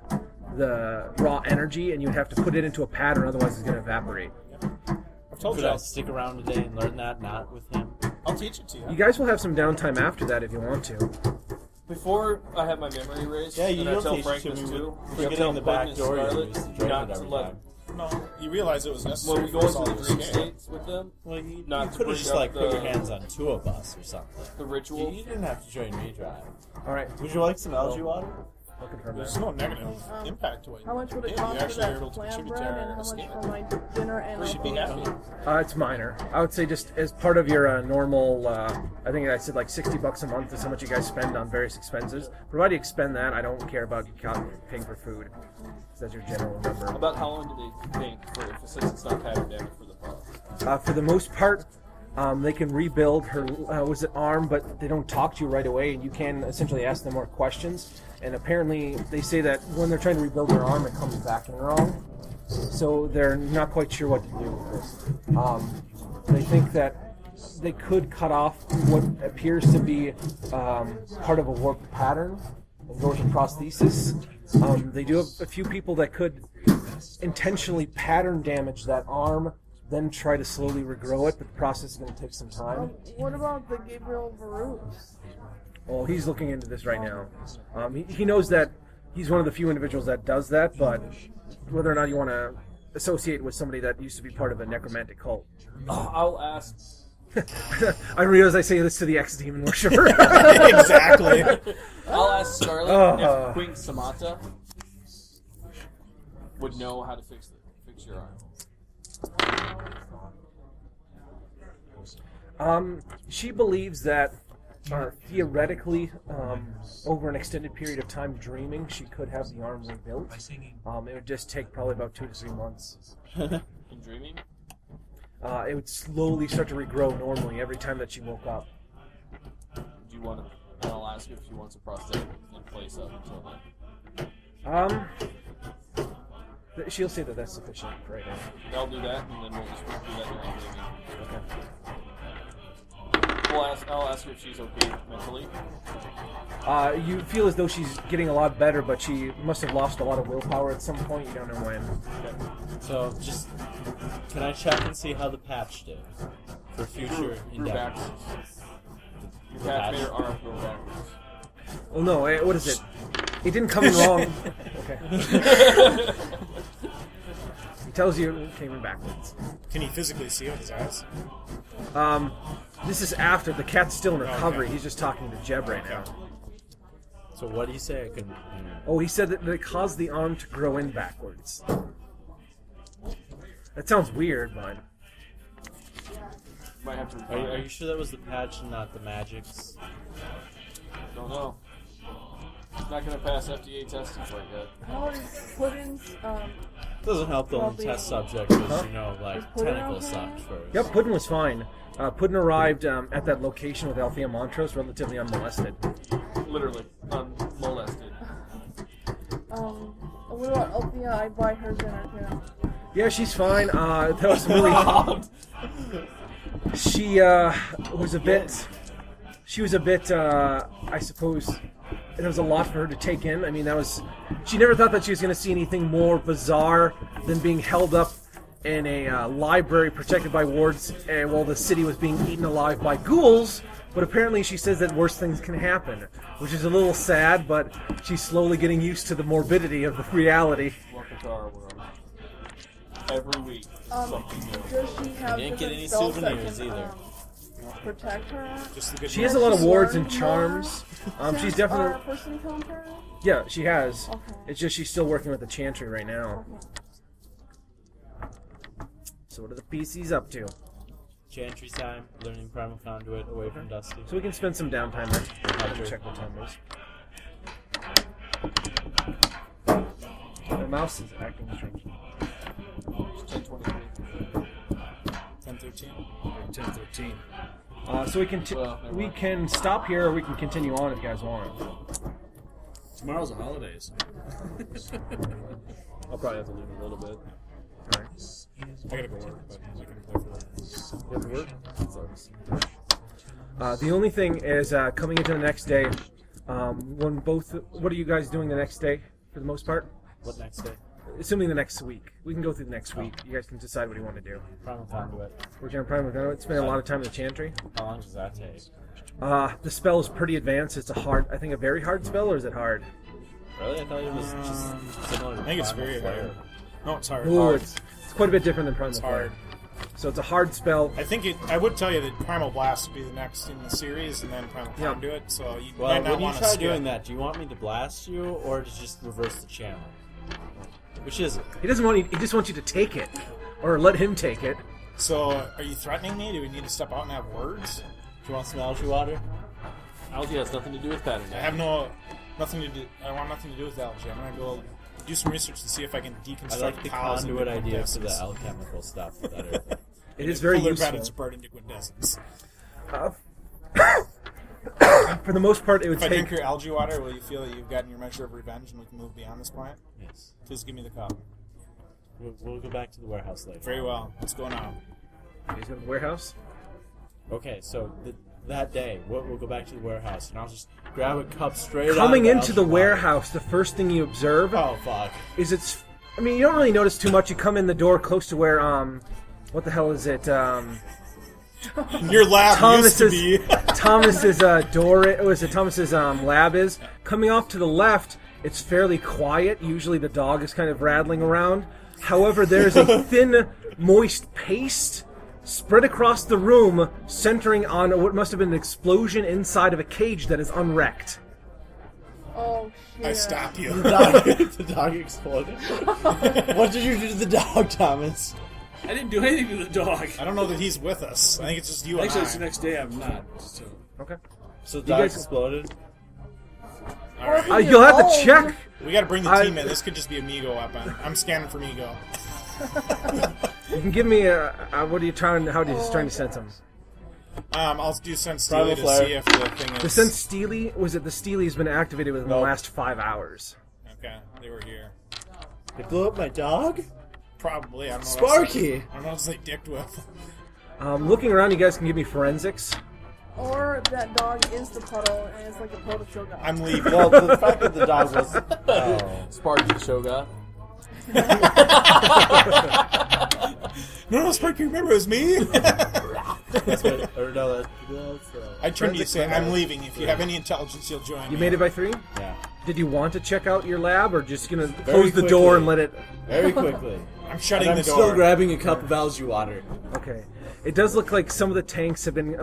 the raw energy, and you have to put it into a pattern, otherwise it's going to evaporate. I've told Could you. I stick around today and learn that? Not with him. I'll teach it to you. You guys will have some downtime after that if you want to. Before I have my memory erased, Yeah, you and I don't tell teach Frank it to this me. too, Forgetting the back door, you Scarlet, used to join not it to every let time. No, you realize it was necessary. when we go for into us the all to dream escape. states with them, Well, you Not to could have bring just up like put your the- hands on two of us or something. the ritual. You didn't have to join me, drive. All right. Would you like some algae water? I'll confirm There's that. no negative impact to it. How much would it You cost for actually are that able to flan contribute to bread, and our how much escape. for my dinner and We should be alcohol? happy. It's minor. I would say just as part of your normal, I think I said like $60 a month is how much you guys spend on various expenses. Provided you expend that, I don't care about paying for food. That's your general number. About how long do they think for since it's not pattern damage for the paw? For the most part, they can rebuild her arm, but they don't talk to you right away, and you can essentially ask them more questions. And apparently, they say that when they're trying to rebuild their arm, it comes back in wrong. So they're not quite sure what to do with this. They think that they could cut off what appears to be part of a warped pattern and go to prosthesis. They do have a few people that could intentionally pattern damage that arm, then try to slowly regrow it, but the process is going to take some time. What about the Gabriel Varus? Well, he's looking into this right now. He knows that he's one of the few individuals that does that, but whether or not you want to associate with somebody that used to be part of a necromantic cult. I'll ask. I realize I say this to the ex-demon worshiper. Exactly. I'll ask Scarlet Oh. if Queen Samantha would know how to fix your arm. She believes that theoretically, over an extended period of time dreaming, she could have the arm rebuilt. It would just take probably about 2 to 3 months. In dreaming? It would slowly start to regrow normally every time that she woke up. Do you want to? And I'll ask if she wants a prosthetic in place up until then. She'll say that that's sufficient right now. They'll do that, and then we'll just do that during dreaming. Okay. I'll ask her if she's okay mentally. You feel as though she's getting a lot better, but she must have lost a lot of willpower at some point. You don't know when. So, just can I check and see how the patch did for future Grew endeavors? backwards. Your patch made her arm grow backwards. Well, no. What is it? It didn't come in wrong. Okay. He tells you it came in backwards. Can he physically see with his eyes? This is after. The cat's still in recovery. Okay. He's just talking to Jeb right now. So what do you say? I couldn't. Oh, he said that it caused the arm to grow in backwards. That sounds weird, but... Might have to. Are you sure that was the patch and not the magics? Don't know. It's not going to pass FDA testing like that. How is Puddin's, Doesn't help the Probably- test subject because, Huh? you know, like, Is Puddin tentacles okay? sucked first. Yep, Puddin was fine. Puddin arrived at that location with Althea Montrose relatively unmolested. Literally. Unmolested. What about Althea? I buy her dinner too. Yeah, she's fine. That was really... She was a bit... She was a bit, I suppose... It was a lot for her to take in. I mean, that was... She never thought that she was going to see anything more bizarre than being held up in a library protected by wards while the city was being eaten alive by ghouls. But apparently she says that worse things can happen, which is a little sad, but she's slowly getting used to the morbidity of the reality. Welcome to our world. Every week, something new. Does she have You didn't get different any spells that souvenirs can, either. protect her? Just the good She has a news. lot of wards and Learn charms. She's Since definitely... our first encounter? Yeah, she has. Okay. It's just she's still working with the Chantry right now. Okay. So what are the PCs up to? Chantry time, learning Primal Conduit away from Dusty. So we can spend some downtime there. Check what time it is. The mouse is acting strange. 10:23. 10:13. 10:13. So we can Well, never we mind. can stop here, or we can continue on if you guys want. Tomorrow's the holidays. I'll probably have to leave a little bit. I gotta go work, but I can play for that. The only thing is coming into the next day. When both, what are you guys doing the next day for the most part? What next day? Assuming the next week, we can go through the next week. You guys can decide what you want to do. Primal Conduit. We're going to probably spend a lot of time in the Chantry. How long does that take? The spell is pretty advanced. It's a very hard spell, or is it hard? Really? I thought it was just similar to I think it's Primal very Flare. hard. No, it's hard. Ooh, it's quite a bit different than Primal It's Fire. hard. So it's a hard spell. I think I would tell you that Primal Blast would be the next in the series, and then Primal Yeah. Conduit. So you Well, might not when you want to try skip. doing that, do you want me to blast you or to just reverse the channel? Which is it? He doesn't want you. He just wants you to take it, or let him take it. So are you threatening me? Do we need to step out and have words? Do you want some algae water? Algae has nothing to do with pattern. I have nothing to do. I want nothing to do with algae. I'm gonna go do some research to see if I can deconstruct I like the cows into conduit idea for the quintessence. alchemical stuff better. It is very Pull their useful. patterns apart into quintessence. For the most part, it would If I take. drink your algae water, will you feel that you've gotten your measure of revenge and we can move beyond this point? Yes. Please give me the cup. We'll go back to the warehouse later. Very well. Let's go now. You guys go to the warehouse. Okay, so that day, we'll go back to the warehouse, and I'll just grab a cup straight Coming out of into the algae water. warehouse, the first thing you observe Oh, fuck. is it's. I mean, you don't really notice too much. You come in the door close to where what the hell is it? Your lab used to be. Thomas's Thomas's lab is. Coming off to the left, it's fairly quiet. Usually the dog is kind of rattling around. However, there's a thin, moist paste spread across the room, centering on what must have been an explosion inside of a cage that is unwrecked. Oh shit. I stop you. The dog exploded. What did you do to the dog, Thomas? I didn't do anything to the dog. I don't know that he's with us. I think it's just you Actually, and it's the I. next day. I'm not. So. Okay. So the You dog guys- exploded? All right. You'll have to check. We got to bring the I- team in. This could just be a Migo weapon. I'm scanning for Migo. You can give me a. What are you trying? How are you just trying to sense him? I'll do Sense Steely Primal to Flare. see if the thing is. The sense Steely the Steely has been activated within the Nope. last 5 hours. Okay, they were here. They blew up my dog? Probably. I don't know. Sparky! I don't know what else they dicked with. Looking around, you guys can give me forensics. Or that dog is the puddle and it's like a proto shogun. I'm leaving. Well, the fact that the dog was... Oh. Sparky the Shogun. No, Sparky, remember it was me. That's what, or no, that's I turned to you Forensics saying, matter. I'm leaving. If you have any intelligence, you'll join me. You made it by 3? yeah. Did you want to check out your lab, or just gonna Very close the quickly. door and let it? Very quickly. I'm shutting And the I'm door. still grabbing a cup of algae water. Okay. It does look like some of the tanks have been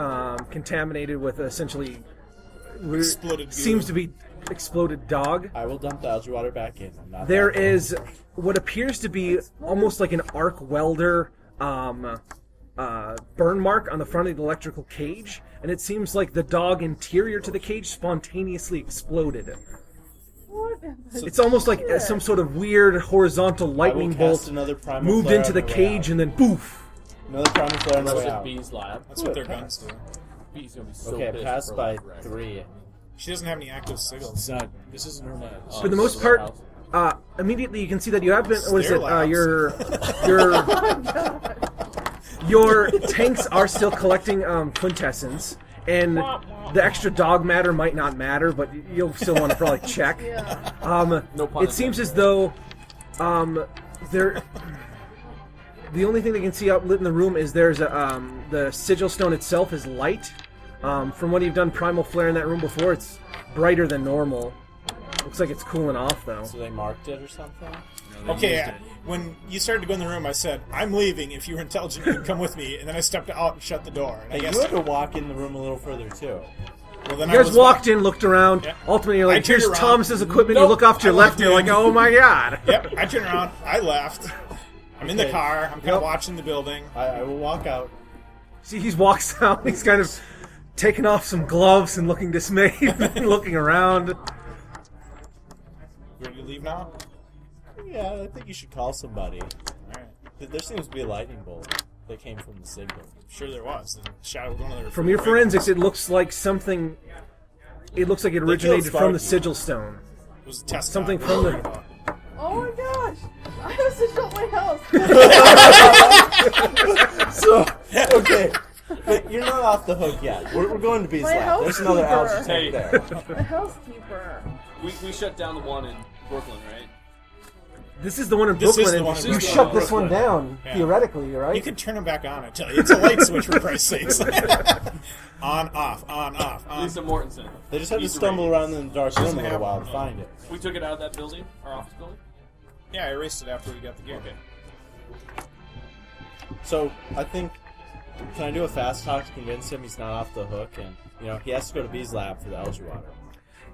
contaminated with essentially Exploded goo. seems to be exploded dog. I will dump the algae water back in. I'm not There that is what appears to be almost like an arc welder burn mark on the front of the electrical cage, and it seems like the dog interior to the cage spontaneously exploded. What? It's almost like some sort of weird horizontal I will lightning cast bolt another primal moved flare into on the my way cage out. and then poof. Another primal flare on the That's way at out. B's lab. That's what their guns do. B's gonna be so Okay, pissed passed for by like, right. 3. She doesn't have any active sigils. It's not. This isn't her lab. For the most part, immediately you can see that you have been. What is Stair it? labs. Your tanks are still collecting quintessence, and the extra dog matter might not matter, but you'll still want to probably check. Yeah. No pun It seems as though there. The only thing they can see outlit in the room is there's the sigil stone itself is light. From what you've done primal flare in that room before, it's brighter than normal. Looks like it's cooling off though. So they marked it or something? Okay, when you started to go in the room, I said, I'm leaving. If you were intelligent, you can come with me. And then I stepped out and shut the door. And I Hey, guess, you had to walk in the room a little further too. well, then You guys was walked in, looked around. Yeah. Ultimately, you're I like, turned here's around. Thomas's equipment. You Nope. look off to your I left, walked and you're like, in. oh my god. Yep, I turned around. I left. I'm in the Okay. car. I'm kind of watching the building. I will walk out. See, he walks out. He's kind of taking off some gloves and looking dismayed and looking around. You ready to leave now? Yeah, I think you should call somebody. Alright. There seems to be a lightning bolt that came from the signal. Sure there was. The shadow was one of their... From your forensics, it looks like something. It looks like it originated from the Sparky. sigil stone. It was a test Something dog. from the- What are you talking about? Oh my gosh! I have to shut my house. So, okay. But you're not off the hook yet. We're going to B's My lab. There's another algae housekeeper. tank there. The housekeeper. We shut down the one in Brooklyn, right? This is the one in This is Brooklyn. the one and in you Brooklyn. shut this one Brooklyn. down, Yeah. theoretically, right? You can turn them back on, I tell you. It's a light switch, for Christ's sakes. On, off, on, off, on. Lisa Mortensen. They just had to He's stumble the around in the dark room a Doesn't little have while one. to find it. We took it out of that building, our office building. Yeah, I erased it after we got the gear. Okay. So, I think... Can I do a fast talk to convince him he's not off the hook? And, he has to go to B's lab for the algae water.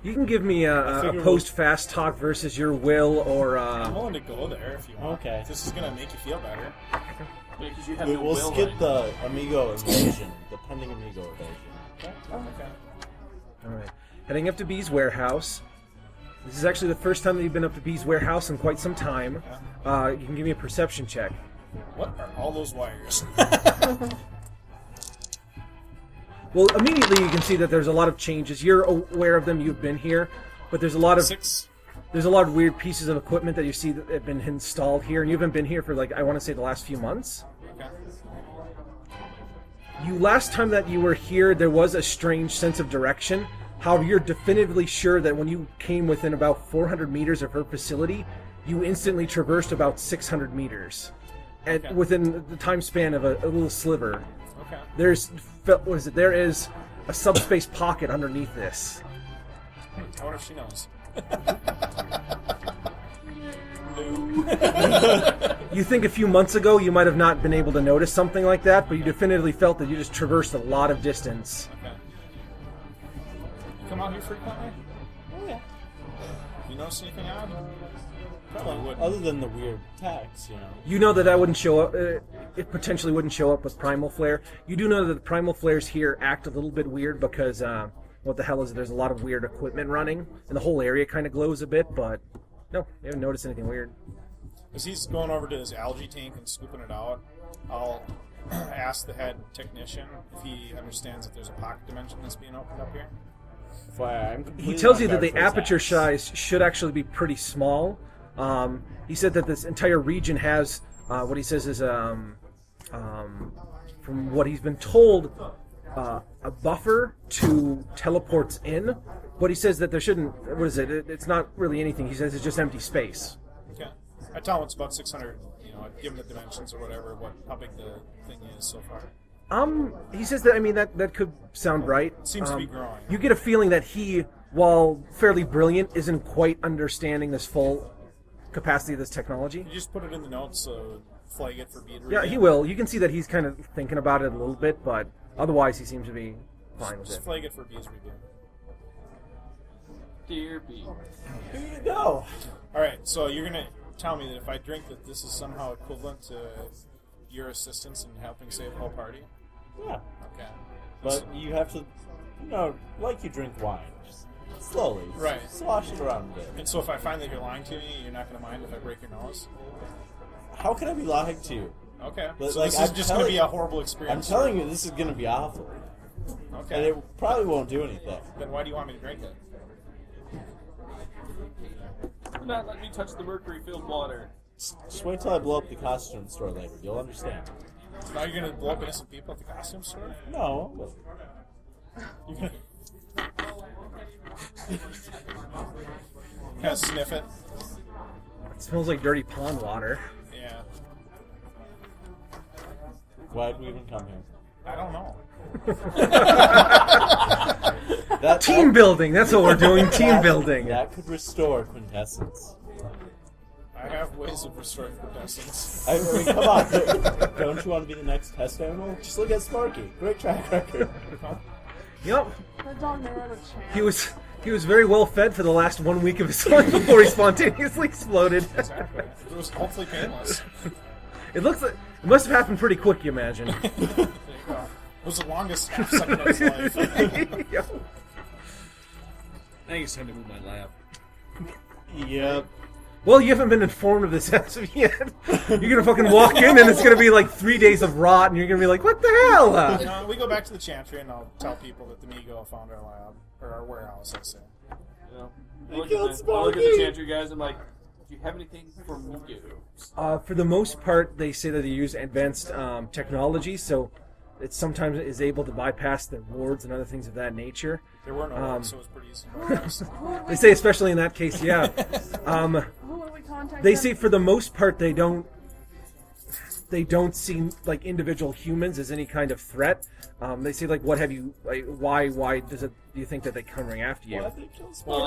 You can give me a figure post-fast talk versus your will, or I'm willing to go there if you want. Okay. If this is going to make you feel better. Yeah, because you have We'll no will skip right the Amigo invasion, the pending Amigo invasion. Okay. All right. Heading up to B's warehouse. This is actually the first time that you've been up to B's warehouse in quite some time. You can give me a perception check. What are all those wires? Well, immediately you can see that there's a lot of changes. You're aware of them. You've been here, but there's a lot of 6. there's a lot of weird pieces of equipment that you see that have been installed here, and you haven't been here for I want to say the last few months. Okay. Last time that you were here, there was a strange sense of direction. However, you're definitively sure that when you came within about 400 meters of her facility, you instantly traversed about 600 meters, within the time span of a little sliver. Okay. There is a subspace pocket underneath this. I wonder if she knows. You think a few months ago you might have not been able to notice something like that, but you definitively felt that you just traversed a lot of distance. Okay. You come out here frequently? Oh, yeah. You notice anything odd? Probably wouldn't. Other than the weird tags, You know that wouldn't show up. It potentially wouldn't show up with primal flare. You do know that the primal flares here act a little bit weird because what the hell is it? There's a lot of weird equipment running, and the whole area kind of glows a bit. But no, you haven't noticed anything weird. As he's going over to his algae tank and scooping it out, I'll ask the head technician if he understands that there's a pocket dimension that's being opened up here. He tells you that the aperture size should actually be pretty small. He said that this entire region has what he says is from what he's been told a buffer to teleports in, but he says that there shouldn't. What is it? It's not really anything. He says it's just empty space. Okay. I tell him it's about 600. I give him the dimensions or whatever. How big the thing is so far. He says that. I mean, that could sound right. It seems to be growing. You get a feeling that he while fairly brilliant, isn't quite understanding this full capacity of this technology. You just put it in the notes, so flag it for beat Yeah, he will. You can see that he's kind of thinking about it a little bit, but otherwise he seems to be fine with Just it. flag it for B's review. Dear B. Here you go. Alright, so you're going to tell me that if I drink that this is somehow equivalent to your assistance in helping save the whole party? Yeah. Okay. But you have to, like you drink wine. Just slowly. Right. Slosh it around a bit. And so if I find that you're lying to me, you're not going to mind if I break your nose? How can I be lying to you? Okay. But, So like, this is I'm just going to telling- be a horrible I'm experience. telling you, this is going to be awful. Okay. And it probably won't do anything. Then why do you want me to drink it? Do not let me touch the mercury-filled water. Just wait till I blow up the costume store later. You'll understand. Now you're going to blow up innocent people at the costume store? No. You're going to... kind of sniff it? It smells like dirty pond water. Yeah. Why'd we even come here? I don't know. Team building. That's what we're doing. Team building. That could restore quintessence. I have ways of restoring quintessence. I mean, come on. Don't you want to be the next test animal? Just look at Sparky. Great track record. Yep. That dog never had a chance. He was very well fed for the last 1 week of his life before he spontaneously exploded. Exactly. It was hopefully painless. It looks like it must have happened pretty quick. You imagine? There you go. It was the longest half second of his life. Yep. I think it's time to move my lab. Yep. Well, you haven't been informed of this as of yet. You're gonna fucking walk in and it's gonna be like 3 days of rot, and you're gonna be like, "What the hell?" No, we go back to the chantry, and I'll tell people that the Migo found our lab or our warehouse. I say. You know, They I look killed at the Sparky. chantry guys. I'm like, do you have anything for Migos? For the most part, they say that they use advanced technology, so it sometimes is able to bypass the wards and other things of that nature. There were no words, so it was pretty easy to bypass. They say, especially in that case, yeah. Who would we contact? They them? say for the most part they don't see like individual humans as any kind of threat. They say like, what have you? Like, why do you think that they coming after you? Well, we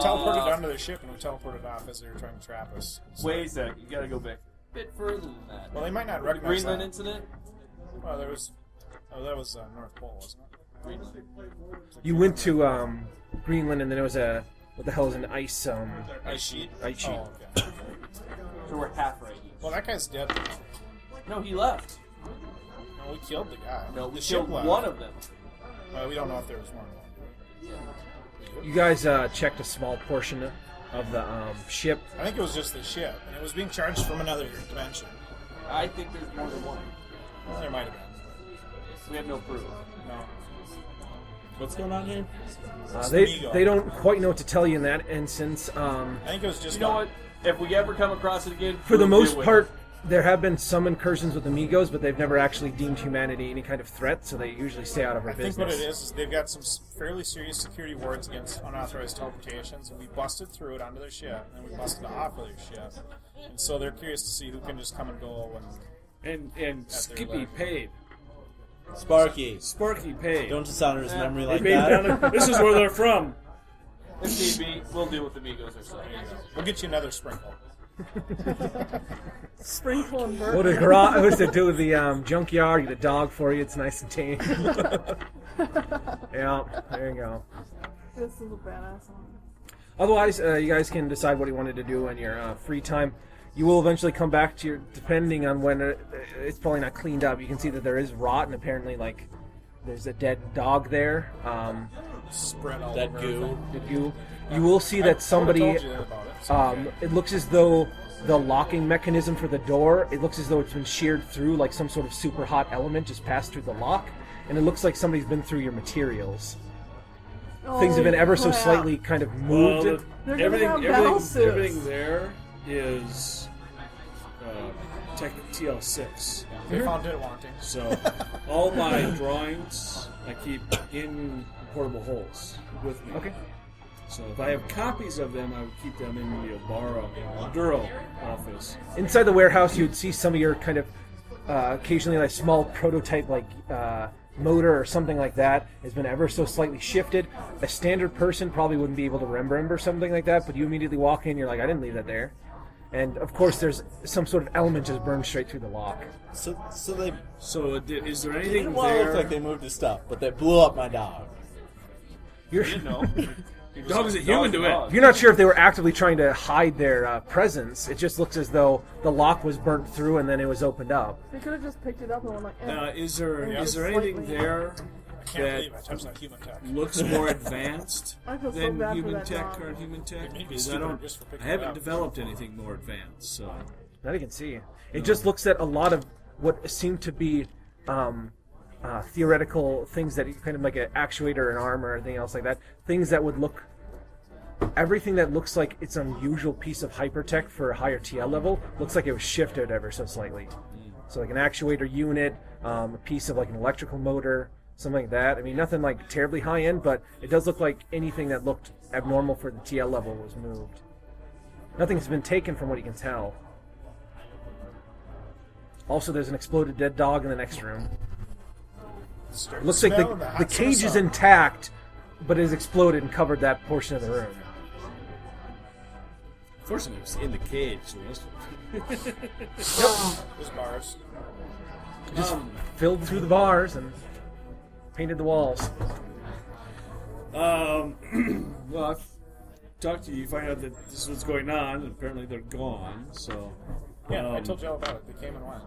teleported onto their ship, and we teleported off as they were trying to trap us. So- Wait a sec, you gotta go back a bit further than that. Well, they might not recognize Greenland that. incident? Well, there was. Oh, that was North Pole, wasn't it? Greenland. You went to Greenland, and then there was a what the hell is an ice Ice sheet. Ice sheet. Oh, okay. So we're half right each. Well, that guy's dead. No, he left. No, we killed the guy. No, we the ship killed left. one of them. Well, we don't know if there was more than one. You guys checked a small portion of the ship. I think it was just the ship, and it was being charged from another dimension. I think there's more than one. Well, there might have been. We have no proof. No. What's going on here? They don't quite know what to tell you in that instance. I think it was just. You know what? If we ever come across it again, For the we'll most deal with part, it. there have been some incursions with amigos, but they've never actually deemed humanity any kind of threat, so they usually stay out of our I think business. what it is they've got some fairly serious security wards against unauthorized teleportations, and we busted through it onto their ship, and we busted off of their ship. And so they're curious to see who can just come and go And their Skippy lab. paid. Sparky. Sparky paid. Don't dishonor his memory They like paid down that. there. This is where they're from. If need be, we'll deal with the Migos ourselves. We'll get you another sprinkle. Sprinkle and burp. What a garage! What does it do with the junkyard? Get a dog for you. It's nice and tame. Yeah, there you go. This is a badass one. Otherwise, you guys can decide what you wanted to do in your free time. You will eventually come back to your, depending on when it's probably not cleaned up. You can see that there is rot, and apparently, like, there's a dead dog there. Spread all That over goo. everything. The goo. You will see that somebody. told you that about it. So okay. It looks as though the locking mechanism for the door, it looks as though it's been sheared through, like some sort of super hot element just passed through the lock, and it looks like somebody's been through your materials. Things have been ever so crap. slightly kind of Well, moved. They're gonna have battle suits. everything there is Tech TL6. They found it wanting. So all my drawings I keep in portable holes with me. Okay. So if I have copies of them, I would keep them in the Obduro office. Inside the warehouse, you'd see some of your kind of occasionally like small prototype like motor or something like that has been ever so slightly shifted. A standard person probably wouldn't be able to remember something like that, but you immediately walk in, you're like, I didn't leave that there. And of course, there's some sort of element just burned straight through the lock. So is there it anything didn't well there? look like they moved his stuff, but they blew up my dog. You're, You know. Your dog is a human to it. you're not sure if they were actively trying to hide their presence. It just looks as though the lock was burnt through and then it was opened up. They could have just picked it up and went like, Is there just anything slightly- there I can't that believe I touched that human tech. looks more advanced I feel so than bad for human that tech dog. or human tech? It made me Because stupid just for picking I haven't it up. developed anything more advanced, so Now you can see. It just looks at a lot of what seem to be theoretical things that kind of like an actuator, an arm, or anything else like that. Things that would look... Everything that looks like it's an unusual piece of hypertech for a higher TL level looks like it was shifted ever so slightly. So like an actuator unit, a piece of like an electrical motor, something like that. I mean, nothing like terribly high end, but it does look like anything that looked abnormal for the TL level was moved. Nothing has been taken from what you can tell. Also, there's an exploded dead dog in the next room. Looks like the cage is intact, but it has exploded and covered that portion of the room. fortunately it was in the cage. So There's bars. Just filled through the bars and painted the walls. well, I've talked to you. You find out that this is what's going on, and apparently they're gone. So Yeah, I told you all about it. They came and went.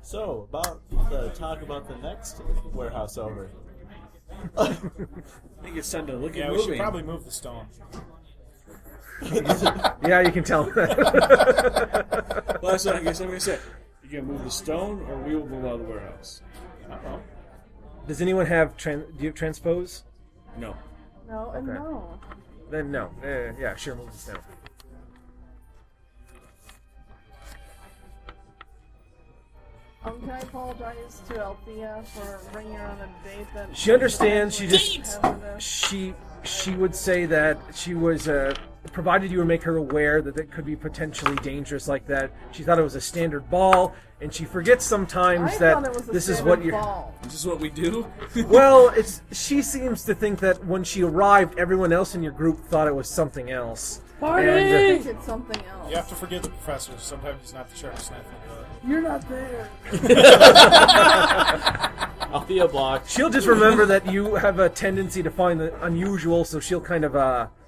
So, about the talk about the next warehouse over. I think it's time to look Yeah, at we moving. should probably move the stone. Yeah, you can tell that. Well, that's what I guess I'm going to say. You going to move the stone, or we will move out of the warehouse? I don't know. Does anyone have do you have transpose? No. no and Okay. no. Then no. Yeah, sure, move this down. Can I apologize to Althea for bringing her on a date that She understands. She just hazardous? she would say that she was provided you would make her aware that it could be potentially dangerous like that. She thought it was a standard ball, and she forgets sometimes I that thought it was a this is standard what you're. ball. This is what we do? Well, it's she seems to think that when she arrived, everyone else in your group thought it was something else. I And, think it's something else. You have to forgive the professor. Sometimes he's not the sharpest knife in the book. You're not there. Althea blocked. she'll just remember that you have a tendency to find the unusual, so she'll kind of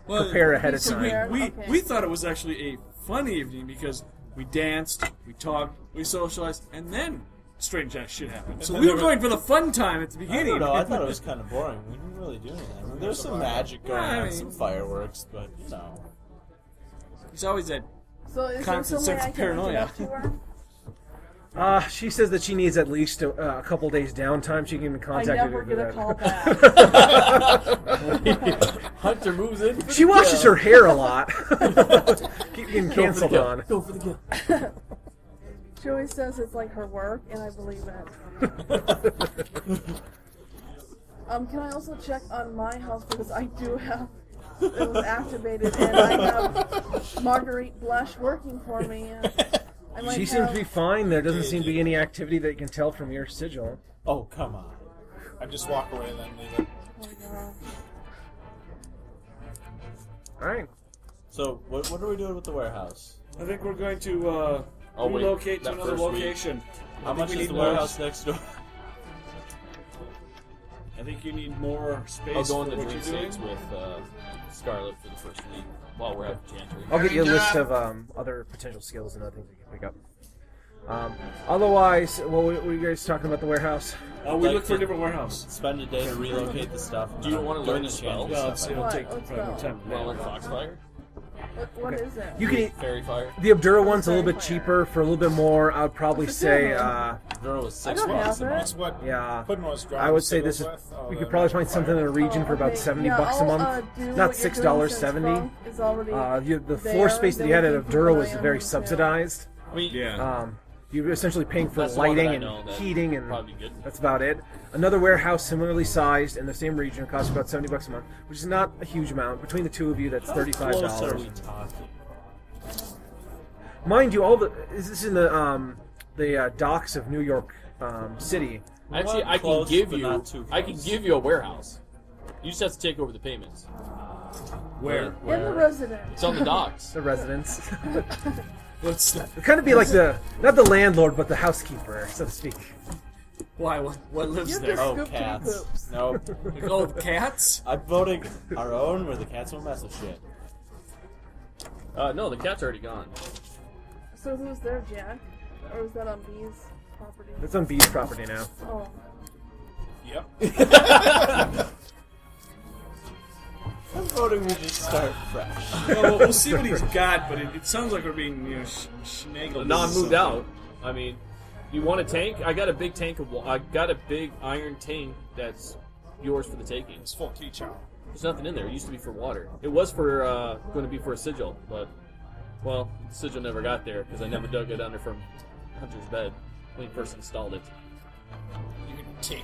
prepare ahead of So time. we thought it was actually a fun evening because we danced, we talked, we socialized, and then strange ass shit happened. So then we there were was- going for the fun time at the I beginning. don't know. I thought it was kind of boring. We didn't really do anything. I mean, there's some magic going I on, mean- some fireworks, but you know. It's always that. So is there Constant some way sense I of can paranoia. get up to her? She says that she needs at least a couple days downtime. She can I contact never you. get a call back. Hunter moves in. For She the washes kill. her hair a lot. Keep getting Go for the canceled kill. on. Go for the kill. She always says it's like her work, and I believe it. Can I also check on my house because I do have it was activated, and I have Marguerite Blush working for me. And I might She seems to be have- fine. There doesn't seem to be any activity that you can tell from your sigil. Oh, come on. I just walk away and then leave it. Oh, God. All right. So, what are we doing with the warehouse? I think we're going to Oh, wait, relocate to that another first week. location. How I think much we is need the more- warehouse next door? I think you need more space I'll go on for the what dream you're doing. states with Scarlet for the first week while we're at Chantry. I'll get you a list of other potential skills and other things you can pick up. Otherwise, what were you guys talking about the warehouse? We Like look for a to- different warehouse. Spend a day to relocate the stuff. Do you want to learn the the spell? Well, it'll What? take What's probably more that? time. than Want to that. learn Foxfire? What is it? You can. Fairy Fire? The Obduro one's a little bit cheaper. For a little bit more, I would probably say. There was I 6 don't bucks have a it. month. That's what Yeah. Puddin was driving I would say this is. with. We could probably find something in the region for about Okay, $70 yeah, a I'll, month. do Not what you're doing $6, since $70. Frank is already The floor there, space that then you had we at can keep Obduro an was eye on very him, too. subsidized. I mean, Yeah. You're essentially paying for That's the one lighting that I and know that heating, and probably good. that's about it. Another warehouse similarly sized in the same region costs about $70 a month, which is not a huge amount. Between the two of you, that's Close are $35. we talking? Mind you, is this in the docks of New York city. Actually, I can Close, give but you. not too I can close. give you a warehouse. You just have to take over the payments. Where? In the residence. It's on the docks. The residents. What's It'd kind of be like not the landlord, but the housekeeper, so to speak. why? What lives You're there? just- Oh, Scoop to the cats. poops. Nope. Oh, cats. I'm voting our own where the cats won't mess with shit. No, the cat's already gone. So who's there, Jack? Or is that on B's property? That's on B's property now. Oh. Yep. I'm voting we just start fresh. Well, we'll see what he's got, but it sounds like we're being snaggled. No, I with moved something. out. I mean, you want a tank? I got a big tank of. I got a big iron tank that's yours for the taking. It's full key chow. There's nothing in there. It used to be for water. It was for going to be for a sigil, but well, the sigil never got there because I never dug it under from Hunter's bed when he first installed it. You can take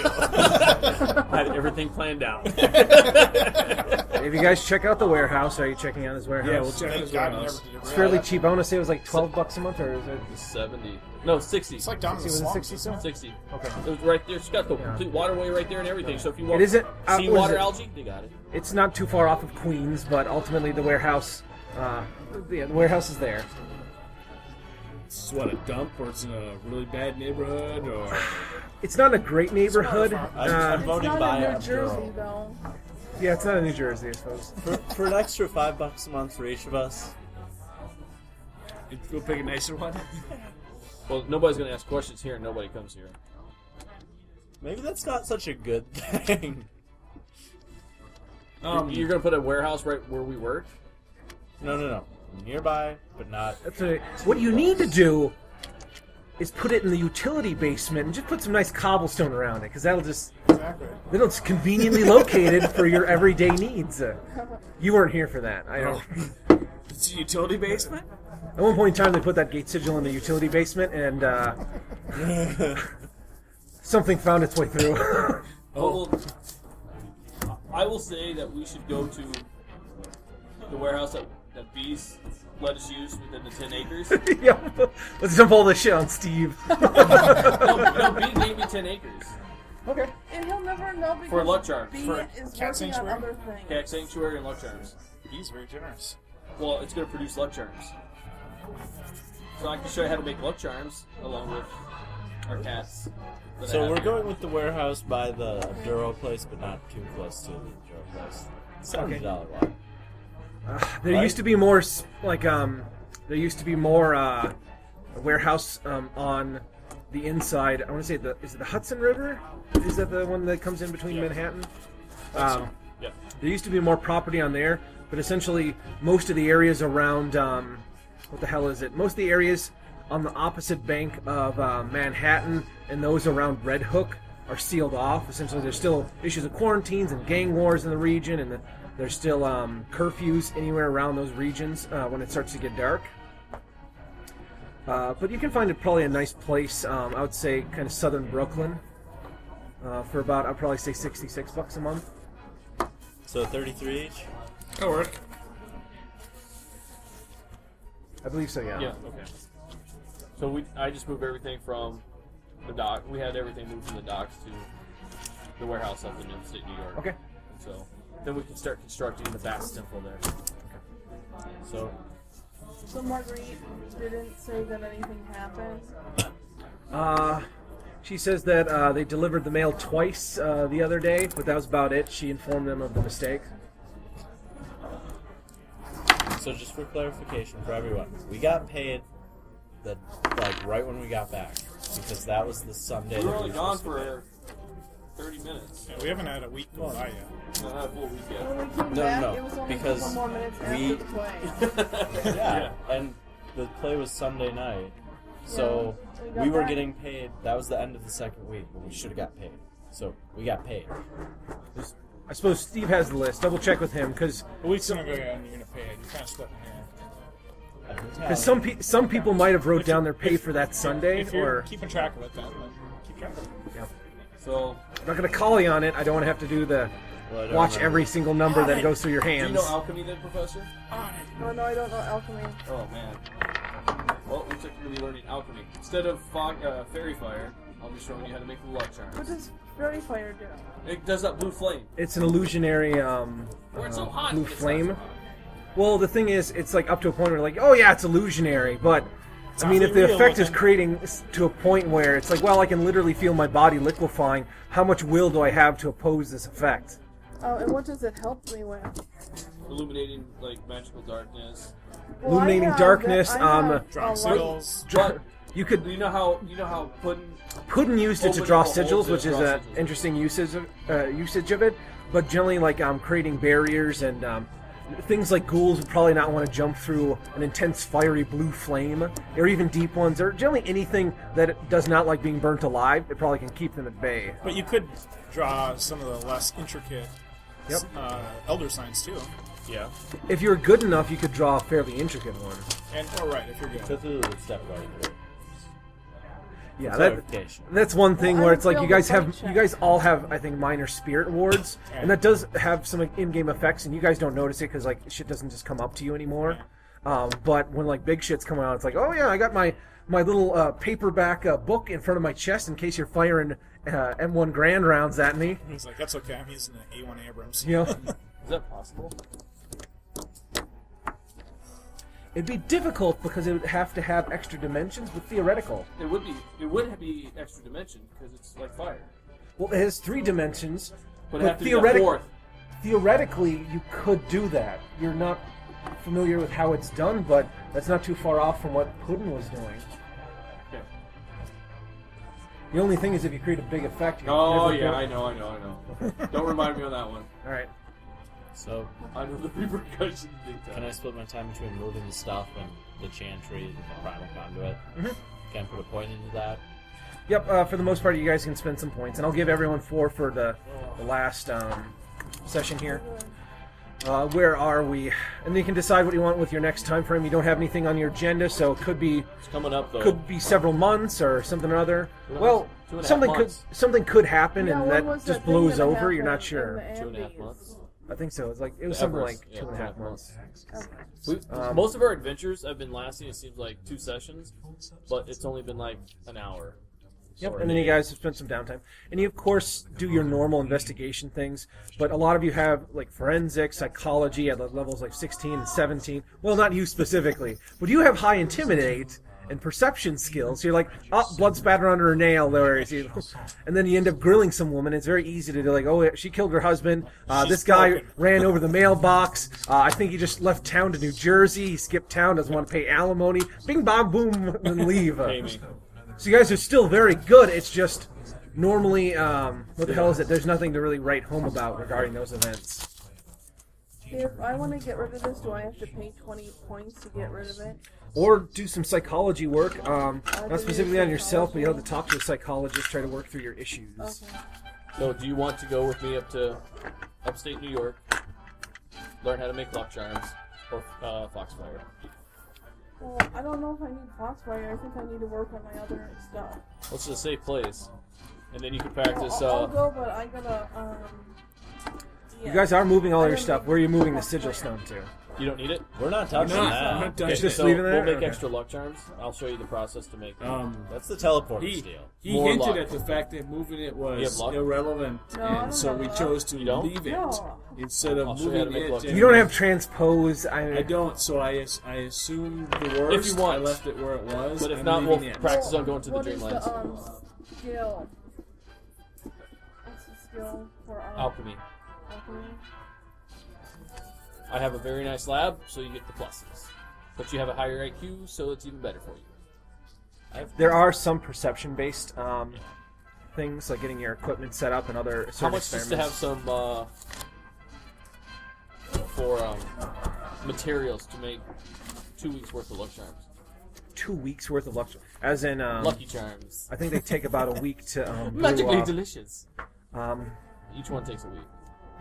I had everything planned out. If you guys check out the warehouse, are you checking out his warehouse? Yeah, we'll check Thank his God we warehouse. never did it. It's fairly cheap. I want to say it was like $12 a month, or is it? 70. No, 60. It's like down in the Was it slums. 60 still? 60. Okay. It was right there. It's got the Yeah. complete waterway right there and everything. So if you want It isn't. What seawater is it? algae, they got it. It's not too far off of Queens, but ultimately the warehouse, the warehouse is there. It's what, a dump, or it's in a really bad neighborhood, or It's not a great neighborhood. I'm It's voting not by in New Jersey, Obduro. though. Yeah, it's not in New Jersey, I suppose. For an extra $5 a month for each of us. we'll pick a nicer one. Well, nobody's going to ask questions here and nobody comes here. Maybe that's not such a good thing. You're going to put a warehouse right where we work? No. Nearby, but not. That's what you need to do is put it in the utility basement and just put some nice cobblestone around it, because that'll just Exactly. then it's conveniently located for your everyday needs. You weren't here for that. I don't. It's a utility basement. At one point in time, they put that gate sigil in the utility basement, and something found its way through. Well, I will say that we should go to the warehouse that Bees let us use within the 10 acres. Yeah, let's dump all this shit on Steve. No, Bee gave me 10 acres. Okay. And he'll never know because For luck charms. B For is cat working sanctuary? on other things. Cat Sanctuary and luck charms. He's very generous. Well, it's going to produce luck charms. So I can show you how to make luck charms along with our cats. that I So have we're here. going with the warehouse by the Obduro place, but not too close to the Obduro place. $70 lot. There Right? used to be more there used to be more a warehouse on the inside. I want to say is it the Hudson River? Is that the one that comes in between Manhattan? Yeah. There used to be more property on there, but essentially most of the areas around what the hell is it? Most of the areas on the opposite bank of Manhattan and those around Red Hook are sealed off. Essentially, there's still issues of quarantines and gang wars in the region, and there's still curfews anywhere around those regions when it starts to get dark. But you can find it probably a nice place. I would say kind of southern Brooklyn for about, I'd probably say $66 a month. So 33 each? That'll work. I believe so, yeah. Yeah, okay. So I just moved everything from the dock. We had everything moved from the docks to the warehouse up in upstate New York. Okay. So then we can start constructing the Bast temple there. So So Marguerite didn't say that anything happened. She says that they delivered the mail twice the other day, but that was about it. She informed them of the mistake. So just for clarification for everyone, we got paid right when we got back, because that was the Sunday. We were that only were gone supposed to for 30 minutes. Yeah, we haven't had a week go by yet. Not a full week yet. When we came No, back, no, it was only a because couple more minutes after we- the play. be. Yeah, and the play was Sunday night, so Yeah, we got we were back. getting paid. That was the end of the second week, but we should have got paid. So we got paid. I suppose Steve has the list. Double check with him, because A week's gonna go, yeah, and you're gonna pay it. You're kind of splitting here. some people might have wrote down their pay for that Sunday, If you're or keeping track of it, then keep track of it. So I'm not going to call you on it. I don't want to have to do the Well, I don't watch remember. every single number that goes through your do you hands. know alchemy then, Professor? No, I don't know alchemy. Oh man. Well, looks like you're going to be learning alchemy. Instead of fairy fire, I'll be showing you how to make the luck What charms. does fairy fire do? It does that blue flame. It's an illusionary Where it's so hot. blue but it's flame. not so hot. Well, the thing is, it's like up to a point where like, oh yeah, it's illusionary, but I mean, if the really real effect is looking. creating to a point where it's like, well, I can literally feel my body liquefying, how much will do I have to oppose this effect? And what does it help me with? Illuminating, like, magical darkness. Well, Illuminating I have darkness, that- I have Drop a light- sigils. But You could you know how Puddin used it to Opening draw the hole sigils, to which is draw an sigils. interesting usage of it. But generally, like creating barriers and things like ghouls would probably not want to jump through an intense fiery blue flame, or even deep ones, or generally anything that does not like being burnt alive. It probably can keep them at bay. But you could draw some of the less intricate Yep. elder signs too. Yeah. If you're good enough, you could draw a fairly intricate one. And right, if you're good. Cthulhu would step right into it. Yeah, Clarification. that's one thing Well, I where would it's like fail you the guys fight have check. you guys all have I think minor spirit wards, and that does have some like, in-game effects, and you guys don't notice it because like shit doesn't just come up to you anymore. But when like big shit's coming out, it's like, oh yeah, I got my little paperback book in front of my chest in case you're firing M1 Grand rounds at me. He's like, that's okay. I'm using an A1 Abrams. You know, Is that possible? it'd be difficult because it would have to have extra dimensions, but theoretical. It would be. It would be extra dimension because it's like fire. Well, it has 3 dimensions, But it have to be a theoretic- fourth. theoretically you could do that. You're not familiar with how it's done, but that's not too far off from what Puddin was doing. Okay. The only thing is if you create a big effect. You Oh never yeah, go- I know. Don't remind me on that one. All right. So, I know the repercussions big time. can I split my time between moving the stuff and the chantry and the primal conduit? Mhm. Can I put a point into that? Yep. For the most part, you guys can spend some points, and I'll give everyone 4 for the last session here. Where are we? And then you can decide what you want with your next time frame. You don't have anything on your agenda, so it could be It's coming up though. several months or something or other. Two Well, and a half something months. could happen, Yeah, and when that was just thing blows that over. You're happened not sure. in the 2.5 Andes? months. I think so. It was The something Everest, like yeah, 2.5 months. Okay. Most of our adventures have been lasting. It seems like 2 sessions, but it's only been like an hour. Yep, Or and then you maybe- guys have spent some downtime. And you, of course, do your normal investigation things, but a lot of you have, like, forensics, psychology at the levels like 16 and 17. Well, not you specifically, but you have high intimidate and perception skills. So you're like, oh, blood spatter under her nail there. And then you end up grilling some woman. It's very easy to do, like, oh, she killed her husband. This guy broken. ran over the mailbox. I think he just left town to New Jersey. He skipped town, doesn't want to pay alimony. Bing, bong, boom, and leave. Pay me. So you guys are still very good. It's just normally, what the hell is it? There's nothing to really write home about regarding those events. If I want to get rid of this, do I have to pay 20 points to get rid of it? Or do some psychology work, do not specifically on yourself, but you have to psychology. talk to a psychologist, try to work through your issues. Okay. So, do you want to go with me up to upstate New York, learn how to make luck charms, or Foxfire? Well, I don't know if I need Foxfire. I think I need to work on my other stuff. Let's just say place, and then you can Well, practice. I'll go, but I gotta. You guys are moving all I your don't stuff. need Where are you moving the Foxfire. sigil stone to? You don't need it. We're not touching not. that. I'm not touching It's just so leaving there? we'll make Okay. extra luck charms. I'll show you the process to make them. That's the teleporter He, deal. he More hinted luck. at the fact that moving it You have was luck? irrelevant, No, I and don't so have we luck. chose to You don't? leave it No. instead of I'll show you how to moving make it. luck. and- You don't have transpose. I don't, so I assumed the worst. If you want. I left it where it was. But if I'm not, we'll leaving it. practice on going to the What is Dreamlands. the skill? What's the skill for Alchemy. alchemy? I have a very nice lab, so you get the pluses. But you have a higher IQ, so it's even better for you. There are some perception-based things, like getting your equipment set up and other How certain much just to have experiments. some for materials to make 2 weeks worth of luck charms? 2 weeks worth of luck, as in Lucky charms. I think they take about a week to brew Magically up. delicious. Each Each one takes a week.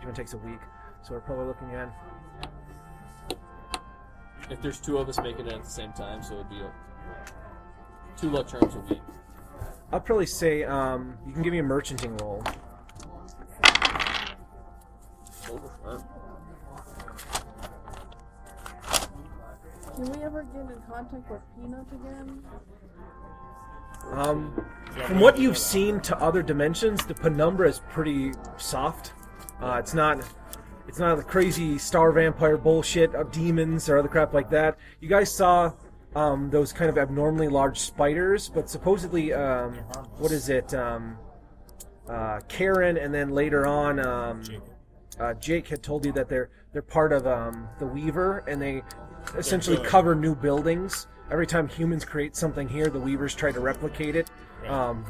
one takes a week, so we're probably looking at. If there's 2 of us making it at the same time, so it'd be 2 luck charms a week. I'll probably say you can give me a merchanting roll. Can we ever get in contact with Peanut again? From what you've seen to other dimensions, the penumbra is pretty soft. It's not the crazy star vampire bullshit of demons or other crap like that. You guys saw those kind of abnormally large spiders, but supposedly, what is it? Karen, and then later on, Jake had told you that they're part of the Weaver, and they essentially cover new buildings. Every time humans create something here, the Weavers try to replicate it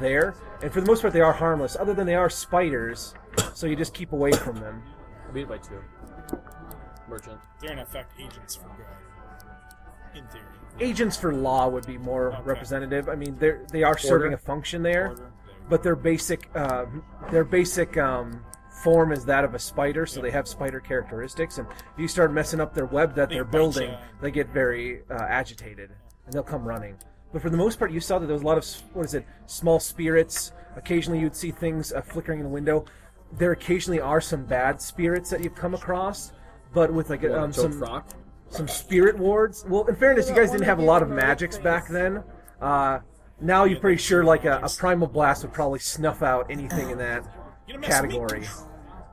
there. And for the most part, they are harmless, other than they are spiders, so you just keep away from them. I beat it by 2. Merchant. They're in effect agents for good, in theory. Agents for law would be more representative. I mean, they are serving a function there, but their basic form is that of a spider, so they have spider characteristics. And if you start messing up their web that they're building, they get very agitated, and they'll come running. But for the most part, you saw that there was a lot of, small spirits. Occasionally you'd see things flickering in the window. There occasionally are some bad spirits that you've come across, but with like some spirit wards. Well, in fairness, you guys didn't have a lot of magics back then. Now you're pretty sure like a primal blast would probably snuff out anything in that category.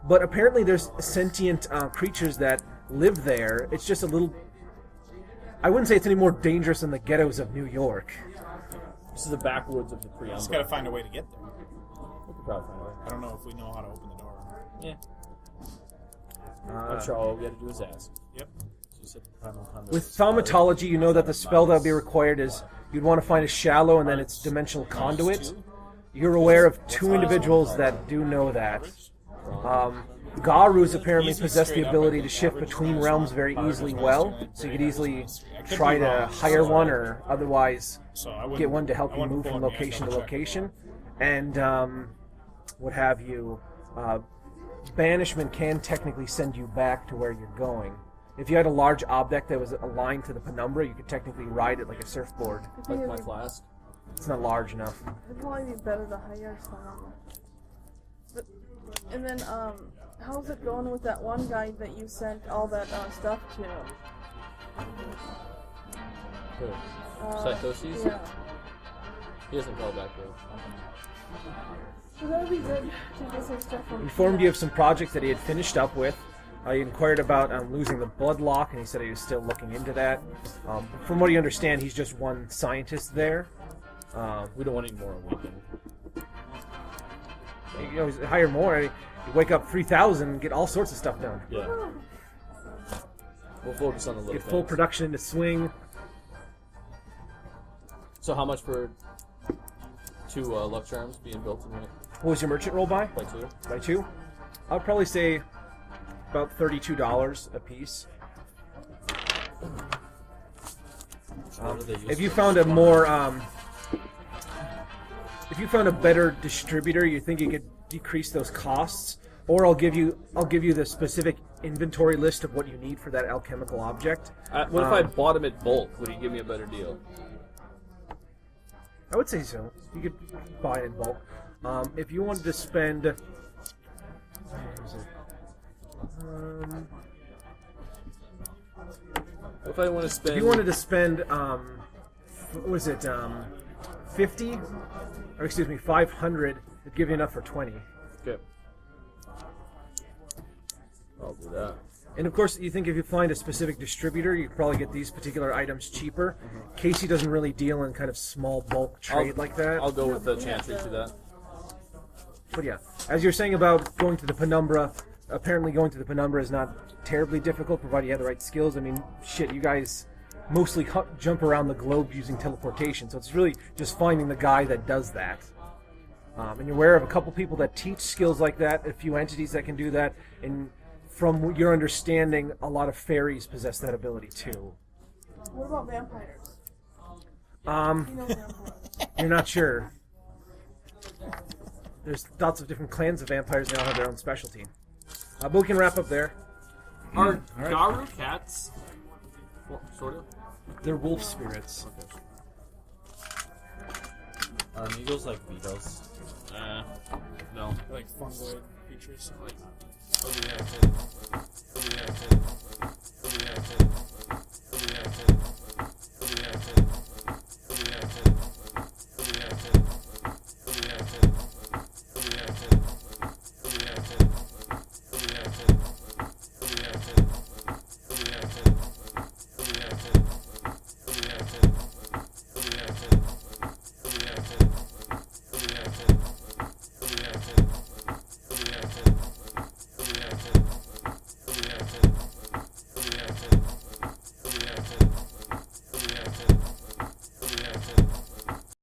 But apparently there's sentient creatures that live there. It's just a little... I wouldn't say it's any more dangerous than the ghettos of New York. This is the backwoods of the preamble. Just gotta find a way to get there. We could probably find a way. I don't know if we know how to open the door. Yeah. I'm sure all we got to do is ask. Yep. With thaumatology, you know that the spell that would be required is you'd want to find a shallow and then its dimensional conduit. You're aware of 2 individuals that do know that. Garus apparently possess the ability to shift between realms very easily well, so you could easily try to hire one or otherwise get one to help you move from location to location. And what have you, banishment can technically send you back to where you're going. If you had a large object that was aligned to the penumbra, you could technically ride it like a surfboard. Like my flask. It's not large enough. It'd probably be better to hire someone. But, and then, how's it going with that one guy that you sent all that stuff to? Who? Psychoses? Yeah. He hasn't called back though. So that would be good to get some stuff from Informed you of some projects that he had finished up with. He inquired about losing the bloodlock, and he said he was still looking into that. From what you understand, he's just one scientist there. We don't want any more awakened. You know, hire more. You wake up 3,000 and get all sorts of stuff done. Yeah. We'll focus on the little Get full things. production into swing. So how much for 2 luck charms being built tonight? What was your merchant roll by? By 2. By 2? I'd probably say about $32 a piece. If you found a more, if you found a better distributor, you think you could decrease those costs, or I'll give you the specific inventory list of what you need for that alchemical object. What if I bought him at bulk? Would he give me a better deal? I would say so. You could buy it in bulk. If you wanted to spend... If I want to spend... If you wanted to spend, what was it, 50? Or excuse me, 500, it'd give you enough for 20. Okay. I'll do that. And of course, you think if you find a specific distributor, you could probably get these particular items cheaper. Casey doesn't really deal in kind of small bulk trade like that. I'll go with the chantry to that. But yeah, as you're saying about going to the penumbra, apparently going to the penumbra is not terribly difficult, provided you have the right skills. I mean, shit, you guys mostly jump around the globe using teleportation, so it's really just finding the guy that does that. And you're aware of a couple people that teach skills like that, a few entities that can do that, and from your understanding, a lot of fairies possess that ability too. What about vampires? You know vampires. You're not sure. There's lots of different clans of vampires, and they all have their own specialty. But we can wrap up there. Are Garu cats? Well, sort of. They're wolf spirits. Are amigos like beetles? No. They're like fungoid creatures. Like,